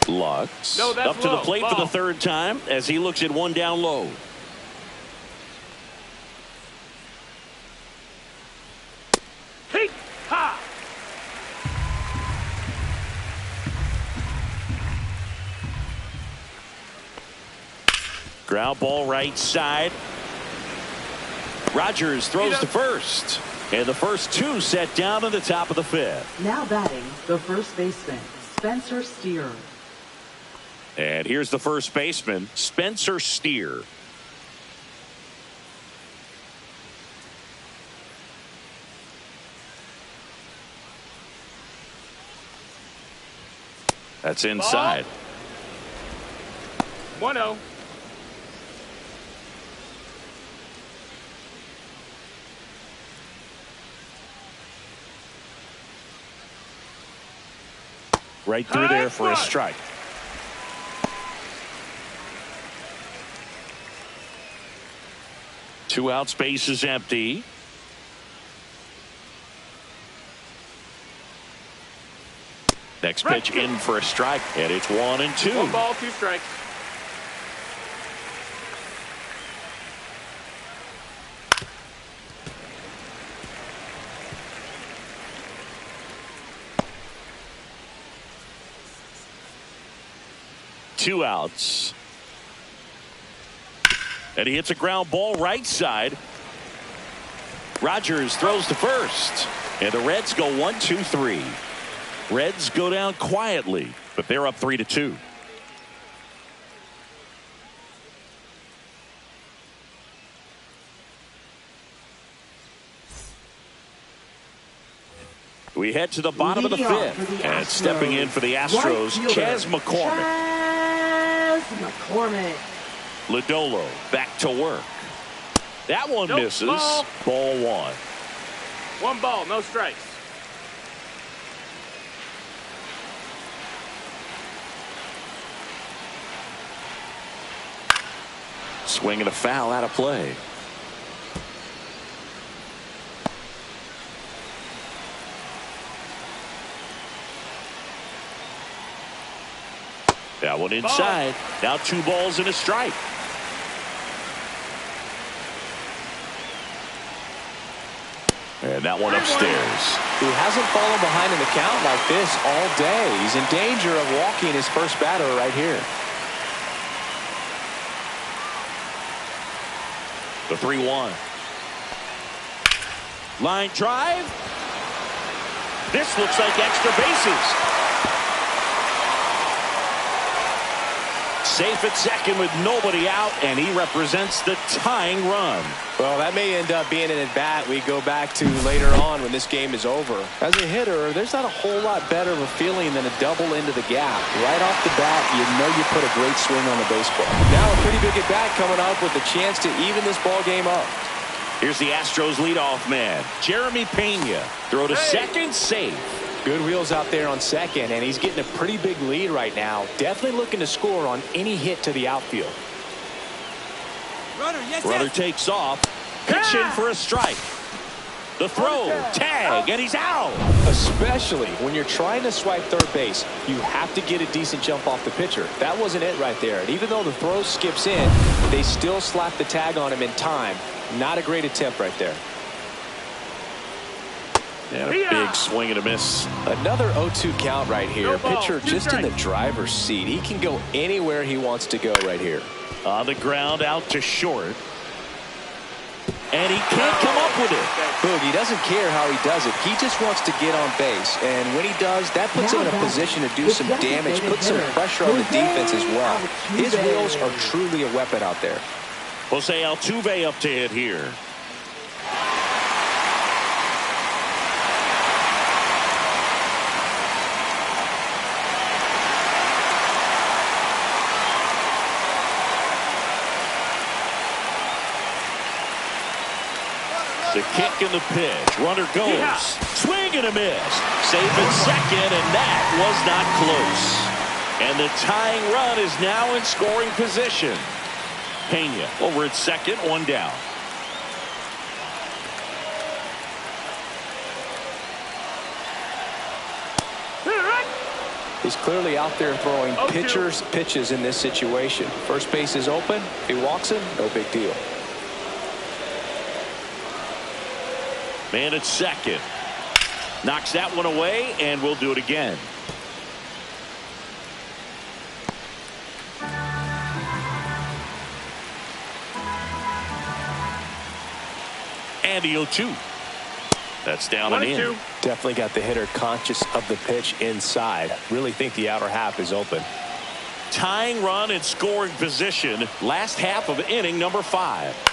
Lux up to the plate for the 3rd time as he looks at 1 down low. Hey, ha! Ground ball right side. Rogers throws to first. And the first 2 set down in the top of the 5th. Now batting, the first baseman, Spencer Steer. And here's the first baseman, Spencer Steer. That's inside. 1-0. Right through there for a strike. Two out, space is empty. Next pitch in for a strike, and it's 1-2. 1 ball, 2 strikes. Two outs. And he hits a ground ball right side. Rogers throws to first. And the Reds go 1-2-3. Reds go down quietly, but they're up 3-2. We head to the bottom of the 5th. And stepping in for the Astros, Chas McCormick. McCormick. Lodolo back to work. That one misses. Ball 1. 1 ball, no strikes. Swing and a foul out of play. That one inside. Now 2 balls and a strike. And that one upstairs. He hasn't fallen behind in the count like this all day. He's in danger of walking his first batter right here. The 3-1. Line drive. This looks like extra bases. Safe at second with nobody out, and he represents the tying run. Well, that may end up being an at-bat we go back to later on when this game is over. As a hitter, there's not a whole lot better of a feeling than a double into the gap. Right off the bat, you know you put a great swing on the baseball. Now a pretty big at-bat coming up with a chance to even this ball game up. Here's the Astros leadoff man, Jeremy Pena. Throw to second, safe. Good wheels out there on second, and he's getting a pretty big lead right now. Definitely looking to score on any hit to the outfield. Runner takes off. Pitch in for a strike. The throw, tag, and he's out. Especially when you're trying to swipe third base, you have to get a decent jump off the pitcher. That wasn't it right there. And even though the throw skips in, they still slap the tag on him in time. Not a great attempt right there. And a big swing and a miss. Another 0-2 count right here. Pitcher just in the driver's seat. He can go anywhere he wants to go right here. On the ground, out to short. And he can't come up with it. Boog, he doesn't care how he does it. He just wants to get on base. And when he does, that puts him in a position to do some damage, put some pressure on the defense as well. His wheels are truly a weapon out there. Jose Altuve up to hit here. The kick and the pitch. Runner goes. Swing and a miss. Safe at second, and that was not close. And the tying run is now in scoring position. Pena over at second, one down. He's clearly out there throwing pitchers pitches in this situation. First base is open. If he walks him, no big deal. Man at second. Knocks that one away, and we'll do it again. And the 0-2. That's down and in. Definitely got the hitter conscious of the pitch inside. Really think the outer half is open. Tying run in scoring position. Last half of inning number 5.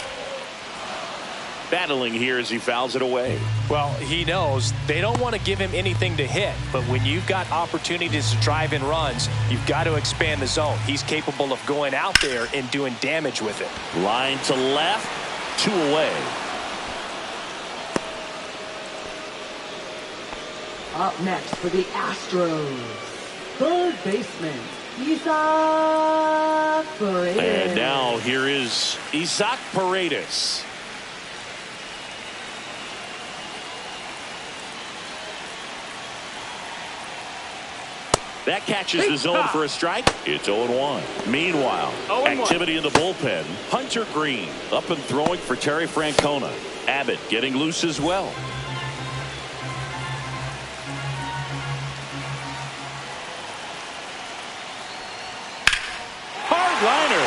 Battling here as he fouls it away. Well, he knows they don't want to give him anything to hit, but when you've got opportunities to drive in runs, you've got to expand the zone. He's capable of going out there and doing damage with it. Line to left, 2 away. Up next for the Astros, third baseman, Isaac Paredes. And now here is Isaac Paredes. That catches the zone for a strike. It's 0-1. Meanwhile, activity in the bullpen. Hunter Green up and throwing for Terry Francona. Abbott getting loose as well. Hard liner.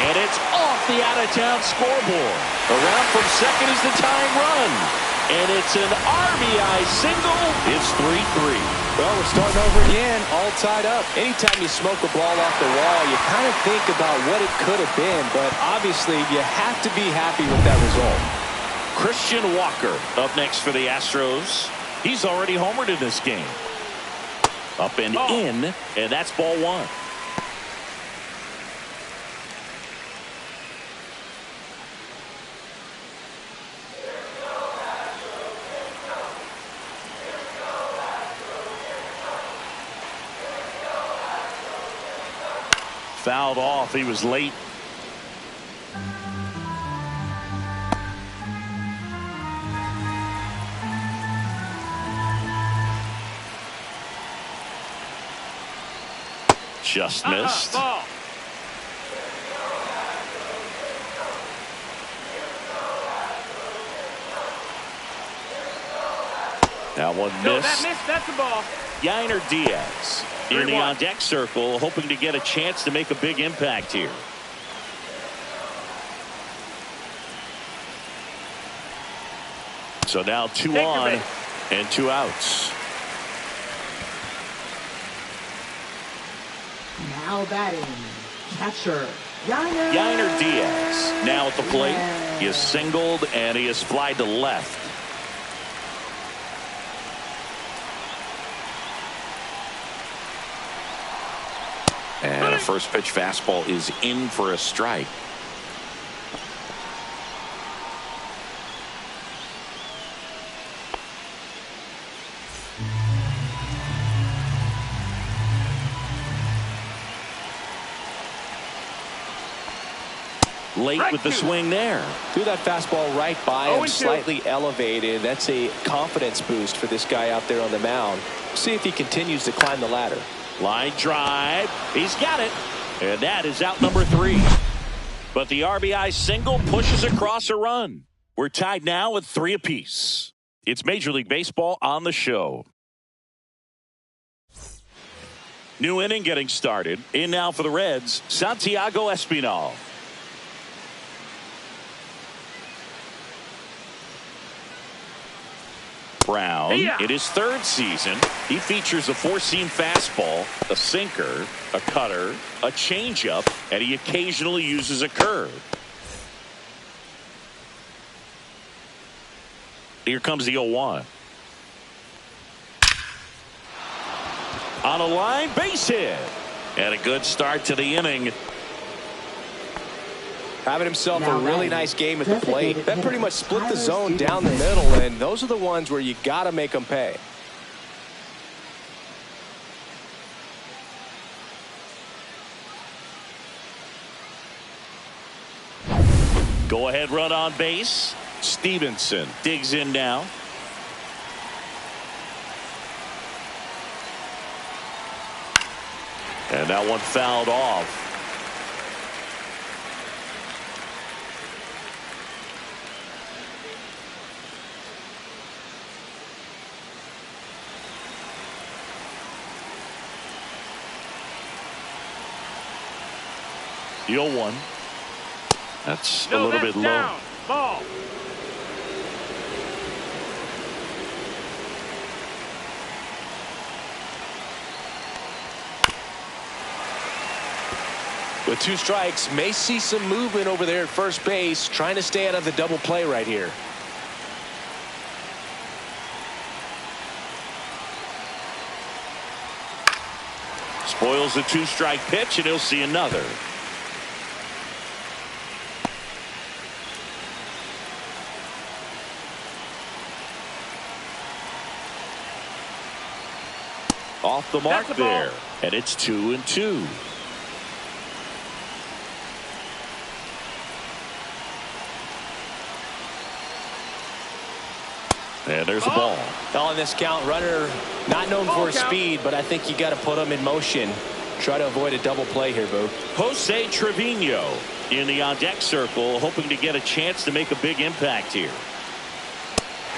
And it's off the out-of-town scoreboard. Around from second is the tying run. And it's an RBI single. It's 3-3. Well, we're starting over again, all tied up. Anytime you smoke a ball off the wall, you kind of think about what it could have been, but obviously you have to be happy with that result. Christian Walker up next for the Astros. He's already homered in this game. Up and in, and that's ball 1. Fouled off. He was late. Just missed. Now one missed. That's the ball. Yainer Diaz in the on-deck circle, hoping to get a chance to make a big impact here. So now 2 on and 2 outs. Now batting, catcher, Yainer Diaz now at the plate. He is singled and he is flied to left. And a first pitch fastball is in for a strike. late with the swing there. Threw that fastball right by him, 0-2. slightly elevated. That's a confidence boost for this guy out there on the mound. See if he continues to climb the ladder. Line drive. He's got it. And that is out number 3. But the RBI single pushes across a run. We're tied now with 3 apiece. It's Major League Baseball on the show. New inning getting started. In now for the Reds, Santiago Espinal. Brown in his 3rd season. He features a 4-seam fastball, a sinker, a cutter, a changeup, and he occasionally uses a curve. Here comes the 0-1. On a line, base hit. And a good start to the inning. Having himself a really nice game at the plate. That pretty much split the zone down the middle, and those are the ones where you got to make them pay. Go ahead run on base. Stevenson digs in now. And that one fouled off. The 0-1. That's a little bit low. Down. Ball. With 2 strikes, may see some movement over there at first base, trying to stay out of the double play right here. Spoils the 2-strike pitch, and he'll see another. Off the mark there, and it's 2-2. And there's a ball. On this count, runner not known for his speed, but I think you got to put him in motion. Try to avoid a double play here, Boo. Jose Trevino in the on-deck circle, hoping to get a chance to make a big impact here.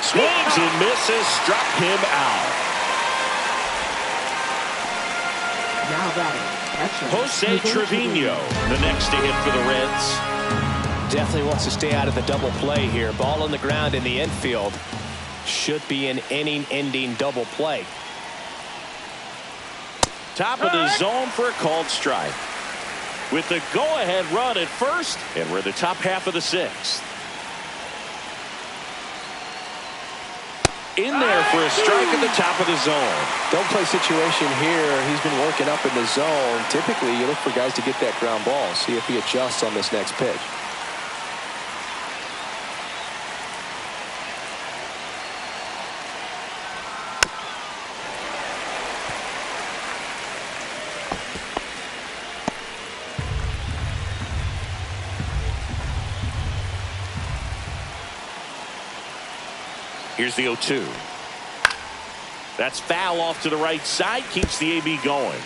Swings and misses, struck him out. Now batting, Jose Trevino, the next to hit for the Reds. Definitely wants to stay out of the double play here. Ball on the ground in the infield. Should be an inning-ending double play. Top of the zone for a called strike. With the go-ahead run at first, and we're in the top half of the 6th. In there for a strike at the top of the zone. Don't play situation here. He's been working up in the zone. Typically, you look for guys to get that ground ball. See if he adjusts on this next pitch. Here's the 0-2. That's foul off to the right side. Keeps the AB going.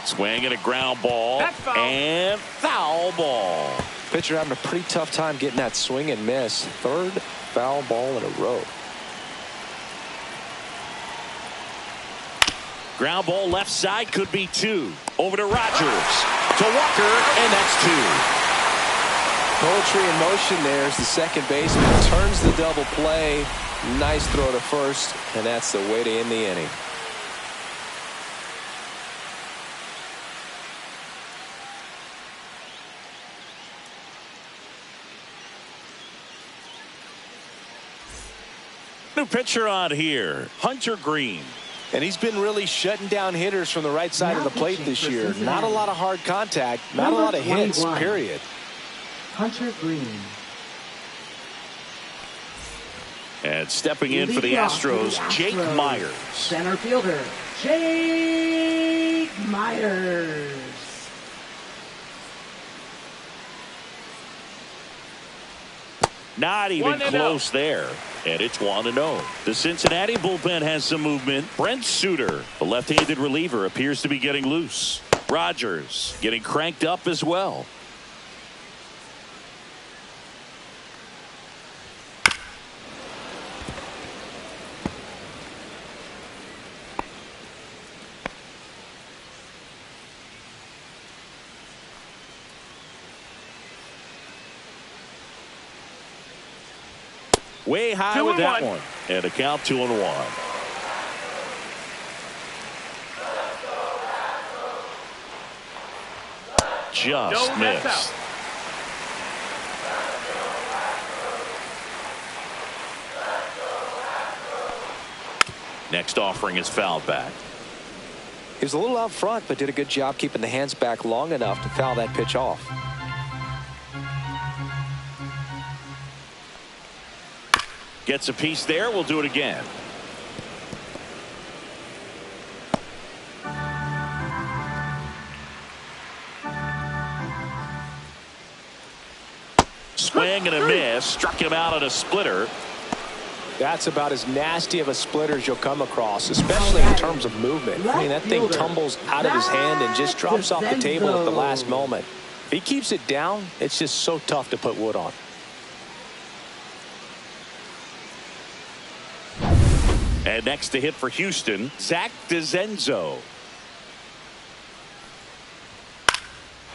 Swing and a ground ball. Foul. And foul ball. Pitcher having a pretty tough time getting that swing and miss. 3rd foul ball in a row. Ground ball left side, could be 2. Over to Rogers. To Walker, and that's 2. Poetry in motion there as the second baseman turns the double play. Nice throw to first, and that's the way to end the inning. New pitcher on here, Hunter Green. And he's been really shutting down hitters from the right side of the plate this year. Not a lot of hard contact, not a lot of hits, period. Hunter Green. And stepping in for the Astros, Jake Myers. Center fielder, Jake Myers. Not even close there. And it's 1-0. The Cincinnati bullpen has some movement. Brent Suter, the left-handed reliever, appears to be getting loose. Rogers getting cranked up as well. Way high with that one. And a count 2-1. Just missed. Next offering is fouled back. He was a little out front, but did a good job keeping the hands back long enough to foul that pitch off. Gets a piece there. We'll do it again. Swing and a miss. Struck him out at a splitter. That's about as nasty of a splitter as you'll come across, especially in terms of movement. I mean, that thing tumbles out of his hand and just drops off the table at the last moment. If he keeps it down, it's just so tough to put wood on. And next to hit for Houston, Zach DeZenzo.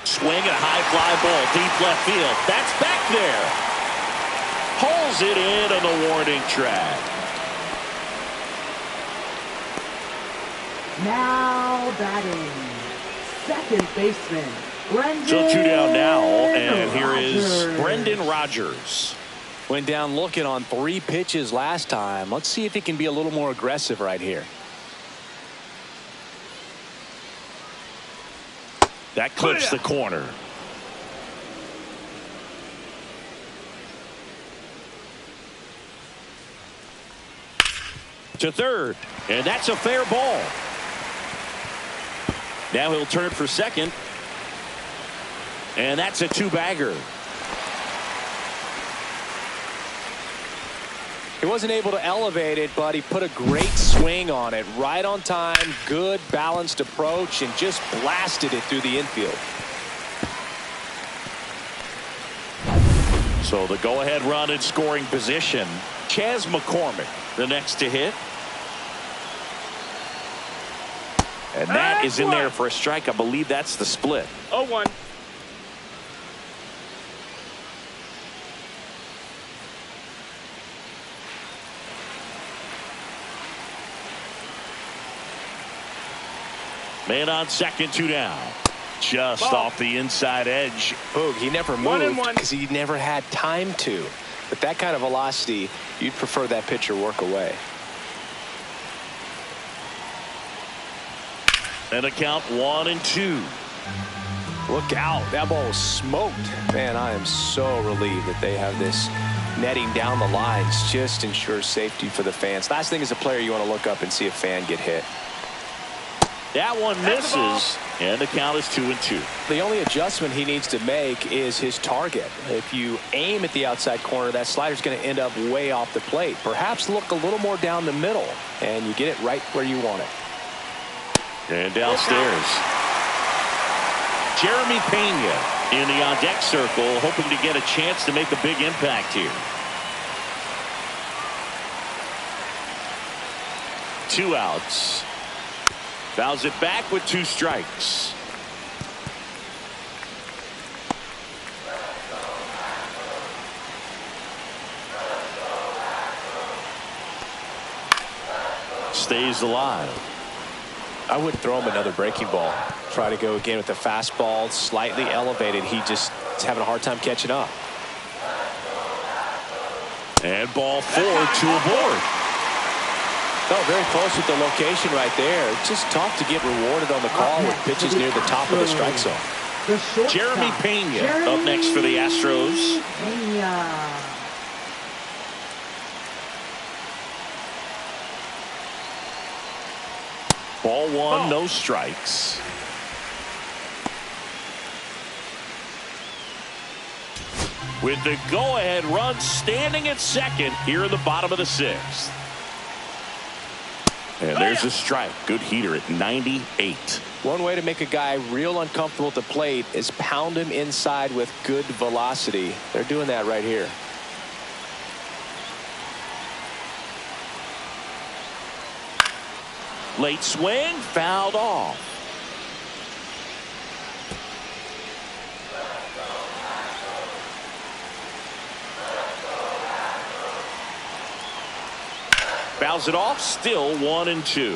Swing and a high fly ball deep left field. That's back there. Pulls it in on the warning track. Now batting, second baseman, Brendan. So 2 down now, and here is Brendan Rogers. Went down looking on 3 pitches last time. Let's see if he can be a little more aggressive right here. That clips the corner. To third, and that's a fair ball. Now he'll turn for second, and that's a 2-bagger. He wasn't able to elevate it, but he put a great swing on it. Right on time, good balanced approach, and just blasted it through the infield. So the go-ahead run in scoring position. Chas McCormick, the next to hit. And that is in there for a strike. I believe that's the split. 0-1. Man on second, 2 down. Just off the inside edge. Boog, he never moved because he never had time to. But that kind of velocity, you'd prefer that pitcher work away. And a count 1-2. Look out. That ball was smoked. Man, I am so relieved that they have this netting down the lines. Just ensures safety for the fans. Last thing as a player, you want to look up and see a fan get hit. That one misses, and the count is 2-2. The only adjustment he needs to make is his target. If you aim at the outside corner, that slider's going to end up way off the plate. Perhaps look a little more down the middle, and you get it right where you want it. And downstairs, Jeremy Pena in the on-deck circle, hoping to get a chance to make a big impact here. 2 outs. Fouls it back with 2 strikes. Stays alive. I wouldn't throw him another breaking ball. Try to go again with the fastball, slightly elevated. He just is having a hard time catching up. And ball 4, 2 aboard. Oh, very close with the location right there. It's just tough to get rewarded on the call with pitches near the top of the strike zone. Jeremy Pena up next for the Astros. Ball one, no strikes. With the go-ahead run standing at second here in the bottom of the sixth. And there's a strike. Good heater at 98. One way to make a guy real uncomfortable at the plate is pound him inside with good velocity. They're doing that right here. Late swing, fouled off. Fouls it off, still 1-2.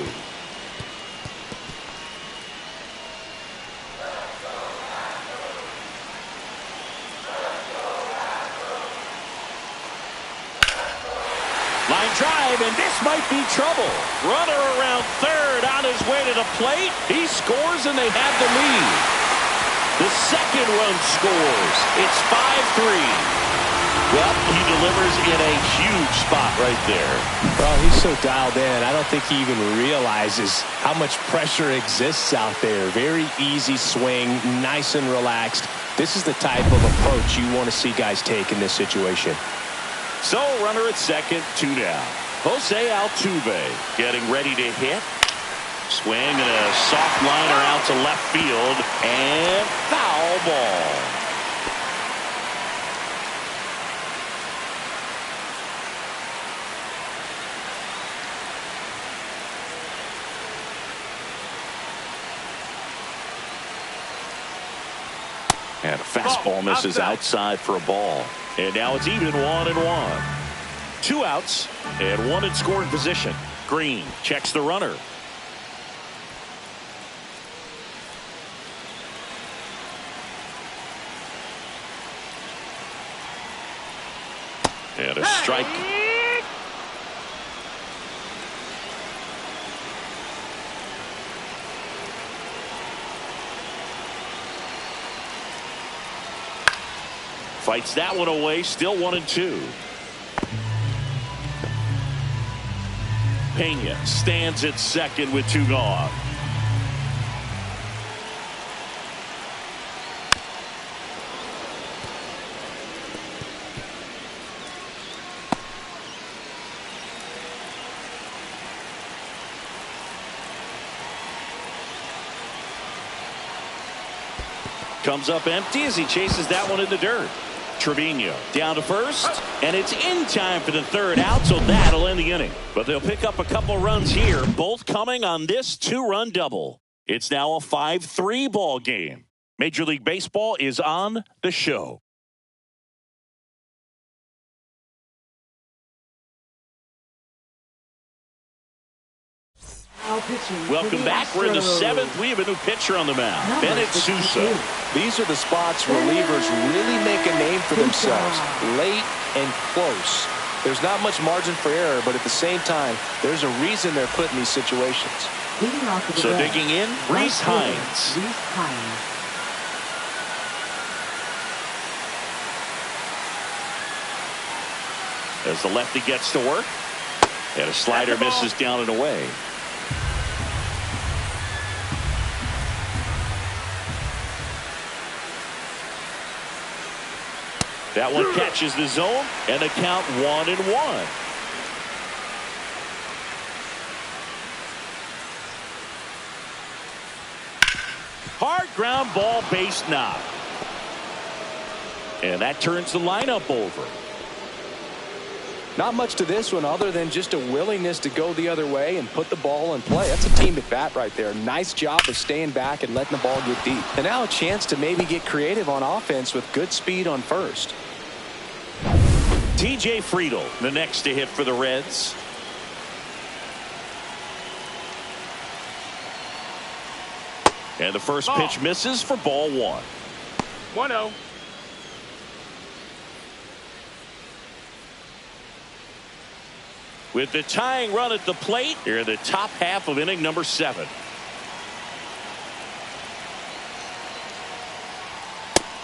Line drive, and this might be trouble. Runner around third on his way to the plate. He scores, and they have the lead. The second run scores. It's 5-3. Well, he delivers in a huge spot right there. Well, he's so dialed in. I don't think he even realizes how much pressure exists out there. Very easy swing, nice and relaxed. This is the type of approach you want to see guys take in this situation. So, runner at second, 2 down. Jose Altuve getting ready to hit. Swing and a soft liner out to left field, and foul ball. And a fastball misses outside for a ball. And now it's even 1-1. 2 outs and 1 in scoring position. Green checks the runner. And a strike. Fights that one away, still 1-2. Pena stands at second with 2 gone. Comes up empty as he chases that one in the dirt. Trevino down to first, and it's in time for the third out, so that'll end the inning. But they'll pick up a couple runs here, both coming on this 2-run double. It's now a 5-3 ball game. Major League Baseball is on the show. Welcome back. We're in the 7th. We have a new pitcher on the mound, Bennett Sousa. These are the spots relievers really make a name for themselves. Late and close. There's not much margin for error, but at the same time, there's a reason they're put in these situations. So digging in, Reese Hines. As the lefty gets to work, and a slider misses down and away. That one catches the zone, and the count 1-1. Hard ground ball, base knock. And that turns the lineup over. Not much to this one other than just a willingness to go the other way and put the ball in play. That's a team at bat right there. Nice job of staying back and letting the ball get deep. And now a chance to maybe get creative on offense with good speed on first. TJ Friedl, the next to hit for the Reds. And the first pitch misses for ball 1. 1-0. With the tying run at the plate, here in the top half of inning number 7.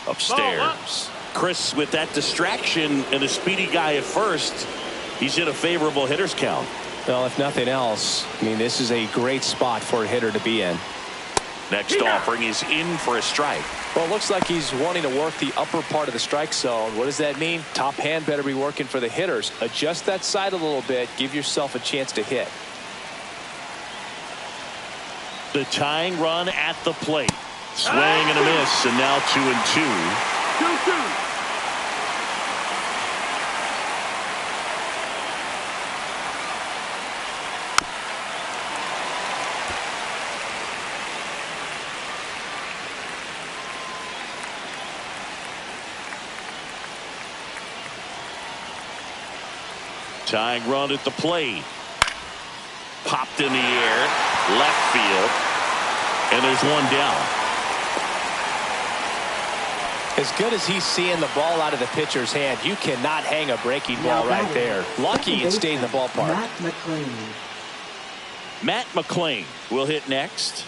Upstairs. Chris with that distraction and a speedy guy at first. He's in a favorable hitter's count. Well, if nothing else, I mean, this is a great spot for a hitter to be in. Next offering is in for a strike. Well, it looks like he's wanting to work the upper part of the strike zone. What does that mean? Top hand better be working for the hitters. Adjust that side a little bit. Give yourself a chance to hit. The tying run at the plate. Swing and a miss, and now 2-2. 2-2. Tying run at the plate. Popped in the air. Left field. And there's one down. As good as he's seeing the ball out of the pitcher's hand, you cannot hang a breaking ball right there. Lucky it stayed in the ballpark. Matt McLean. Matt McLean will hit next.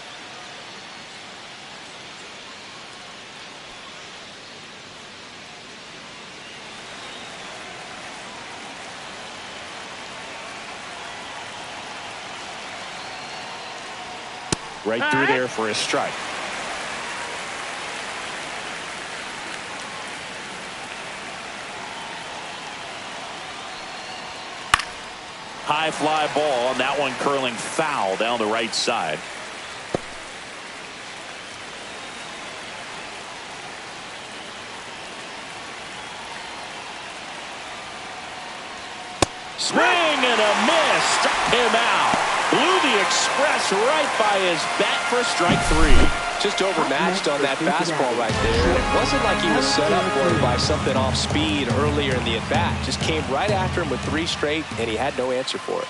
Right through there for a strike. High fly ball, and that one curling foul down the right side. Swing and a miss. Struck him out. Blew the express right by his bat for strike 3. Just overmatched on that fastball right there. It wasn't like he was set up for it by something off speed earlier in the at-bat. Just came right after him with 3 straight, and he had no answer for it.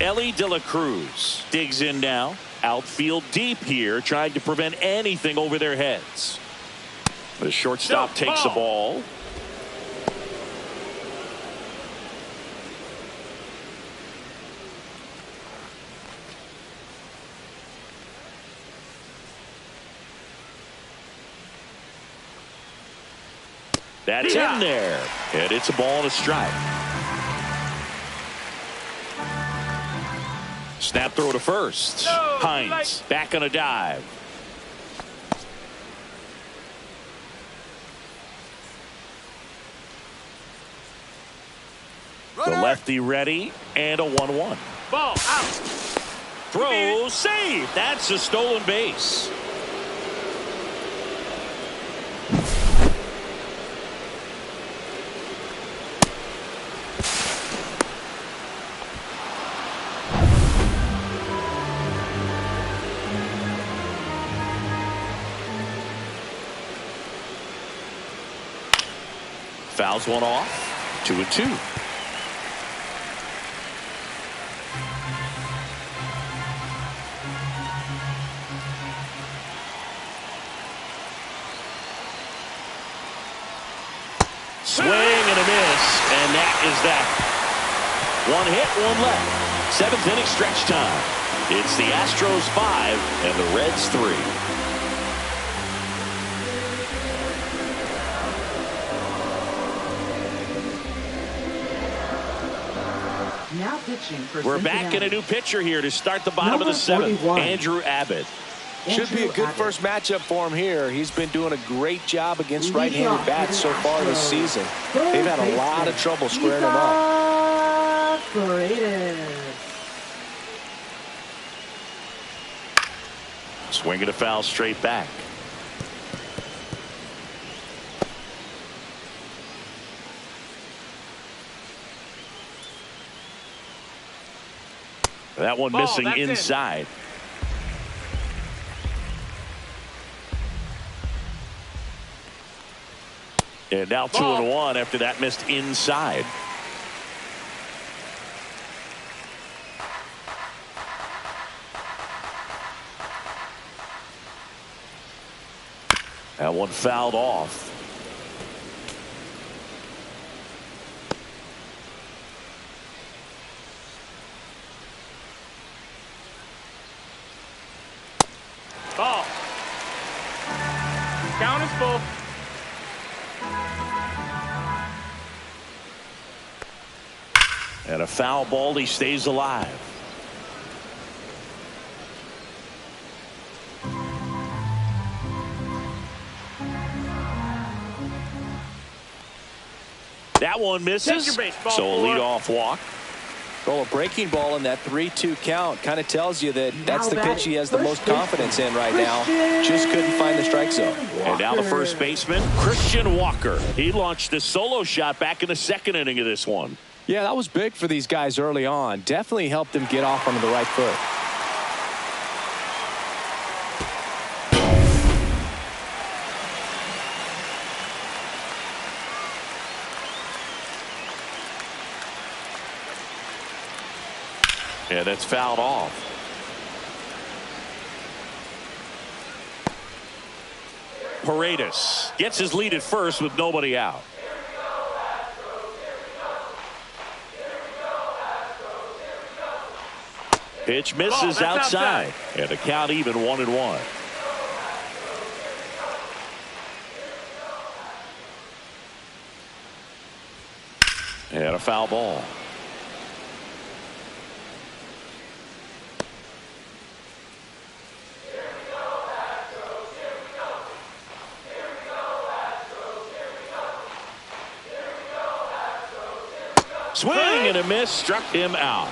Ellie De La Cruz digs in now. Outfield deep here, trying to prevent anything over their heads. The shortstop takes the ball. That's in there, and it's a ball and a strike. Snap throw to first. Hines back on a dive. The lefty ready, and a 1-1. Ball out. Throw, save. That's a stolen base. Fouls one off. 2-2. Swing and a miss, and that is that. 1 hit, 1 left. 7th inning stretch time. It's the Astros 5 and the Reds 3. Now pitching for We're back in a new pitcher here to start the bottom of the 7th. Andrew Abbott. Should be a good first matchup for him here. He's been doing a great job against right-handed bats so far this season. They've had a lot of trouble squaring him up. Swinging a foul straight back. That one missing inside. And now 2-1 after that missed inside. That one fouled off. Ball. Count is full. a foul ball. He stays alive. That one misses. Take your baseball, So a Fuller. leadoff walk. Well, a breaking ball in that 3-2 count kind of tells you that that's the Now pitch he has the batting, most first confidence in right now. Christian Just couldn't find the strike zone. And now the first baseman, Christian Walker. He launched a solo shot back in the second inning of this one. Yeah, that was big for these guys early on. Definitely helped them get off onto the right foot. Yeah, that's fouled off. Paredes gets his lead at first with nobody out. Pitch misses outside. And the count even 1-1. And a foul ball. Swing and a miss, struck him out.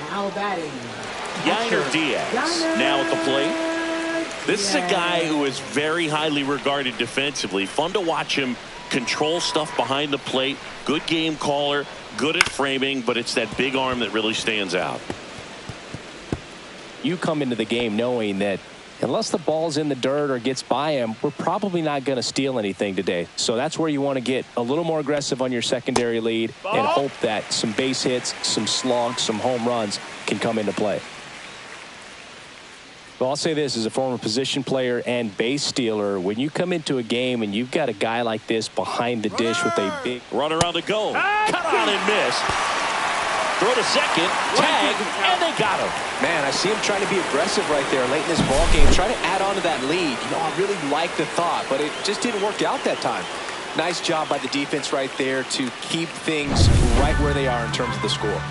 Now batting. Yainer Diaz now at the plate. This is a guy who is very highly regarded defensively. Fun to watch him control stuff behind the plate. Good game caller, good at framing, but it's that big arm that really stands out. You come into the game knowing that unless the ball's in the dirt or gets by him, we're probably not going to steal anything today. So that's where you want to get a little more aggressive on your secondary lead and hope that some base hits, some slugs, some home runs can come into play. Well, I'll say this as a former position player and base stealer, when you come into a game and you've got a guy like this behind the dish with a big runner on the go, cut on and miss. Throw to second, tag, and they got him. Man, I see him trying to be aggressive right there late in this ball game, trying to add on to that lead. You know, I really like the thought, but it just didn't work out that time. Nice job by the defense right there to keep things right where they are in terms of the score.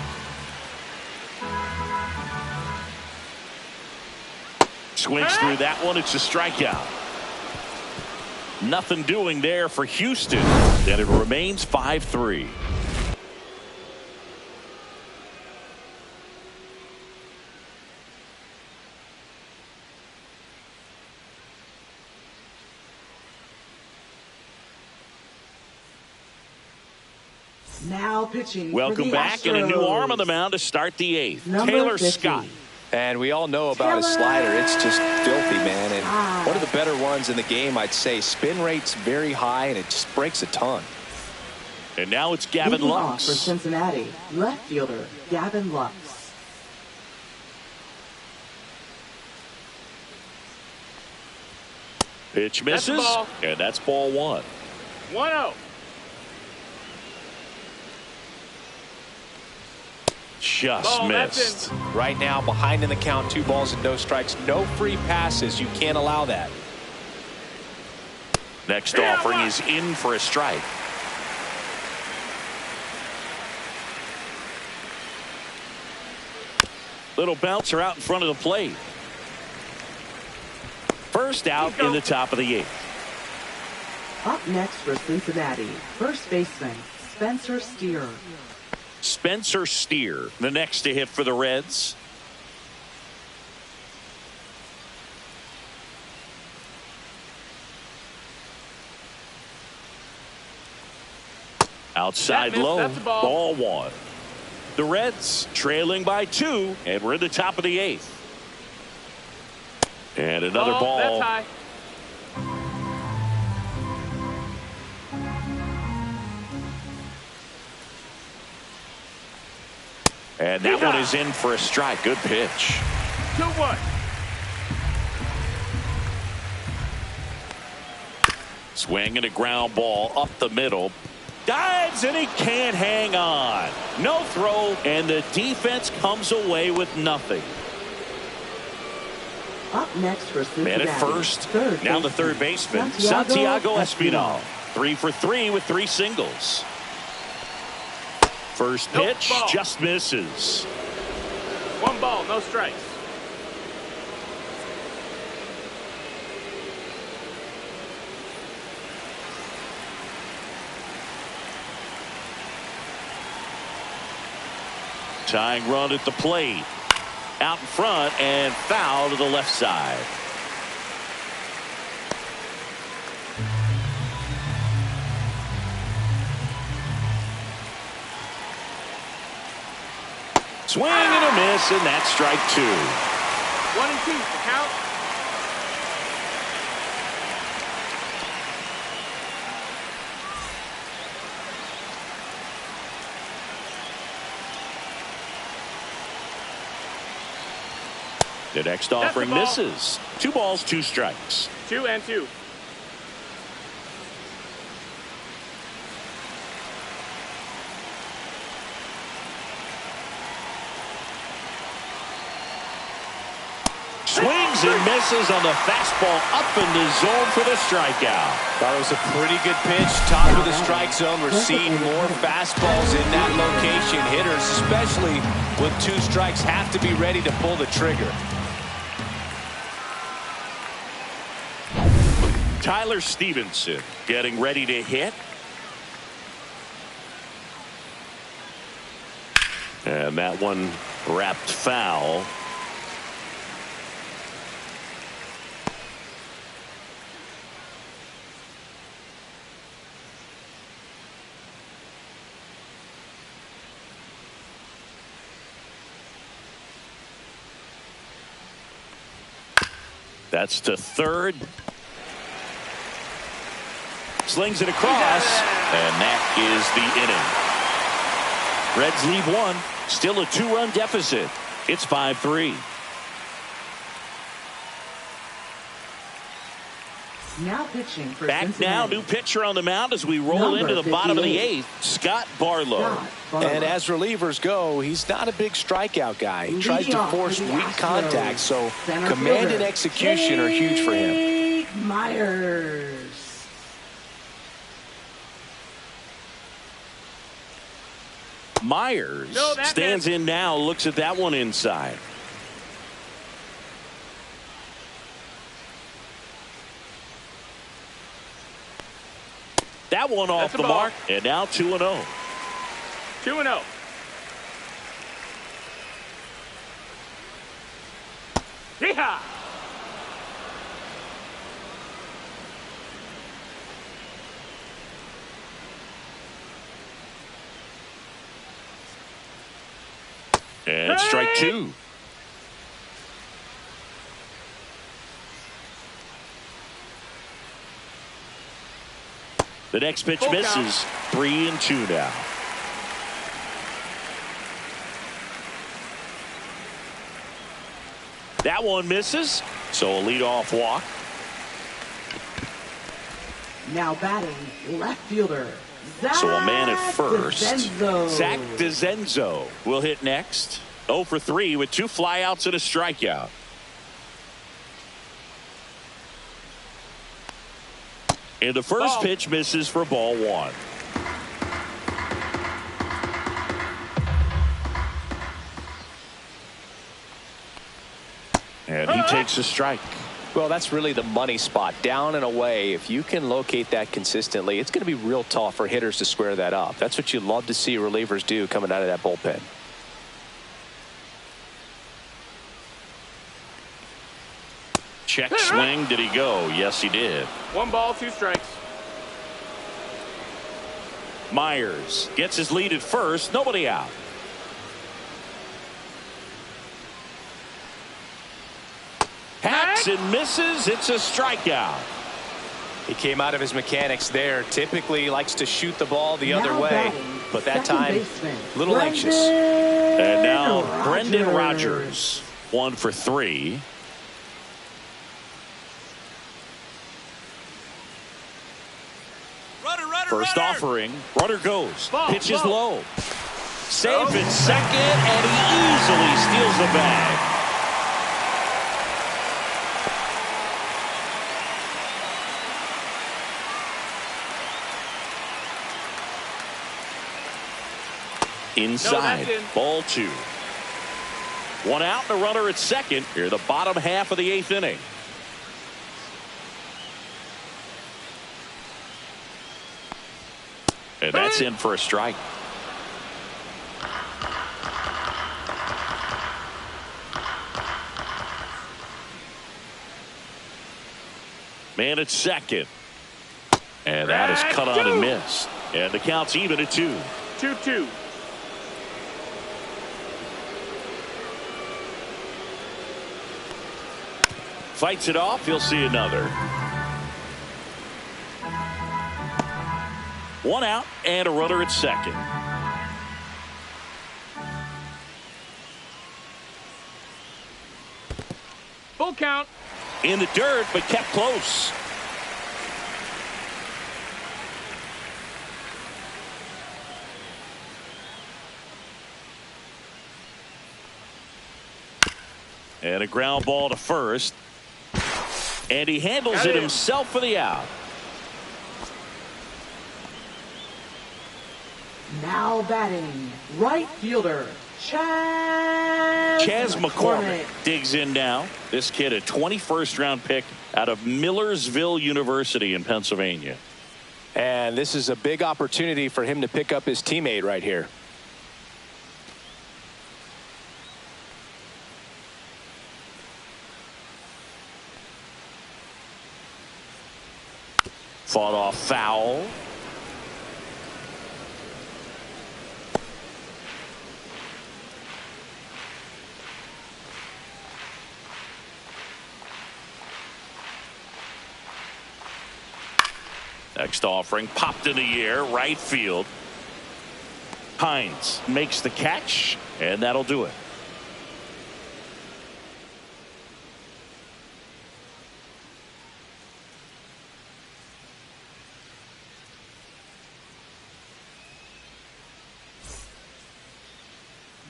Swings through that one. It's a strikeout. Nothing doing there for Houston. And it remains 5-3. Now pitching. Welcome back, and a new arm on the mound to start the eighth. Taylor 50. Scott. And we all know about his slider. It's just filthy, man. And one of the better ones in the game, I'd say. Spin rate's very high, and it just breaks a ton. And now it's Gavin Leading off Lux. for Cincinnati, left fielder Gavin Lux. Pitch That's a misses, ball. and that's ball one. 1-0. Just Ball, that's missed. Right now, behind in the count, 2 balls and no strikes. No free passes. You can't allow that. Next offering is in for a strike. Little bouncer out in front of the plate. First out in the top of the eighth. Up next for Cincinnati, first baseman Spencer Steer. Spencer Steer, the next to hit for the Reds. Outside low, That's a ball. ball one. The Reds trailing by 2, and we're in the top of the eighth. And another ball. That's high. And that one is in for a strike. Good pitch. 2-1. Swing and a ground ball up the middle. Dives and he can't hang on. No throw, and the defense comes away with nothing. Up next for Cincinnati, Man at first, third now the baseman, third baseman, Santiago Santiago Espinal. Espinal. 3 for 3 with 3 singles. First Nope, pitch ball. just misses. 1 ball, no strikes. Tying run at the plate. Out in front and foul to the left side. Swing and a miss, and that's strike 2. 1 and 2, the count. The next That's offering the ball. misses. 2 balls, 2 strikes. 2 and 2. Swings and misses on the fastball up in the zone for the strikeout. That was a pretty good pitch. Top of the strike zone. We're seeing more fastballs in that location. Hitters, especially with 2 strikes, have to be ready to pull the trigger. Tyler Stevenson getting ready to hit. And that one wrapped foul. That's to third. Slings it across, and that is the inning. Reds lead 1. Still a 2-run deficit. It's 5-3. Now pitching for Back Cincinnati. now, new pitcher on the mound as we roll Number into the bottom of the 58. 8th, Scott Barlow. Scott Barlow. And as relievers go, he's not a big strikeout guy. He tries Leading to off force for the weak Astros, contact, so center command and fielder, execution are huge for him. Jake Myers. Myers No, that stands in now, looks at that one inside. That one off That's a the ball. mark, and now 2-0. 2 and 0. Yeehaw! And strike 2. The next pitch Full count. misses. 3-2 now. That one misses, so a leadoff walk. Now batting left fielder. So a man at first. DeZenzo. Zach DeZenzo will hit next. 0 for 3 with 2 flyouts and a strikeout. And the first Ball. pitch misses for ball 1. And he takes a strike. Well, that's really the money spot. Down and away. If you can locate that consistently, it's going to be real tough for hitters to square that up. That's what you love to see relievers do coming out of that bullpen. Check swing. Did he go? Yes, he did. 1 ball, 2 strikes. Myers gets his lead at first. Nobody out. Hacks and misses. It's a strikeout. He came out of his mechanics there. Typically he likes to shoot the ball the other Now way, batting, but that second time baseman, a little Brendan anxious. And now Rodgers. Brendan Rodgers. 1 for 3. First offering. Runner goes. Ball, Pitch is ball. low. Safe at second, and he easily steals the bag. inside. No, Ball 2. 1 out and a runner at second. Here the bottom half of the 8th inning. And that's in for a strike. Man at second. And that is cut on and missed. And the count's even at 2. 2-2. Fights it off. He'll see another. 1 out and a runner at second. Full count. In the dirt, but kept close. And a ground ball to first. And he handles it himself for the out. Now batting, right fielder, Chaz McCormick digs in now. This kid, a 21st round pick out of Millersville University in Pennsylvania. And this is a big opportunity for him to pick up his teammate right here. Fought off foul. Next offering popped in the air, right field. Hines makes the catch, and that'll do it.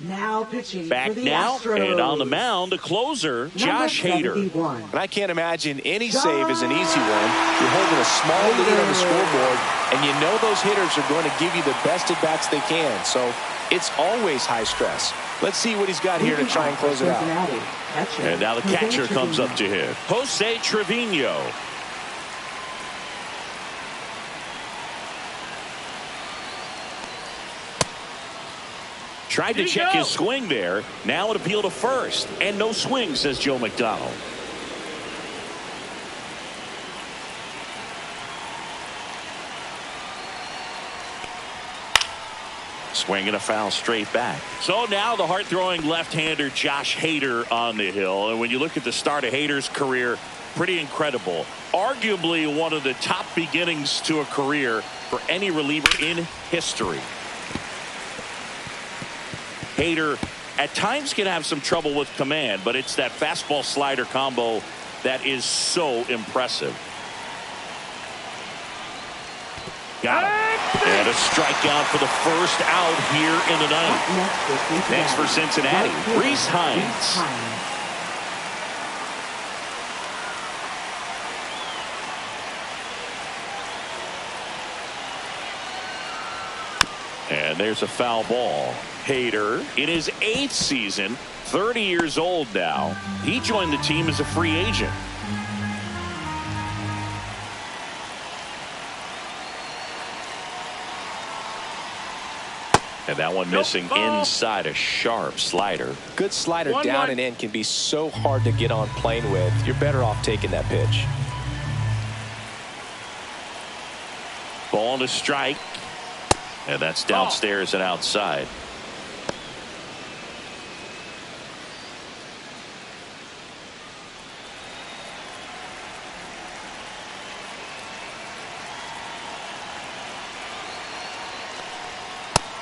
Now pitching Back for the now, Astros. and on the mound, the closer, Josh Hader. And I can't imagine any save is an easy one. You're holding a small lead on the scoreboard, and you know those hitters are going to give you the best at-bats they can. So it's always high stress. Let's see what he's got here to try and close it out. And now the catcher comes up to hit. Jose Trevino. Tried to check his swing there. Now an appeal to first. And no swing, says Joe McDonald. Swinging a foul straight back. So now the hard-throwing left-hander Josh Hader on the hill. And when you look at the start of Hader's career, pretty incredible. Arguably one of the top beginnings to a career for any reliever in history. Hader at times can have some trouble with command, but it's that fastball slider combo that is so impressive. Got it. And a strikeout for the first out here in the ninth. Next for Cincinnati, Reese Hines. And there's a foul ball. Hader in his 8th season, 30 years old now. He joined the team as a free agent. And that one missing inside, a sharp slider. Good slider down and in can be so hard to get on plane with. You're better off taking that pitch. Ball to strike. And that's downstairs and outside.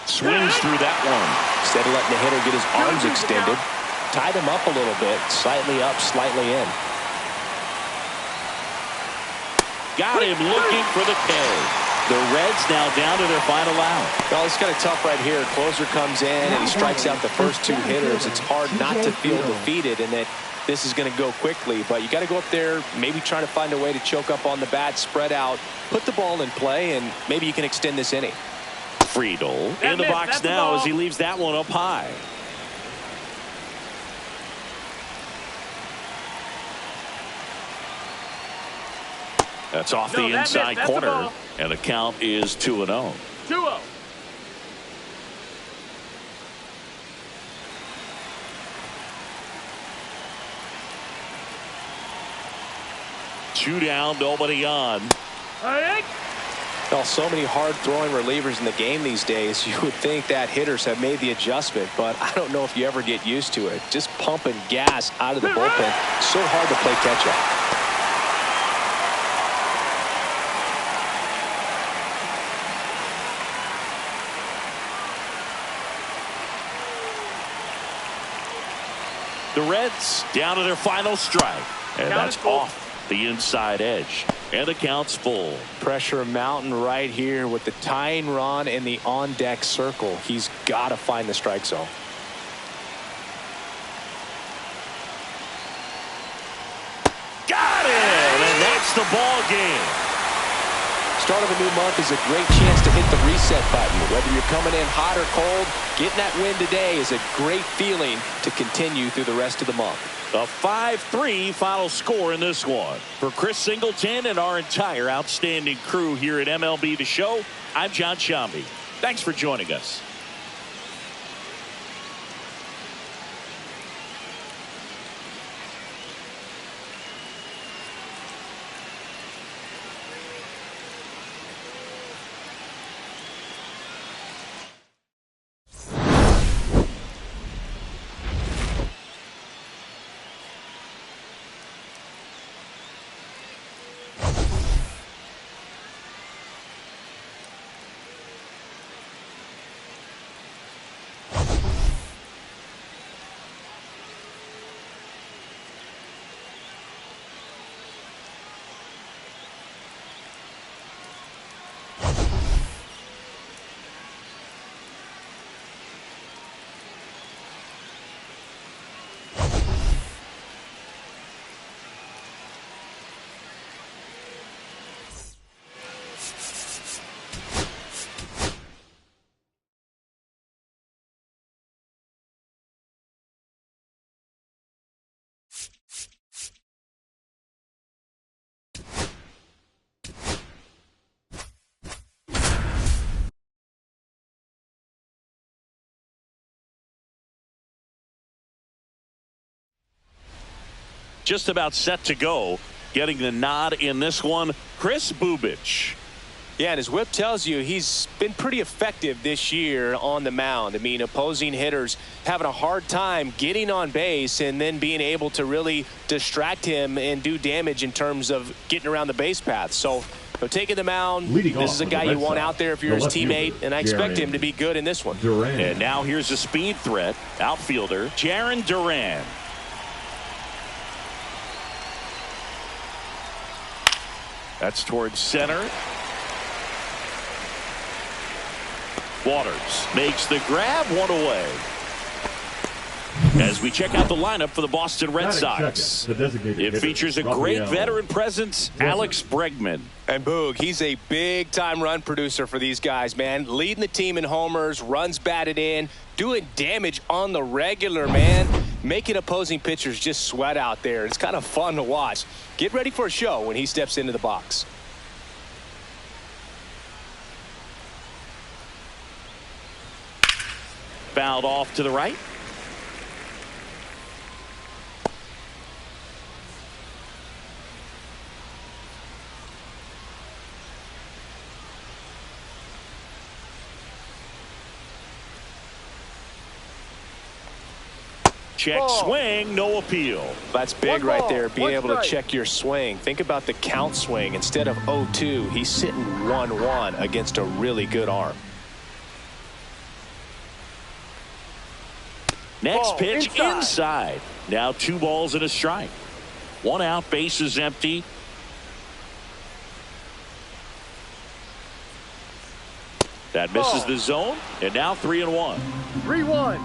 Swings through that one. Instead of letting the hitter get his arms extended, tied him up a little bit, slightly up, slightly in. Got him looking for the K. The Reds now down to their final out. Well, it's kind of tough right here. Closer comes in and he strikes out the first 2 hitters. It's hard not to feel defeated and that this is going to go quickly. But you got to go up there, maybe trying to find a way to choke up on the bat, spread out, put the ball in play, and maybe you can extend this inning. Friedel That in the missed. box That's the now ball. as he leaves that one up high. That's off the that inside missed. That's the corner, ball. and the count is 2-0. 2-0. Two down, nobody on. Well, so many hard-throwing relievers in the game these days, you would think that hitters have made the adjustment, but I don't know if you ever get used to it. Just pumping gas out of the bullpen. So hard to play catch-up. The Reds down to their final strike, and that's off the inside edge, and the count's full. Pressure mountain right here with the tying run in the on-deck circle. He's got to find the strike zone. Got it, and that's the ball game. Start of a new month is a great chance to hit the reset button. Whether you're coming in hot or cold, getting that win today is a great feeling to continue through the rest of the month. A 5-3 final score in this one. For Chris Singleton and our entire outstanding crew here at MLB The Show, I'm John Shambi. Thanks for joining us. Just about set to go. Getting the nod in this one, Chris Bubich. Yeah, and his whip tells you he's been pretty effective this year on the mound. I mean, opposing hitters having a hard time getting on base and then being able to really distract him and do damage in terms of getting around the base path. So taking the mound, this is a guy you want out there if you're his teammate, and I expect him to be good in this one. And now here's a speed threat, outfielder Jarren Duran. That's towards center. Waters makes the grab, one away. As we check out the lineup for the Boston Red Sox, it features a great veteran presence, Alex Bregman. And Boog, he's a big-time run producer for these guys, man. Leading the team in homers, runs batted in, doing damage on the regular, man. Making opposing pitchers just sweat out there. It's kind of fun to watch. Get ready for a show when he steps into the box. Fouled off to the right. Check swing, no appeal. That's big right there, being able to check your swing. Think about the count swing. Instead of 0-2, he's sitting 1-1 against a really good arm. Next pitch inside. Now 2 balls and a strike. 1 out, bases empty. That misses the zone, and now 3-1. 3-1.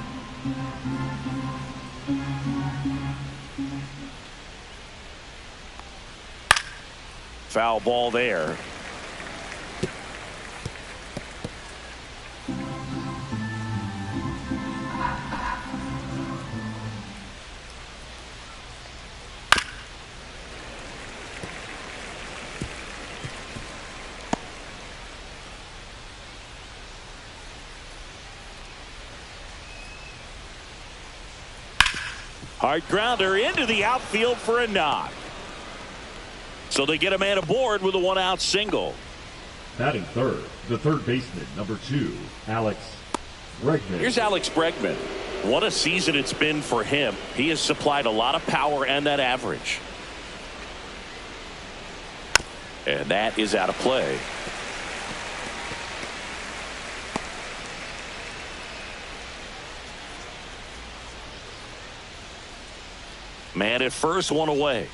Foul ball there. Hard grounder into the outfield for a knock. So they get a man aboard with a one-out single. Batting third, the third baseman, number 2, Alex Bregman. Here's Alex Bregman. What a season it's been for him. He has supplied a lot of power and that average. And that is out of play. Man at first, one away.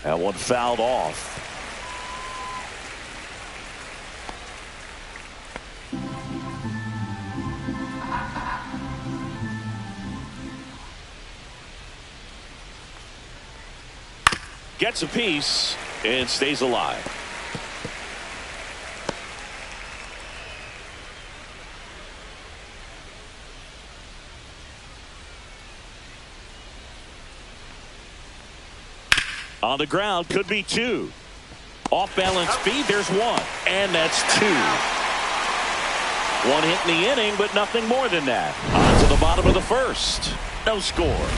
That one fouled off. Gets a piece and stays alive. On the ground, could be 2. Off balance speed, there's 1. And that's 2. 1 hit in the inning, but nothing more than that. On to the bottom of the first. No score.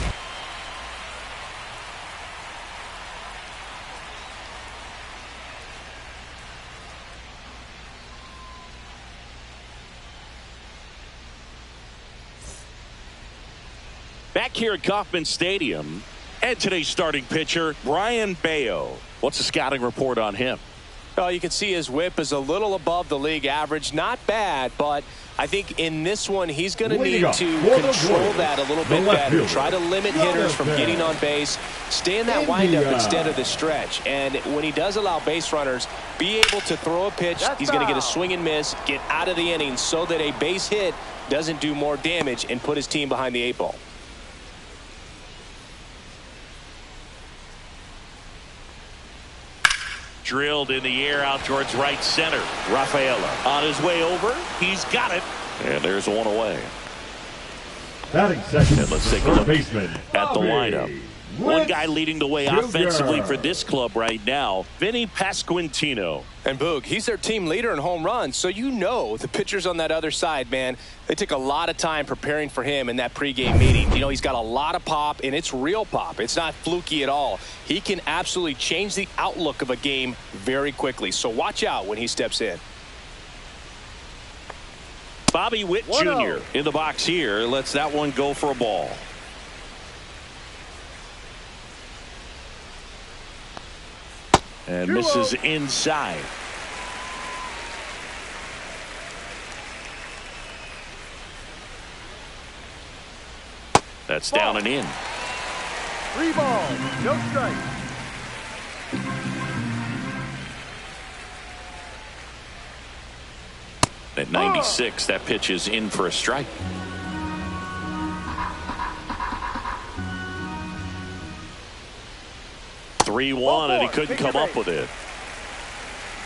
Back here at Kauffman Stadium. And today's starting pitcher, Brian Bayo. What's the scouting report on him? Well, you can see his whip is a little above the league average. Not bad, but I think in this one he's going to need to control that a little bit better. Try to limit hitters from getting on base. Stay in that windup instead of the stretch. And when he does allow base runners, be able to throw a pitch. He's going to get a swing and miss, get out of the inning so that a base hit doesn't do more damage and put his team behind the 8 ball. Drilled in the air out towards right center. Rafaela on his way over. He's got it. And there's 1 away. Batting second, and let's take a look baseman, at the lineup. One guy leading the way offensively for this club right now, Vinny Pasquantino. And Boog, he's their team leader in home runs, so you know the pitchers on that other side, man, they took a lot of time preparing for him in that pregame meeting. You know, he's got a lot of pop, and it's real pop. It's not fluky at all. He can absolutely change the outlook of a game very quickly, so watch out when he steps in. Bobby Witt Jr. in the box here. Lets that one go for a ball. And misses inside. That's down and in. 3 balls, no strike. At 96, that pitch is in for a strike. Three-1, and he couldn't come up with it.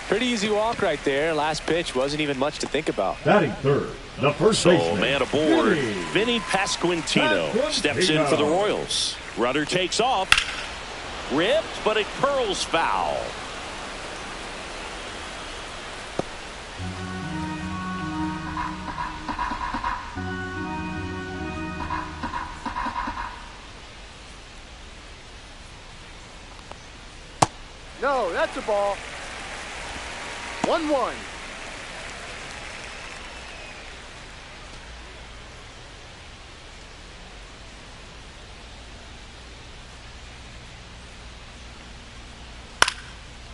Pretty easy walk right there. Last pitch wasn't even much to think about. Batting third, the first baseman. Man aboard, Vinny Pasquantino steps in for the Royals. Runner takes off. Ripped, but it curls foul. No, that's a ball. 1-1.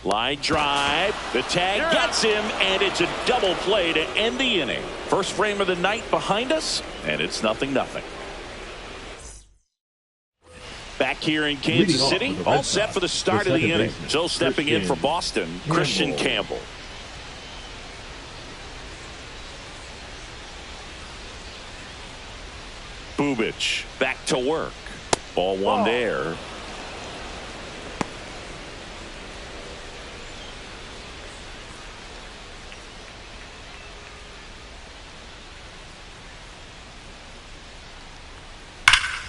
Line drive. The tag gets him, and it's a double play to end the inning. First frame of the night behind us, and it's 0-0. Back here in Kansas City, all set for the start of the inning. So stepping in for Boston, Christian Campbell. Bubich back to work. Ball one there.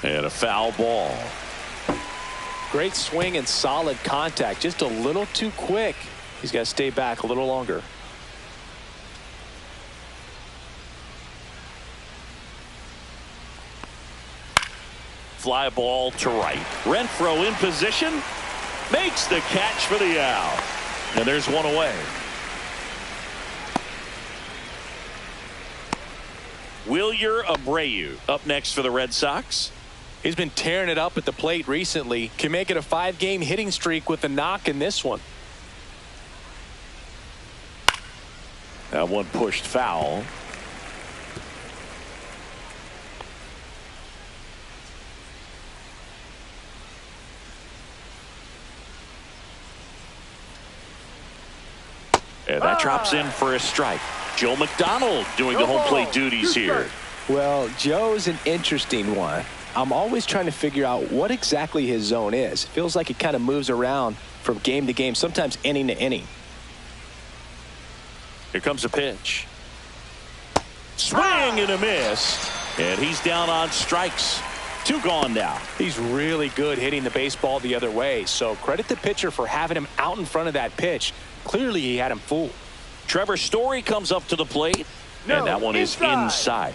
And a foul ball. Great swing and solid contact. Just a little too quick. He's got to stay back a little longer. fly ball to right. Renfroe in position. Makes the catch for the out. And there's one away. Wilyer Abreu up next for the Red Sox. He's been tearing it up at the plate recently. Can make it a 5-game hitting streak with a knock in this one. That one pushed foul. And that drops in for a strike. Joe McDonald doing the home plate duties here. Well, Joe's an interesting one. I'm always trying to figure out what exactly his zone is. Feels like it kind of moves around from game to game, sometimes inning to inning. Here comes a pitch. Swing and a miss. And he's down on strikes. 2 gone now. He's really good hitting the baseball the other way. So credit the pitcher for having him out in front of that pitch. Clearly he had him fooled. Trevor Story comes up to the plate. And that one is inside.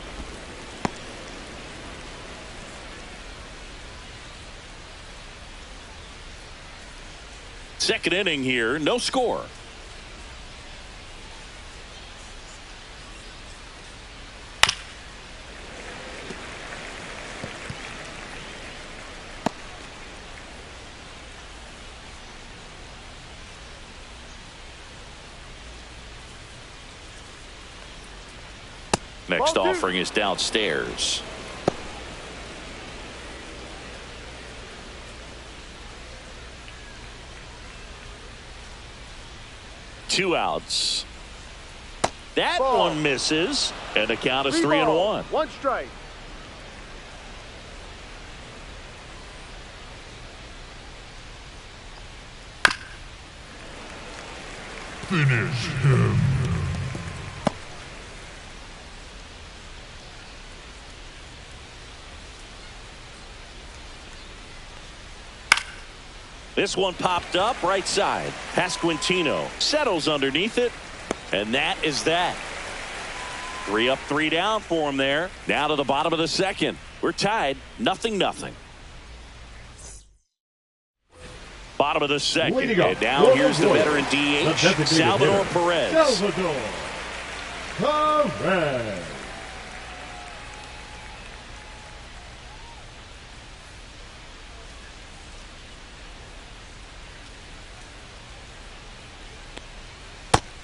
Second inning here, no score. Next offering is downstairs. Two outs. That one misses, and the count is 3-1. 1 strike. Finish him. This one popped up right side. Pasquantino settles underneath it, and that is that. 3 up, 3 down for him there. Now to the bottom of the second. We're tied, 0-0. Bottom of the second, and now here's the veteran DH, Salvador Perez. Salvador Perez.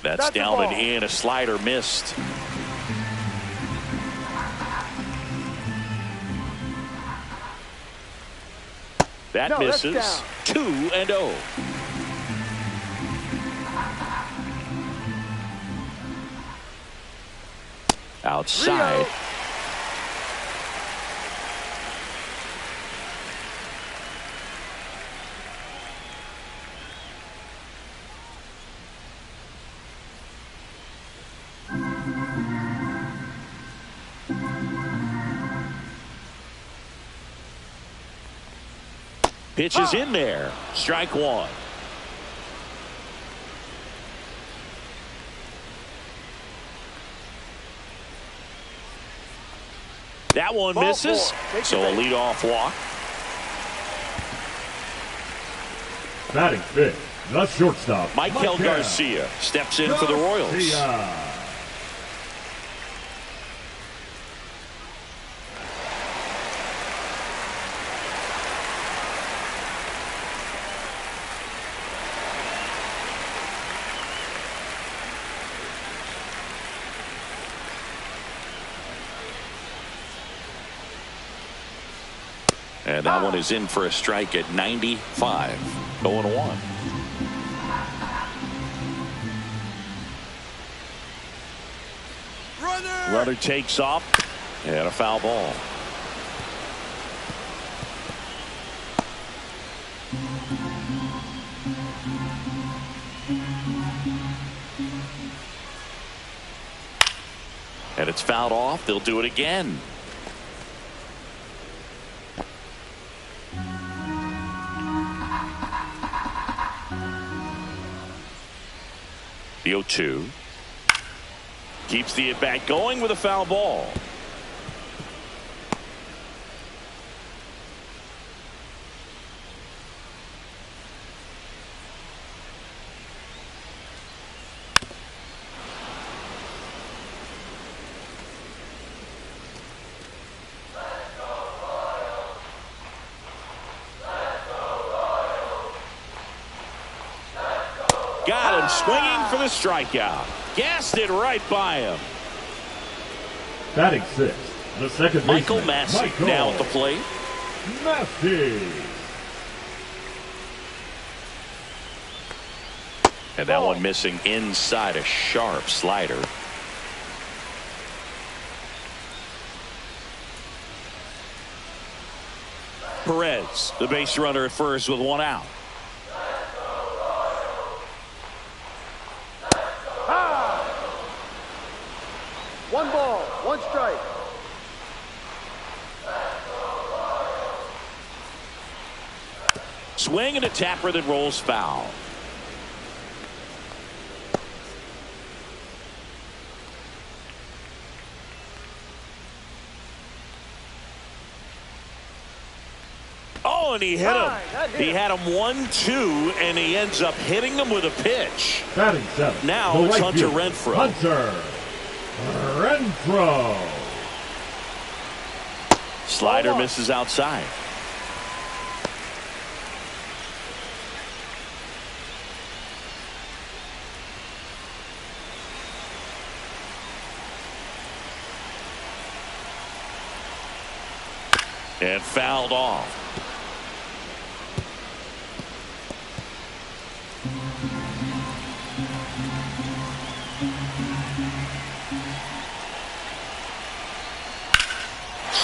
That's down and in. A slider missed. That misses. 2-0. Outside. Pitch is in there. Strike 1. That one misses. So a leadoff walk. Batting fifth, the shortstop, Michael Garcia steps in for the Royals. And that one is in for a strike at 95. 0-1. Runner takes off. And a foul ball. And it's fouled off. They'll do it again. The 0-2. Keeps the at-bat going with a foul ball. And swinging for the strikeout. Gassed it right by him. Batting sixth, the second baseman, Michael Massey now at the plate. Massey. And that one missing inside, a sharp slider. Perez, the base runner at first with one out. One ball, one strike. Swing and a tapper that rolls foul. Oh, and he hit him. He had him 1-2, and he ends up hitting him with a pitch. Batting seventh, Now it's Hunter Renfroe. Hunter Renfroe. Slider misses outside. And fouled off.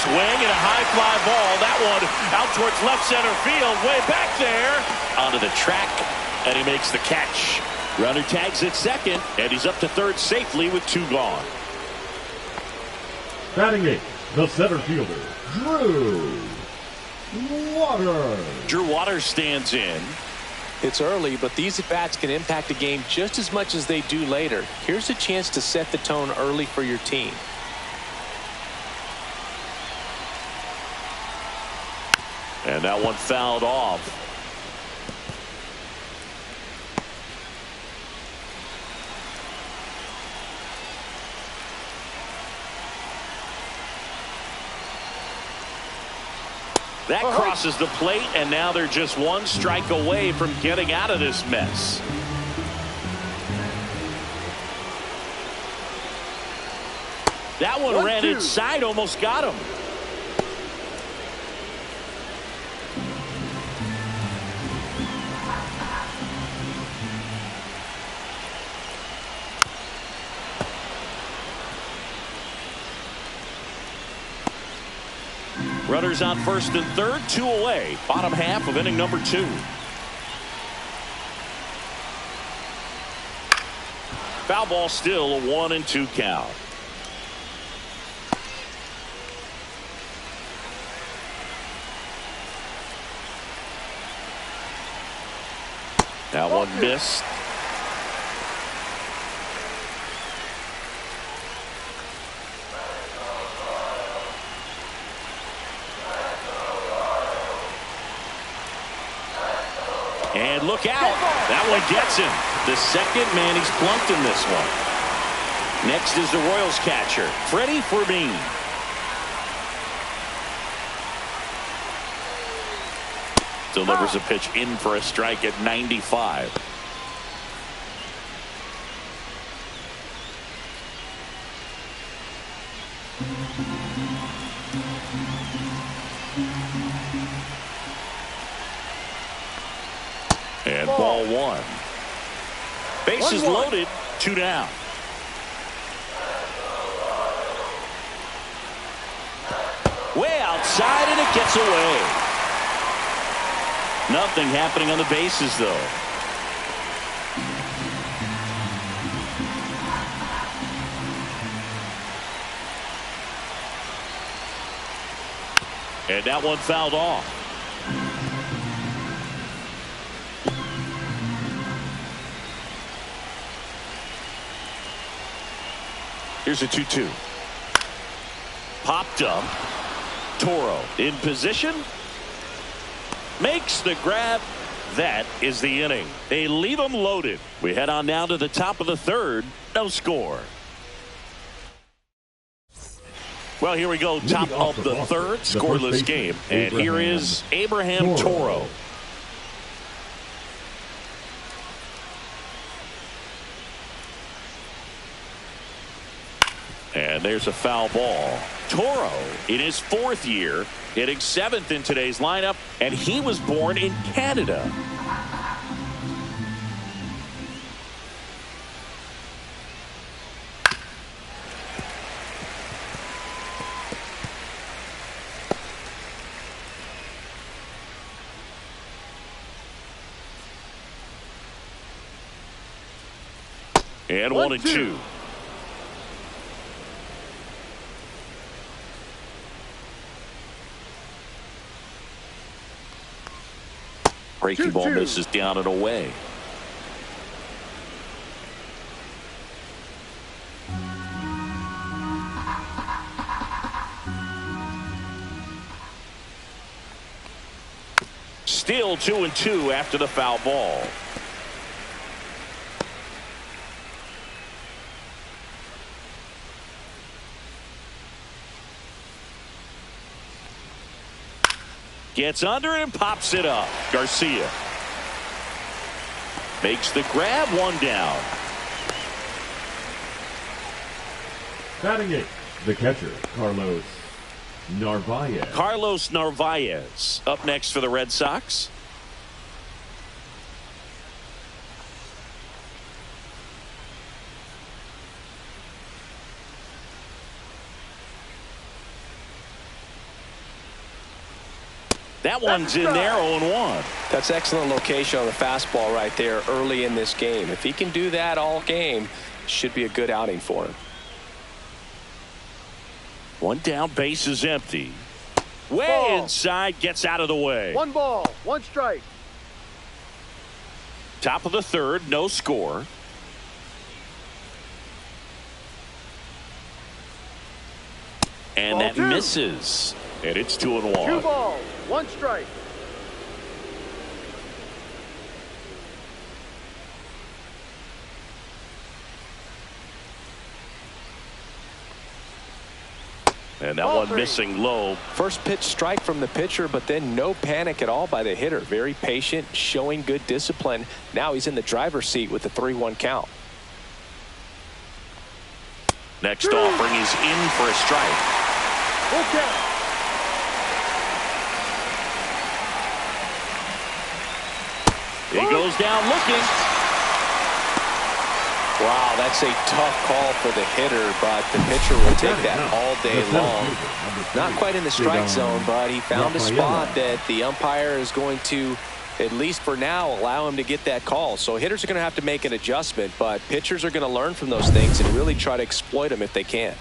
Swing and a high fly ball. That one out towards left center field. Way back there. Onto the track. And he makes the catch. Runner tags at second. And he's up to third safely with two gone. Batting eighth, the center fielder, Drew Waters. Drew Waters stands in. It's early, but these at-bats can impact a game just as much as they do later. Here's a chance to set the tone early for your team. And that one fouled off. That crosses the plate, and now they're just one strike away from getting out of this mess. That one ran inside, almost got him. Runners on first and third, two away. Bottom half of inning number 2. Foul ball, still a 1-2 count. That one missed. And look out. That one gets him. The second man he's plunked in this one. Next is the Royals catcher, Freddie Fermin. Delivers a pitch in for a strike at 95. And ball one. Bases loaded, 2 down. Way outside, and it gets away. Nothing happening on the bases, though. And that one fouled off. Here's a 2-2. Popped up. Toro in position. Makes the grab. That is the inning. They leave them loaded. We head on now to the top of the third. No score. Well, here we go. Top of the third. Scoreless game. And here is Abraham Toro. And there's a foul ball. Toro in his 4th year, hitting 7th in today's lineup, and he was born in Canada. And 1-2. Breaking ball misses down and away. Still 2-2 after the foul ball. Gets under it and pops it up. Garcia makes the grab, 1 down. Batting 8th, the catcher, Carlos Narvaez. Carlos Narvaez up next for the Red Sox. That one's in there, 0-1. That's excellent location on the fastball right there early in this game. If he can do that all game, should be a good outing for him. 1 down, base is empty. Way Ball. inside, gets out of the way. 1 ball, 1 strike. Top of the 3rd, no score. And Ball that 2. misses. And it's 2-1. 2 balls, 1 strike. And that Ball one 3. missing low. First pitch strike from the pitcher, but then no panic at all by the hitter. Very patient, showing good discipline. Now he's in the driver's seat with the 3-1 count. Next offering is in for a strike. Full count. He goes down looking. Wow, that's a tough call for the hitter, but the pitcher will take that all day long. Not quite in the strike zone, but he found a spot that the umpire is going to, at least for now, allow him to get that call. So hitters are going to have to make an adjustment, but pitchers are going to learn from those things and really try to exploit them if they can.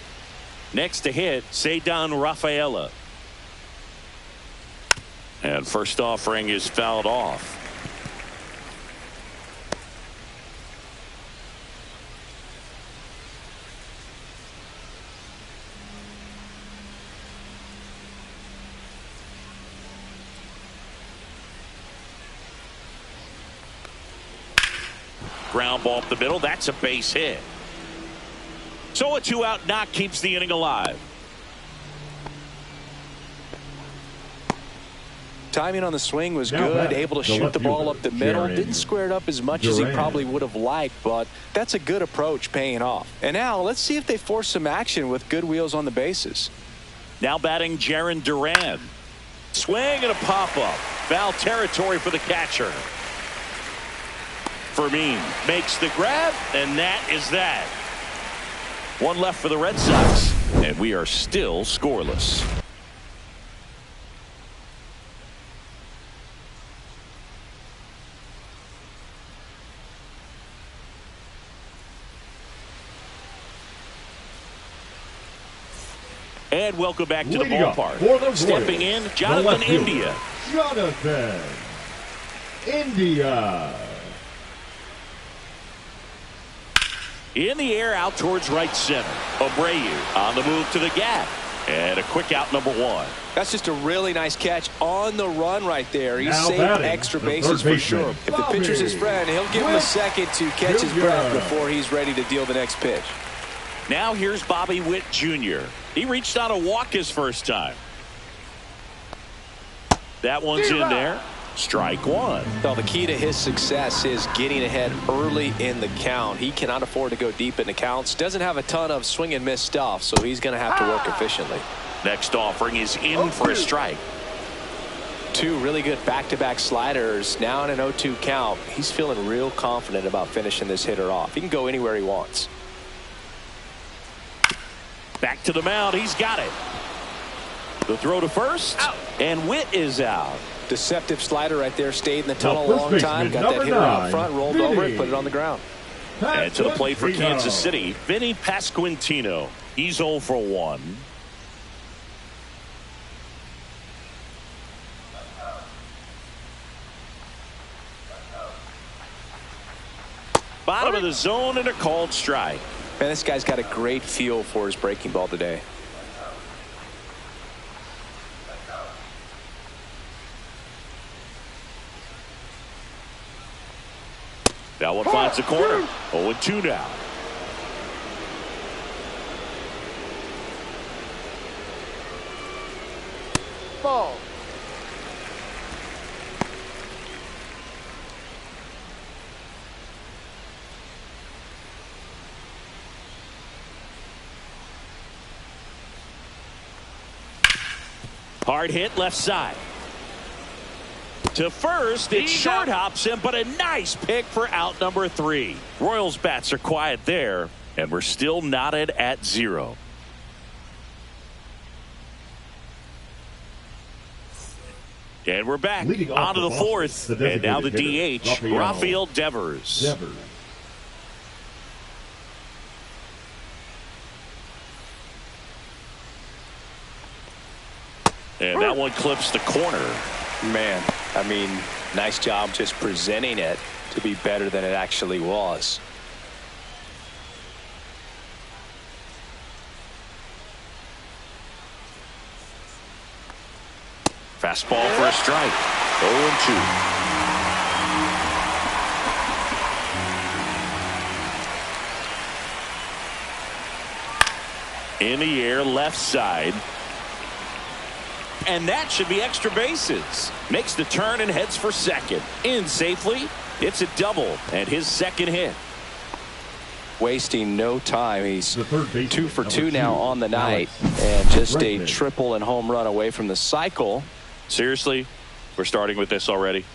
Next to hit, Cedar Rafaela. And first offering is fouled off. Ground ball up the middle. That's a base hit. So a 2-out knock keeps the inning alive. Timing on the swing was good, able to shoot the ball up the middle. Didn't square it up as much as he probably would have liked, but that's a good approach, paying off. And now let's see if they force some action with good wheels on the bases. Now batting Jarren Duran. Swing and a pop-up. Foul territory for the catcher. Fermin makes the grab, and that is that. 1 left for the Red Sox, and we are still scoreless. And welcome back to the ballpark. Stepping in, Jonathan India. Jonathan India. In the air, out towards right center. Abreu on the move to the gap. And a quick out, number 1. That's just a really nice catch on the run right there. He Now saved batting, extra the bases third for sure. baseman, If the pitcher's his friend, he'll give him a second to catch his breath before he's ready to deal the next pitch. Now here's Bobby Witt Jr. He reached on a walk his first time. That one's in there. Strike one. Well, the key to his success is getting ahead early in the count. He cannot afford to go deep in the counts. Doesn't have a ton of swing and miss stuff, so he's going to have to work efficiently. Next offering is in for a strike. Two really good back-to-back sliders. Now in an 0-2 count. He's feeling real confident about finishing this hitter off. He can go anywhere he wants. Back to the mound. He's got it. The throw to first. Out. And Witt is out. Deceptive slider right there. Stayed in the tunnel a long time. Got that hitter out front, rolled over it, put it on the ground. And to the plate for Kansas City, Vinny Pasquantino. He's 0 for 1. Bottom of the zone and a called strike. Man, this guy's got a great feel for his breaking ball today. That one finds the corner. 0-2 now. Ball. Hard hit left side. To first, it short hops him, but a nice pick for out number 3. Royals bats are quiet there, and we're still knotted at 0. And we're back onto the 4th, and now the DH, Rafael Devers. And that one clips the corner. Man, I mean, nice job just presenting it to be better than it actually was. Fastball for a strike. 0-2. In the air, left side. And that should be extra bases. Makes the turn and heads for second. In safely. It's a double and his second hit. Wasting no time. He's 2 for 2 now on the night. Alex and just Bregman. a triple and home run away from the cycle. Seriously? We're starting with this already?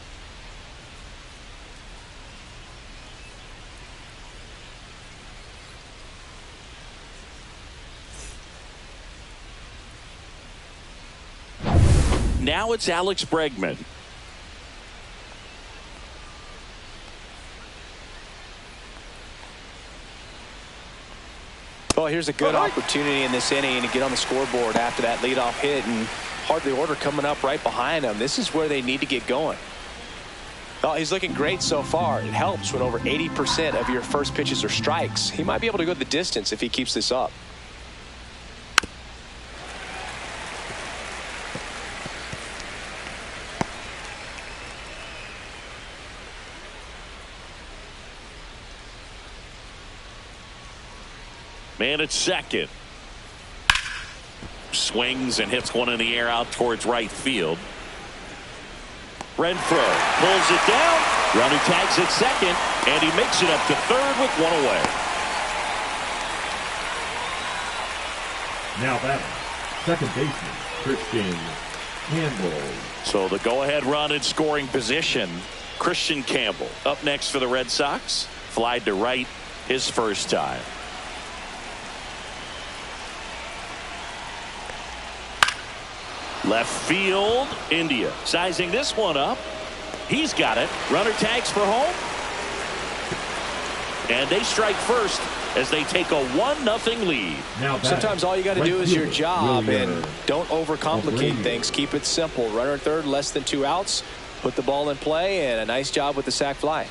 Now it's Alex Bregman. Well, here's a good opportunity in this inning to get on the scoreboard after that leadoff hit, and hardly order coming up right behind him. This is where they need to get going. Well, he's looking great so far. It helps when over 80% of your first pitches are strikes. He might be able to go the distance if he keeps this up. Man at second. Swings and hits one in the air out towards right field. Renfroe pulls it down. Runner tags at second, and he makes it up to third with one away. Now batting, second baseman, Christian Campbell. So the go-ahead run in scoring position, Christian Campbell. Up next for the Red Sox. Flied to right his first time. Left field, India. Sizing this one up. He's got it. Runner tags for home. And they strike first as they take a 1-0 lead. Now sometimes all you got to do is your job, and don't overcomplicate Abreu. things. Keep it simple. Runner at third, less than 2 outs. Put the ball in play, and a nice job with the sac fly.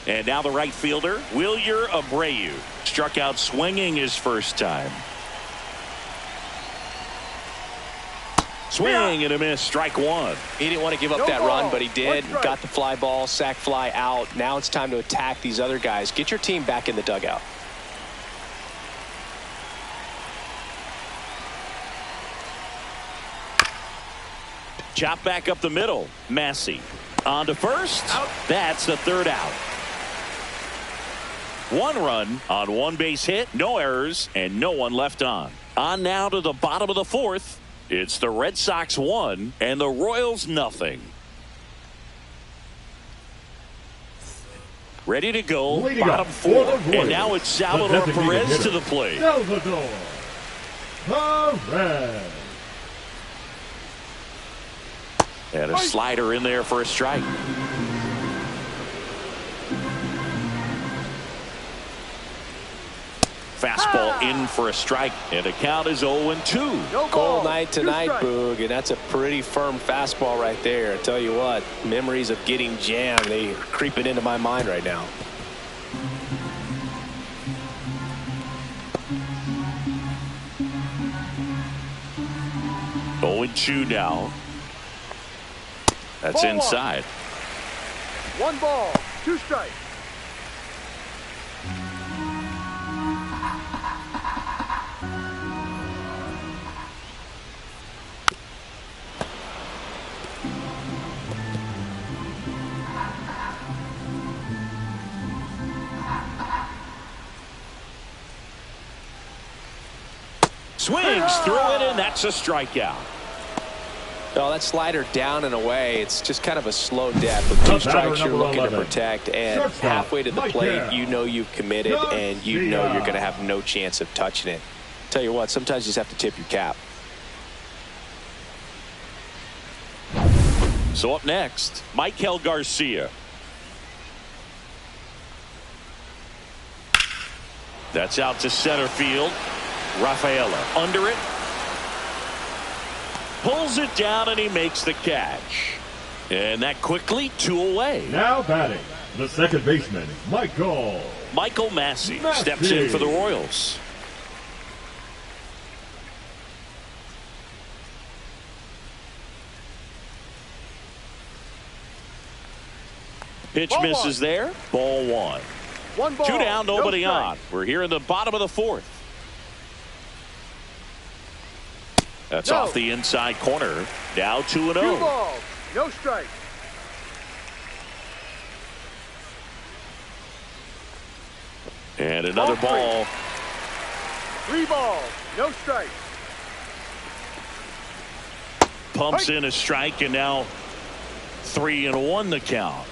And now the right fielder, Wilyer Abreu. Struck out swinging his first time. Swing and a miss, strike one. He didn't want to give up that run, but he did. Got the fly ball, sac fly out. Now it's time to attack these other guys. Get your team back in the dugout. Chop back up the middle. Massey on to first. Out. That's the third out. 1 run on 1 base hit, no errors, and no one left on. On now to the bottom of the 4th. It's the Red Sox 1 and the Royals nothing. Ready to go, bottom 4. And now it's Salvador Perez to the plate. Salvador Perez. And a slider in there for a strike. Fastball in for a strike, and the count is 0-2. Cold night tonight, Boog, and that's a pretty firm fastball right there. I tell you what, memories of getting jammed, they are creeping into my mind right now. Oh, 0-2 now. That's inside. 1 ball, 2 strikes. Swings through it, and that's a strikeout. Oh, that slider down and away. It's just kind of a slow death. With 2 strikes, you're looking to protect, and halfway to the plate, you know you've committed, and you know you're going to have no chance of touching it. Tell you what, sometimes you just have to tip your cap. So up next, Michael Garcia. That's out to center field. Rafaela under it. Pulls it down, and he makes the catch. And that quickly 2 away. Now batting, the second baseman, Michael Massey steps in for the Royals. Pitch misses there. Ball 1. 1 ball, 2 down, nobody on. We're here in the bottom of the 4th. That's off the inside corner. Now 2-0. 2 balls, no strike. And another ball. 3 balls, no strike. Pumps in a strike, and now 3-1 the count.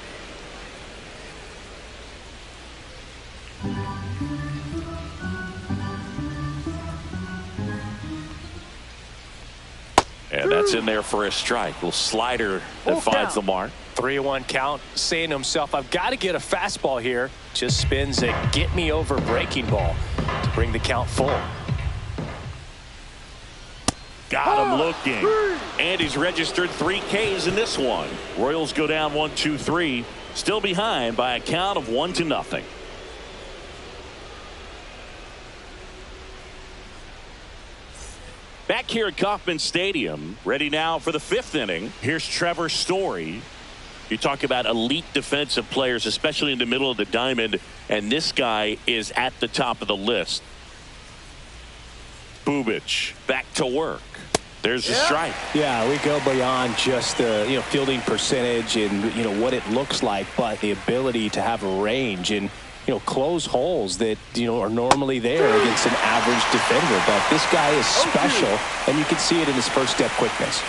And that's in there for a strike. Little slider that finds the mark. 3-1 count, saying to himself, I've got to get a fastball here. Just spins a get me over breaking ball to bring the count full. Got him looking. And he's registered 3 Ks in this one. Royals go down 1-2-3. Still behind by a count of 1-0. Back here at Kauffman Stadium, ready now for the 5th inning. Here's Trevor Story. You talk about elite defensive players, especially in the middle of the diamond, and this guy is at the top of the list. Bubic back to work. There's the strike. Yeah, we go beyond just the fielding percentage and what it looks like, but the ability to have a range and close holes that are normally there against an average defender. But this guy is special, and you can see it in his first step quickness.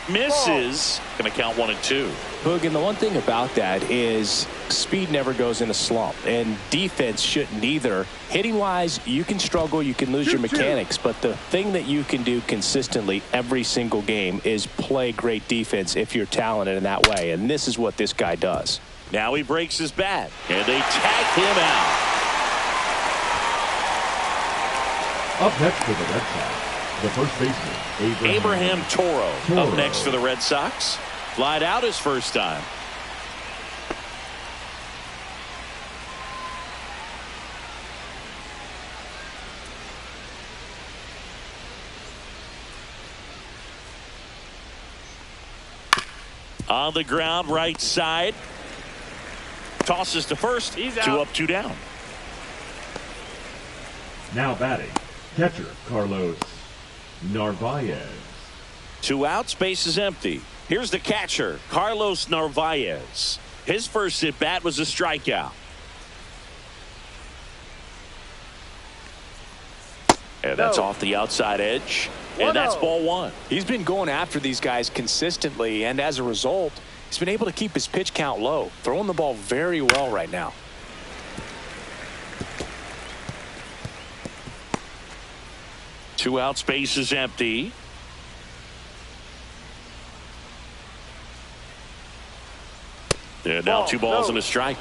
Misses. Going to count 1-2. Boog, and the one thing about that is speed never goes in a slump, and defense shouldn't either. Hitting wise, you can struggle, you can lose your mechanics, but the thing that you can do consistently every single game is play great defense if you're talented in that way, and this is what this guy does. Now he breaks his bat, and they tag him out. Up next for the Red Sox, the first baseman, Abraham Toro. Up next for the Red Sox. Flied out his first time. On the ground, right side. Tosses to first. He's out. 2 up, 2 down. Now batting, Catcher, Carlos Narvaez. 2 outs, base is empty. Here's the catcher, Carlos Narvaez. His first at bat was a strikeout. And that's off the outside edge. And that's ball 1. He's been going after these guys consistently, and as a result, he's been able to keep his pitch count low, throwing the ball very well right now. Two outs, base is empty. And now 2 balls and a strike.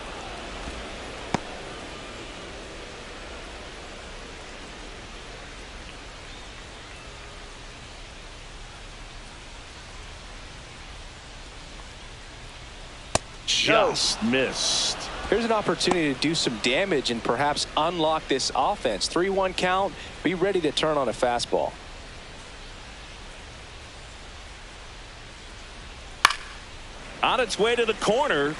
Just missed. Here's an opportunity to do some damage and perhaps unlock this offense. 3-1 count. Be ready to turn on a fastball. On its way to the corner.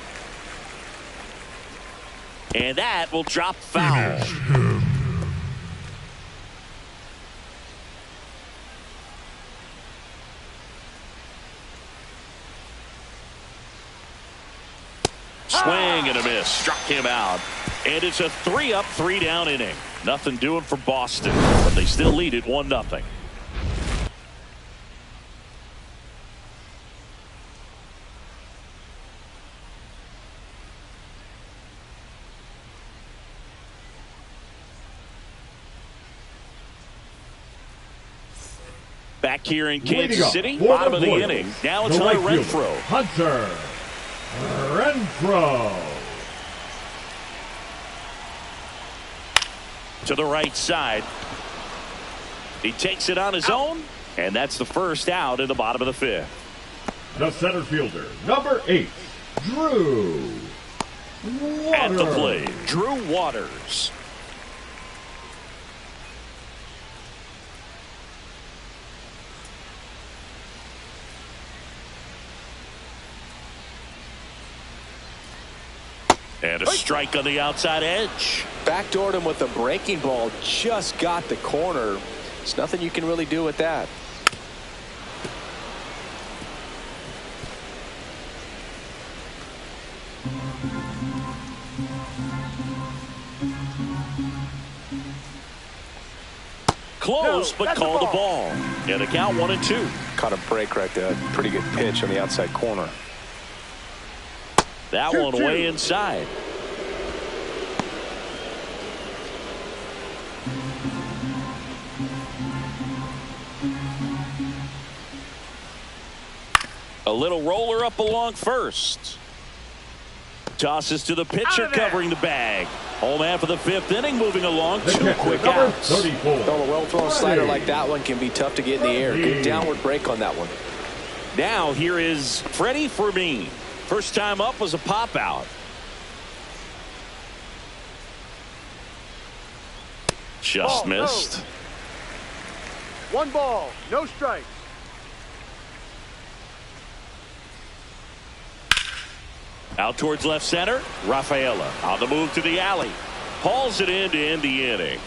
And that will drop foul. Swing and a miss. Struck him out. And it's a 3-up, 3-down inning. Nothing doing for Boston, but they still lead it 1-0. Back here in Kansas City, bottom of the inning. Now it's Hunter Renfroe. Hunter Renfroe. To the right side. He takes it on his own, and that's the first out in the bottom of the 5th. The center fielder, number 8, Drew Waters. At the plate, Drew Waters. And a strike on the outside edge. Backdoored him with a breaking ball. Just got the corner. There's nothing you can really do with that. Close, but called the ball. And the count 1-2. Caught a break right there. Pretty good pitch on the outside corner. That one way inside. A little roller up along first. Tosses to the pitcher covering the bag. Home half of the 5th inning moving along. 2 quick outs. A well-thrown slider like that one can be tough to get in the air. Good downward break on that one. Now here is Freddie Fermin. First time up was a pop out. Just missed. 1 ball, no strikes. Out towards left center. Rafaela on the move to the alley. Hauls it in to end the inning.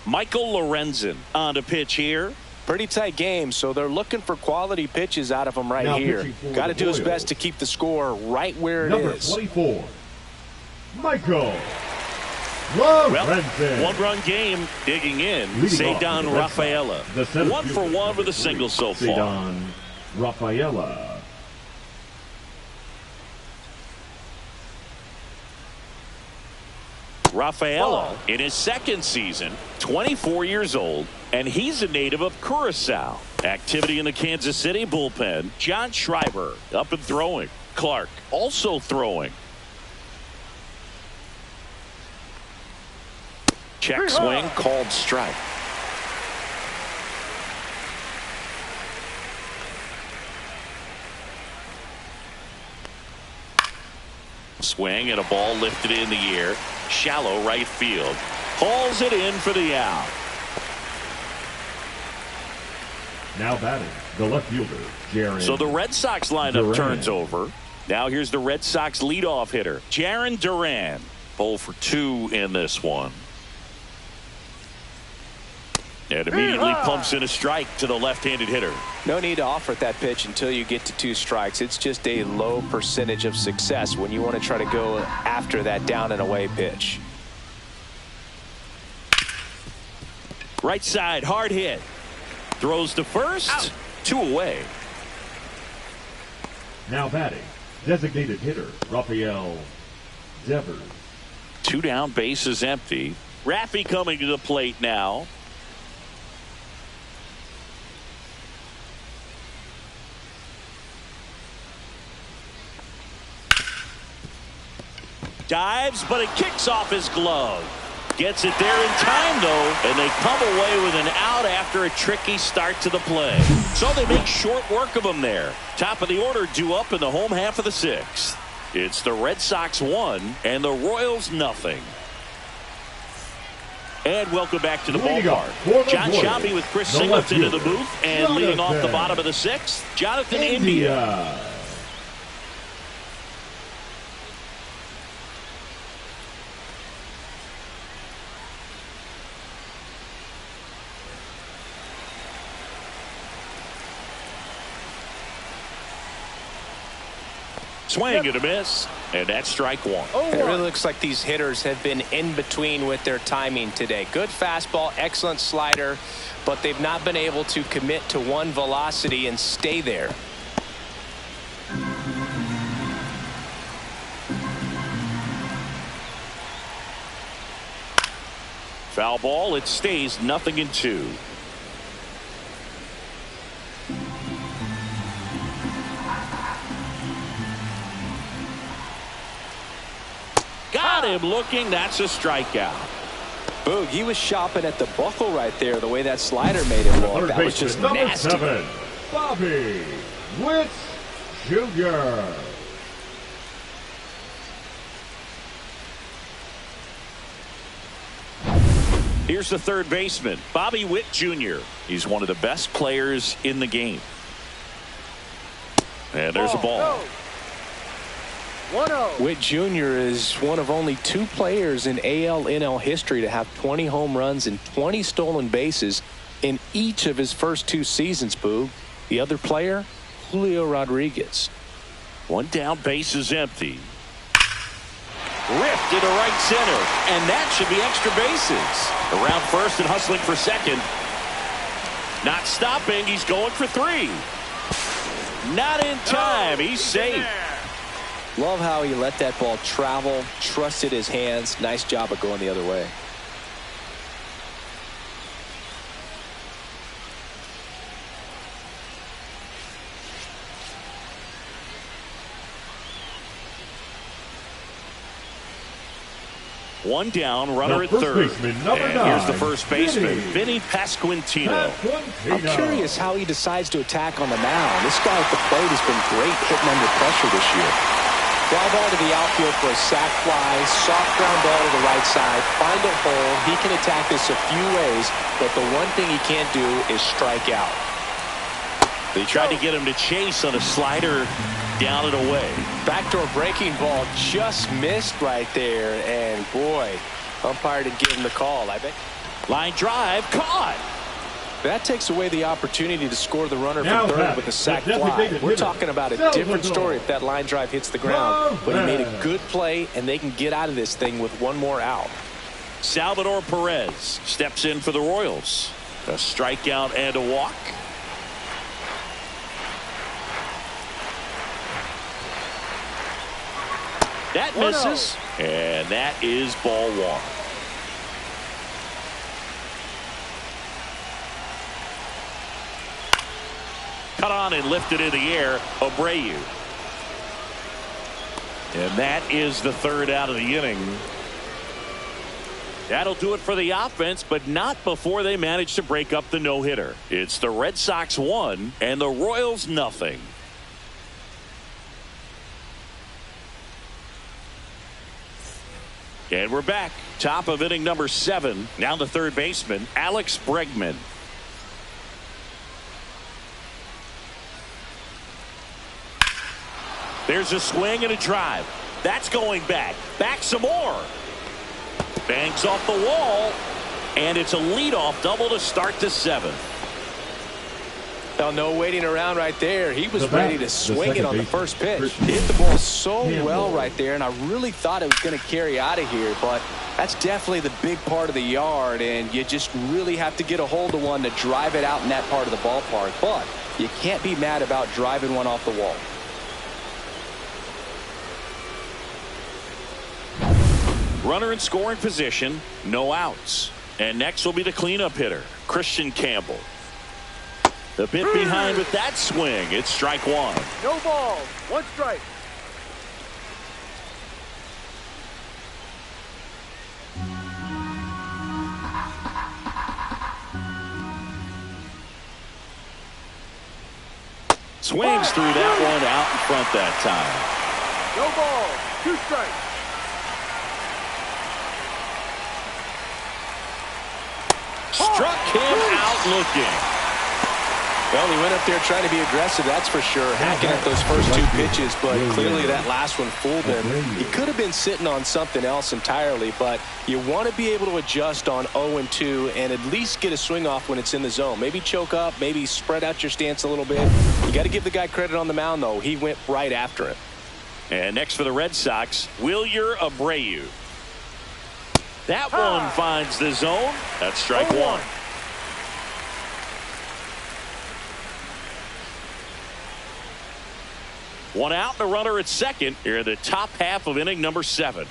Michael Lorenzen on to pitch here. Pretty tight game, so they're looking for quality pitches out of him right here. Got to do his best to keep the score right where it is. Number 24, Michael Well, Lorenzen. 1-run game digging in. Ceddanne Rafaela. 1 for 1 with a single so far. Ceddanne Rafaela. Rafaela in his 2nd season, 24 years old, and he's a native of Curacao. Activity in the Kansas City bullpen. John Schreiber up and throwing. Clark also throwing. Check swing, called strike. Swing and a ball lifted in the air. Shallow right field. Hauls it in for the out. Now batting, the left fielder, Jaron. So the Red Sox lineup Duran. turns over. Now here's the Red Sox leadoff hitter, Jaron Duran. 0 for 2 in this one. And immediately pumps in a strike to the left-handed hitter. No need to offer that pitch until you get to 2 strikes. It's just a low percentage of success when you want to try to go after that down and away pitch. Right side, hard hit. Throws to first. Out. 2 away. Now batting, designated hitter, Rafael Devers. 2 down, bases empty. Raffy coming to the plate now. Dives, but it kicks off his glove. Gets it there in time, though, and they come away with an out after a tricky start to the play. So they make short work of him there. Top of the order due up in the home half of the 6th. It's the Red Sox 1 and the Royals nothing. And welcome back to the ballpark. John Shelby with Chris Singleton in the booth, and leading off the bottom of the 6th, Jonathan India. Swing and a miss, and that's strike 1. It really looks like these hitters have been in between with their timing today. Good fastball, excellent slider, but they've not been able to commit to one velocity and stay there. Foul ball, it stays 0-2. Got him looking. That's a strikeout. Boog, he was shopping at the buckle right there, the way that slider made him look. That was just nasty. Number 7, Bobby Witt Jr. Here's the third baseman, Bobby Witt Jr. He's one of the best players in the game. And there's a ball. 1-0. Witt Jr. is one of only 2 players in AL/NL history to have 20 home runs and 20 stolen bases in each of his first 2 seasons, Boog. The other player, Julio Rodriguez. 1 down, base is empty. Ripped into right center, and that should be extra bases. Around first and hustling for second. Not stopping, he's going for 3. Not in time, he's safe. Love how he let that ball travel, trusted his hands. Nice job of going the other way. One down, runner at third. And here's the first baseman, Vinny Pasquantino. I'm curious how he decides to attack on the mound. This guy at the plate has been great hitting under pressure this year. Fly ball to the outfield for a sac fly. Soft ground ball to the right side. Find a hole. He can attack this a few ways, but the one thing he can't do is strike out. They tried to get him to chase on a slider down and away. Backdoor breaking ball just missed right there, and boy, umpire didn't give him the call. I bet. Line drive, caught. That takes away the opportunity to score the runner from third with a sac fly. We're talking about a different story if that line drive hits the ground. But he made a good play, and they can get out of this thing with 1 more out. Salvador Perez steps in for the Royals. A strikeout and a walk. That misses, and that is ball 1. Cut on and lifted in the air, Abreu. And that is the 3rd out of the inning. That'll do it for the offense, but not before they manage to break up the no-hitter. It's the Red Sox 1 and the Royals nothing. And we're back. Top of inning number 7. Now the third baseman, Alex Bregman. There's a swing and a drive. That's going back. Back some more. Banks off the wall. And it's a leadoff double to start the 7th. Well, no waiting around right there. He was ready to swing it on the first pitch. Christian Hit the ball so Campbell. well right there, and I really thought it was going to carry out of here, but that's definitely the big part of the yard, and you just really have to get a hold of one to drive it out in that part of the ballpark. But you can't be mad about driving one off the wall. Runner in scoring position, no outs. And next will be the cleanup hitter, Christian Campbell. The bit behind with that swing. It's strike 1. No ball. 1 strike. Swings through that one out in front that time. No ball. 2 strikes. Struck him out looking. Well, he went up there trying to be aggressive, that's for sure, hacking at those first 2 pitches, but clearly that last one fooled him. He could have been sitting on something else entirely, but you want to be able to adjust on 0-2 and at least get a swing off when it's in the zone. Maybe choke up, maybe spread out your stance a little bit. You got to give the guy credit on the mound, though. He went right after it. And next for the Red Sox, Wilyer Abreu. That one finds the zone. That's strike 1. One out and a runner at second here in the top half of inning number 7.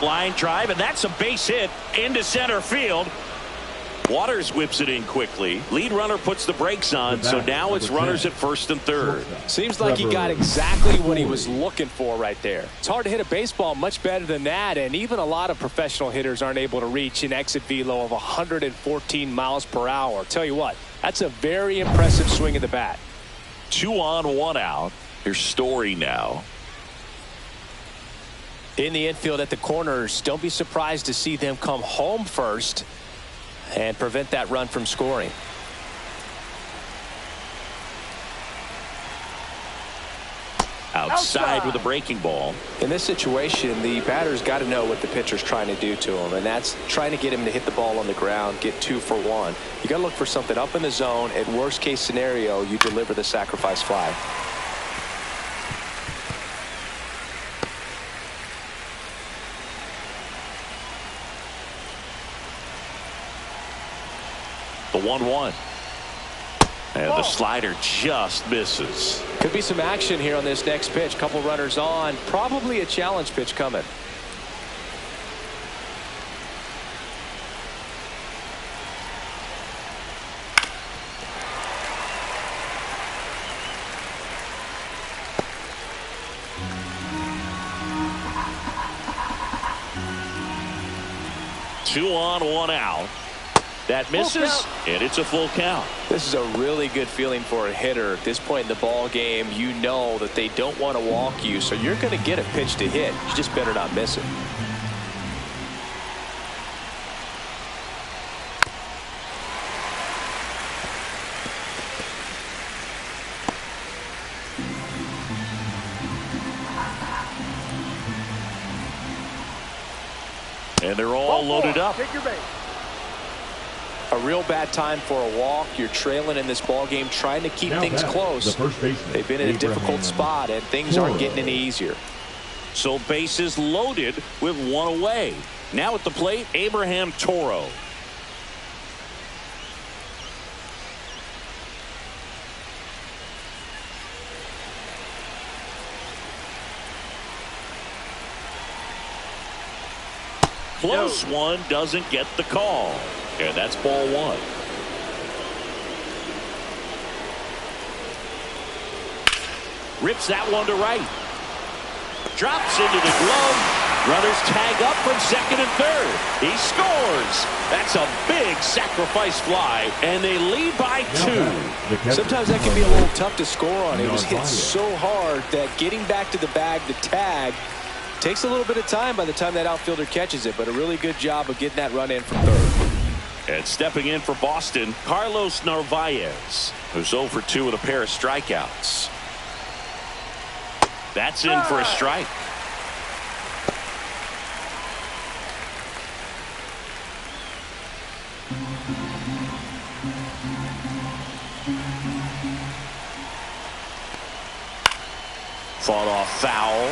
Line drive, and that's a base hit into center field. Waters whips it in quickly. Lead runner puts the brakes on, so now it's runners at first and third. Seems like he got exactly what he was looking for right there. It's hard to hit a baseball much better than that, and even a lot of professional hitters aren't able to reach an exit velo of 114 miles per hour. Tell you what, that's a very impressive swing of the bat. 2 on, 1 out. Here's Story now. In the infield at the corners, don't be surprised to see them come home first and prevent that run from scoring. Outside with a breaking ball. In this situation, the batter's got to know what the pitcher's trying to do to him, and that's trying to get him to hit the ball on the ground, get 2 for 1. You got to look for something up in the zone. At worst case scenario, you deliver the sacrifice fly. The 1-1. And the slider just misses. Could be some action here on this next pitch. Couple runners on. Probably a challenge pitch coming. Two on, 1 out. That misses, and it's a full count. This is a really good feeling for a hitter. At this point in the ball game, you know that they don't want to walk you, so you're going to get a pitch to hit. You just better not miss it. And they're all loaded up. Take your base. A real bad time for a walk. You're trailing in this ball game, trying to keep things close. They've been in a difficult spot, and things aren't getting any easier. So bases loaded with 1 away. Now at the plate, Abraham Toro. Close one, doesn't get the call. And that's ball 1. Rips that one to right. Drops into the glove. Runners tag up from second and third. He scores. That's a big sacrifice fly, and they lead by 2. Sometimes that can be a little tough to score on. It was hit so hard that getting back to the bag to tag takes a little bit of time by the time that outfielder catches it, but a really good job of getting that run in from third. And stepping in for Boston, Carlos Narvaez, who's 0 for 2 with a pair of strikeouts. That's in for a strike. Fought off foul.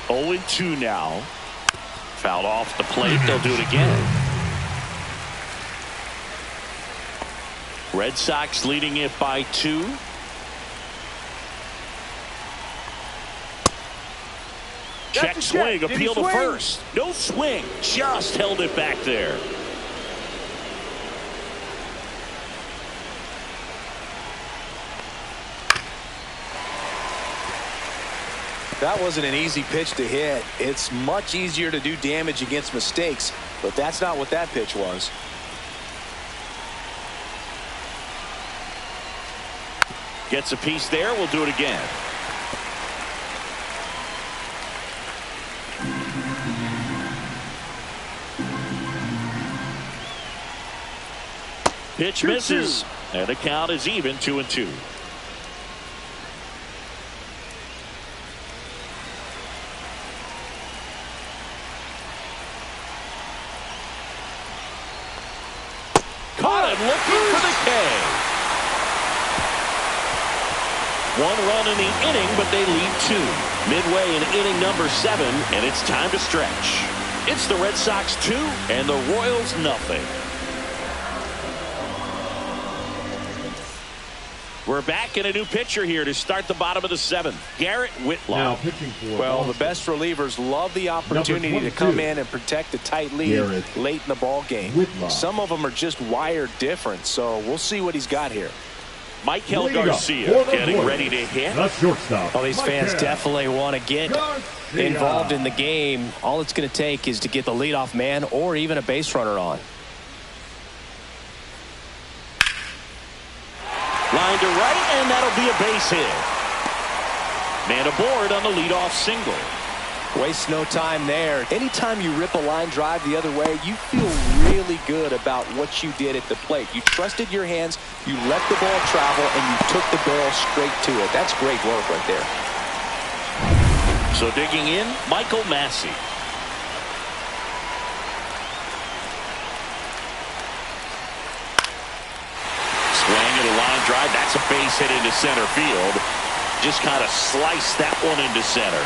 Oh, 2 now. Fouled off the plate. They'll do it again. Red Sox leading it by 2. Check swing, appeal to first. No swing, just held it back there. That wasn't an easy pitch to hit. It's much easier to do damage against mistakes, but that's not what that pitch was. Gets a piece there. We'll do it again. Pitch misses, and the count is even 2-2. Caught him looking for the K. 1 run in the inning, but they lead 2. Midway in inning number 7, and it's time to stretch. It's the Red Sox 2 and the Royals nothing. We're back in a new pitcher here to start the bottom of the 7th. Garrett Whitlock. Now pitching for Well, Boston. the best relievers love the opportunity to come in and protect a tight lead Garrett late in the ball game. Whitlock. Some of them are just wired different, so we'll see what he's got here. Michael Leading up Garcia for the getting Royals, ready to hit. the shortstop. Well, these fans Michael definitely want to get Garcia. involved in the game. All it's going to take is to get the leadoff man or even a base runner on. Line to right, and that'll be a base hit. Man aboard on the leadoff single. Waste no time there. Anytime you rip a line drive the other way, you feel really good about what you did at the plate. You trusted your hands, you let the ball travel, and you took the barrel straight to it. That's great work right there. So digging in, Michael Massey. Swing at a line drive. That's a base hit into center field. Just kind of sliced that one into center.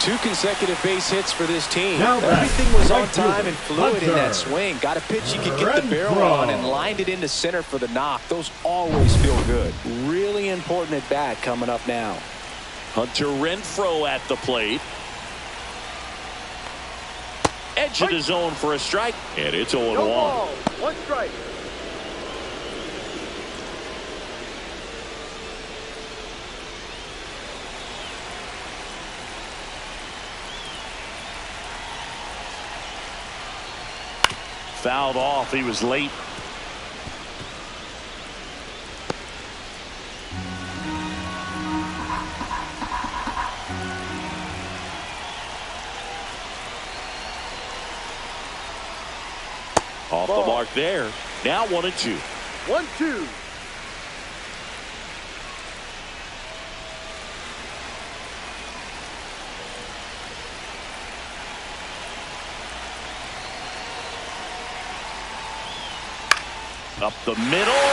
2 consecutive base hits for this team. Now Everything was on right time fielder, and fluid in Hunter. that swing. Got a pitch you could get the barrel Renfroe. on and lined it into center for the knock. Those always feel good. Really important at bat coming up now. Hunter Renfroe at the plate. Edge of the zone for a strike, and it's 0-1. No ball. 1 strike. Fouled off. He was late. Off the mark there. Now 1-2. 1-2. Up the middle.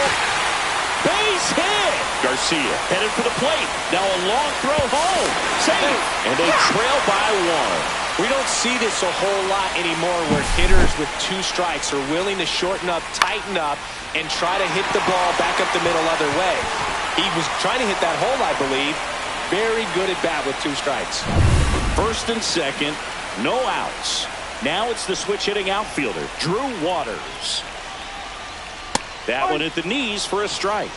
Base hit. Garcia headed for the plate. Now a long throw home. Save. And they trail by 1. We don't see this a whole lot anymore where hitters with 2 strikes are willing to shorten up, tighten up, and try to hit the ball back up the middle other way. He was trying to hit that hole, I believe. Very good at bat with 2 strikes. First and second, no outs. Now it's the switch hitting outfielder, Drew Waters. That one at the knees for a strike.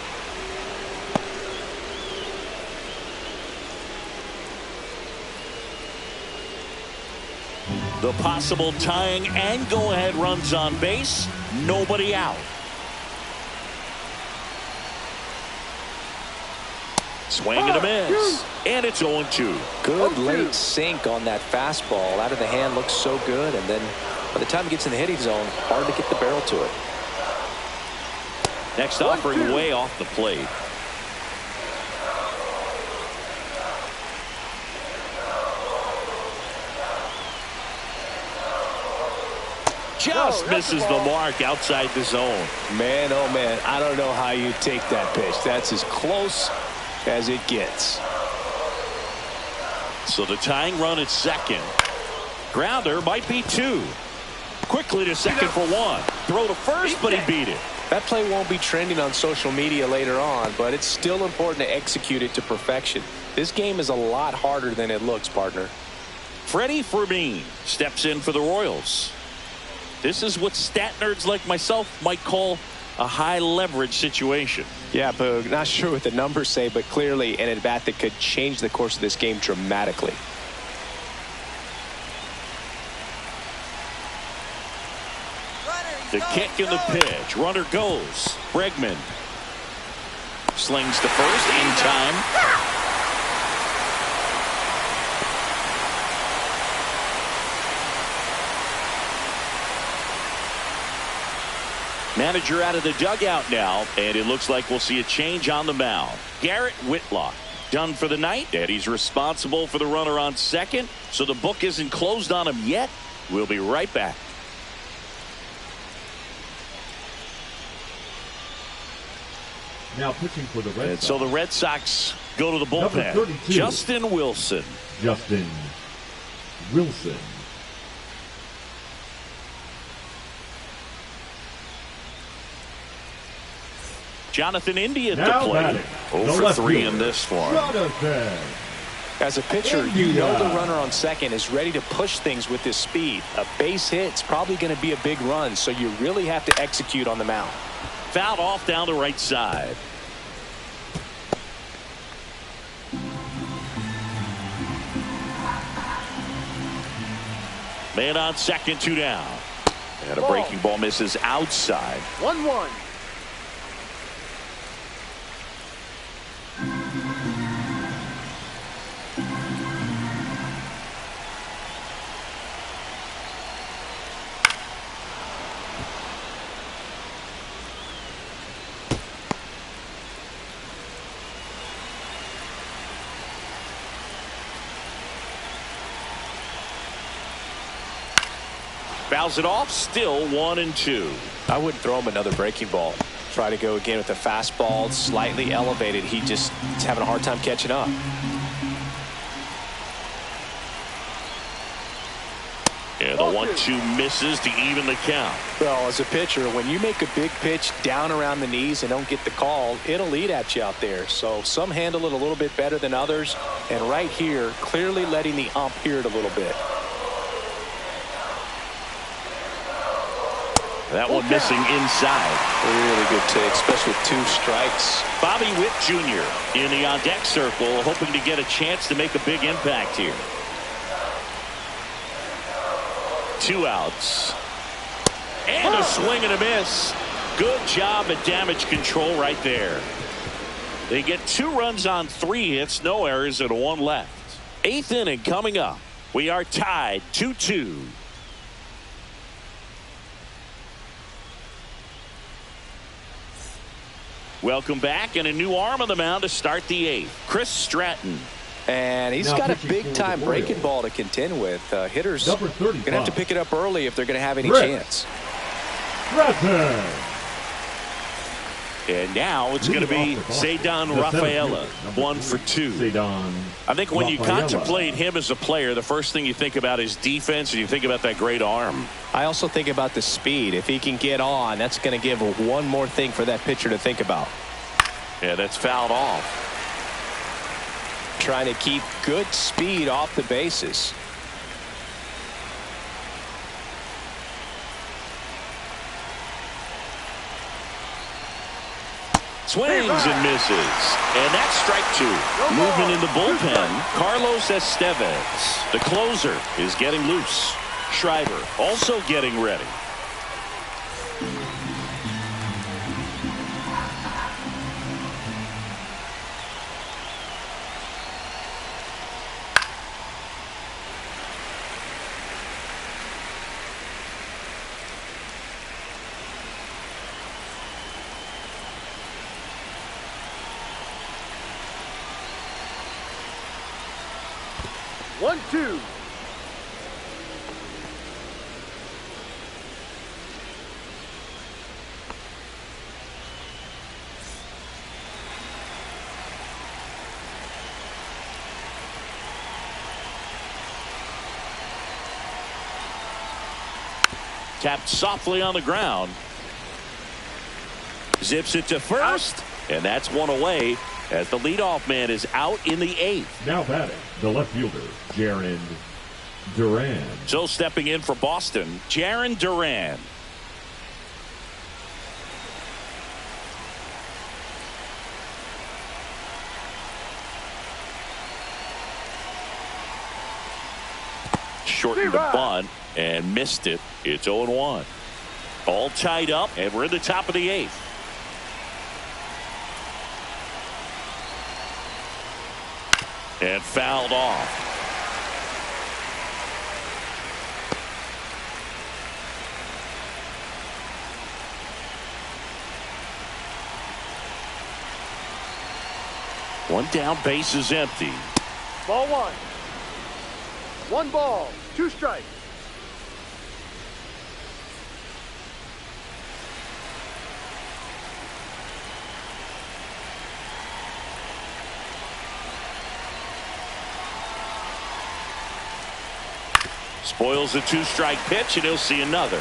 The possible tying and go-ahead runs on base. Nobody out. Swing and a miss. And it's 0-2. Good late sink on that fastball. Out of the hand looks so good. And then by the time it gets in the hitting zone, hard to get the barrel to it. Next offering way off the plate. Just misses the mark outside the zone. Man, oh man, I don't know how you take that pitch. That's as close as it gets. So the tying run at second. Grounder might be 2. Quickly to second for 1. Throw to first, but he beat it. That play won't be trending on social media later on, but it's still important to execute it to perfection. This game is a lot harder than it looks, partner. Freddie Fermin steps in for the Royals. This is what stat nerds like myself might call a high leverage situation. Yeah, Boog, not sure what the numbers say, but clearly an at-bat that could change the course of this game dramatically. The kick and the pitch. Runner goes. Bregman slings to first in time. Manager out of the dugout now, and it looks like we'll see a change on the mound. Garrett Whitlock done for the night, and he's responsible for the runner on second, so the book isn't closed on him yet. We'll be right back. Now pitching for the Red Sox. So the Red Sox go to the bullpen. Number 32. Justin Wilson. Justin Wilson. Jonathan India at Now the plate. batting, 0 the for left 3 fielder, in this one. Jonathan. As a pitcher, you know the runner on second is ready to push things with his speed. A base hit's probably going to be a big run, so you really have to execute on the mound. Fouled off down the right side. Man on second, 2 down. And a breaking ball misses outside. 1-1. Fouls it off, still 1-2. I wouldn't throw him another breaking ball. Try to go again with the fastball, slightly elevated. He's having a hard time catching up. And the 1-2 misses to even the count. Well, as a pitcher, when you make a big pitch down around the knees and don't get the call, it'll eat at you out there. So some handle it a little bit better than others. And right here, clearly letting the ump hear it a little bit. That one missing inside. Really good take, especially with 2 strikes. Bobby Witt Jr. in the on-deck circle, hoping to get a chance to make a big impact here. 2 outs. And a swing and a miss. Good job at damage control right there. They get 2 runs on 3 hits, no errors, and 1 left. 8th inning coming up. We are tied 2-2. Welcome back, and a new arm on the mound to start the 8th. Chris Stratton. And he's got a big-time breaking ball to contend with. Hitters going to have to pick it up early if they're going to have any chance. Stratton. And now it's going to be Ceddanne Rafaela, 1 for 2. I think when you contemplate him as a player, the first thing you think about is defense, and you think about that great arm. I also think about the speed. If he can get on, that's going to give one more thing for that pitcher to think about. Yeah, that's fouled off. Trying to keep good speed off the bases. Swings and misses. And that's strike 2. Movement in the bullpen. Carlos Estevez, the closer, is getting loose. Schreiber also getting ready. 1-2. Tapped softly on the ground. Zips it to first. And that's one away as the leadoff man is out in the 8th. Now batting, the left fielder, Jaron Duran. So stepping in for Boston, Jaron Duran. Shortened the bunt and missed it. It's 0-1. All tied up, and we're in the top of the 8th. And fouled off. One down, base is empty. Ball 1. 1 ball, 2 strikes. Spoils a 2-strike pitch, and he'll see another.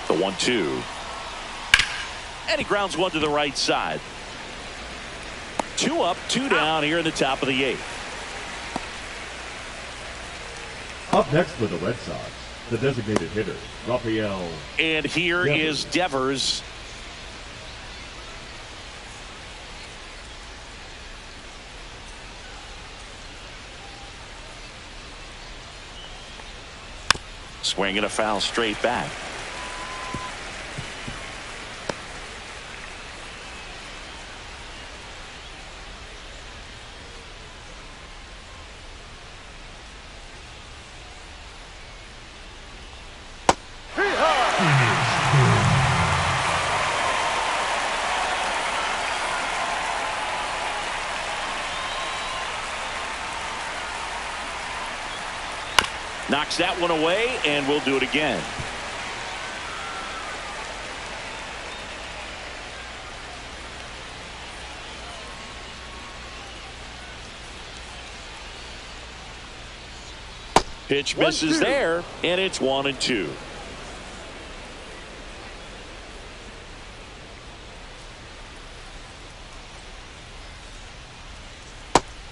The 1-2. And he grounds one to the right side. 2 up, 2 down here in the top of the 8th. Up next for the Red Sox, the designated hitter, Rafael. And here is Devers. Swinging a foul straight back. Knocks that one away, and we'll do it again. Pitch misses there, and it's 1-2.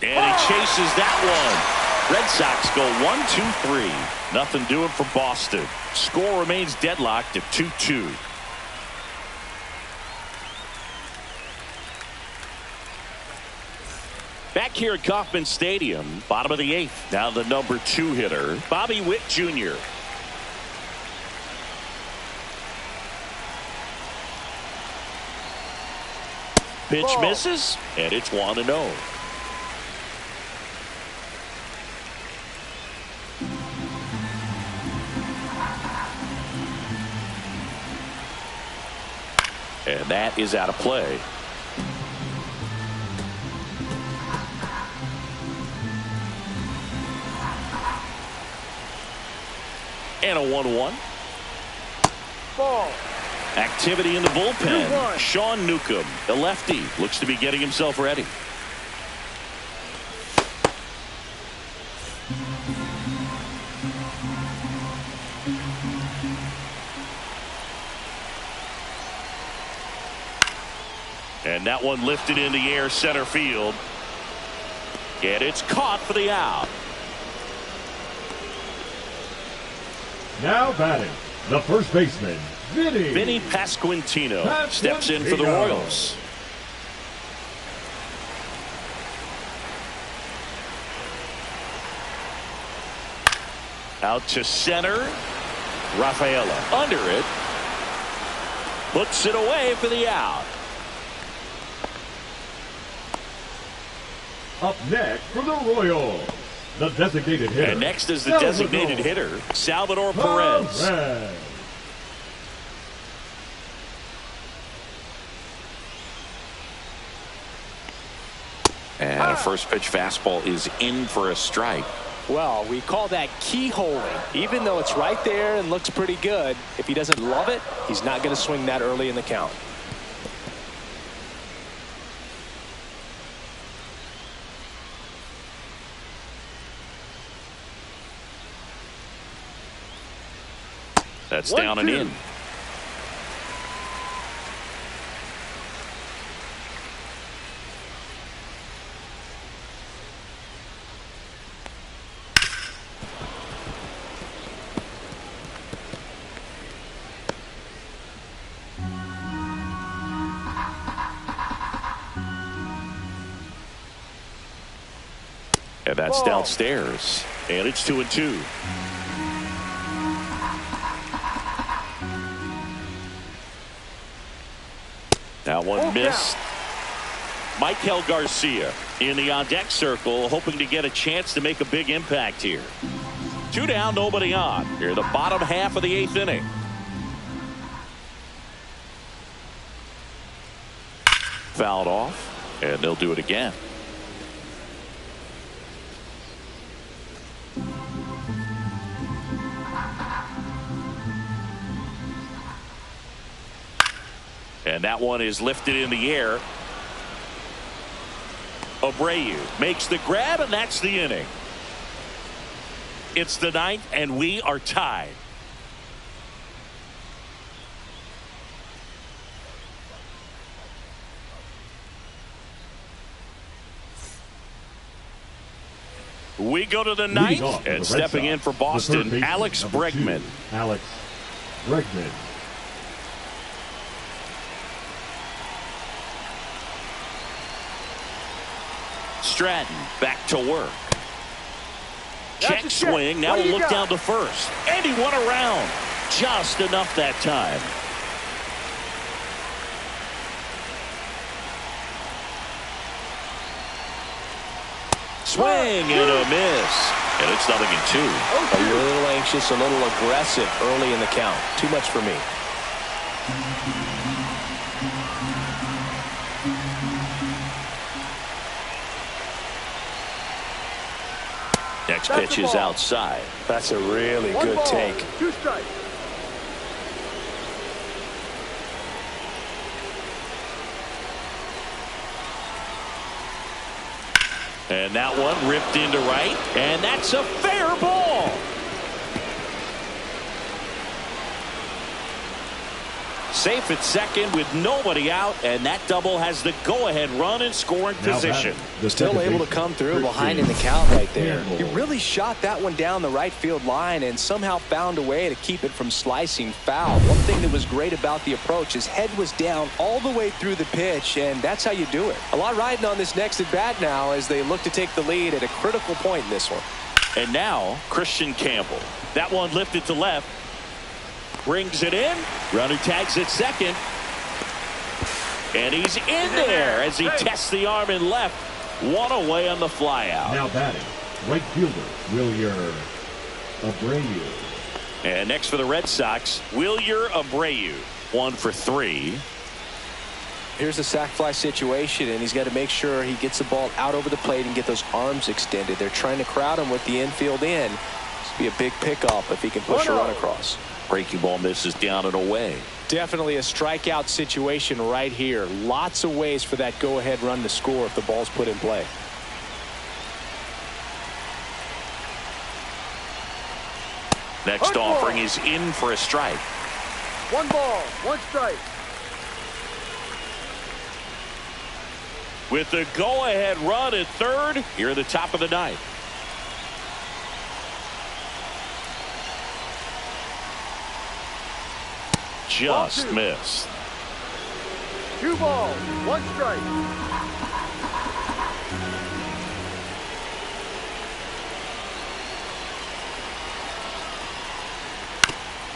And he chases that one. Red Sox go 1-2-3. Nothing doing for Boston. Score remains deadlocked at 2-2. Back here at Kauffman Stadium, bottom of the 8th. Now the number 2 hitter, Bobby Witt Jr. Pitch misses, and it's 1-0. And that is out of play. And a 1-1. Ball. Activity in the bullpen. Sean Newcomb, the lefty, looks to be getting himself ready. And that one lifted in the air center field. And it's caught for the out. Now batting, the first baseman, Vinny Pasquantino steps in for the Royals. Out to center. Rafaela under it. Puts it away for the out. Up next for the Royals, the designated hitter. And next is the designated hitter, Salvador Perez. And a first pitch fastball is in for a strike. Well, we call that keyholing. Even though it's right there and looks pretty good, if he doesn't love it, he's not going to swing that early in the count. That's down and in. And that's downstairs. And it's 2-2. That one missed. Michael Garcia in the on-deck circle, hoping to get a chance to make a big impact here. 2 down, nobody on. Here in the bottom half of the 8th inning. Fouled off, and they'll do it again. And that one is lifted in the air. Abreu makes the grab, and that's the inning. It's the 9th, and we are tied. We go to the 9th, and stepping in for Boston, Alex Bregman. Alex Bregman. Stratton back to work. Check swing. Now we'll look down to first. And he won around. Just enough that time. Swing and a miss. And it's 0-2. A little anxious, a little aggressive early in the count. Too much for me. Next pitch is outside. That's a really good take. 2 strikes. And that one ripped into right. And that's a fair ball. Safe at second with nobody out, and that double has the go-ahead run in scoring position. Still able to come through behind in the count right there. He really shot that one down the right field line and somehow found a way to keep it from slicing foul. One thing that was great about the approach, his head was down all the way through the pitch, and that's how you do it. A lot riding on this next at bat now as they look to take the lead at a critical point in this one. And now Christian Campbell. That one lifted to left. Brings it in. Runner tags at second. And he's in there as he tests the arm in left. One away on the flyout. Now batting, right fielder, Wilyer Abreu. And next for the Red Sox, Wilyer Abreu. 1 for 3. Here's the sac fly situation, and he's got to make sure he gets the ball out over the plate and get those arms extended. They're trying to crowd him with the infield in. This would be a big pickup if he can push a run across. Breaking ball misses down and away. Definitely a strikeout situation right here. Lots of ways for that go-ahead run to score if the ball's put in play. Next offering is in for a strike. 1 ball, 1 strike. With the go-ahead run at third, here at the top of the 9th. Just missed. 2 balls, 1 strike.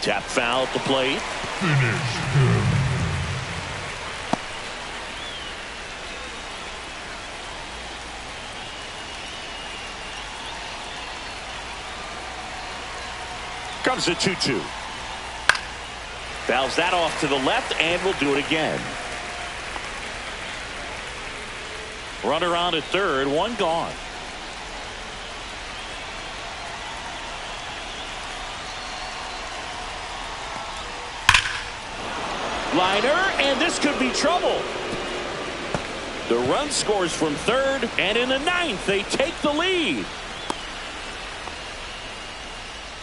Tap foul at the plate. Comes the 2-2. Fouls that off to the left, and we'll do it again. Runner on at third, one gone. Liner, and this could be trouble. The run scores from third, and in the ninth, they take the lead.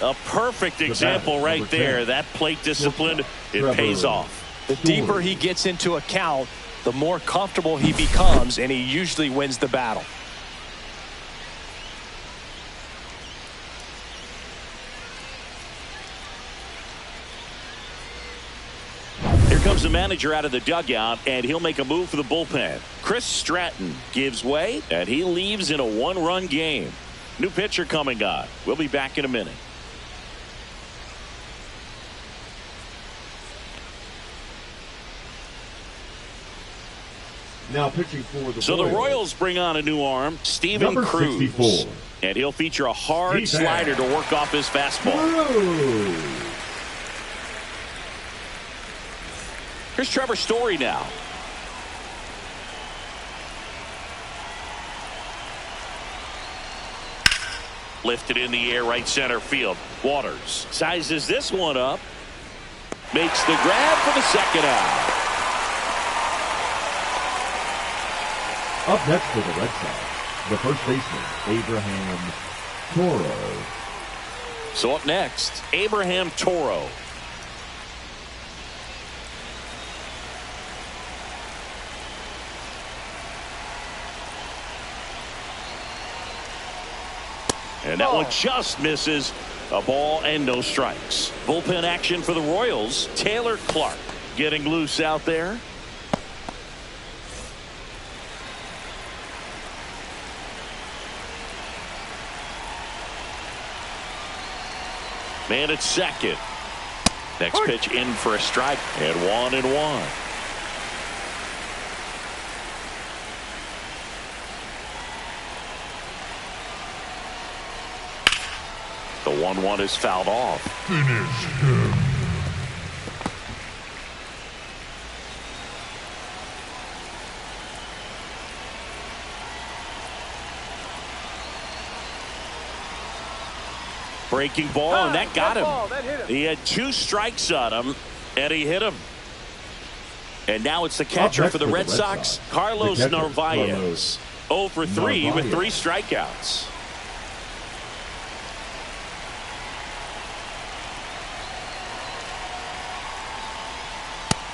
A perfect example right there. That plate discipline, it pays off. The deeper he gets into a count, the more comfortable he becomes, and he usually wins the battle. Here comes the manager out of the dugout, and he'll make a move for the bullpen. Chris Stratton gives way, and he leaves in a one-run game. New pitcher coming on. We'll be back in a minute. Now pitching for the So the Royals bring on a new arm, Steven Cruz. 64. And he'll feature a hard slider to work off his fastball. Here's Trevor Story now. Lifted in the air, right center field. Waters sizes this one up. Makes the grab for the second out. Up next for the Red Sox, the first baseman, Abraham Toro. So up next, Abraham Toro. And that one just misses. A ball and no strikes. Bullpen action for the Royals. Taylor Clark getting loose out there. Man at second. Next pitch in for a strike, and 1-1. The 1-1 is fouled off. Finish him. Breaking ball, and that got him. He had 2 strikes on him, and he hit him. And now it's the catcher for the Red Sox, Carlos Narvaez. 0 for 3 with 3 strikeouts.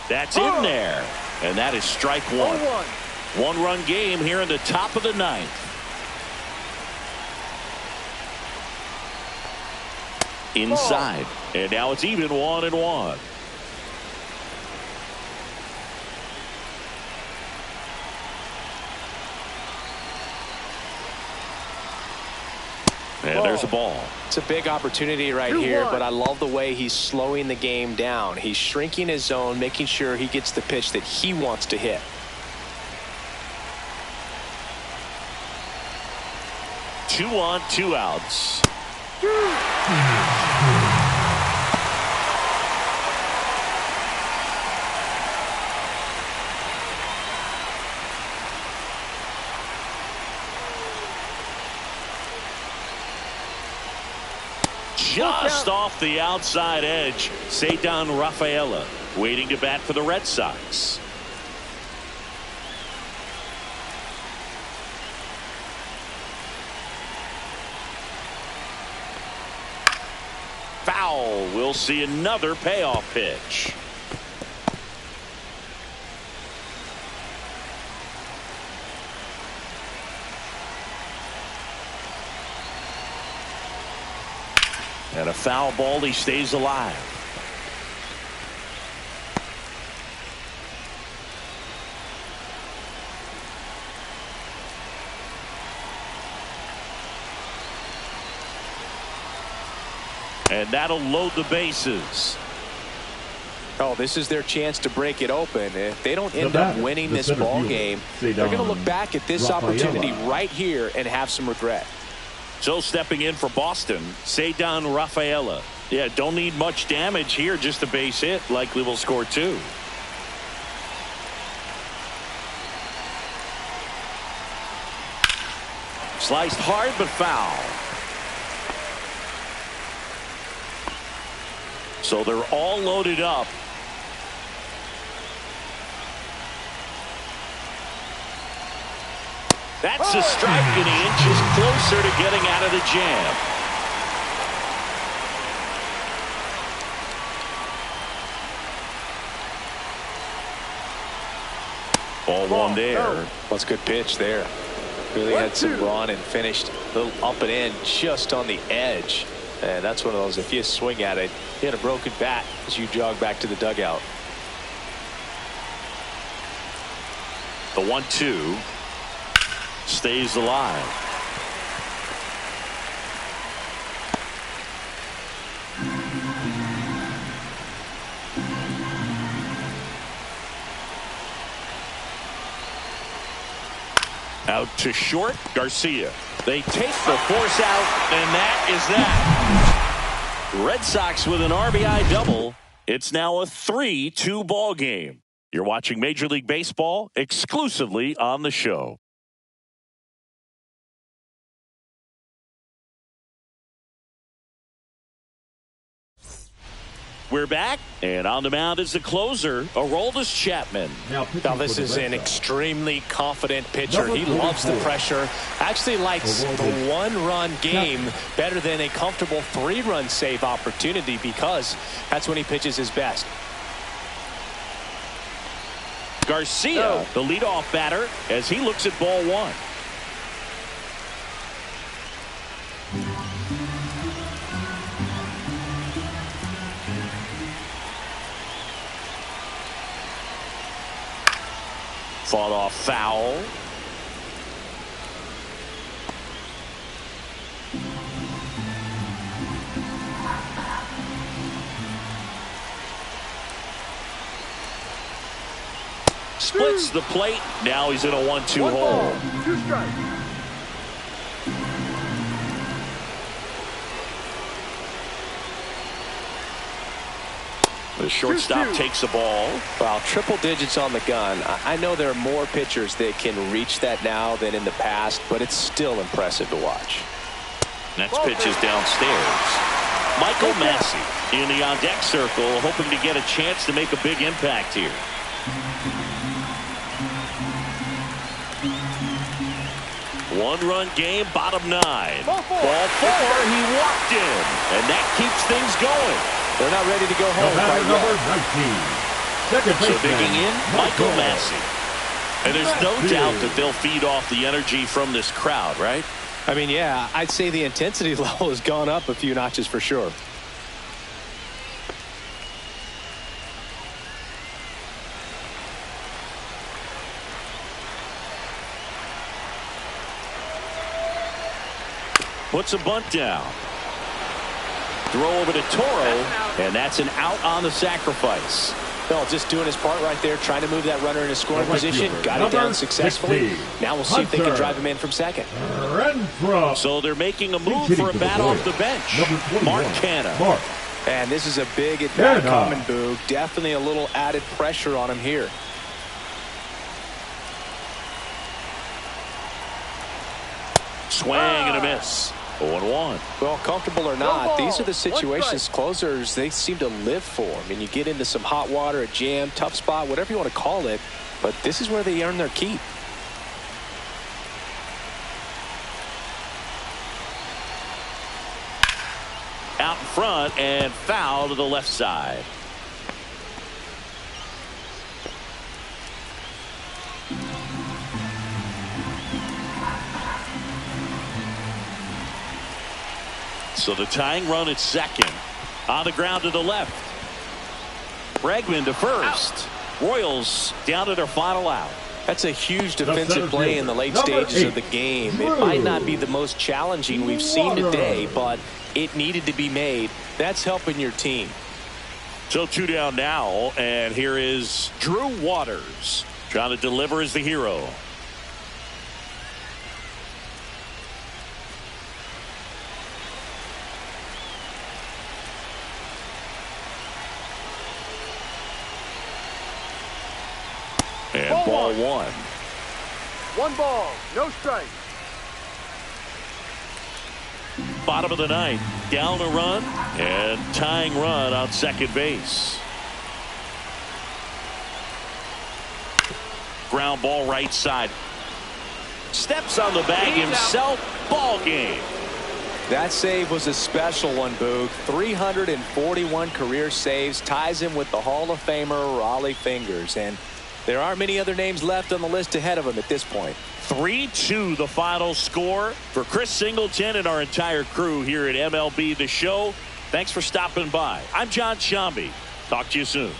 That's in there, and that is strike 1. 1-run game here in the top of the 9th. Inside, and now it's even 1-1. And there's a ball. It's a big opportunity right here, but I love the way he's slowing the game down. He's shrinking his zone, making sure he gets the pitch that he wants to hit. 2 on, 2 outs. Just off the outside edge, Ceddanne Rafaela waiting to bat for the Red Sox. Foul. We'll see another payoff pitch. And a foul ball. He stays alive. And that'll load the bases. Oh, this is their chance to break it open. If they don't end up winning this ball game, they're going to look back at this opportunity right here and have some regret. So stepping in for Boston, Ceddanne Rafaela. Yeah, don't need much damage here, just a base hit. Likely will score 2. Sliced hard but foul. So they're all loaded up. That's a strike, and he inches closer to getting out of the jam. Ball one there. That's a good pitch there. Really had some run and finished a little up and in just on the edge. And that's one of those, if you swing at it, hit a broken bat as you jog back to the dugout. The 1-2 stays alive. Out to short, Garcia. They take the force out, and that is that. Red Sox with an RBI double. It's now a 3-2 ball game. You're watching Major League Baseball exclusively on the show. We're back, and on the mound is the closer, Aroldis Chapman. Now this is an extremely confident pitcher. He loves the pressure. Actually likes the one-run game better than a comfortable three-run save opportunity because that's when he pitches his best. Garcia, the leadoff batter, as he looks at ball one. Fought off foul. Splits the plate. Now he's in a 1-2 hole. 2 strikes. The shortstop takes the ball. Wow, triple digits on the gun. I know there are more pitchers that can reach that now than in the past, but it's still impressive to watch. Next pitch is downstairs. Michael Massey in the on-deck circle, hoping to get a chance to make a big impact here. One-run game, bottom 9. Ball 4, he walked in, and that keeps things going. They're not ready to go home. Number 19. So digging in, Michael Massey. And there's no doubt that they'll feed off the energy from this crowd, right? I mean, yeah, I'd say the intensity level has gone up a few notches for sure. Puts a bunt down. Throw over to Toro, and that's an out on the sacrifice. Well, just doing his part right there, trying to move that runner in a scoring position. Got it down successfully. Now we'll see if they can drive him in from second. So they're making a move for a bat off the bench. Mark Canha. And this is a big at-bat coming, Boog. Definitely a little added pressure on him here. Swing and a miss. 0-1. Well, comfortable or not, these are the situations closers they seem to live for. I mean, you get into some hot water, a jam, tough spot, whatever you want to call it, but this is where they earn their keep. Out in front and foul to the left side. So the tying run at second. On the ground to the left. Bregman to first. Out. Royals down to their final out. That's a huge defensive play in the late stages of the game. It might not be the most challenging we've seen today, but it needed to be made. That's helping your team. So 2 down now, and here is Drew Waters trying to deliver as the hero. And ball 1. 1 ball, no strike. Bottom of the ninth. Down a run and tying run on second base. Ground ball right side. Steps on the bag himself. Ball game. That save was a special one, Boog. 341 career saves, ties him with the Hall of Famer Raleigh Fingers, and there aren't many other names left on the list ahead of him at this point. 3-2 the final score. For Chris Singleton and our entire crew here at MLB The Show, thanks for stopping by. I'm John Shambi. Talk to you soon.